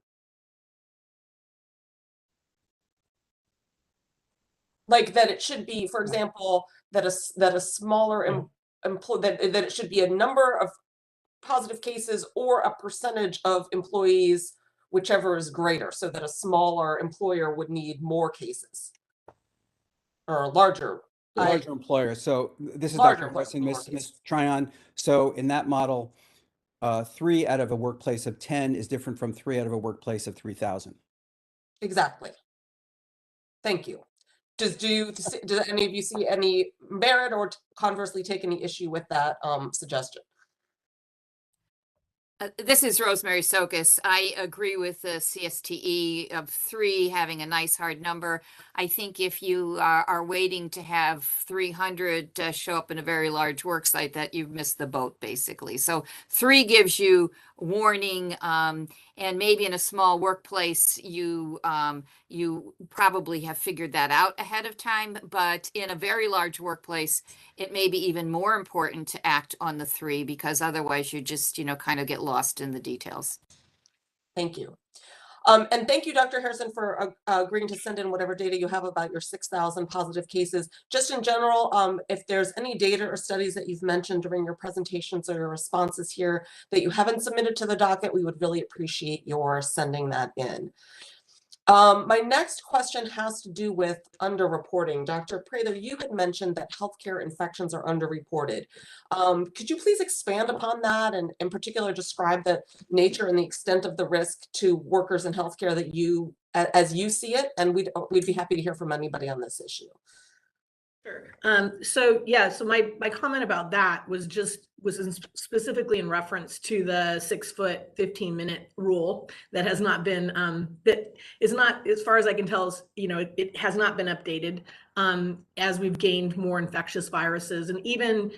Like that it should be, for example, that a smaller that it should be a number of positive cases or a percentage of employees, whichever is greater, so that a smaller employer would need more cases or a larger Larger employer. So this is Larger Dr. Wesson, employer, Ms. Tryon. So in that model, 3 out of a workplace of 10 is different from 3 out of a workplace of 3,000. Exactly. Thank you. Does any of you see any merit or conversely take any issue with that suggestion? This is Rosemary Sokas. I agree with the CSTE of 3 having a nice hard number. I think if you are waiting to have 300 show up in a very large work site, that you've missed the boat, basically. So 3 gives you warning, and maybe in a small workplace, you probably have figured that out ahead of time. But in a very large workplace, it may be even more important to act on the 3, because otherwise you just, kind of get lost in the details. Thank you. And thank you, Dr. Harrison, for agreeing to send in whatever data you have about your 6,000 positive cases. Just in general, if there's any data or studies that you've mentioned during your presentations or your responses here that you haven't submitted to the docket, we would really appreciate your sending that in. My next question has to do with underreporting. Dr. Prather, you had mentioned that healthcare infections are underreported. Could you please expand upon that and in particular describe the nature and the extent of the risk to workers in healthcare that you, as you see it? And we'd be happy to hear from anybody on this issue. Sure. So my comment about that was specifically in reference to the 6 foot 15-minute rule that has not been that is not, as far as I can tell, it has not been updated as we've gained more infectious viruses, and even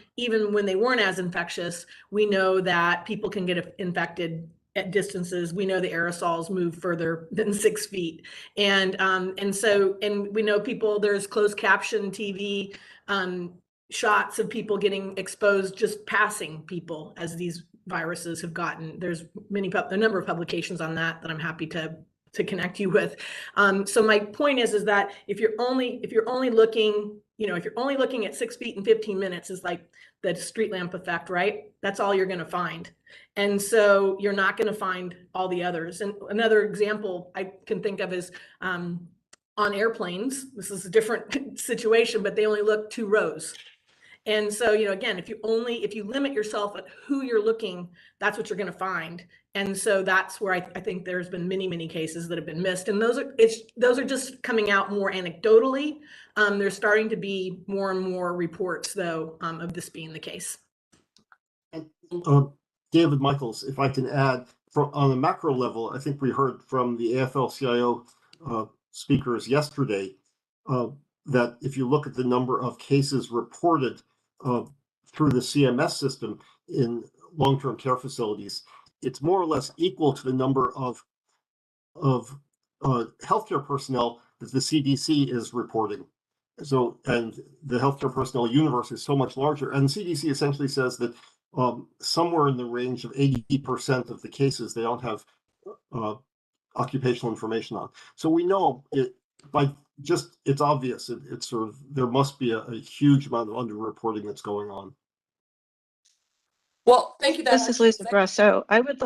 when they weren't as infectious, we know that people can get infected at distances. We know the aerosols move further than 6 feet. And we know there's closed caption TV shots of people getting exposed, just passing people as these viruses have gotten. There's a number of publications on that I'm happy to connect you with. So my point is that if you're only looking, if you're only looking at 6 feet in 15 minutes, is like the street lamp effect, right? That's all you're going to find. And so you're not going to find all the others. And another example I can think of is on airplanes. This is a different situation, but they only look 2 rows. And so, again, if you limit yourself at who you're looking, that's what you're going to find. And so that's where I think there's been many cases that have been missed. And those are just coming out more anecdotally. There's starting to be more and more reports, though, of this being the case. David Michaels, if I can add, on a macro level, I think we heard from the AFL-CIO speakers yesterday that if you look at the number of cases reported through the CMS system in long-term care facilities, it's more or less equal to the number of healthcare personnel that the CDC is reporting. So, and the healthcare personnel universe is so much larger. And CDC essentially says that somewhere in the range of 80% of the cases they don't have occupational information on. So we know it by just, it's obvious. It's sort of, there must be a huge amount of underreporting that's going on. Well, thank you. This is Lisa Brasso. I would.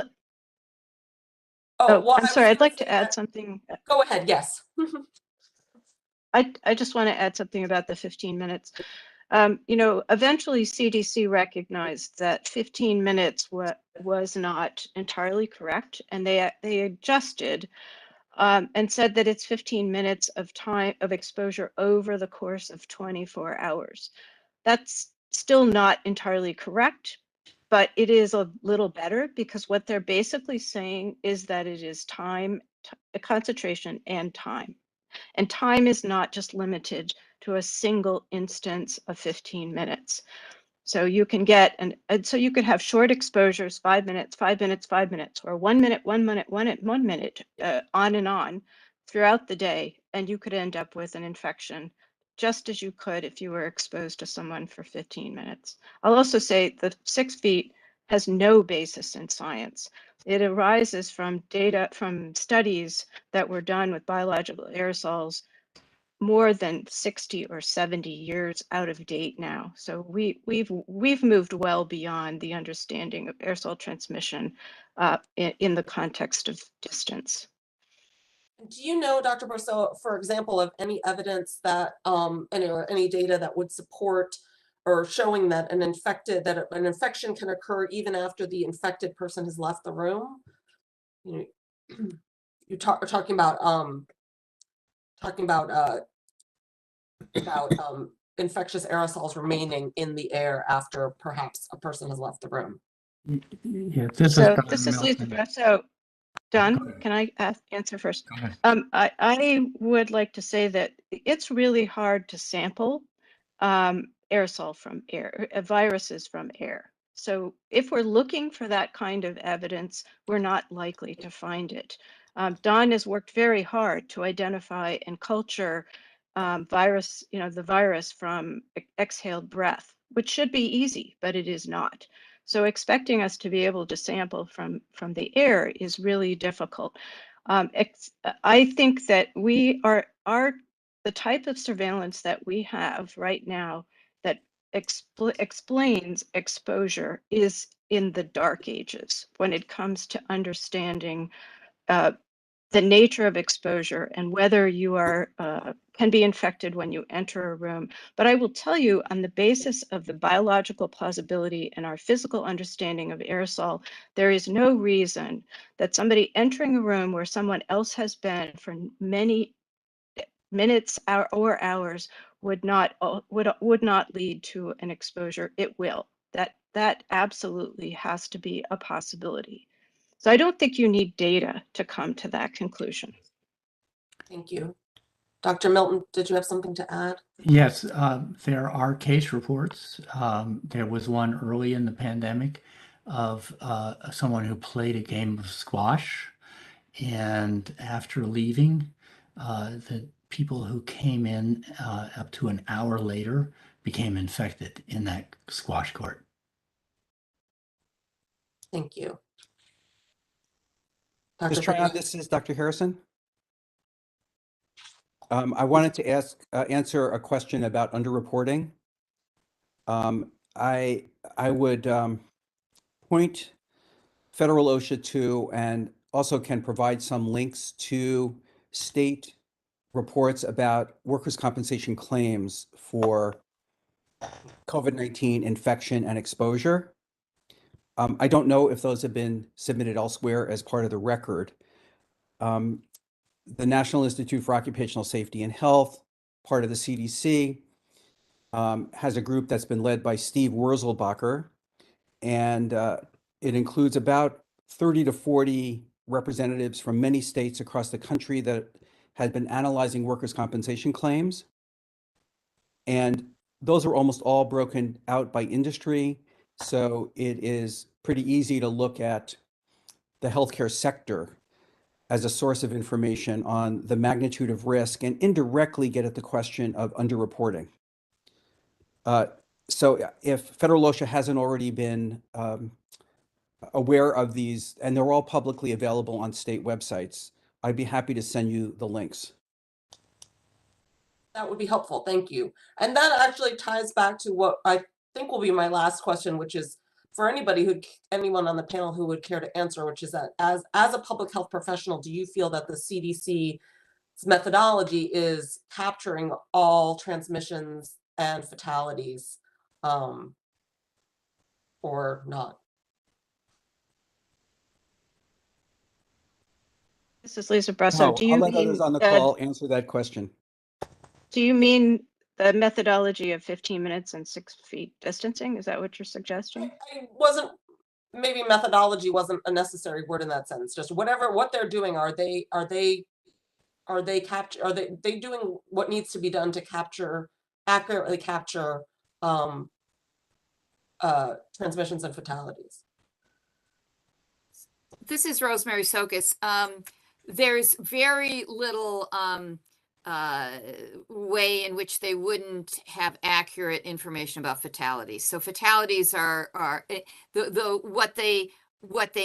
I'm sorry. I'd like to add something. Go ahead. Yes. I just want to add something about the 15 minutes. Eventually CDC recognized that 15 minutes was not entirely correct, and they adjusted and said that it's 15 minutes of time of exposure over the course of 24 hours. That's still not entirely correct, but it is a little better, because what they're basically saying is that it is time, concentration, and time. And time is not just limited to a single instance of 15 minutes. So you can get, and so you could have short exposures, 5 minutes, 5 minutes, 5 minutes, or 1 minute, 1 minute, 1 minute, on and on throughout the day. And you could end up with an infection just as you could if you were exposed to someone for 15 minutes. I'll also say the 6 feet has no basis in science. It arises from data from studies that were done with biological aerosols more than 60 or 70 years out of date now. So we've moved well beyond the understanding of aerosol transmission in the context of distance. Do you know, Dr. Brousseau, for example, of any evidence that any data that would support or showing that an infection can occur even after the infected person has left the room? You know, you're talking about infectious aerosols remaining in the air after perhaps a person has left the room. Yeah, this So is this is Lisa Milton. Bresso. Don, can I answer first? I would like to say that it's really hard to sample aerosol from air, viruses from air. So if we're looking for that kind of evidence, we're not likely to find it. Don has worked very hard to identify and culture the virus from exhaled breath, which should be easy, but it is not. So expecting us to be able to sample from the air is really difficult. I think that the type of surveillance that we have right now that explains exposure is in the dark ages when it comes to understanding the nature of exposure and whether you can be infected when you enter a room. But I will tell you, on the basis of the biological plausibility and our physical understanding of aerosol, there is no reason that somebody entering a room where someone else has been for many minutes or hours would not lead to an exposure. It will. That absolutely has to be a possibility. So I don't think you need data to come to that conclusion. Thank you. Dr. Milton, did you have something to add? Yes, there are case reports. There was one early in the pandemic of someone who played a game of squash, and after leaving, the people who came in up to an hour later became infected in that squash court. Thank you. Ms. Tryon, this is Dr. Harrison. I wanted to answer a question about underreporting. I would point federal OSHA to, and also can provide some links to, state reports about workers' compensation claims for COVID-19 infection and exposure. I don't know if those have been submitted elsewhere as part of the record. The National Institute for Occupational Safety and Health, part of the CDC, has a group that's been led by Steve Wurzelbacher, and it includes about 30 to 40 representatives from many states across the country that had been analyzing workers' compensation claims. And those are almost all broken out by industry. So it is pretty easy to look at the healthcare sector as a source of information on the magnitude of risk and indirectly get at the question of underreporting. So if federal OSHA hasn't already been aware of these, and they're all publicly available on state websites, I'd be happy to send you the links. That would be helpful. Thank you. And that actually ties back to what I think will be my last question, which is for anyone on the panel who would care to answer, which is that as a public health professional, do you feel that the CDC's methodology is capturing all transmissions and fatalities or not? This is Lisa Bresso. No, I'll let others on the call answer that question. Do you mean the methodology of 15 minutes and 6 feet distancing? Is that what you're suggesting? Maybe methodology wasn't a necessary word in that sentence. Just what they're doing, are they doing what needs to be done to accurately capture transmissions and fatalities? This is Rosemary Sokas. There's very little way in which they wouldn't have accurate information about fatalities. So fatalities are what they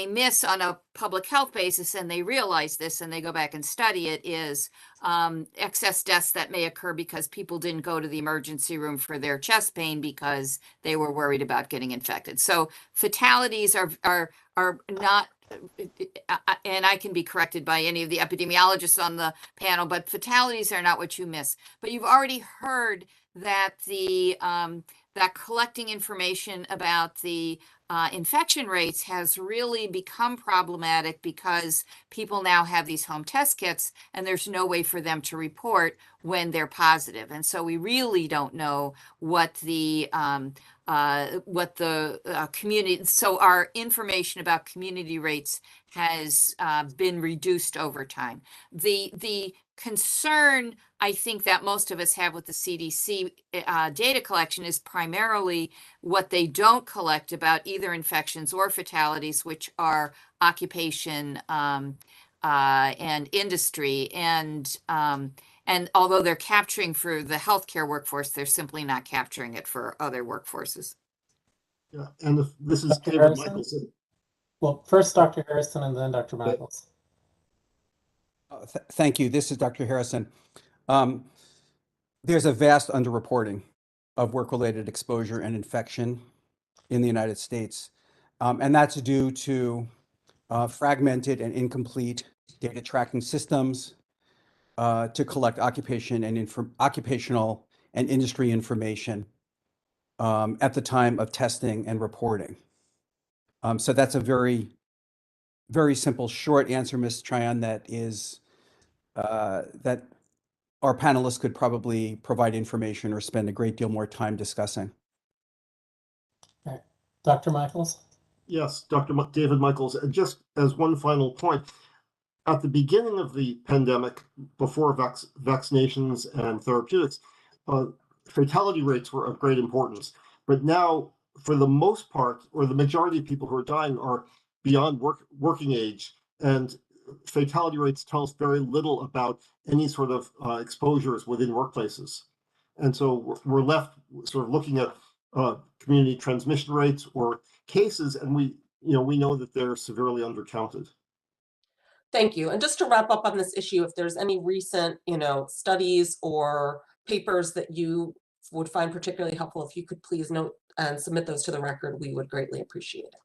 miss on a public health basis, and they realize this and they go back and study it, is excess deaths that may occur because people didn't go to the emergency room for their chest pain because they were worried about getting infected. So fatalities are not and I can be corrected by any of the epidemiologists on the panel, but fatalities are not what you miss. But you've already heard that that collecting information about the infection rates has really become problematic because people now have these home test kits and there's no way for them to report when they're positive. And so we really don't know what the community, so our information about community rates has been reduced over time. The concern I think that most of us have with the CDC data collection is primarily what they don't collect about either infections or fatalities, which are occupation and industry. And although they're capturing for the healthcare workforce, they're simply not capturing it for other workforces. Yeah, and this is Dr. David Harrison? Michelson. Well, first Dr. Harrison and then Dr. Michaels. Thank you. This is Dr. Harrison. There's a vast underreporting of work-related exposure and infection in the United States. And that's due to fragmented and incomplete data tracking systems to collect occupational and industry information at the time of testing and reporting. So that's a very, very simple, short answer, Ms. Tryon, that is that our panelists could probably provide information or spend a great deal more time discussing. All right. Dr. Michaels? Yes, Dr. David Michaels. And just as one final point, at the beginning of the pandemic, before vaccinations and therapeutics, fatality rates were of great importance. But now, for the most part, or the majority of people who are dying are beyond working age, and fatality rates tell us very little about any sort of exposures within workplaces. And so we're left sort of looking at community transmission rates or cases, and we know that they're severely undercounted. Thank you. And just to wrap up on this issue, if there's any recent, studies or papers that you would find particularly helpful, if you could please note and submit those to the record, we would greatly appreciate it.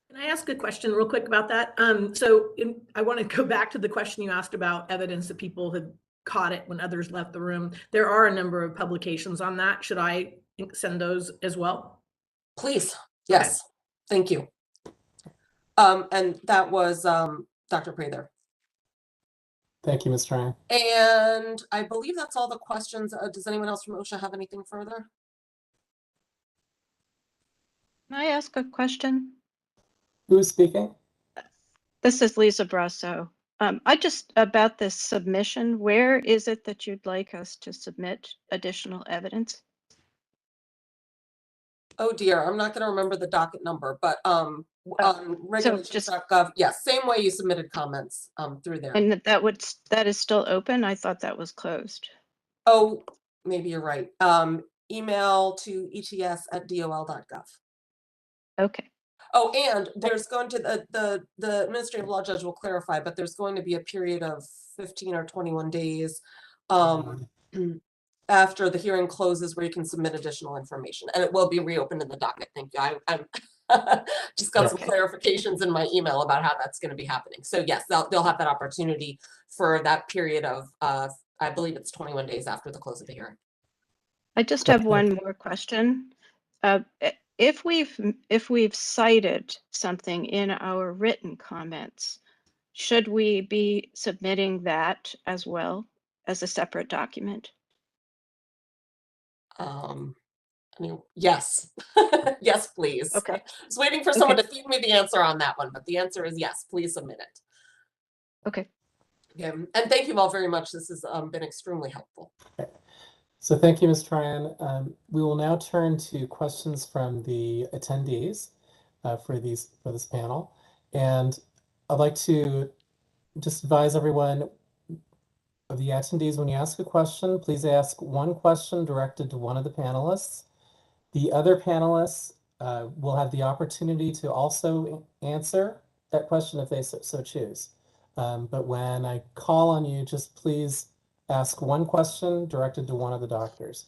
Can I ask a question real quick about that? I want to go back to the question you asked about evidence that people had caught it when others left the room. There are a number of publications on that. Should I send those as well? Please. Yes. Okay. Thank you. And that was Dr. Prather. Thank you, Ms. Tryon. And I believe that's all the questions. Does anyone else from OSHA have anything further? Can I ask a question? Who is speaking? This is Lisa Brasso. About this submission, where is it that you'd like us to submit additional evidence? Oh dear, I'm not going to remember the docket number, but on regulations.gov, yes, same way you submitted comments through there. And that is still open? I thought that was closed. Oh, maybe you're right. Email to ets@dol.gov. Okay. Oh, and there's going to the administrative law judge will clarify, but there's going to be a period of 15 or 21 days after the hearing closes where you can submit additional information, and it will be reopened in the docket. Thank you. I'm just got some clarifications in my email about how that's going to be happening. So yes, they'll have that opportunity for that period of I believe it's 21 days after the close of the hearing. I just have one more question. If we've cited something in our written comments, should we be submitting that as well as a separate document? I mean, yes. Yes, please. Okay. I was waiting for someone to feed me the answer on that one, but the answer is yes, please submit it. Okay. And thank you all very much. This has been extremely helpful. Okay. So thank you, Ms. Tryon. We will now turn to questions from the attendees for this panel. And I'd like to just advise everyone of the attendees, when you ask a question, please ask one question directed to one of the panelists. The other panelists will have the opportunity to also answer that question if they so choose. But when I call on you, just please ask one question directed to one of the doctors.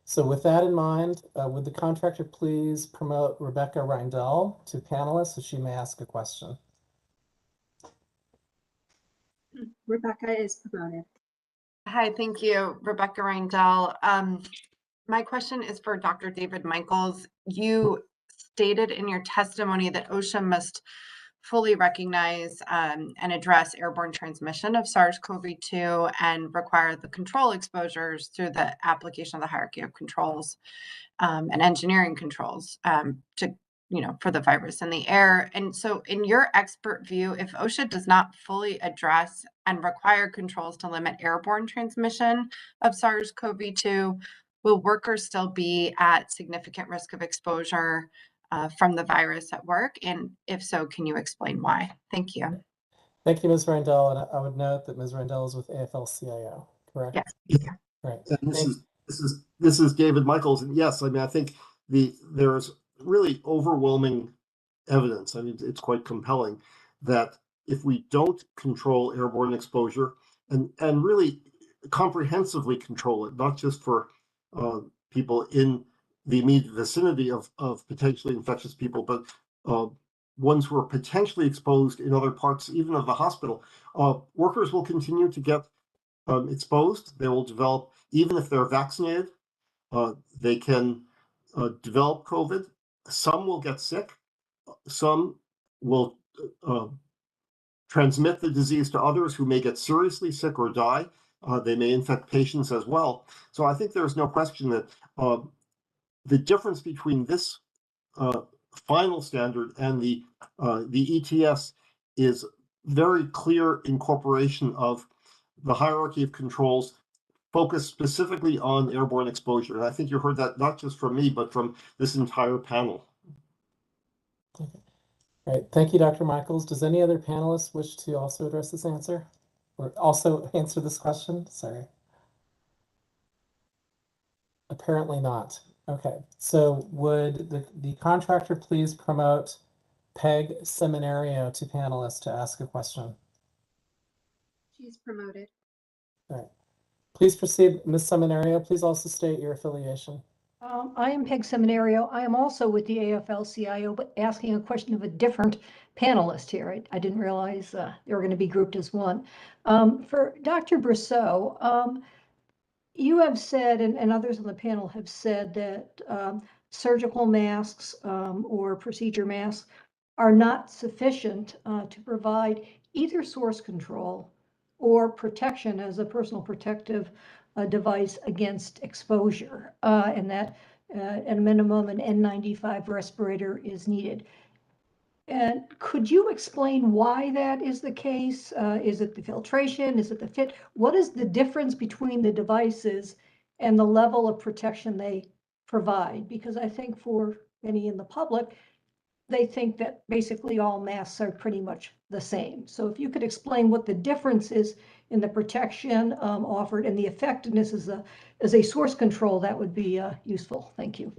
So with that in mind, would the contractor please promote Rebecca Reindel to panelists so she may ask a question? Rebecca is promoted. Hi, thank you, Rebecca Reindell. My question is for Dr. David Michaels. You stated in your testimony that OSHA must fully recognize and address airborne transmission of SARS-CoV-2 and require the control exposures through the application of the hierarchy of controls and engineering controls to, for the virus in the air. And so in your expert view, if OSHA does not fully address and require controls to limit airborne transmission of SARS-CoV-2, will workers still be at significant risk of exposure from the virus at work? And if so, can you explain why? Thank you. Thank you, Ms. Rendell. And I would note that Ms. Rendell is with AFL-CIO, correct? Yes. Right. And this is David Michaels. And yes, I mean, I think there's really overwhelming evidence. I mean, it's quite compelling that if we don't control airborne exposure and really comprehensively control it, not just for people in the immediate vicinity of potentially infectious people, but ones who are potentially exposed in other parts, even of the hospital, workers will continue to get exposed. They will develop, even if they're vaccinated, they can develop COVID. Some will get sick. Some will transmit the disease to others who may get seriously sick or die. They may infect patients as well. So I think there's no question that the difference between this final standard and the ETS is very clear incorporation of the hierarchy of controls focused specifically on airborne exposure. And I think you heard that not just from me, but from this entire panel. Okay. All right. Thank you, Dr. Michaels. Does any other panelists wish to also address this answer or also answer this question? Sorry. Apparently not. Okay. So would the contractor please promote Peg Seminario to panelists to ask a question? She's promoted. All right. Please proceed, Ms. Seminario. Please also state your affiliation. I am Peg Seminario. I am also with the AFL-CIO, but asking a question of a different panelist here. I didn't realize they were going to be grouped as one. For Dr. Brousseau, you have said, and others on the panel have said, that surgical masks or procedure masks are not sufficient to provide either source control or protection as a personal protective device against exposure, and that at a minimum an N95 respirator is needed. And could you explain why that is the case? Is it the filtration? Is it the fit? What is the difference between the devices and the level of protection they provide? Because I think for many in the public, they think that basically all masks are pretty much the same. So if you could explain what the difference is in the protection offered and the effectiveness as a source control, that would be useful. Thank you.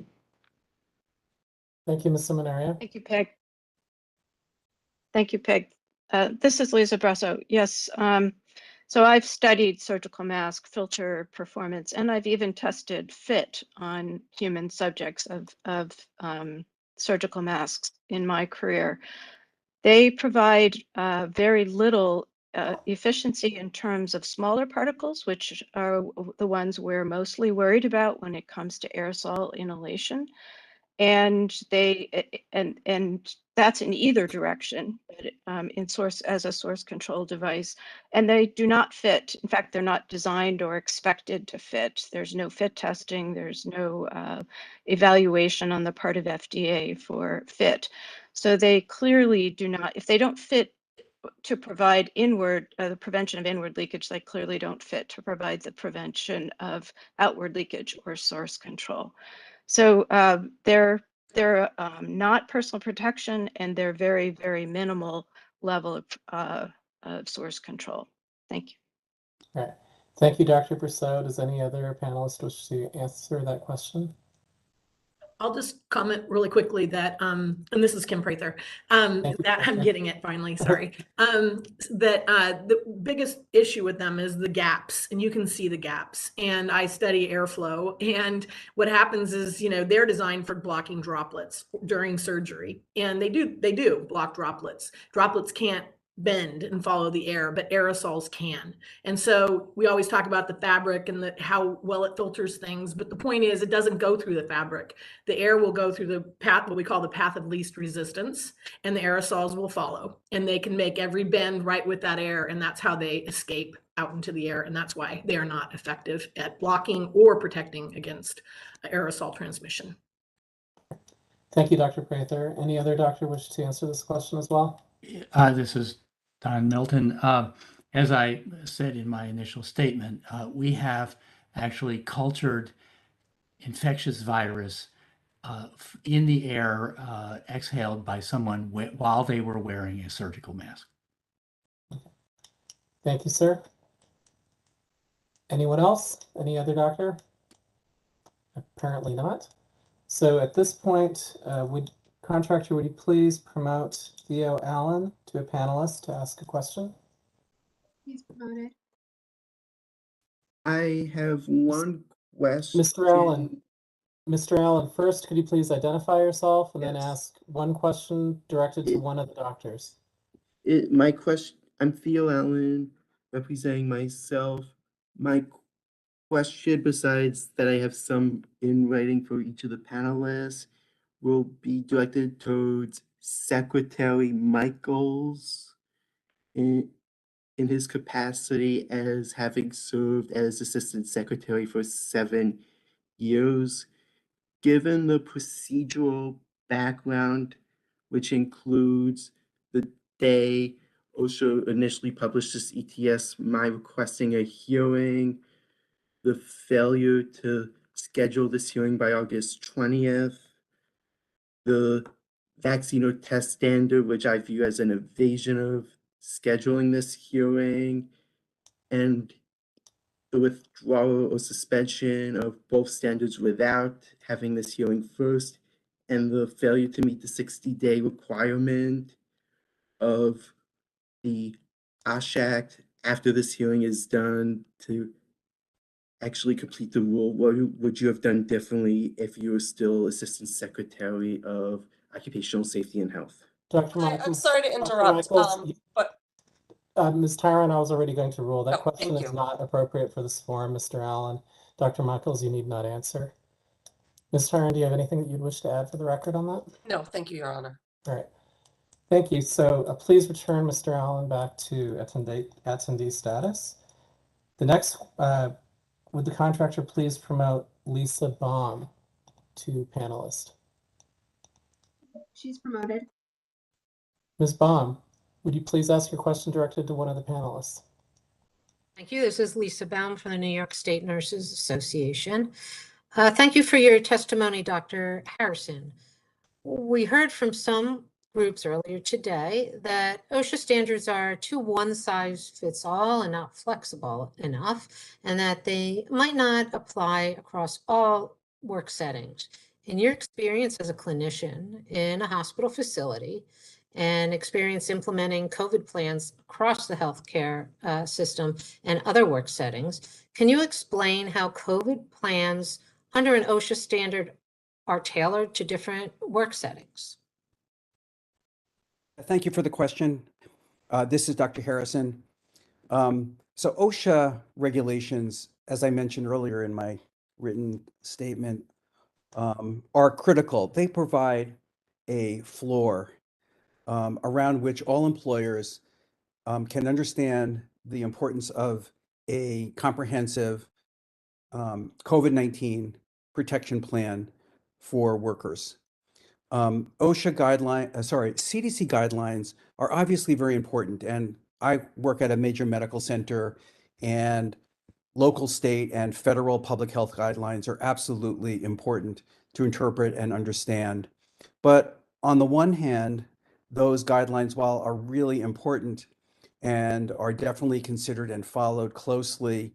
Thank you, Ms. Seminario. Thank you, Peg. Thank you, Peg. This is Lisa Brousseau. Yes. So I've studied surgical mask filter performance, and I've even tested fit on human subjects of surgical masks in my career. They provide very little efficiency in terms of smaller particles, which are the ones we're mostly worried about when it comes to aerosol inhalation. And that's in either direction, but as a source control device. And they do not fit. In fact, they're not designed or expected to fit. There's no fit testing. There's no evaluation on the part of FDA for fit. So they clearly do not, if they don't fit to provide the prevention of inward leakage, they clearly don't fit to provide the prevention of outward leakage or source control. So they're not personal protection, and they're very, very minimal level of source control. Thank you. All right. Thank you, Dr. Brousseau. Does any other panelist wish to answer that question? I'll just comment really quickly that, and this is Kim Prather, that I'm getting it finally, sorry, that the biggest issue with them is the gaps, and you can see the gaps. And I study airflow, and what happens is, they're designed for blocking droplets during surgery, and they do block droplets. Droplets can't bend and follow the air, but aerosols can. And so we always talk about the fabric and how well it filters things. But the point is, it doesn't go through the fabric. The air will go through the path, what we call the path of least resistance, and the aerosols will follow. And they can make every bend right with that air. And that's how they escape out into the air. And that's why they are not effective at blocking or protecting against aerosol transmission. Thank you, Dr. Prather. Any other doctor wish to answer this question as well? This is Don Milton. As I said in my initial statement, we have actually cultured infectious virus in the air exhaled by someone while they were wearing a surgical mask. Thank you, sir. Anyone else? Any other doctor? Apparently not. So at this point, Contractor, would you please promote Theo Allen to a panelist to ask a question? He's promoted. I have one question. Mr. Allen, first, could you please identify yourself and then Yes. ask one question directed to one of the doctors? My question, I'm Theo Allen, representing myself. My question, besides that I have some in writing for each of the panelists, will be directed towards Secretary Michaels in his capacity as having served as Assistant Secretary for 7 years. Given the procedural background, which includes the day OSHA initially published this ETS, my requesting a hearing, the failure to schedule this hearing by August 20th, the vaccine or test standard, which I view as an evasion of scheduling this hearing, and the withdrawal or suspension of both standards without having this hearing first, and the failure to meet the 60-day requirement of the OSHA Act after this hearing is done to actually complete the rule. What would you have done differently if you were still Assistant Secretary of Occupational Safety and Health? Dr. Michaels, I'm sorry to interrupt, but Ms. Tyron, I was already going to rule. That Oh, question thank is you. not appropriate for this forum, Mr. Allen. Dr. Michaels, you need not answer. Ms. Tyron, do you have anything that you'd wish to add for the record on that? No, thank you, Your Honor. All right. Thank you. So please return Mr. Allen back to attendee status. The next, would the contractor please promote Lisa Baum to panelist? She's promoted. Ms. Baum, would you please ask your question directed to one of the panelists? Thank you. This is Lisa Baum from the New York State Nurses Association. Thank you for your testimony, Dr. Harrison. We heard from some groups earlier today that OSHA standards are too one-size-fits-all and not flexible enough, and that they might not apply across all work settings. In your experience as a clinician in a hospital facility and experience implementing COVID plans across the healthcare system and other work settings, can you explain how COVID plans under an OSHA standard are tailored to different work settings? Thank you for the question. This is Dr. Harrison. So OSHA regulations, as I mentioned earlier in my written statement, are critical. They provide a floor around which all employers can understand the importance of a comprehensive COVID-19 protection plan for workers. OSHA CDC guidelines are obviously very important, and I work at a major medical center, and local, state, and federal public health guidelines are absolutely important to interpret and understand. But on the one hand, those guidelines, while are really important and are definitely considered and followed closely,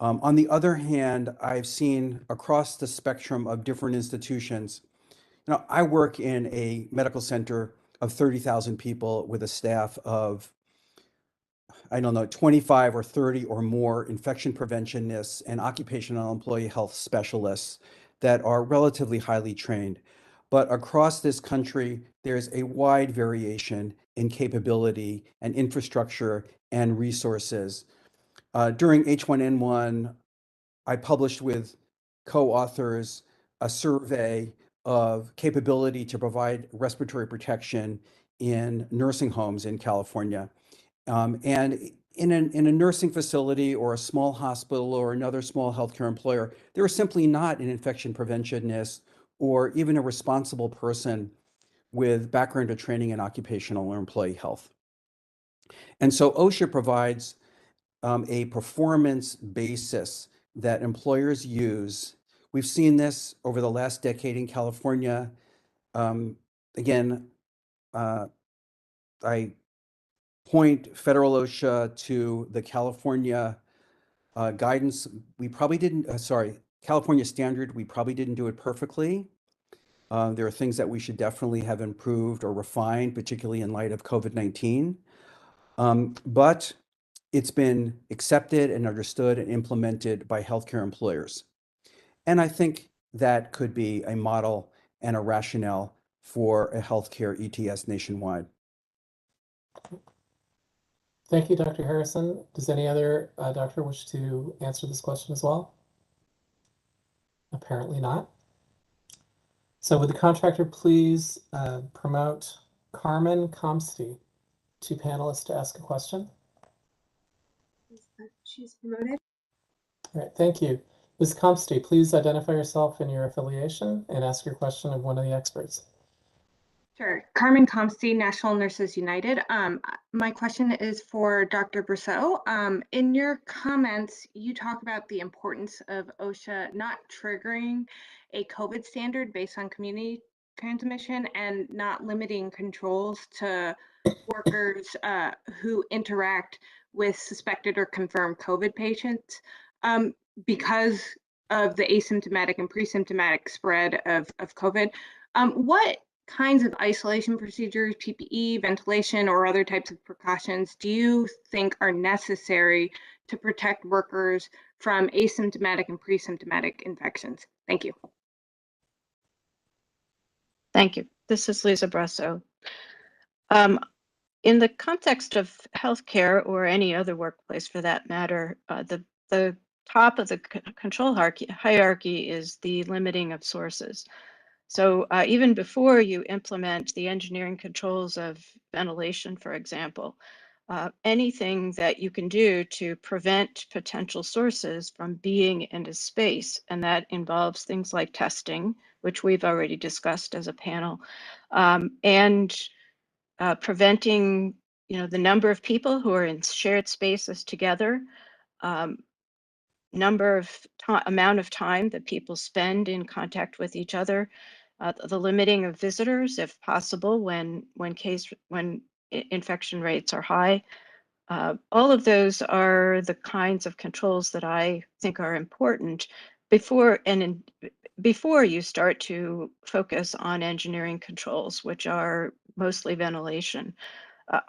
on the other hand, I've seen across the spectrum of different institutions. You know, I work in a medical center of 30,000 people with a staff of, I don't know, 25 or 30 or more infection preventionists and occupational employee health specialists that are relatively highly trained. But across this country, there's a wide variation in capability and infrastructure and resources. During H1N1, I published with co-authors a survey of capability to provide respiratory protection in nursing homes in California. And in a nursing facility or a small hospital or another small healthcare employer, there is simply not an infection preventionist or even a responsible person with background or training in occupational or employee health. And so OSHA provides a performance basis that employers use. We've seen this over the last decade in California. Again, I point federal OSHA to the California guidance. We probably didn't, California standard, we probably didn't do it perfectly. There are things that we should definitely have improved or refined, particularly in light of COVID-19. But it's been accepted and understood and implemented by healthcare employers. And I think that could be a model and a rationale for a healthcare ETS nationwide. Thank you, Dr. Harrison. Does any other doctor wish to answer this question as well? Apparently not. So would the contractor please promote Carmen Comsty, two panelists to ask a question? She's promoted. All right, thank you. Ms. Comsty, please identify yourself and your affiliation and ask your question of one of the experts. Sure. Carmen Comsty, National Nurses United. My question is for Dr. Brousseau. In your comments, you talk about the importance of OSHA not triggering a COVID standard based on community transmission and not limiting controls to workers who interact with suspected or confirmed COVID patients because of the asymptomatic and pre-symptomatic spread of COVID. What kinds of isolation procedures, PPE, ventilation, or other types of precautions do you think are necessary to protect workers from asymptomatic and pre-symptomatic infections? Thank you. Thank you. This is Lisa Brousseau. In the context of healthcare or any other workplace for that matter, the top of the control hierarchy is the limiting of sources. So even before you implement the engineering controls of ventilation, for example, anything that you can do to prevent potential sources from being in a space, and that involves things like testing, which we've already discussed as a panel, and preventing, the number of people who are in shared spaces together, amount of time that people spend in contact with each other, the limiting of visitors, if possible, when infection rates are high. All of those are the kinds of controls that I think are important before you start to focus on engineering controls, which are mostly ventilation.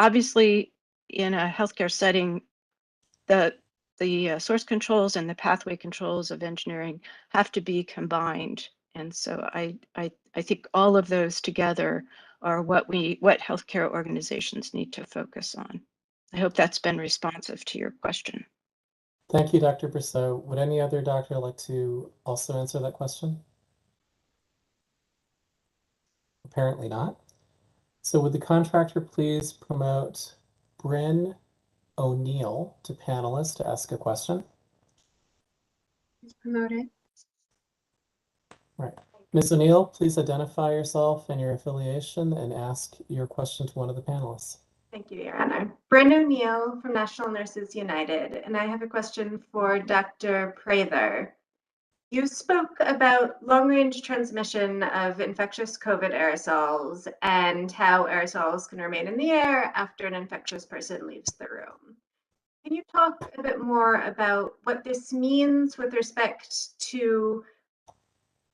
Obviously, in a healthcare setting, the source controls and the pathway controls of engineering have to be combined. And so I think all of those together are what healthcare organizations need to focus on. I hope that's been responsive to your question. Thank you, Dr. Brousseau. Would any other doctor like to also answer that question? Apparently not. So would the contractor please promote Bryn O'Neill to panelists to ask a question? She's promoted. Right. Ms. O'Neill, please identify yourself and your affiliation and ask your question to one of the panelists. Thank you, Your Honor. Bryn O'Neill from National Nurses United, and I have a question for Dr. Prather. You spoke about long-range transmission of infectious COVID aerosols and how aerosols can remain in the air after an infectious person leaves the room. Can you talk a bit more about what this means with respect to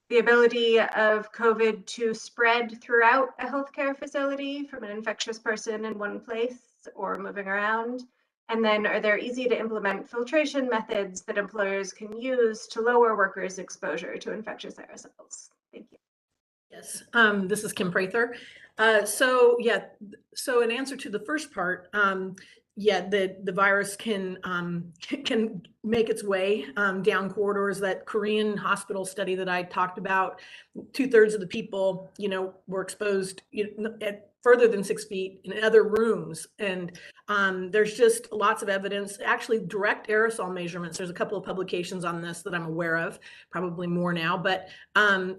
the ability of COVID to spread throughout a healthcare facility from an infectious person in one place or moving around? And then are there easy to implement filtration methods that employers can use to lower workers' exposure to infectious aerosols? Thank you. Yes, this is Kim Prather. So in answer to the first part, yeah, the virus can make its way down corridors. That Korean hospital study that I talked about, 2/3 of the people, were exposed at further than 6 feet in other rooms. And there's just lots of evidence, actually direct aerosol measurements. There's a couple of publications on this that I'm aware of, probably more now, but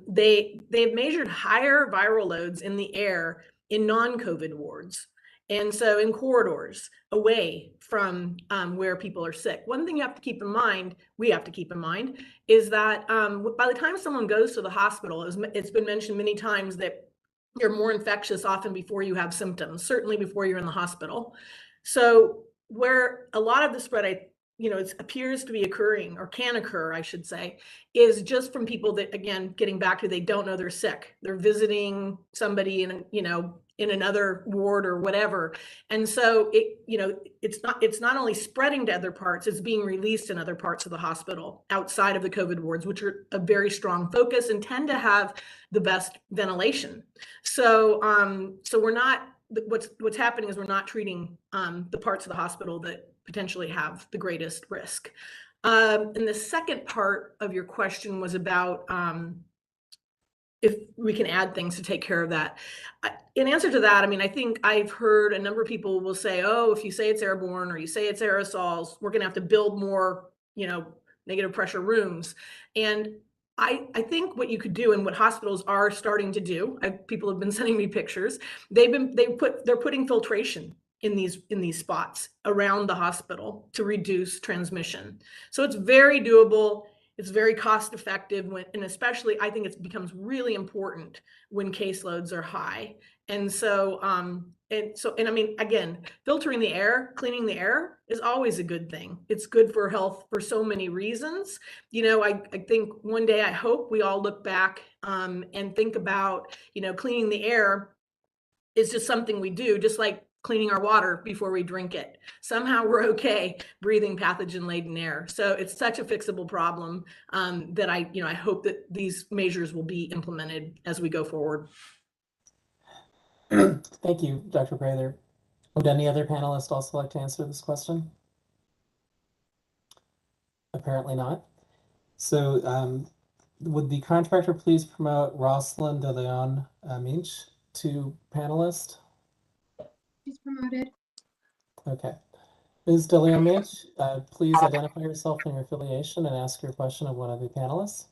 they've measured higher viral loads in the air in non-COVID wards. And so in corridors away from where people are sick. One thing you have to keep in mind, we have to keep in mind, is that by the time someone goes to the hospital, it's been mentioned many times that you're more infectious often before you have symptoms, certainly before you're in the hospital. So where a lot of the spread, it appears to be occurring, or can occur, I should say, is just from people that, again, getting back to, they don't know they're sick. They're visiting somebody in another ward or whatever. And so it's not only spreading to other parts, it's being released in other parts of the hospital outside of the COVID wards, which are a very strong focus and tend to have the best ventilation. So we're not, what's happening is we're not treating the parts of the hospital that potentially have the greatest risk. And the second part of your question was about if we can add things to take care of that. In answer to that, I think I've heard a number of people will say, oh, if you say it's airborne or you say it's aerosols, we're going to have to build more, negative pressure rooms. And I think what you could do, and what hospitals are starting to do, people have been sending me pictures. They're putting filtration in these spots around the hospital to reduce transmission. So it's very doable. It's very cost effective, and especially I think it becomes really important when caseloads are high. And so, again, filtering the air, cleaning the air is always a good thing. It's good for health for so many reasons. I think one day I hope we all look back and think about, cleaning the air is just something we do, just like cleaning our water before we drink it. Somehow we're okay breathing pathogen-laden air. So it's such a fixable problem that I hope that these measures will be implemented as we go forward. Thank you, Dr. Prather. Would any other panelist also like to answer this question? Apparently not. So would the contractor please promote Rosalind De Leon Minch to panelist? She's promoted. Okay. Ms. De Leon Minch, please identify yourself and your affiliation and ask your question of one of the panelists.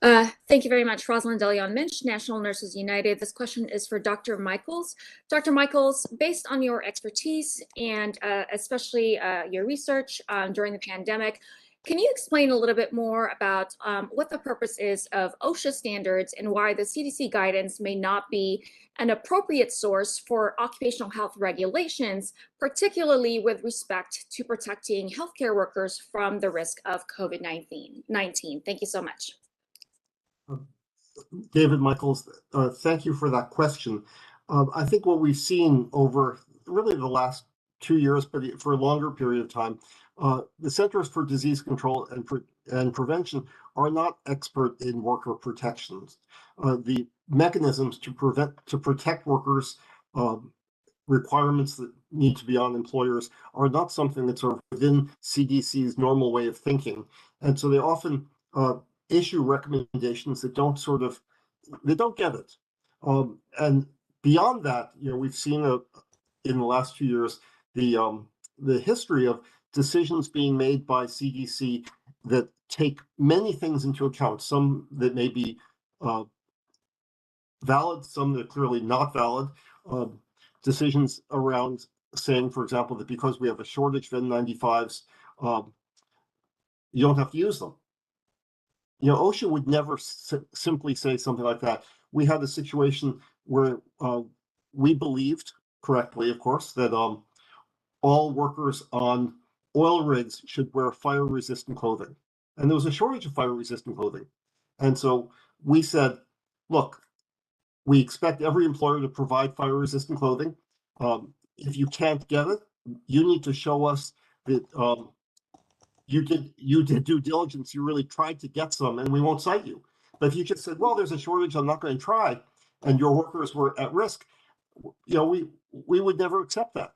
Thank you very much. Rosalind De Leon Minch, National Nurses United. This question is for Dr. Michaels. Dr. Michaels, based on your expertise and especially your research during the pandemic, can you explain a little bit more about what the purpose is of OSHA standards and why the CDC guidance may not be an appropriate source for occupational health regulations, particularly with respect to protecting healthcare workers from the risk of COVID-19? Thank you so much. David Michaels, thank you for that question. I think what we've seen over really the last 2 years, but for a longer period of time, the Centers for Disease Control and Prevention are not expert in worker protections. The mechanisms to protect workers, requirements that need to be on employers are not something that's sort of within CDC's normal way of thinking. And so they often issue recommendations that don't get it. And beyond that, we've seen in the last few years the history of decisions being made by CDC that take many things into account, some that may be valid, some that are clearly not valid. Decisions around saying, for example, that because we have a shortage of N95s, you don't have to use them. OSHA would never simply say something like that. We had a situation where we believed, correctly, of course, that all workers on oil rigs should wear fire-resistant clothing. And there was a shortage of fire-resistant clothing. And so we said, look, we expect every employer to provide fire-resistant clothing. If you can't get it, you need to show us that you did due diligence, you really tried to get some, and we won't cite you. But if you just said, well, there's a shortage, I'm not going to try, and your workers were at risk, we would never accept that.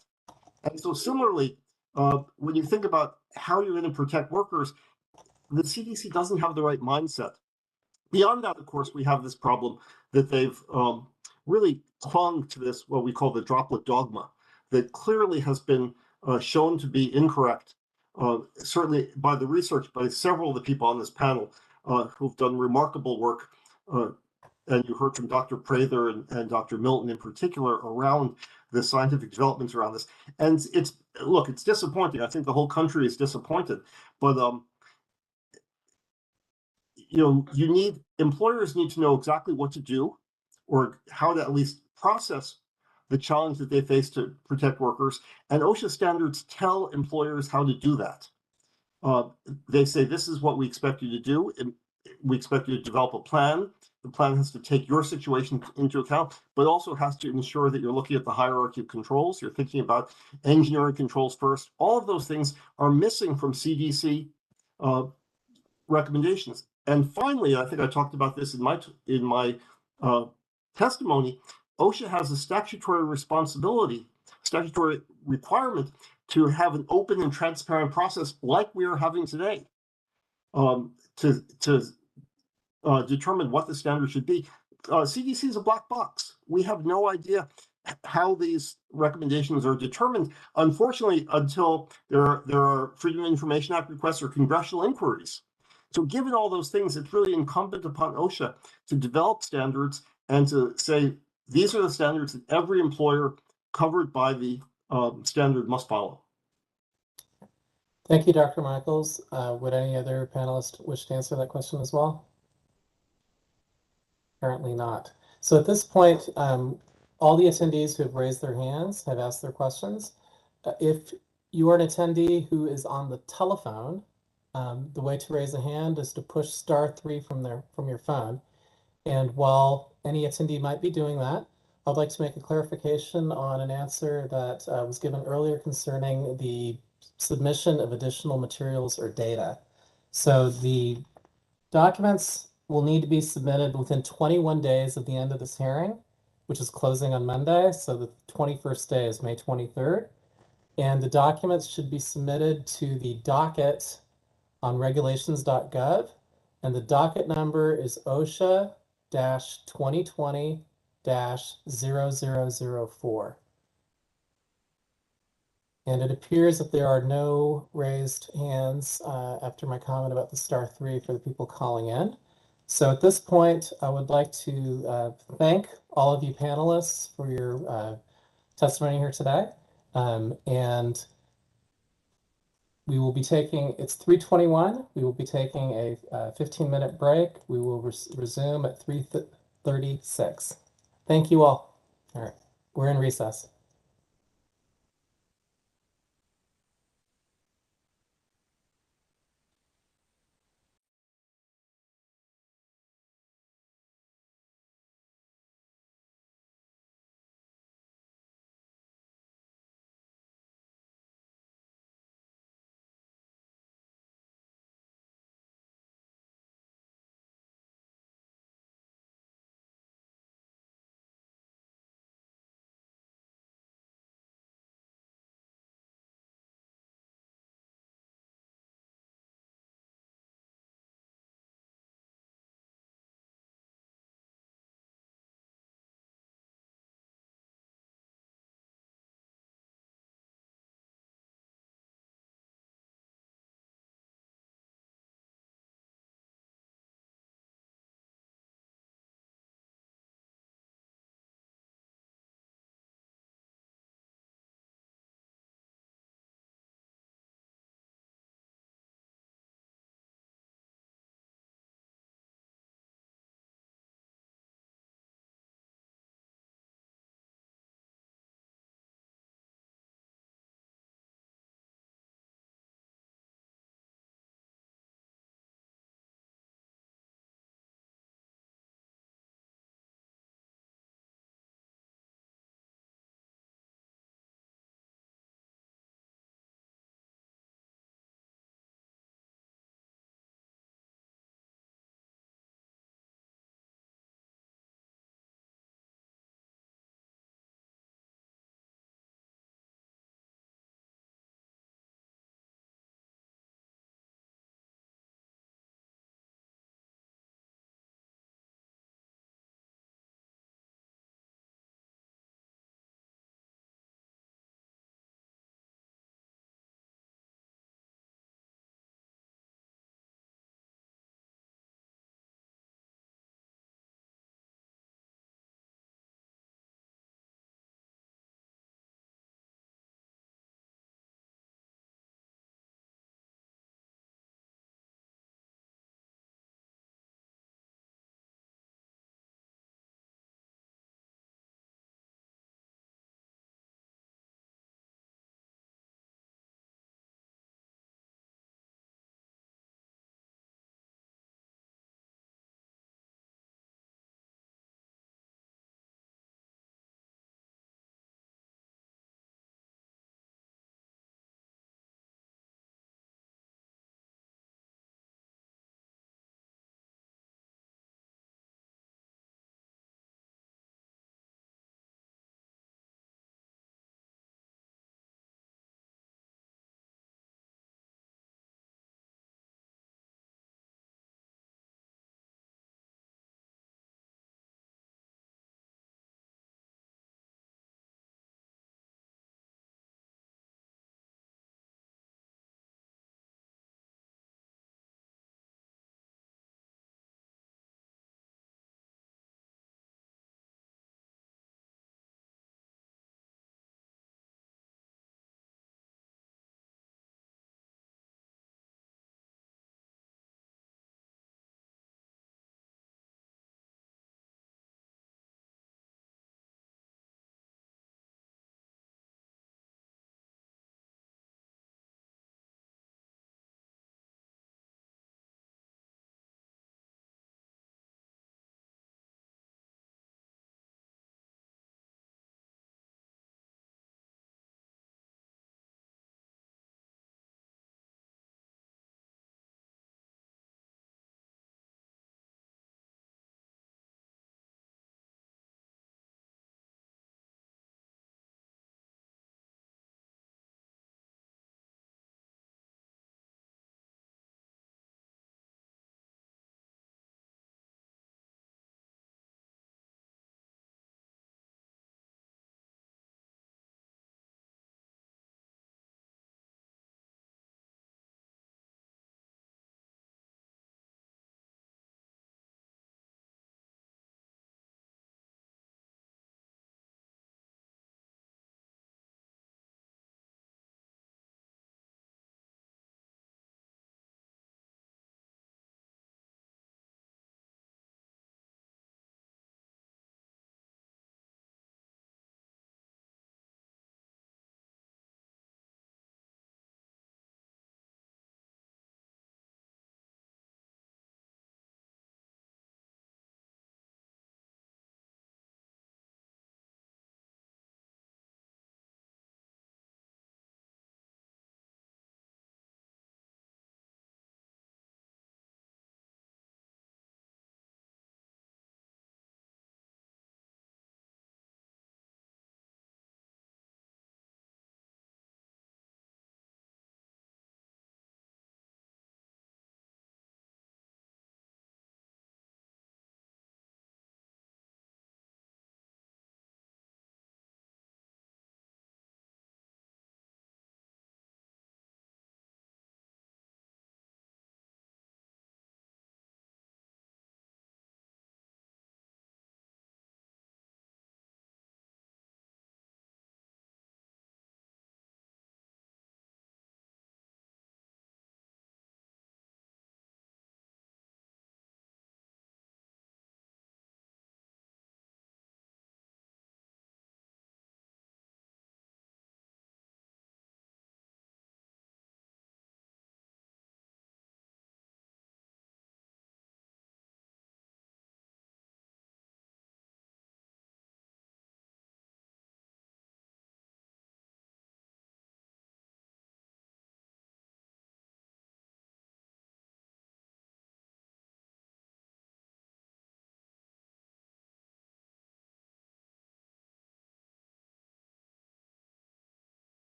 And so similarly, when you think about how you're going to protect workers, the CDC doesn't have the right mindset. Beyond that, of course, we have this problem that they've really clung to this, what we call the droplet dogma, that clearly has been shown to be incorrect, certainly by the research by several of the people on this panel who've done remarkable work. And you heard from Dr. Prather and Dr. Milton in particular around the scientific developments around this. And it's disappointing. I think the whole country is disappointed, but employers need to know exactly what to do or how to at least process the challenge that they face to protect workers. And OSHA standards tell employers how to do that. They say, this is what we expect you to do. And we expect you to develop a plan. The plan has to take your situation into account, but also has to ensure that you're looking at the hierarchy of controls. You're thinking about engineering controls first. All of those things are missing from CDC recommendations. And finally, I think I talked about this in my testimony, OSHA has a statutory requirement to have an open and transparent process like we are having today to determine what the standard should be. CDC is a black box. We have no idea how these recommendations are determined, unfortunately, until there are Freedom of Information Act requests or congressional inquiries. So given all those things, it's really incumbent upon OSHA to develop standards and to say, these are the standards that every employer covered by the standard must follow. Thank you, Dr. Michaels. Would any other panelists wish to answer that question as well? Apparently not. So at this point, all the attendees who have raised their hands have asked their questions. If you are an attendee who is on the telephone, the way to raise a hand is to push *3 from your phone. And while any attendee might be doing that, I'd like to make a clarification on an answer that was given earlier concerning the submission of additional materials or data. So the documents will need to be submitted within 21 days of the end of this hearing, which is closing on Monday. So the 21st day is May 23rd. And the documents should be submitted to the docket on regulations.gov. And the docket number is OSHA-2020-0004. And it appears that there are no raised hands after my comment about the *3 for the people calling in. So at this point, I would like to thank all of you panelists for your testimony here today. And we will be taking, it's 3:21. We will be taking a 15-minute break. We will resume at 3:36. Thank you all. All right, we're in recess.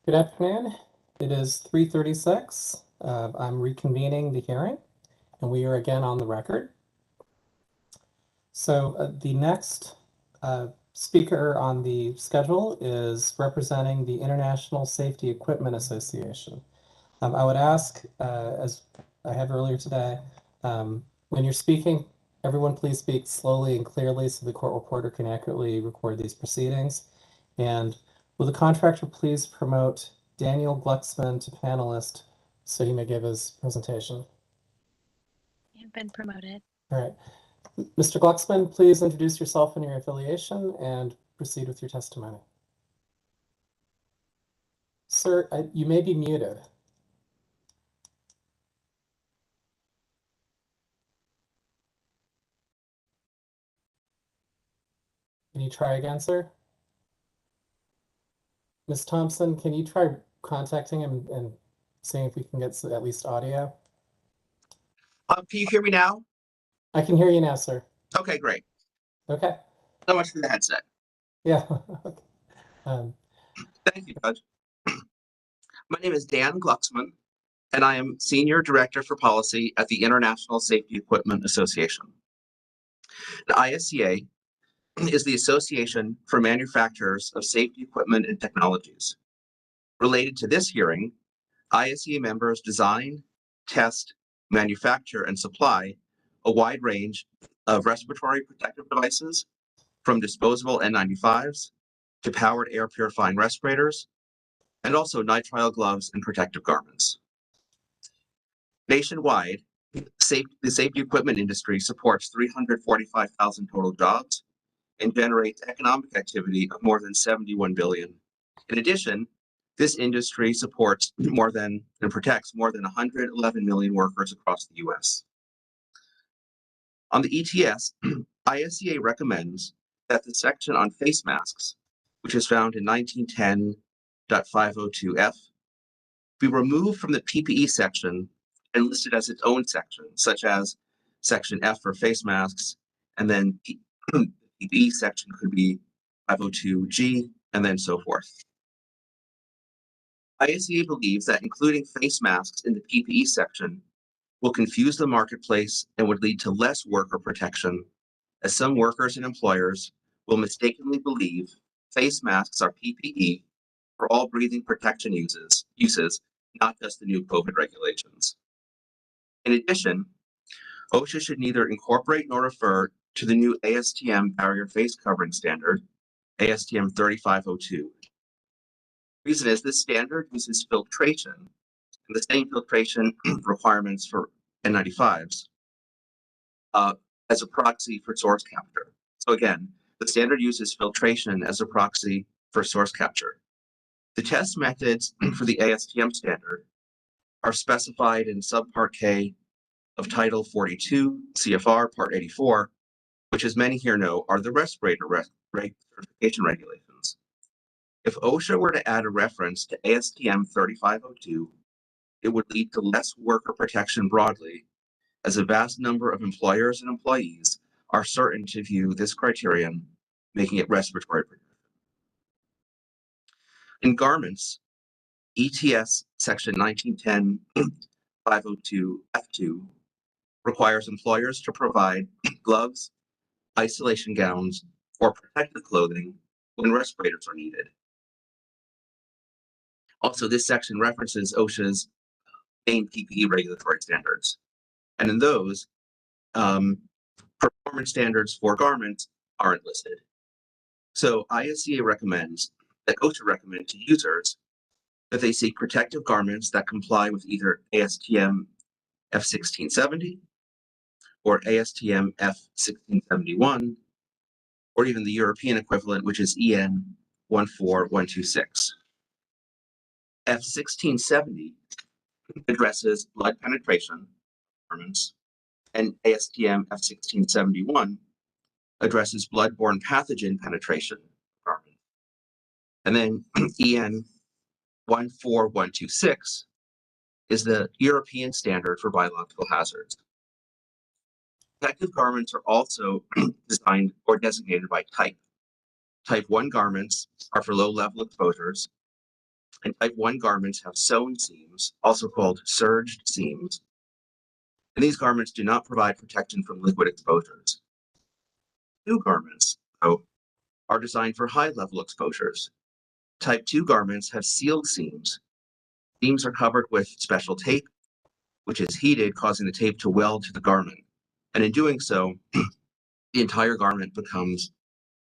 Good afternoon. It is 3:36. I'm reconvening the hearing, and we are again on the record. So the next speaker on the schedule is representing the International Safety Equipment Association. I would ask, as I have earlier today, when you're speaking, everyone please speak slowly and clearly so the court reporter can accurately record these proceedings. And will the contractor please promote Daniel Glucksman to panelist so he may give his presentation? You've been promoted. All right. Mr. Glucksman, please introduce yourself and your affiliation and proceed with your testimony. Sir, you may be muted. Can you try again, sir? Ms. Thompson, can you try contacting him and seeing if we can get at least audio? Can you hear me now? I can hear you now, sir. Okay, great. Okay. So much for the headset. Yeah. Thank you, Judge. My name is Dan Glucksman, and I am Senior Director for Policy at the International Safety Equipment Association. The ISEA is the Association for Manufacturers of Safety Equipment and Technologies. Related to this hearing, ISEA members design, test, manufacture, and supply a wide range of respiratory protective devices, from disposable N95s to powered air purifying respirators, and also nitrile gloves and protective garments. Nationwide, the safety equipment industry supports 345,000 total jobs and generates economic activity of more than 71 billion. In addition, this industry supports and protects more than 111 million workers across the US. On the ETS, ISEA recommends that the section on face masks, which is found in 1910.502F, be removed from the PPE section and listed as its own section, such as Section F for face masks, and then the PPE section could be 502G, and then so forth. ISEA believes that including face masks in the PPE section will confuse the marketplace and would lead to less worker protection, as some workers and employers will mistakenly believe face masks are PPE for all breathing protection uses, not just the new COVID regulations. In addition, OSHA should neither incorporate nor refer to the new ASTM barrier face covering standard, ASTM 3502. The reason is this standard uses filtration, and the same filtration requirements for N95s as a proxy for source capture. So again, the standard uses filtration as a proxy for source capture. The test methods for the ASTM standard are specified in subpart K of Title 42 CFR Part 84, which, as many here know, are the respirator certification regulations. If OSHA were to add a reference to ASTM 3502, it would lead to less worker protection broadly, as a vast number of employers and employees are certain to view this criterion, making it respiratory protection. In garments, ETS section 1910.502F2 requires employers to provide gloves, isolation gowns, or protective clothing when respirators are needed. Also, this section references OSHA's main PPE regulatory standards. And in those, performance standards for garments aren't listed. So ISEA recommends that OSHA recommend to users that they seek protective garments that comply with either ASTM F1670 or ASTM F1671, or even the European equivalent, which is EN 14126. F1670 addresses blood penetration garments, and ASTM F1671 addresses bloodborne pathogen penetration garments. And then EN 14126 is the European standard for biological hazards. Protective garments are also designed or designated by type. Type 1 garments are for low-level exposures. and type 1 garments have sewn seams, also called serged seams. And these garments do not provide protection from liquid exposures. 2 garments, though, are designed for high-level exposures. Type 2 garments have sealed seams. Seams are covered with special tape, which is heated, causing the tape to weld to the garment. And in doing so, the entire garment becomes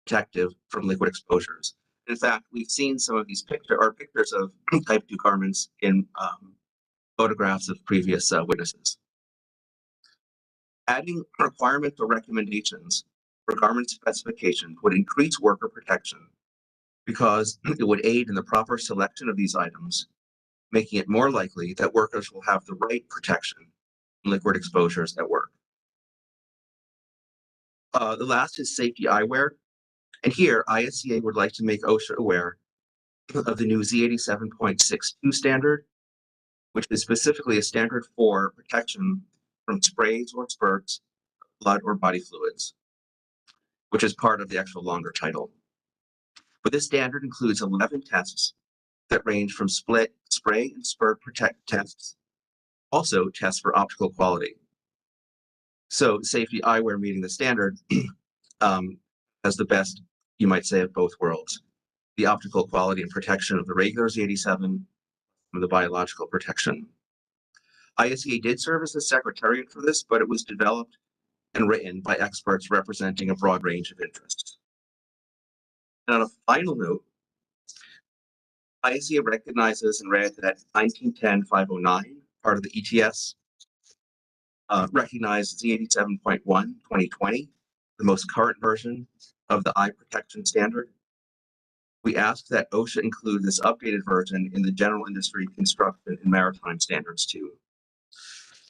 protective from liquid exposures. In fact, we've seen some of these pictures of type 2 garments in photographs of previous witnesses. Adding requirements or recommendations for garment specifications would increase worker protection because it would aid in the proper selection of these items, making it more likely that workers will have the right protection from liquid exposures at work. The last is safety eyewear. And here, ISCA would like to make OSHA aware of the new Z87.62 standard, which is specifically a standard for protection from sprays or spurts, blood or body fluids, which is part of the actual longer title. But this standard includes 11 tests that range from spray and spurt protect tests, also tests for optical quality. So safety eyewear meeting the standard has the best, you might say, of both worlds. The optical quality and protection of the regular Z87 and the biological protection. ISCA did serve as the secretariat for this, but it was developed and written by experts representing a broad range of interests. And on a final note, ISCA recognizes and read that 1910-509, part of the ETS, recognized Z87.1 2020, the most current version of the eye protection standard. We ask that OSHA include this updated version in the general industry, construction, and maritime standards too.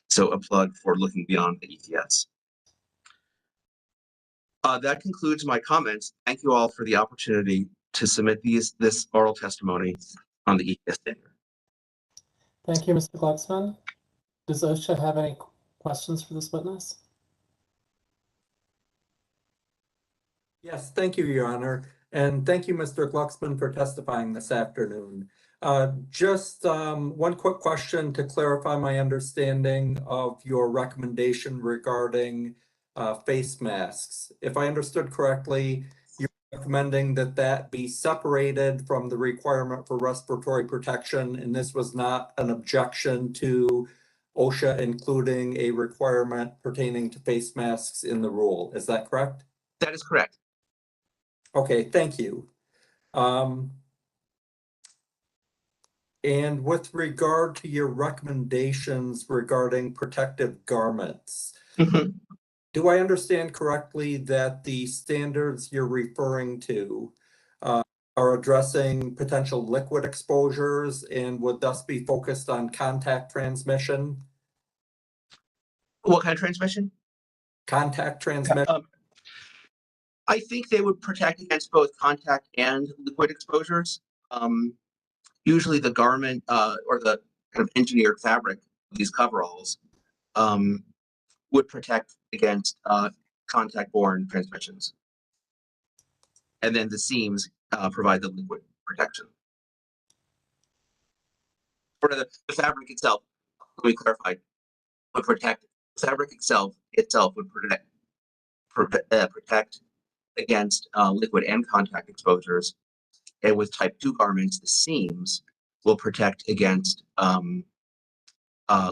So a plug for looking beyond the ETS. That concludes my comments. Thank you all for the opportunity to submit this oral testimony on the ETS standard. Thank you, Mr. Glucksman. Does OSHA have any questions for this witness? Yes, thank you, Your Honor. And thank you, Mr. Glucksman, for testifying this afternoon. Just one quick question to clarify my understanding of your recommendation regarding face masks. If I understood correctly, you're recommending that that be separated from the requirement for respiratory protection, and this was not an objection to OSHA including a requirement pertaining to face masks in the rule. Is that correct? That is correct. Okay, thank you. And with regard to your recommendations regarding protective garments, do I understand correctly that the standards you're referring to are addressing potential liquid exposures and would thus be focused on contact transmission? What kind of transmission? Contact transmission. I think they would protect against both contact and liquid exposures. Usually the garment or the kind of engineered fabric of these coveralls would protect against contact-borne transmissions. And then the seams provide the liquid protection. For the fabric itself, let me clarify, would protect, the fabric itself would protect against liquid and contact exposures. And with type 2 garments, the seams will protect against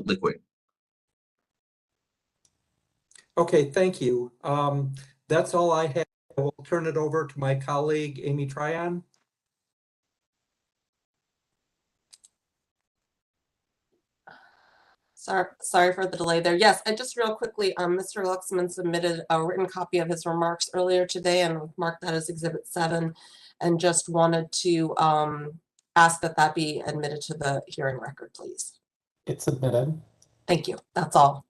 liquid. Okay, thank you. That's all I have. I will turn it over to my colleague, Amy Tryon. Sorry for the delay there. Yes, and just real quickly, Mr. Glucksman submitted a written copy of his remarks earlier today and marked that as Exhibit 7, and just wanted to ask that that be admitted to the hearing record, please. It's submitted. Thank you. That's all.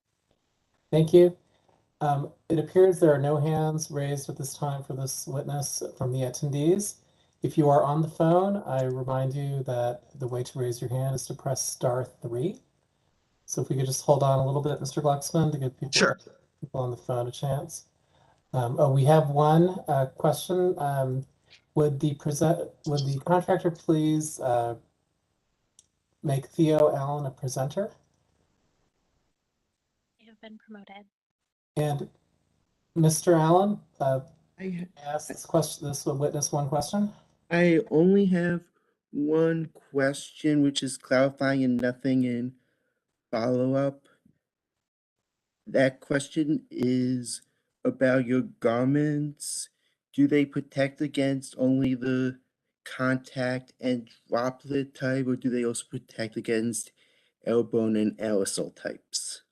Thank you. It appears there are no hands raised at this time for this witness from the attendees. If you are on the phone, I remind you that the way to raise your hand is to press *3. So if we could just hold on a little bit, Mr. Glucksman, to give people on the phone a chance. We have one question. Would the contractor please make Theo Allen a presenter. They have been promoted. And Mr. Allen, I ask this witness one question. I only have one question, which is clarifying and nothing in follow-up. That question is about your garments. Do they protect against only the contact and droplet type, or do they also protect against airborne and aerosol types?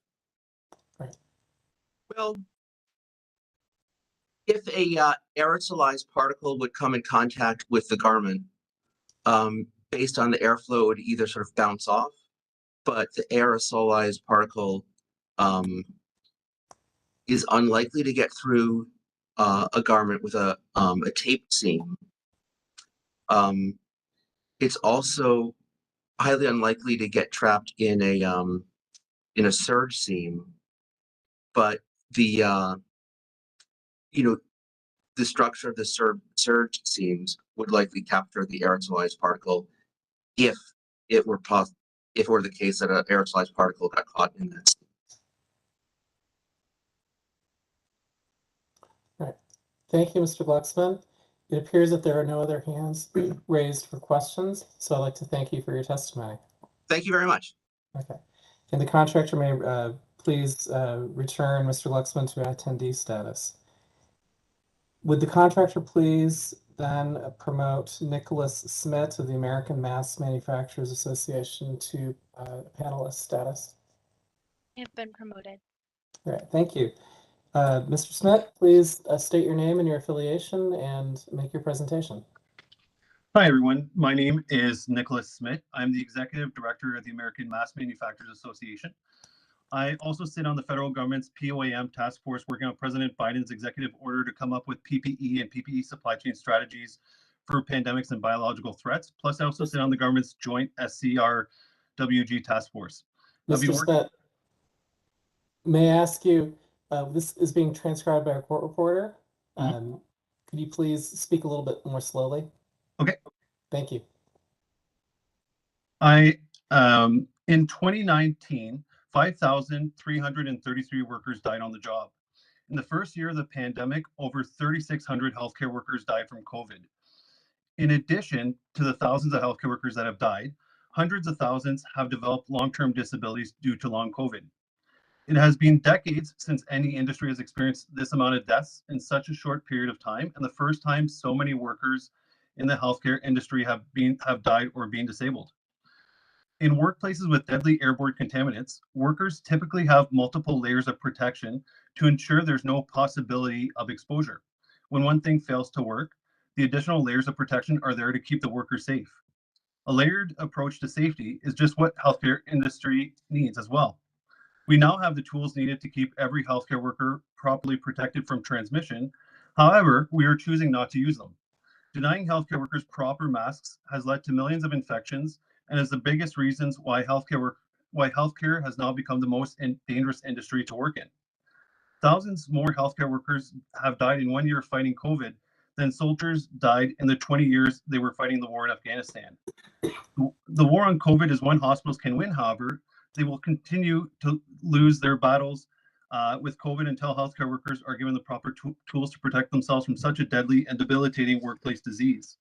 Well, if a aerosolized particle would come in contact with the garment, based on the airflow, it would either sort of bounce off, but the aerosolized particle is unlikely to get through a garment with a taped seam. It's also highly unlikely to get trapped in a serge seam, but the the structure of the serge seams would likely capture the aerosolized particle if it were the case that an aerosolized particle got caught in that seam. Right. Thank you, Mr. Glucksman. It appears that there are no other hands raised for questions, so I'd like to thank you for your testimony. Thank you very much. Okay. And the contractor may please return Mr. Glucksman to attendee status. Would the contractor please then promote Nicholas Smith of the American Mass Manufacturers Association to panelist status? They have been promoted. All right, thank you. Mr. Smith, please state your name and your affiliation and make your presentation. Hi, everyone. My name is Nicholas Smith. I'm the Executive Director of the American Mass Manufacturers Association. I also sit on the federal government's POAM task force working on President Biden's executive order to come up with PPE and PPE supply chain strategies for pandemics and biological threats. Plus, I also sit on the government's joint SCR-WG task force. Mr. Smith, may I ask you, this is being transcribed by a court reporter. Could you please speak a little bit more slowly? Okay. Thank you. In 2019, 5,333 workers died on the job. In the first year of the pandemic, over 3,600 healthcare workers died from COVID. In addition to the thousands of healthcare workers that have died, hundreds of thousands have developed long-term disabilities due to long COVID. It has been decades since any industry has experienced this amount of deaths in such a short period of time, and the first time so many workers in the healthcare industry have died or been disabled. In workplaces with deadly airborne contaminants, workers typically have multiple layers of protection to ensure there's no possibility of exposure. When one thing fails to work, the additional layers of protection are there to keep the worker safe. A layered approach to safety is just what healthcare industry needs as well. We now have the tools needed to keep every healthcare worker properly protected from transmission. However, we are choosing not to use them. Denying healthcare workers proper masks has led to millions of infections and is the biggest reasons why healthcare has now become the most dangerous industry to work in. Thousands more healthcare workers have died in 1 year fighting COVID than soldiers died in the 20 years they were fighting the war in Afghanistan. The war on COVID is one hospitals can win, however, they will continue to lose their battles with COVID until healthcare workers are given the proper tools to protect themselves from such a deadly and debilitating workplace disease.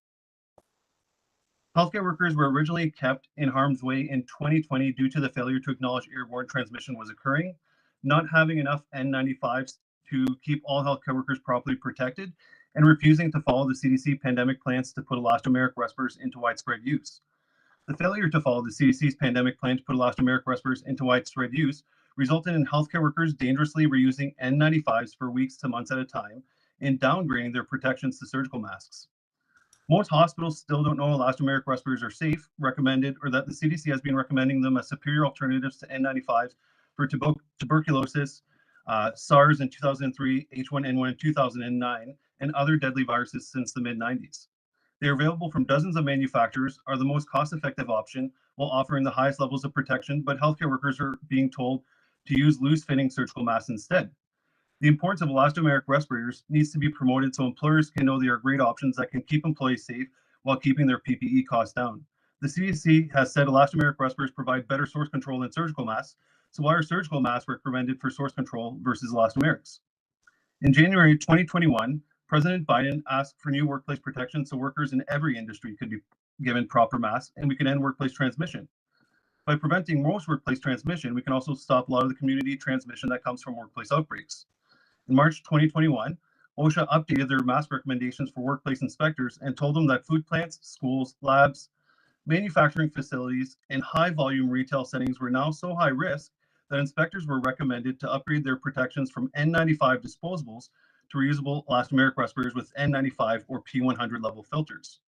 Healthcare workers were originally kept in harm's way in 2020 due to the failure to acknowledge airborne transmission was occurring, not having enough N95s to keep all healthcare workers properly protected, and refusing to follow the CDC pandemic plans to put elastomeric respirators into widespread use. The failure to follow the CDC's pandemic plan to put elastomeric respirators into widespread use resulted in healthcare workers dangerously reusing N95s for weeks to months at a time and downgrading their protections to surgical masks. Most hospitals still don't know elastomeric respirators are safe, recommended, or that the CDC has been recommending them as superior alternatives to N95s for tuberculosis, SARS in 2003, H1N1 in 2009, and other deadly viruses since the mid-90s. They are available from dozens of manufacturers, are the most cost-effective option while offering the highest levels of protection, but healthcare workers are being told to use loose-fitting surgical masks instead. The importance of elastomeric respirators needs to be promoted so employers can know they are great options that can keep employees safe while keeping their PPE costs down. The CDC has said elastomeric respirators provide better source control than surgical masks, so why are surgical masks recommended for source control versus elastomerics? In January 2021, President Biden asked for new workplace protection so workers in every industry could be given proper masks and we can end workplace transmission. By preventing most workplace transmission, we can also stop a lot of the community transmission that comes from workplace outbreaks. In March 2021, OSHA updated their mask recommendations for workplace inspectors and told them that food plants, schools, labs, manufacturing facilities, and high-volume retail settings were now so high risk that inspectors were recommended to upgrade their protections from N95 disposables to reusable elastomeric respirators with N95 or P100 level filters.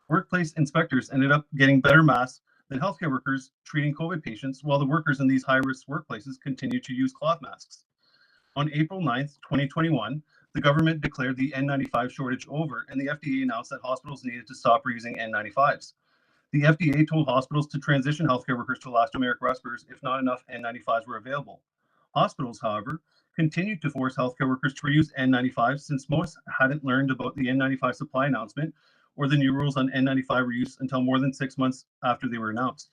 Workplace inspectors ended up getting better masks than healthcare workers treating COVID patients, while the workers in these high-risk workplaces continued to use cloth masks. On April 9th, 2021, the government declared the N95 shortage over, and the FDA announced that hospitals needed to stop reusing N95s. The FDA told hospitals to transition healthcare workers to elastomeric respirators if not enough N95s were available. Hospitals, however, continued to force healthcare workers to reuse N95s since most hadn't learned about the N95 supply announcement or the new rules on N95 reuse until more than 6 months after they were announced.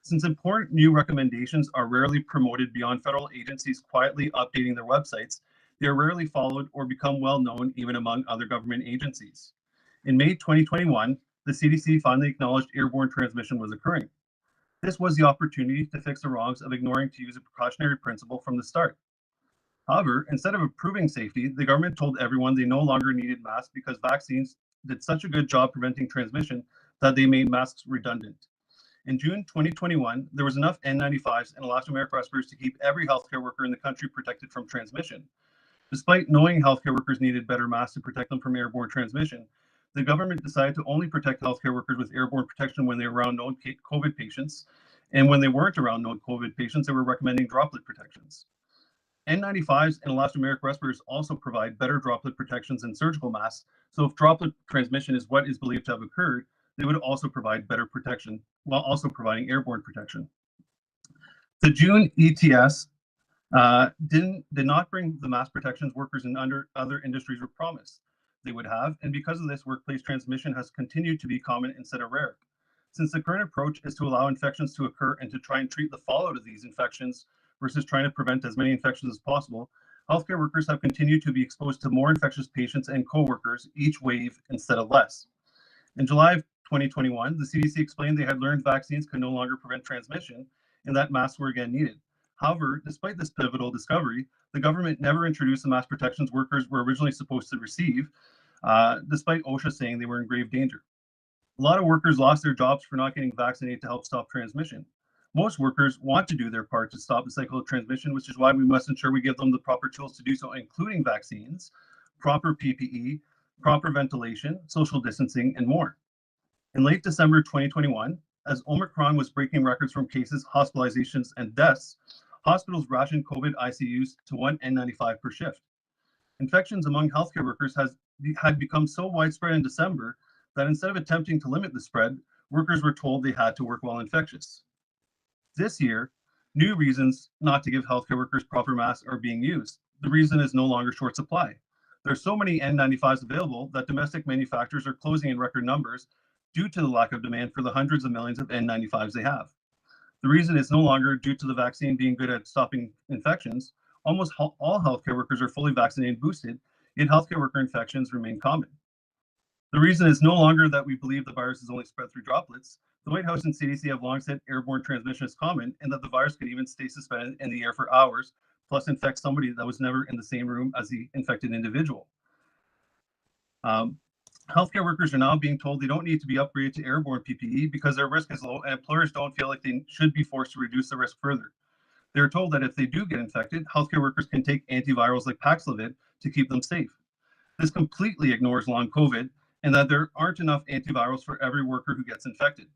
Since important new recommendations are rarely promoted beyond federal agencies quietly updating their websites, they are rarely followed or become well known even among other government agencies. In May 2021, the CDC finally acknowledged airborne transmission was occurring. This was the opportunity to fix the wrongs of ignoring to use a precautionary principle from the start. However, instead of improving safety, the government told everyone they no longer needed masks because vaccines did such a good job preventing transmission that they made masks redundant. In June 2021, there was enough N95s and elastomeric respirators to keep every healthcare worker in the country protected from transmission. Despite knowing healthcare workers needed better masks to protect them from airborne transmission, the government decided to only protect healthcare workers with airborne protection when they were around known COVID patients, and when they weren't around known COVID patients, they were recommending droplet protections. N95s and elastomeric respirators also provide better droplet protections than surgical masks, so if droplet transmission is what is believed to have occurred, they would also provide better protection while also providing airborne protection. The June ETS did not bring the mask protections workers in other industries were promised they would have, and because of this, workplace transmission has continued to be common instead of rare. Since the current approach is to allow infections to occur and to try and treat the fallout of these infections versus trying to prevent as many infections as possible, healthcare workers have continued to be exposed to more infectious patients and co-workers each wave instead of less. In July of 2021, the CDC explained they had learned vaccines could no longer prevent transmission and that masks were again needed. However, despite this pivotal discovery, the government never introduced the mask protections workers were originally supposed to receive, despite OSHA saying they were in grave danger. A lot of workers lost their jobs for not getting vaccinated to help stop transmission. Most workers want to do their part to stop the cycle of transmission, which is why we must ensure we give them the proper tools to do so, including vaccines, proper PPE, proper ventilation, social distancing, and more. In late December 2021, as Omicron was breaking records from cases, hospitalizations, and deaths, hospitals rationed COVID ICUs to 1 N95 per shift. Infections among healthcare workers had become so widespread in December that instead of attempting to limit the spread, workers were told they had to work while infectious. This year, new reasons not to give healthcare workers proper masks are being used. The reason is no longer short supply. There are so many N95s available that domestic manufacturers are closing in record numbers due to the lack of demand for the hundreds of millions of N95s they have. The reason is no longer due to the vaccine being good at stopping infections. Almost all healthcare workers are fully vaccinated and boosted, yet healthcare worker infections remain common. The reason is no longer that we believe the virus is only spread through droplets. The White House and CDC have long said airborne transmission is common and that the virus could even stay suspended in the air for hours, plus infect somebody that was never in the same room as the infected individual. Healthcare workers are now being told they don't need to be upgraded to airborne PPE because their risk is low and employers don't feel like they should be forced to reduce the risk further. They're told that if they do get infected, healthcare workers can take antivirals like Paxlovid to keep them safe. This completely ignores long COVID and that there aren't enough antivirals for every worker who gets infected.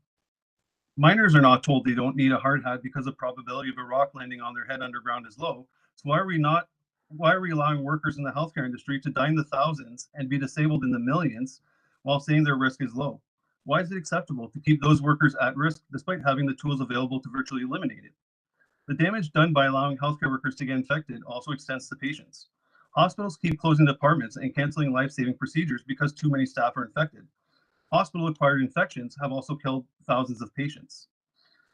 Miners are not told they don't need a hard hat because the probability of a rock landing on their head underground is low. So why are we allowing workers in the healthcare industry to die in the thousands and be disabled in the millions while saying their risk is low? Why is it acceptable to keep those workers at risk despite having the tools available to virtually eliminate it? The damage done by allowing healthcare workers to get infected also extends to patients. Hospitals keep closing departments and canceling life-saving procedures because too many staff are infected. Hospital-acquired infections have also killed thousands of patients.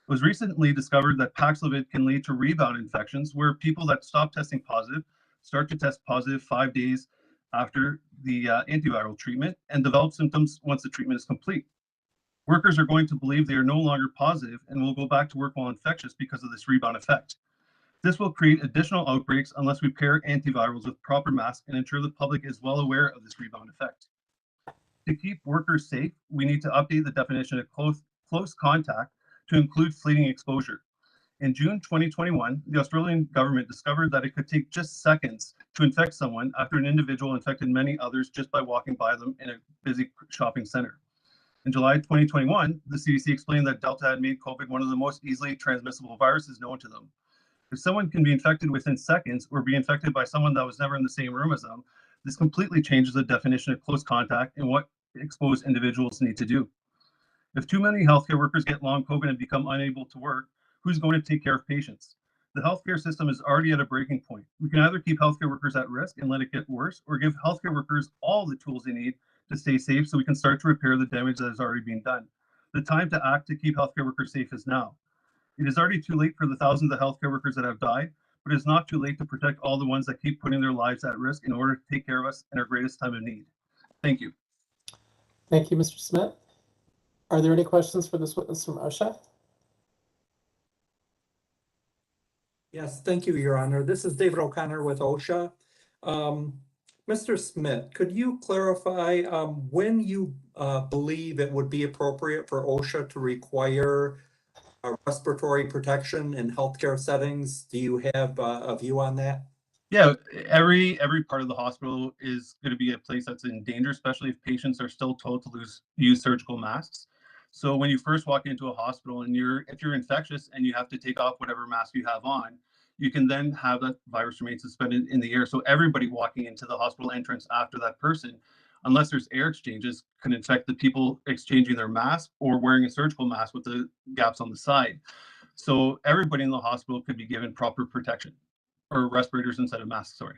It was recently discovered that Paxlovid can lead to rebound infections, where people that stop testing positive start to test positive 5 days after the antiviral treatment and develop symptoms once the treatment is complete. Workers are going to believe they are no longer positive and will go back to work while infectious because of this rebound effect. This will create additional outbreaks unless we pair antivirals with proper masks and ensure the public is well aware of this rebound effect. To keep workers safe, we need to update the definition of close contact to include fleeting exposure. In June 2021, the Australian government discovered that it could take just seconds to infect someone after an individual infected many others just by walking by them in a busy shopping center. In July 2021, the CDC explained that Delta had made COVID one of the most easily transmissible viruses known to them. If someone can be infected within seconds or be infected by someone that was never in the same room as them, this completely changes the definition of close contact and what exposed individuals need to do. If too many healthcare workers get long COVID and become unable to work, who's going to take care of patients? The healthcare system is already at a breaking point. We can either keep healthcare workers at risk and let it get worse, or give healthcare workers all the tools they need to stay safe so we can start to repair the damage that has already been done. The time to act to keep healthcare workers safe is now. It is already too late for the thousands of healthcare workers that have died, but it's not too late to protect all the ones that keep putting their lives at risk in order to take care of us in our greatest time of need. Thank you. Thank you, Mr. Smith. Are there any questions for this witness from OSHA? Yes, thank you, Your Honor. This is David O'Connor with OSHA. Mr. Smith, could you clarify when you believe it would be appropriate for OSHA to require respiratory protection in healthcare settings? Do you have a view on that? Yeah, every part of the hospital is going to be a place that's in danger, especially if patients are still told to use surgical masks. So when you first walk into a hospital and if you're infectious and you have to take off whatever mask you have on, you can then have that virus remain suspended in the air. So everybody walking into the hospital entrance after that person, unless there's air exchanges, can infect the people exchanging their mask or wearing a surgical mask with the gaps on the side. So everybody in the hospital could be given proper protection, or respirators instead of masks, sorry.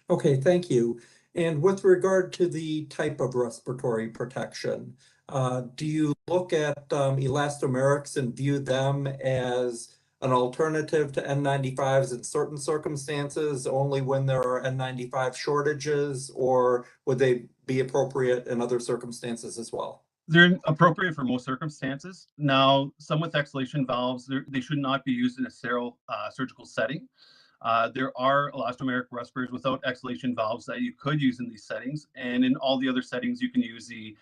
Okay, thank you. And with regard to the type of respiratory protection, do you look at elastomerics and view them as an alternative to N95s in certain circumstances, only when there are N95 shortages, or would they be appropriate in other circumstances as well? They're appropriate for most circumstances. Now, some with exhalation valves, they should not be used in a sterile surgical setting. There are elastomeric respirators without exhalation valves that you could use in these settings. And in all the other settings, you can use the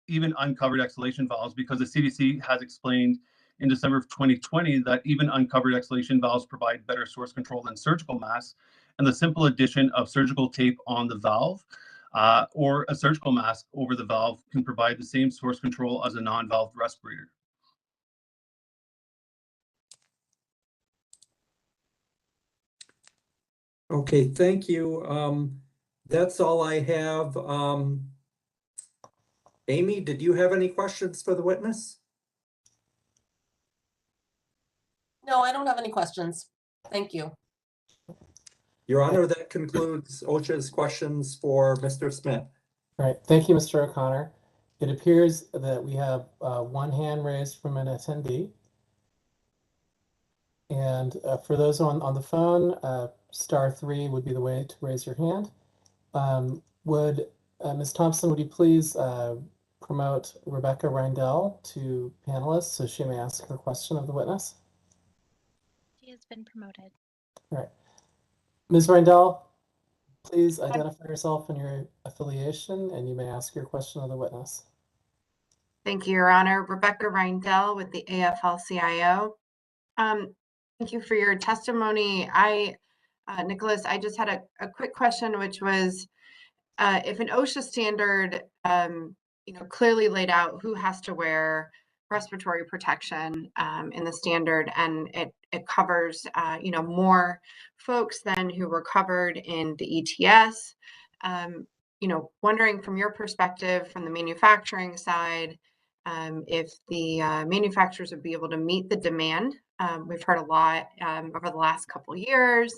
even uncovered exhalation valves, because the CDC has explained in December of 2020 that even uncovered exhalation valves provide better source control than surgical masks. And the simple addition of surgical tape on the valve or a surgical mask over the valve can provide the same source control as a non-valved respirator. Okay, thank you. That's all I have. Amy, did you have any questions for the witness? No, I don't have any questions. Thank you. Your Honor, that concludes OSHA's questions for Mr. Smith. All right, thank you, Mr. O'Connor. It appears that we have one hand raised from an attendee. And for those on the phone, *3 would be the way to raise your hand. Ms. Thompson, would you please promote Rebecca Reindel to panelists so she may ask her question of the witness? She has been promoted. All right. Ms. Reindel, please identify yourself and your affiliation, and you may ask your question of the witness. Thank you, Your Honor. Rebecca Reindel with the AFL-CIO. Thank you for your testimony. Nicholas, I just had a quick question, which was, if an OSHA standard, clearly laid out who has to wear respiratory protection in the standard, and it covers, more folks than who were covered in the ETS. Wondering from your perspective, from the manufacturing side, if the manufacturers would be able to meet the demand. We've heard a lot over the last couple of years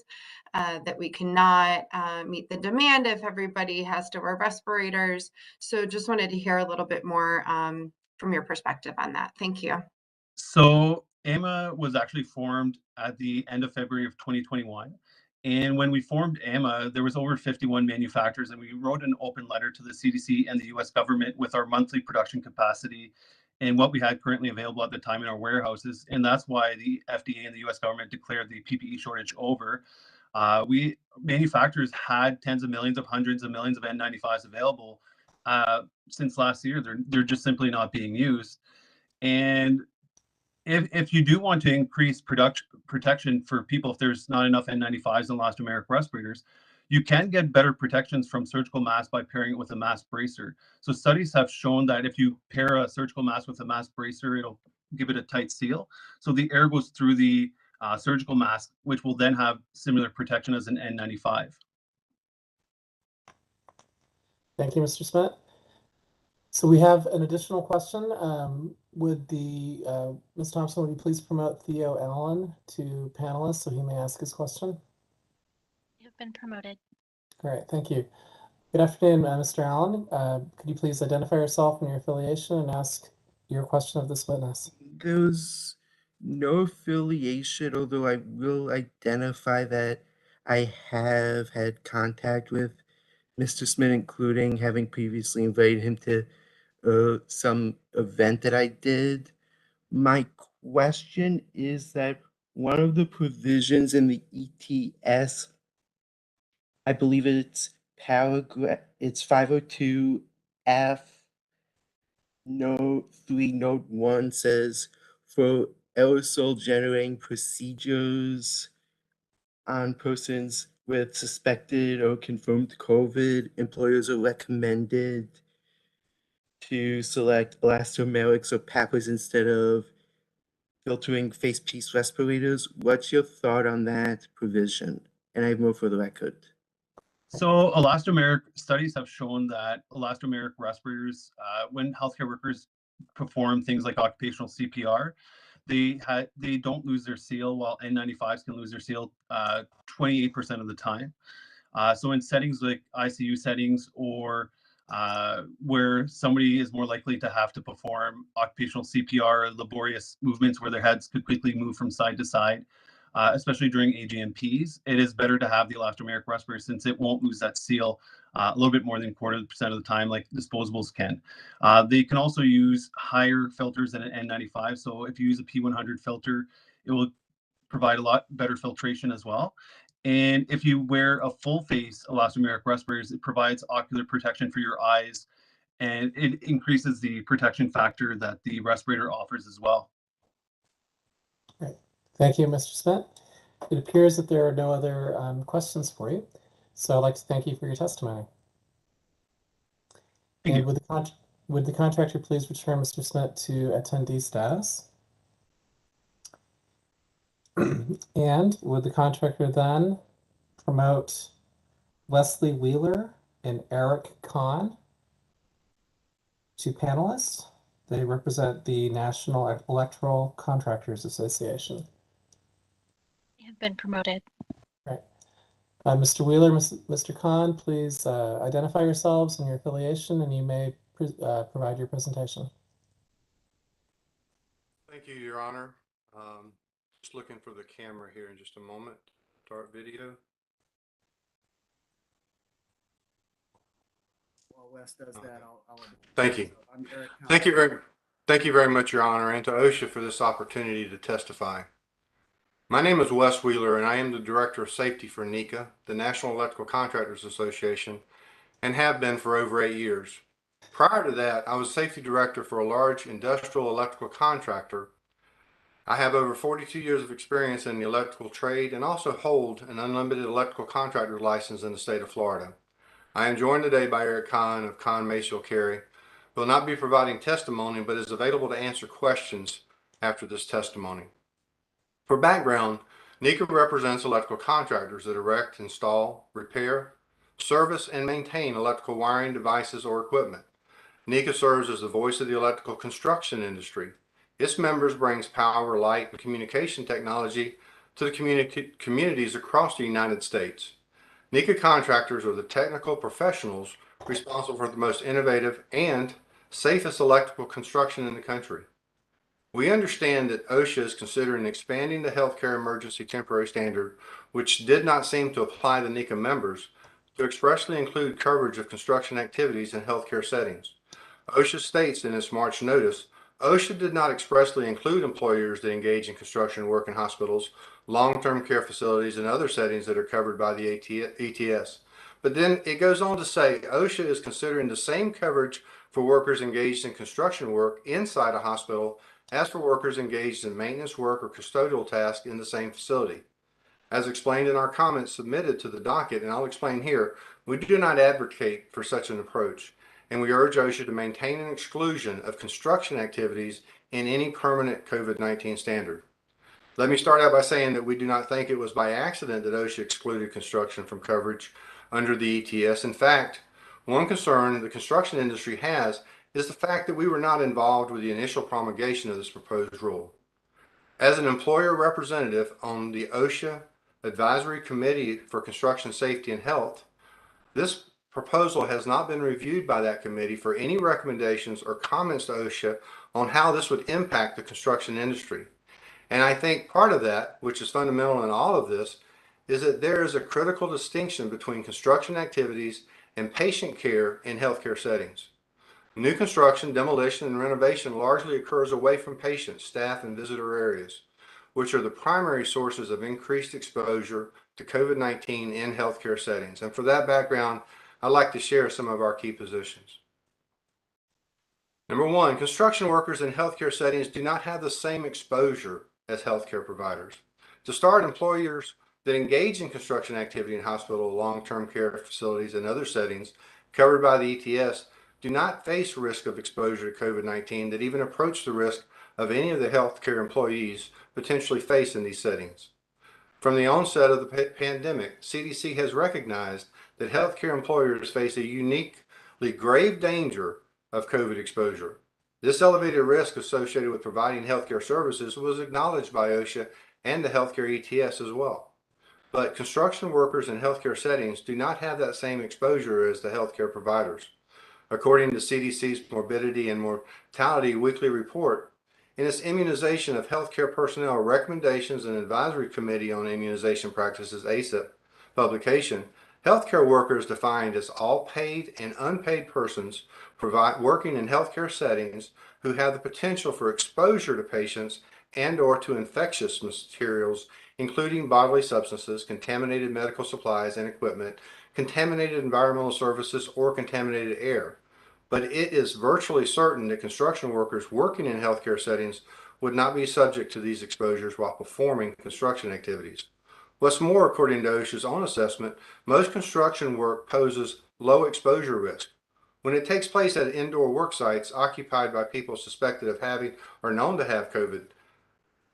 that we cannot meet the demand if everybody has to wear respirators. So just wanted to hear a little bit more from your perspective on that. Thank you. So AMA was actually formed at the end of February of 2021. And when we formed AMA, there was over 51 manufacturers, and we wrote an open letter to the CDC and the US government with our monthly production capacity and what we had currently available at the time in our warehouses. And that's why the FDA and the US government declared the PPE shortage over. We manufacturers had tens of millions of hundreds of millions of N95s available since last year. They're just simply not being used. And if you do want to increase protection for people, if there's not enough N95s and elastomeric respirators, you can get better protections from surgical masks by pairing it with a mask bracer. So studies have shown that if you pair a surgical mask with a mask bracer, it'll give it a tight seal. So the air goes through the surgical mask, which will then have similar protection as an N95. Thank you, Mr. Smith. So we have an additional question. Ms. Thompson, would you please promote Theo Allen to panelist so he may ask his question? You've been promoted. Great, thank you. Good afternoon, Mr. Allen. Could you please identify yourself and your affiliation and ask your question of this witness? There's no affiliation, although I will identify that I have had contact with Mr. Smith, including having previously invited him to some event that I did. My question is that one of the provisions in the ETS, I believe it's paragraph, it's 502F, note 3, note 1 says, for aerosol generating procedures on persons with suspected or confirmed COVID, employers are recommended to select elastomerics or PAPRs instead of filtering face piece respirators. What's your thought on that provision? And I have more for the record. So elastomeric studies have shown that elastomeric respirators, when healthcare workers perform things like occupational CPR, they don't lose their seal, while N95s can lose their seal 28% of the time. So in settings like ICU settings or where somebody is more likely to have to perform occupational CPR, laborious movements where their heads could quickly move from side to side, especially during AGMPs, it is better to have the elastomeric respirator since it won't lose that seal a little bit more than 0.25% of the time like disposables can. They can also use higher filters than an N95. So if you use a P100 filter, it will provide a lot better filtration as well. And if you wear a full face elastomeric respirators, it provides ocular protection for your eyes, and it increases the protection factor that the respirator offers as well. Great. Thank you, Mr. Smith. It appears that there are no other questions for you. So I'd like to thank you for your testimony. Thank and you. Would the contractor please return Mr. Smith to attendee status? And would the contractor then promote Leslie Wheeler and Eric Kahn to panelists? They represent the National Electoral Contractors Association. You have been promoted. Right. Mr. Wheeler, Mr. Kahn, please identify yourselves and your affiliation, and you may provide your presentation. Thank you, Your Honor. Just looking for the camera here in just a moment. Start video. While Wes does that, I'll Thank you. I'm Eric Kahn. Thank you very much, Your Honor, and to OSHA for this opportunity to testify. My name is Wes Wheeler, and I am the Director of Safety for NECA, the National Electrical Contractors Association, and have been for over 8 years. Prior to that, I was Safety Director for a large industrial electrical contractor. I have over 42 years of experience in the electrical trade and also hold an unlimited electrical contractor license in the state of Florida. I am joined today by Eric Kahn of Kahn Mayfield Carey, who will not be providing testimony but is available to answer questions after this testimony. For background, NECA represents electrical contractors that erect, install, repair, service, and maintain electrical wiring devices or equipment. NECA serves as the voice of the electrical construction industry. Its members brings power, light, and communication technology to the communities across the United States. NECA contractors are the technical professionals responsible for the most innovative and safest electrical construction in the country. We understand that OSHA is considering expanding the healthcare emergency temporary standard, which did not seem to apply to NECA members, to expressly include coverage of construction activities in healthcare settings. OSHA states in its March notice, OSHA did not expressly include employers that engage in construction work in hospitals, long-term care facilities, and other settings that are covered by the ETS. But then it goes on to say OSHA is considering the same coverage for workers engaged in construction work inside a hospital as for workers engaged in maintenance work or custodial tasks in the same facility. As explained in our comments submitted to the docket, and I'll explain here, we do not advocate for such an approach, and we urge OSHA to maintain an exclusion of construction activities in any permanent COVID-19 standard. Let me start out by saying that we do not think it was by accident that OSHA excluded construction from coverage under the ETS. In fact, one concern the construction industry has is the fact that we were not involved with the initial promulgation of this proposed rule. As an employer representative on the OSHA Advisory Committee for Construction Safety and Health, this proposal has not been reviewed by that committee for any recommendations or comments to OSHA on how this would impact the construction industry. And I think part of that, which is fundamental in all of this, is that there is a critical distinction between construction activities and patient care in healthcare settings. New construction, demolition, and renovation largely occurs away from patients, staff, and visitor areas, which are the primary sources of increased exposure to COVID-19 in healthcare settings. And for that background, I'd like to share some of our key positions. Number one, construction workers in healthcare settings do not have the same exposure as healthcare providers. To start, employers that engage in construction activity in hospital, long-term care facilities, and other settings covered by the ETS do not face risk of exposure to COVID-19 that even approach the risk of any of the healthcare employees potentially face in these settings. From the onset of the pandemic, CDC has recognized that healthcare employers face a uniquely grave danger of COVID exposure. This elevated risk associated with providing healthcare services was acknowledged by OSHA and the healthcare ETS as well. But construction workers in healthcare settings do not have that same exposure as the healthcare providers. According to CDC's Morbidity and Mortality Weekly Report, in its Immunization of Healthcare Personnel Recommendations and Advisory Committee on Immunization Practices, ACIP, publication, healthcare workers defined as all paid and unpaid persons working in healthcare settings who have the potential for exposure to patients and or to infectious materials, including bodily substances, contaminated medical supplies and equipment, contaminated environmental services, or contaminated air. But it is virtually certain that construction workers working in healthcare settings would not be subject to these exposures while performing construction activities. What's more, according to OSHA's own assessment, most construction work poses low exposure risk. When it takes place at indoor work sites occupied by people suspected of having or known to have COVID,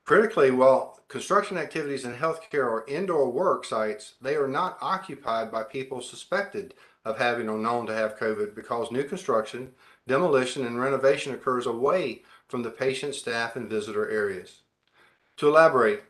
critically, while construction activities in healthcare are indoor work sites, they are not occupied by people suspected of having or known to have COVID because new construction, demolition, and renovation occurs away from the patient, staff, and visitor areas. To elaborate,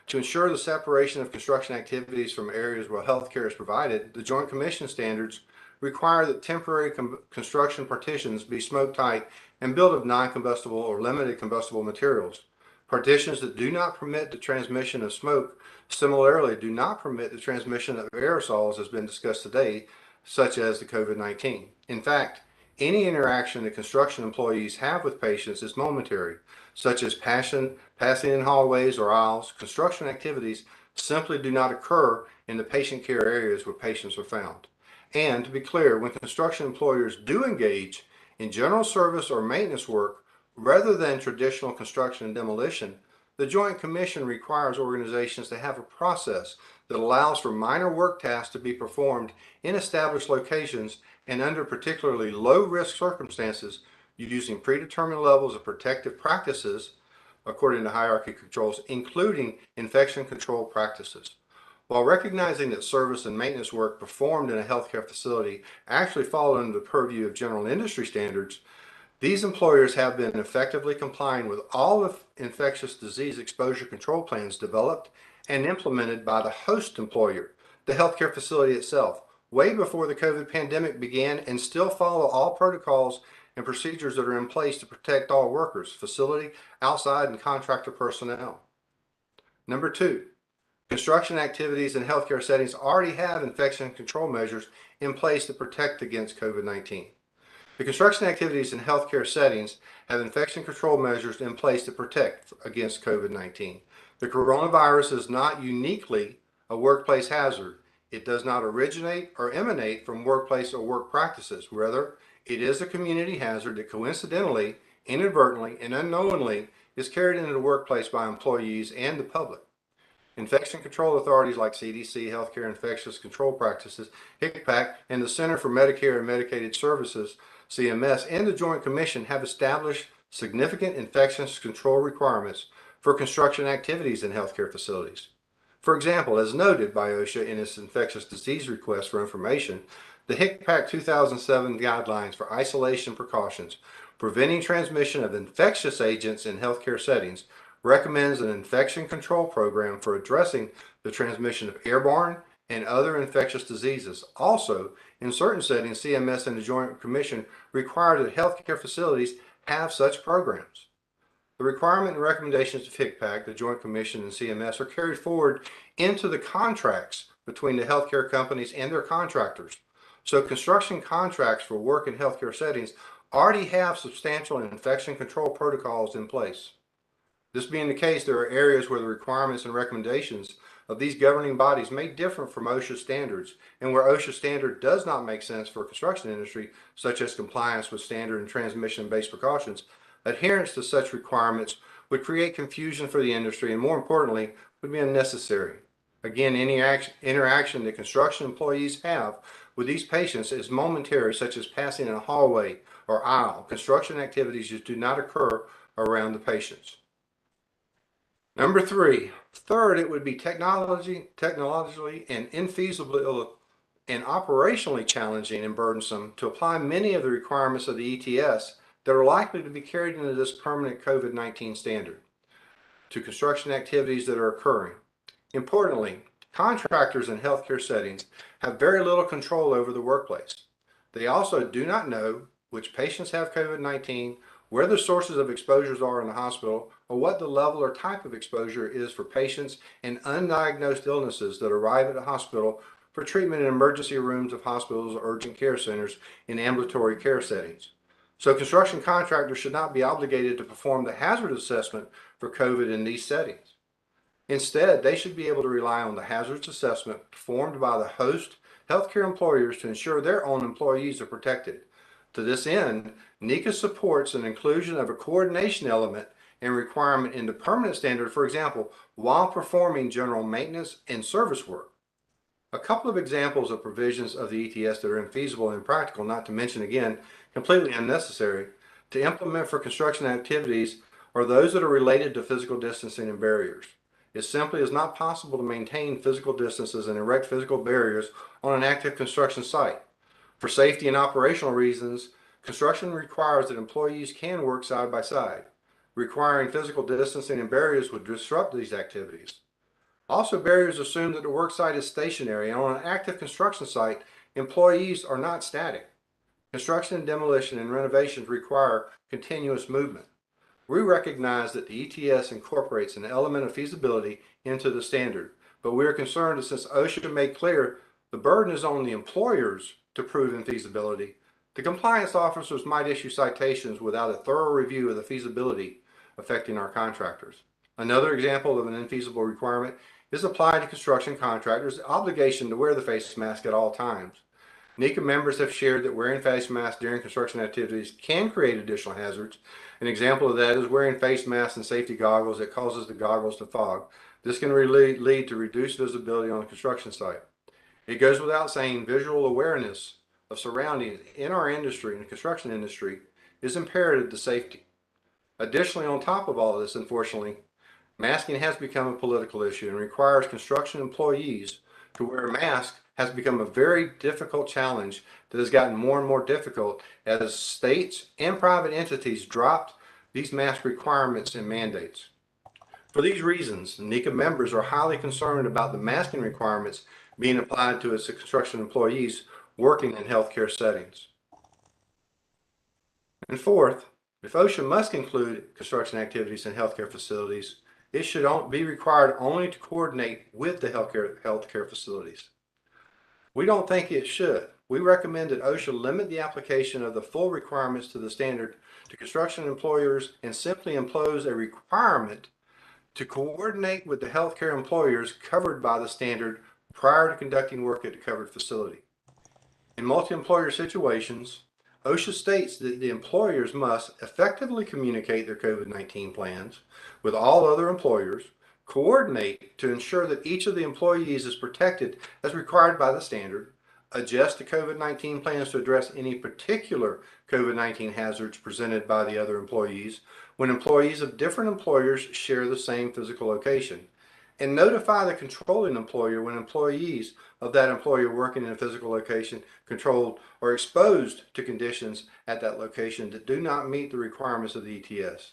to ensure the separation of construction activities from areas where healthcare is provided, the Joint Commission standards require that temporary construction partitions be smoke tight and built of non-combustible or limited combustible materials. Partitions that do not permit the transmission of smoke similarly do not permit the transmission of aerosols, as has been discussed today, such as the COVID-19. In fact, any interaction that construction employees have with patients is momentary, such as passing in hallways or aisles. Construction activities simply do not occur in the patient care areas where patients are found. And to be clear, when construction employers do engage in general service or maintenance work, rather than traditional construction and demolition, the Joint Commission requires organizations to have a process that allows for minor work tasks to be performed in established locations and under particularly low-risk circumstances using predetermined levels of protective practices according to hierarchy controls, including infection control practices. While recognizing that service and maintenance work performed in a healthcare facility actually fall under the purview of general industry standards, these employers have been effectively complying with all of infectious disease exposure control plans developed and implemented by the host employer, the healthcare facility itself, way before the COVID pandemic began, and still follow all protocols and procedures that are in place to protect all workers, facility, outside, and contractor personnel. Number two, construction activities in healthcare settings already have infection control measures in place to protect against COVID-19. The construction activities in healthcare settings have infection control measures in place to protect against COVID-19. The coronavirus is not uniquely a workplace hazard. It does not originate or emanate from workplace or work practices. Rather, it is a community hazard that coincidentally, inadvertently, and unknowingly is carried into the workplace by employees and the public. Infection control authorities like CDC, Healthcare Infectious Control Practices, HICPAC, and the Center for Medicare and Medicaid Services, CMS, and the Joint Commission have established significant infectious control requirements for construction activities in healthcare facilities. For example, as noted by OSHA in its infectious disease request for information, the HICPAC 2007 guidelines for isolation precautions preventing transmission of infectious agents in healthcare settings recommends an infection control program for addressing the transmission of airborne and other infectious diseases. Also, in certain settings, CMS and the Joint Commission require that healthcare facilities have such programs. The requirement and recommendations of HICPAC, the Joint Commission, and CMS are carried forward into the contracts between the healthcare companies and their contractors. So construction contracts for work in healthcare settings already have substantial infection control protocols in place. This being the case, there are areas where the requirements and recommendations of these governing bodies may differ from OSHA standards, and where OSHA standard does not make sense for construction industry, such as compliance with standard and transmission-based precautions. Adherence to such requirements would create confusion for the industry and, more importantly, would be unnecessary. Again, any interaction that construction employees have with these patients is momentary, such as passing in a hallway or aisle. Construction activities just do not occur around the patients. Number three, third, it would be technologically and infeasibly and operationally challenging and burdensome to apply many of the requirements of the ETS that are likely to be carried into this permanent COVID-19 standard to construction activities that are occurring. Importantly, contractors in healthcare settings have very little control over the workplace. They also do not know which patients have COVID-19, where the sources of exposures are in the hospital, or what the level or type of exposure is for patients and undiagnosed illnesses that arrive at the hospital for treatment in emergency rooms of hospitals or urgent care centers in ambulatory care settings. So construction contractors should not be obligated to perform the hazard assessment for COVID in these settings. Instead, they should be able to rely on the hazards assessment performed by the host healthcare employers to ensure their own employees are protected. To this end, NECA supports an inclusion of a coordination element and requirement in the permanent standard, for example, while performing general maintenance and service work. A couple of examples of provisions of the ETS that are infeasible and impractical, not to mention again, completely unnecessary, to implement for construction activities are those that are related to physical distancing and barriers. It simply is not possible to maintain physical distances and erect physical barriers on an active construction site. For safety and operational reasons, construction requires that employees can work side by side. Requiring physical distancing and barriers would disrupt these activities. Also, barriers assume that the work site is stationary, and on an active construction site, employees are not static. Construction, demolition, and renovations require continuous movement. We recognize that the ETS incorporates an element of feasibility into the standard, but we are concerned that since OSHA made clear the burden is on the employers to prove infeasibility, the compliance officers might issue citations without a thorough review of the feasibility affecting our contractors. Another example of an infeasible requirement is applied to construction contractors' obligation to wear the face mask at all times. NECA members have shared that wearing face masks during construction activities can create additional hazards. An example of that is wearing face masks and safety goggles that causes the goggles to fog. This can lead to reduced visibility on a construction site. It goes without saying, visual awareness of surroundings in our industry, in the construction industry, is imperative to safety. Additionally, on top of all of this, unfortunately, masking has become a political issue and requires construction employees to wear a mask has become a very difficult challenge that has gotten more and more difficult as states and private entities dropped these mask requirements and mandates. For these reasons, NECA members are highly concerned about the masking requirements being applied to its construction employees working in healthcare settings. And fourth, if OSHA must include construction activities in healthcare facilities, it should be required only to coordinate with the healthcare facilities. We don't think it should. We recommend that OSHA limit the application of the full requirements to the standard to construction employers and simply impose a requirement to coordinate with the healthcare employers covered by the standard prior to conducting work at the covered facility. In multi-employer situations, OSHA states that the employers must effectively communicate their COVID-19 plans with all other employers, coordinate to ensure that each of the employees is protected as required by the standard, adjust the COVID-19 plans to address any particular COVID-19 hazards presented by the other employees when employees of different employers share the same physical location, and notify the controlling employer when employees of that employer working in a physical location controlled or exposed to conditions at that location that do not meet the requirements of the ETS.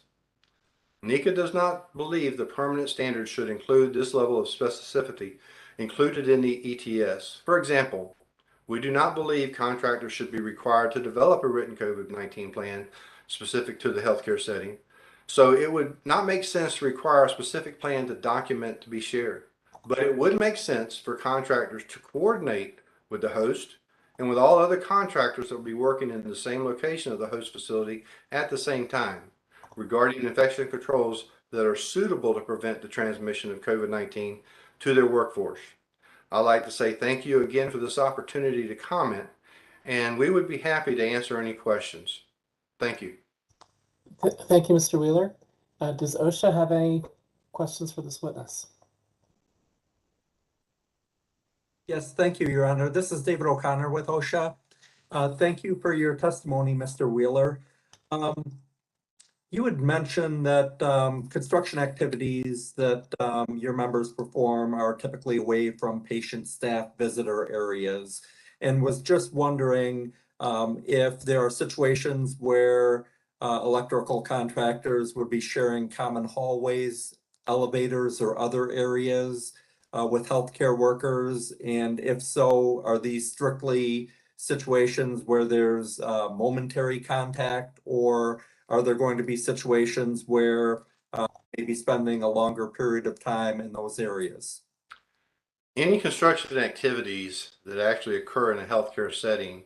NECA does not believe the permanent standard should include this level of specificity included in the ETS. For example, we do not believe contractors should be required to develop a written COVID-19 plan specific to the healthcare setting. So it would not make sense to require a specific plan to document to be shared, but it would make sense for contractors to coordinate with the host and with all other contractors that will be working in the same location of the host facility at the same time regarding infection controls that are suitable to prevent the transmission of COVID-19 to their workforce. I'd like to say thank you again for this opportunity to comment, and we would be happy to answer any questions. Thank you. Thank you, Mr. Wheeler. Does OSHA have any questions for this witness? Yes, thank you, Your Honor. This is David O'Connor with OSHA. Thank you for your testimony, Mr. Wheeler. You had mentioned that construction activities that your members perform are typically away from patient, staff, visitor areas, and was just wondering if there are situations where electrical contractors would be sharing common hallways, elevators, or other areas with healthcare workers, and if so, are these strictly situations where there's momentary contact, or are there going to be situations where maybe spending a longer period of time in those areas? Any construction activities that actually occur in a healthcare setting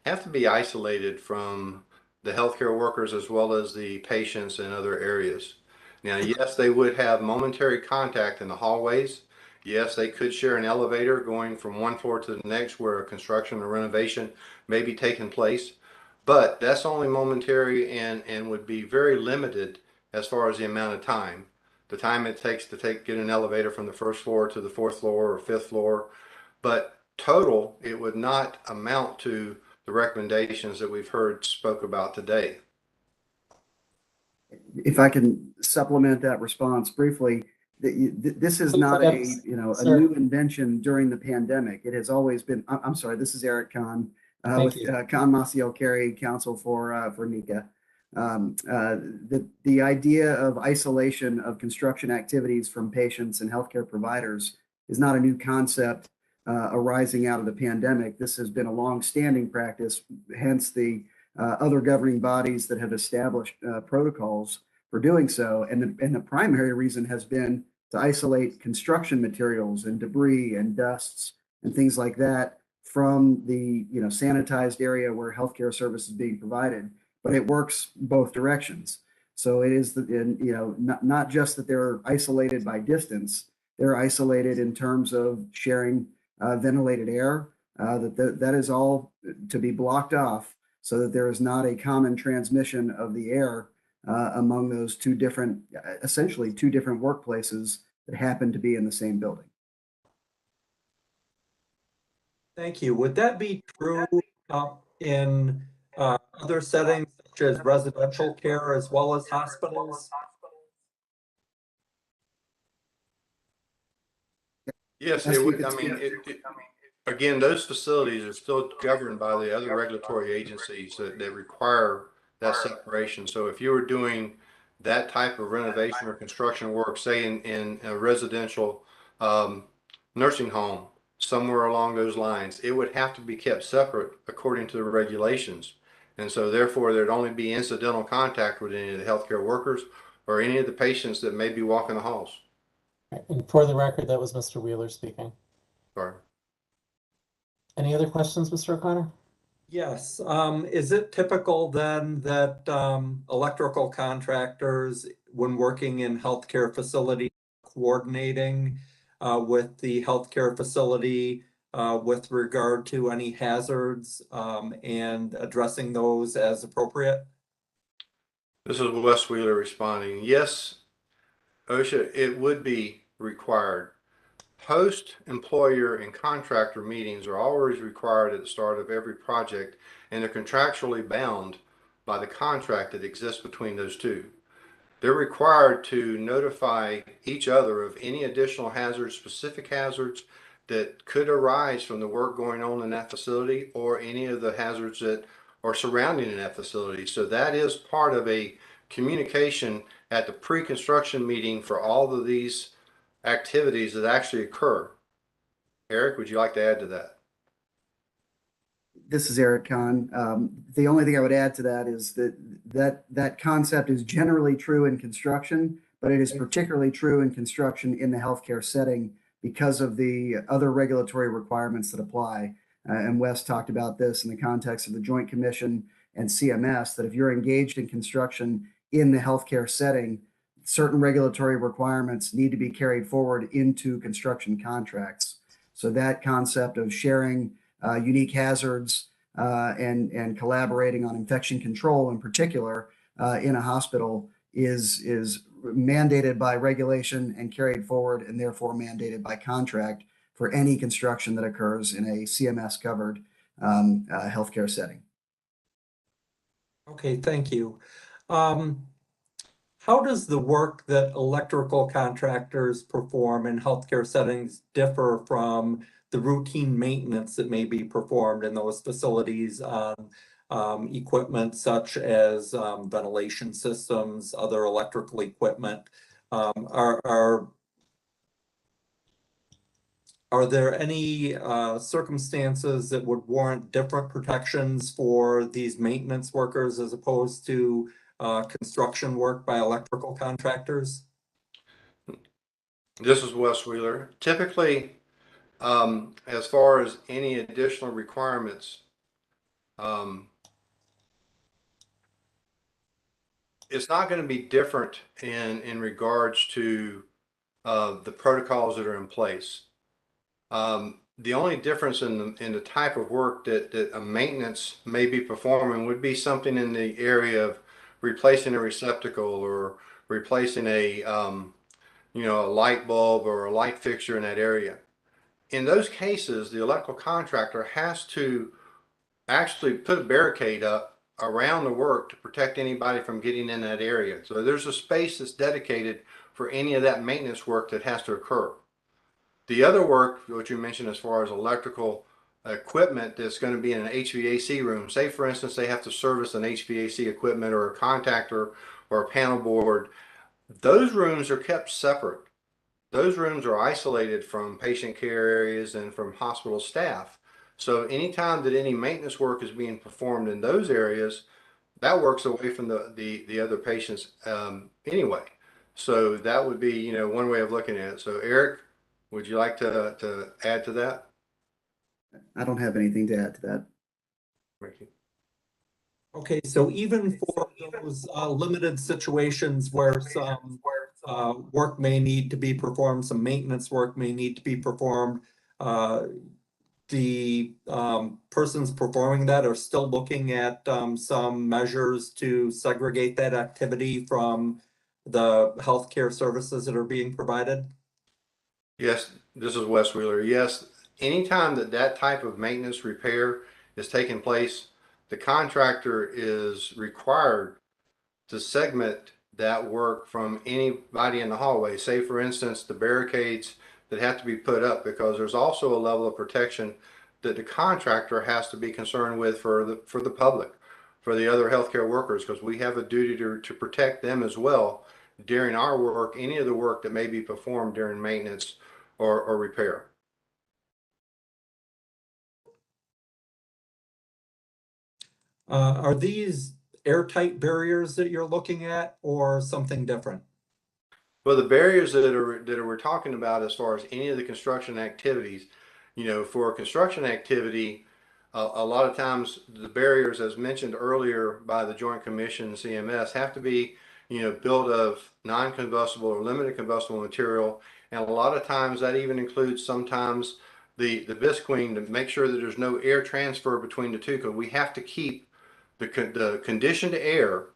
have to be isolated from the healthcare workers as well as the patients in other areas. Now, yes, they would have momentary contact in the hallways. Yes, they could share an elevator going from one floor to the next where a construction or renovation may be taking place. But that's only momentary and would be very limited as far as the amount of time. The time it takes to get an elevator from the first floor to the fourth floor or fifth floor. But total, it would not amount to the recommendations that we've heard spoke about today. If I can supplement that response briefly, this is not a new invention during the pandemic. It has always been. I'm sorry. This is Eric Kahn. With Kahn Maciel Carey, counsel for NECA. The idea of isolation of construction activities from patients and healthcare providers is not a new concept arising out of the pandemic. This has been a long-standing practice, hence the other governing bodies that have established protocols for doing so. And the primary reason has been to isolate construction materials and debris and dusts and things like that from the sanitized area where healthcare service is being provided, but it works both directions. So it is not just that they're isolated by distance, they're isolated in terms of sharing ventilated air. That is all to be blocked off so that there is not a common transmission of the air among those essentially two different workplaces that happen to be in the same building. Thank you. Would that be true in other settings such as residential care as well as hospitals? Yes, it would. Again, those facilities are still governed by the other regulatory agencies that require that separation. So if you were doing that type of renovation or construction work, say in a residential nursing home, somewhere along those lines, it would have to be kept separate according to the regulations. And so therefore there'd only be incidental contact with any of the healthcare workers or any of the patients that may be walking the halls. And for the record, that was Mr. Wheeler speaking. Sorry. Any other questions, Mr. O'Connor? Yes. Is it typical then that electrical contractors, when working in healthcare facilities, coordinating with the healthcare facility with regard to any hazards and addressing those as appropriate? This is Wes Wheeler responding. Yes, OSHA, it would be required. Post-employer and contractor meetings are always required at the start of every project, and they're contractually bound by the contract that exists between those two. They're required to notify each other of any additional hazards, specific hazards that could arise from the work going on in that facility or any of the hazards that are surrounding in that facility. So that is part of a communication at the pre-construction meeting for all of these activities that actually occur. Eric, would you like to add to that? This is Eric Kahn. The only thing I would add to that is that concept is generally true in construction, but it is particularly true in construction in the healthcare setting because of the other regulatory requirements that apply. And Wes talked about this in the context of the Joint Commission and CMS, that if you're engaged in construction in the healthcare setting, certain regulatory requirements need to be carried forward into construction contracts. So that concept of sharing unique hazards and collaborating on infection control in particular in a hospital is mandated by regulation and carried forward, and therefore mandated by contract for any construction that occurs in a CMS covered healthcare setting. Okay, thank you. How does the work that electrical contractors perform in healthcare settings differ from the routine maintenance that may be performed in those facilities on equipment such as ventilation systems, other electrical equipment? Are there any circumstances that would warrant different protections for these maintenance workers as opposed to construction work by electrical contractors? This is Wes Wheeler. Typically, as far as any additional requirements, it's not going to be different in regards to the protocols that are in place. The only difference in the type of work that a maintenance may be performing would be something in the area of replacing a receptacle or replacing a a light bulb or a light fixture in that area. In those cases, the electrical contractor has to actually put a barricade up around the work to protect anybody from getting in that area. So there's a space that's dedicated for any of that maintenance work that has to occur. The other work, what you mentioned as far as electrical equipment that's going to be in an HVAC room, say for instance they have to service an HVAC equipment or a contactor or a panel board, those rooms are kept separate. Those rooms are isolated from patient care areas and from hospital staff. So anytime that any maintenance work is being performed in those areas, that works away from the other patients anyway. So that would be one way of looking at it. So Eric, would you like to add to that? I don't have anything to add to that. Thank you. Okay, so even for those limited situations where some work may need to be performed, some maintenance work may need to be performed, the persons performing that are still looking at some measures to segregate that activity from the healthcare services that are being provided? Yes, this is Wes Wheeler. Yes, anytime that type of maintenance repair is taking place, the contractor is required to segment that work from anybody in the hallway. Say for instance, the barricades that have to be put up, because there's also a level of protection that the contractor has to be concerned with for the public, for the other healthcare workers, because we have a duty to protect them as well during our work, any of the work that may be performed during maintenance or repair. Are these airtight barriers that you're looking at or something different? Well, the barriers that we're talking about as far as any of the construction activities, for a construction activity, a lot of times the barriers, as mentioned earlier by the Joint Commission and CMS, have to be, built of non-combustible or limited combustible material. And a lot of times that even includes sometimes the visqueen to make sure that there's no air transfer between the two, because we have to keep the conditioned air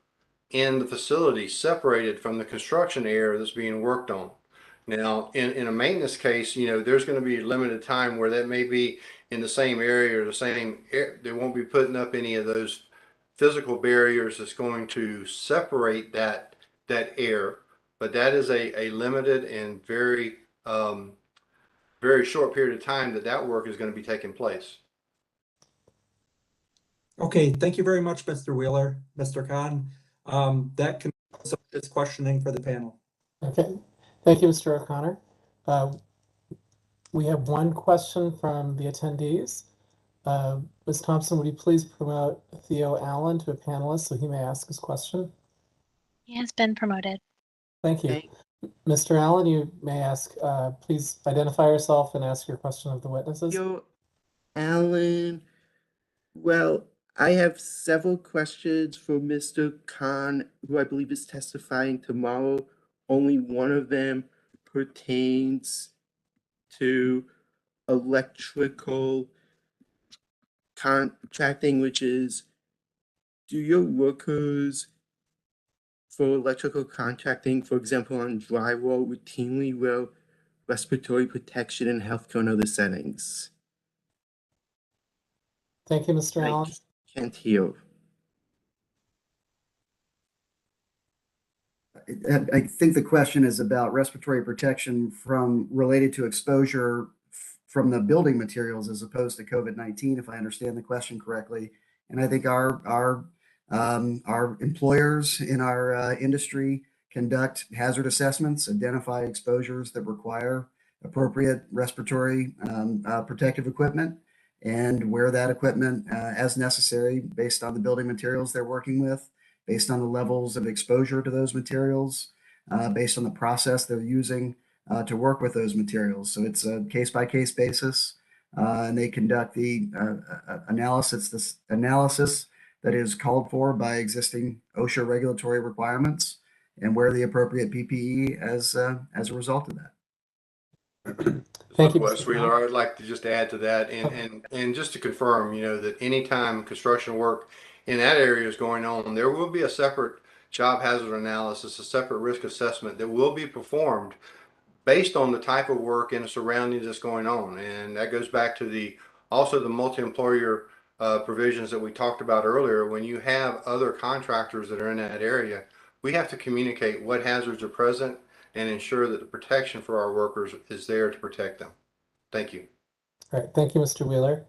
in the facility separated from the construction air that's being worked on. Now, in a maintenance case, there's going to be limited time where that may be in the same area or the same air. They won't be putting up any of those physical barriers that's going to separate that air, but that is a limited and very very short period of time that work is going to be taking place. Okay, thank you very much, Mr. Wheeler. Mr. Khan, that concludes this questioning for the panel. Okay, thank you, Mr. O'Connor. We have one question from the attendees. Ms. Thompson, would you please promote Theo Allen to a panelist so he may ask his question? He has been promoted. Thank you. Mr. Allen, you may ask, please identify yourself and ask your question of the witnesses. Yo, Alan. Well, I have several questions for Mr. Khan, who I believe is testifying tomorrow. Only one of them pertains to electrical contracting, which is, do your workers for electrical contracting, for example, on drywall, routinely wear respiratory protection in healthcare and other settings? Thank you, Mr. Allen. Can't hear. I think the question is about respiratory protection related to exposure from the building materials as opposed to COVID-19, if I understand the question correctly. And I think our employers in our industry conduct hazard assessments, identify exposures that require appropriate respiratory protective equipment, and wear that equipment as necessary based on the building materials they're working with, based on the levels of exposure to those materials, based on the process they're using to work with those materials. So it's a case-by-case basis, and they conduct the analysis that is called for by existing OSHA regulatory requirements, and wear the appropriate PPE as a result of that. Thank you, Wes Wheeler. I would like to just add to that, and just to confirm, that anytime construction work in that area is going on, there will be a separate job hazard analysis, a separate risk assessment that will be performed based on the type of work and the surroundings that's going on. And that goes back to also the multi-employer provisions that we talked about earlier. When you have other contractors that are in that area, we have to communicate what hazards are present and ensure that the protection for our workers is there to protect them. Thank you. All right, thank you, Mr. Wheeler.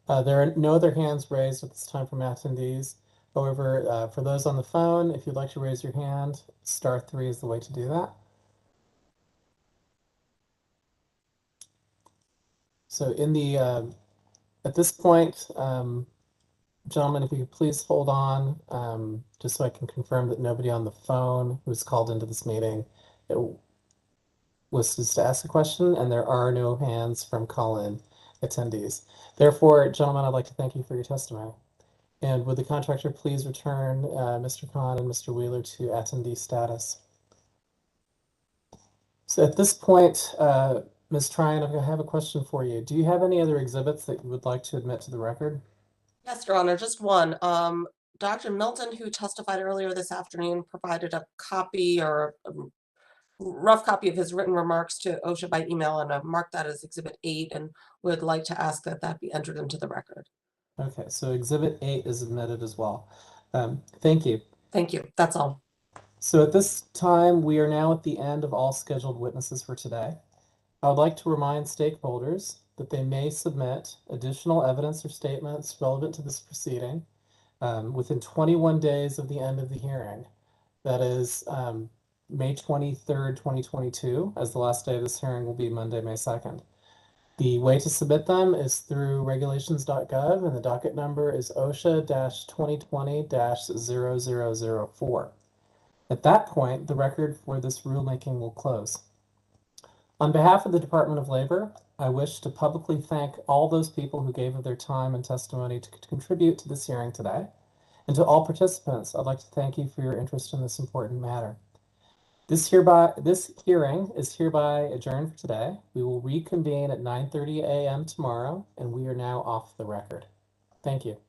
There are no other hands raised at this time from attendees. However, for those on the phone, if you'd like to raise your hand, *3 is the way to do that. So at this point, gentlemen, if you could please hold on, just so I can confirm that nobody on the phone who's called into this meeting wishes to ask a question, and there are no hands from call-in attendees. Therefore, gentlemen, I'd like to thank you for your testimony. And would the contractor please return Mr. Khan and Mr. Wheeler to attendee status? So at this point, Ms. Tryon, I have a question for you. Do you have any other exhibits that you would like to admit to the record? Yes, Your Honor, just one. Dr. Milton, who testified earlier this afternoon, provided a copy or a rough copy of his written remarks to OSHA by email, and I've marked that as Exhibit 8 and would like to ask that that be entered into the record. Okay, so Exhibit 8 is admitted as well. Thank you. Thank you. That's all. So at this time, we are now at the end of all scheduled witnesses for today. I would like to remind stakeholders that they may submit additional evidence or statements relevant to this proceeding within 21 days of the end of the hearing. That is May 23rd, 2022, as the last day of this hearing will be Monday, May 2nd. The way to submit them is through regulations.gov, and the docket number is OSHA-2020-0004. At that point, the record for this rulemaking will close. On behalf of the Department of Labor, I wish to publicly thank all those people who gave of their time and testimony to contribute to this hearing today. And to all participants, I'd like to thank you for your interest in this important matter. This hearing is hereby adjourned for today. We will reconvene at 9:30 a.m. tomorrow, and we are now off the record. Thank you.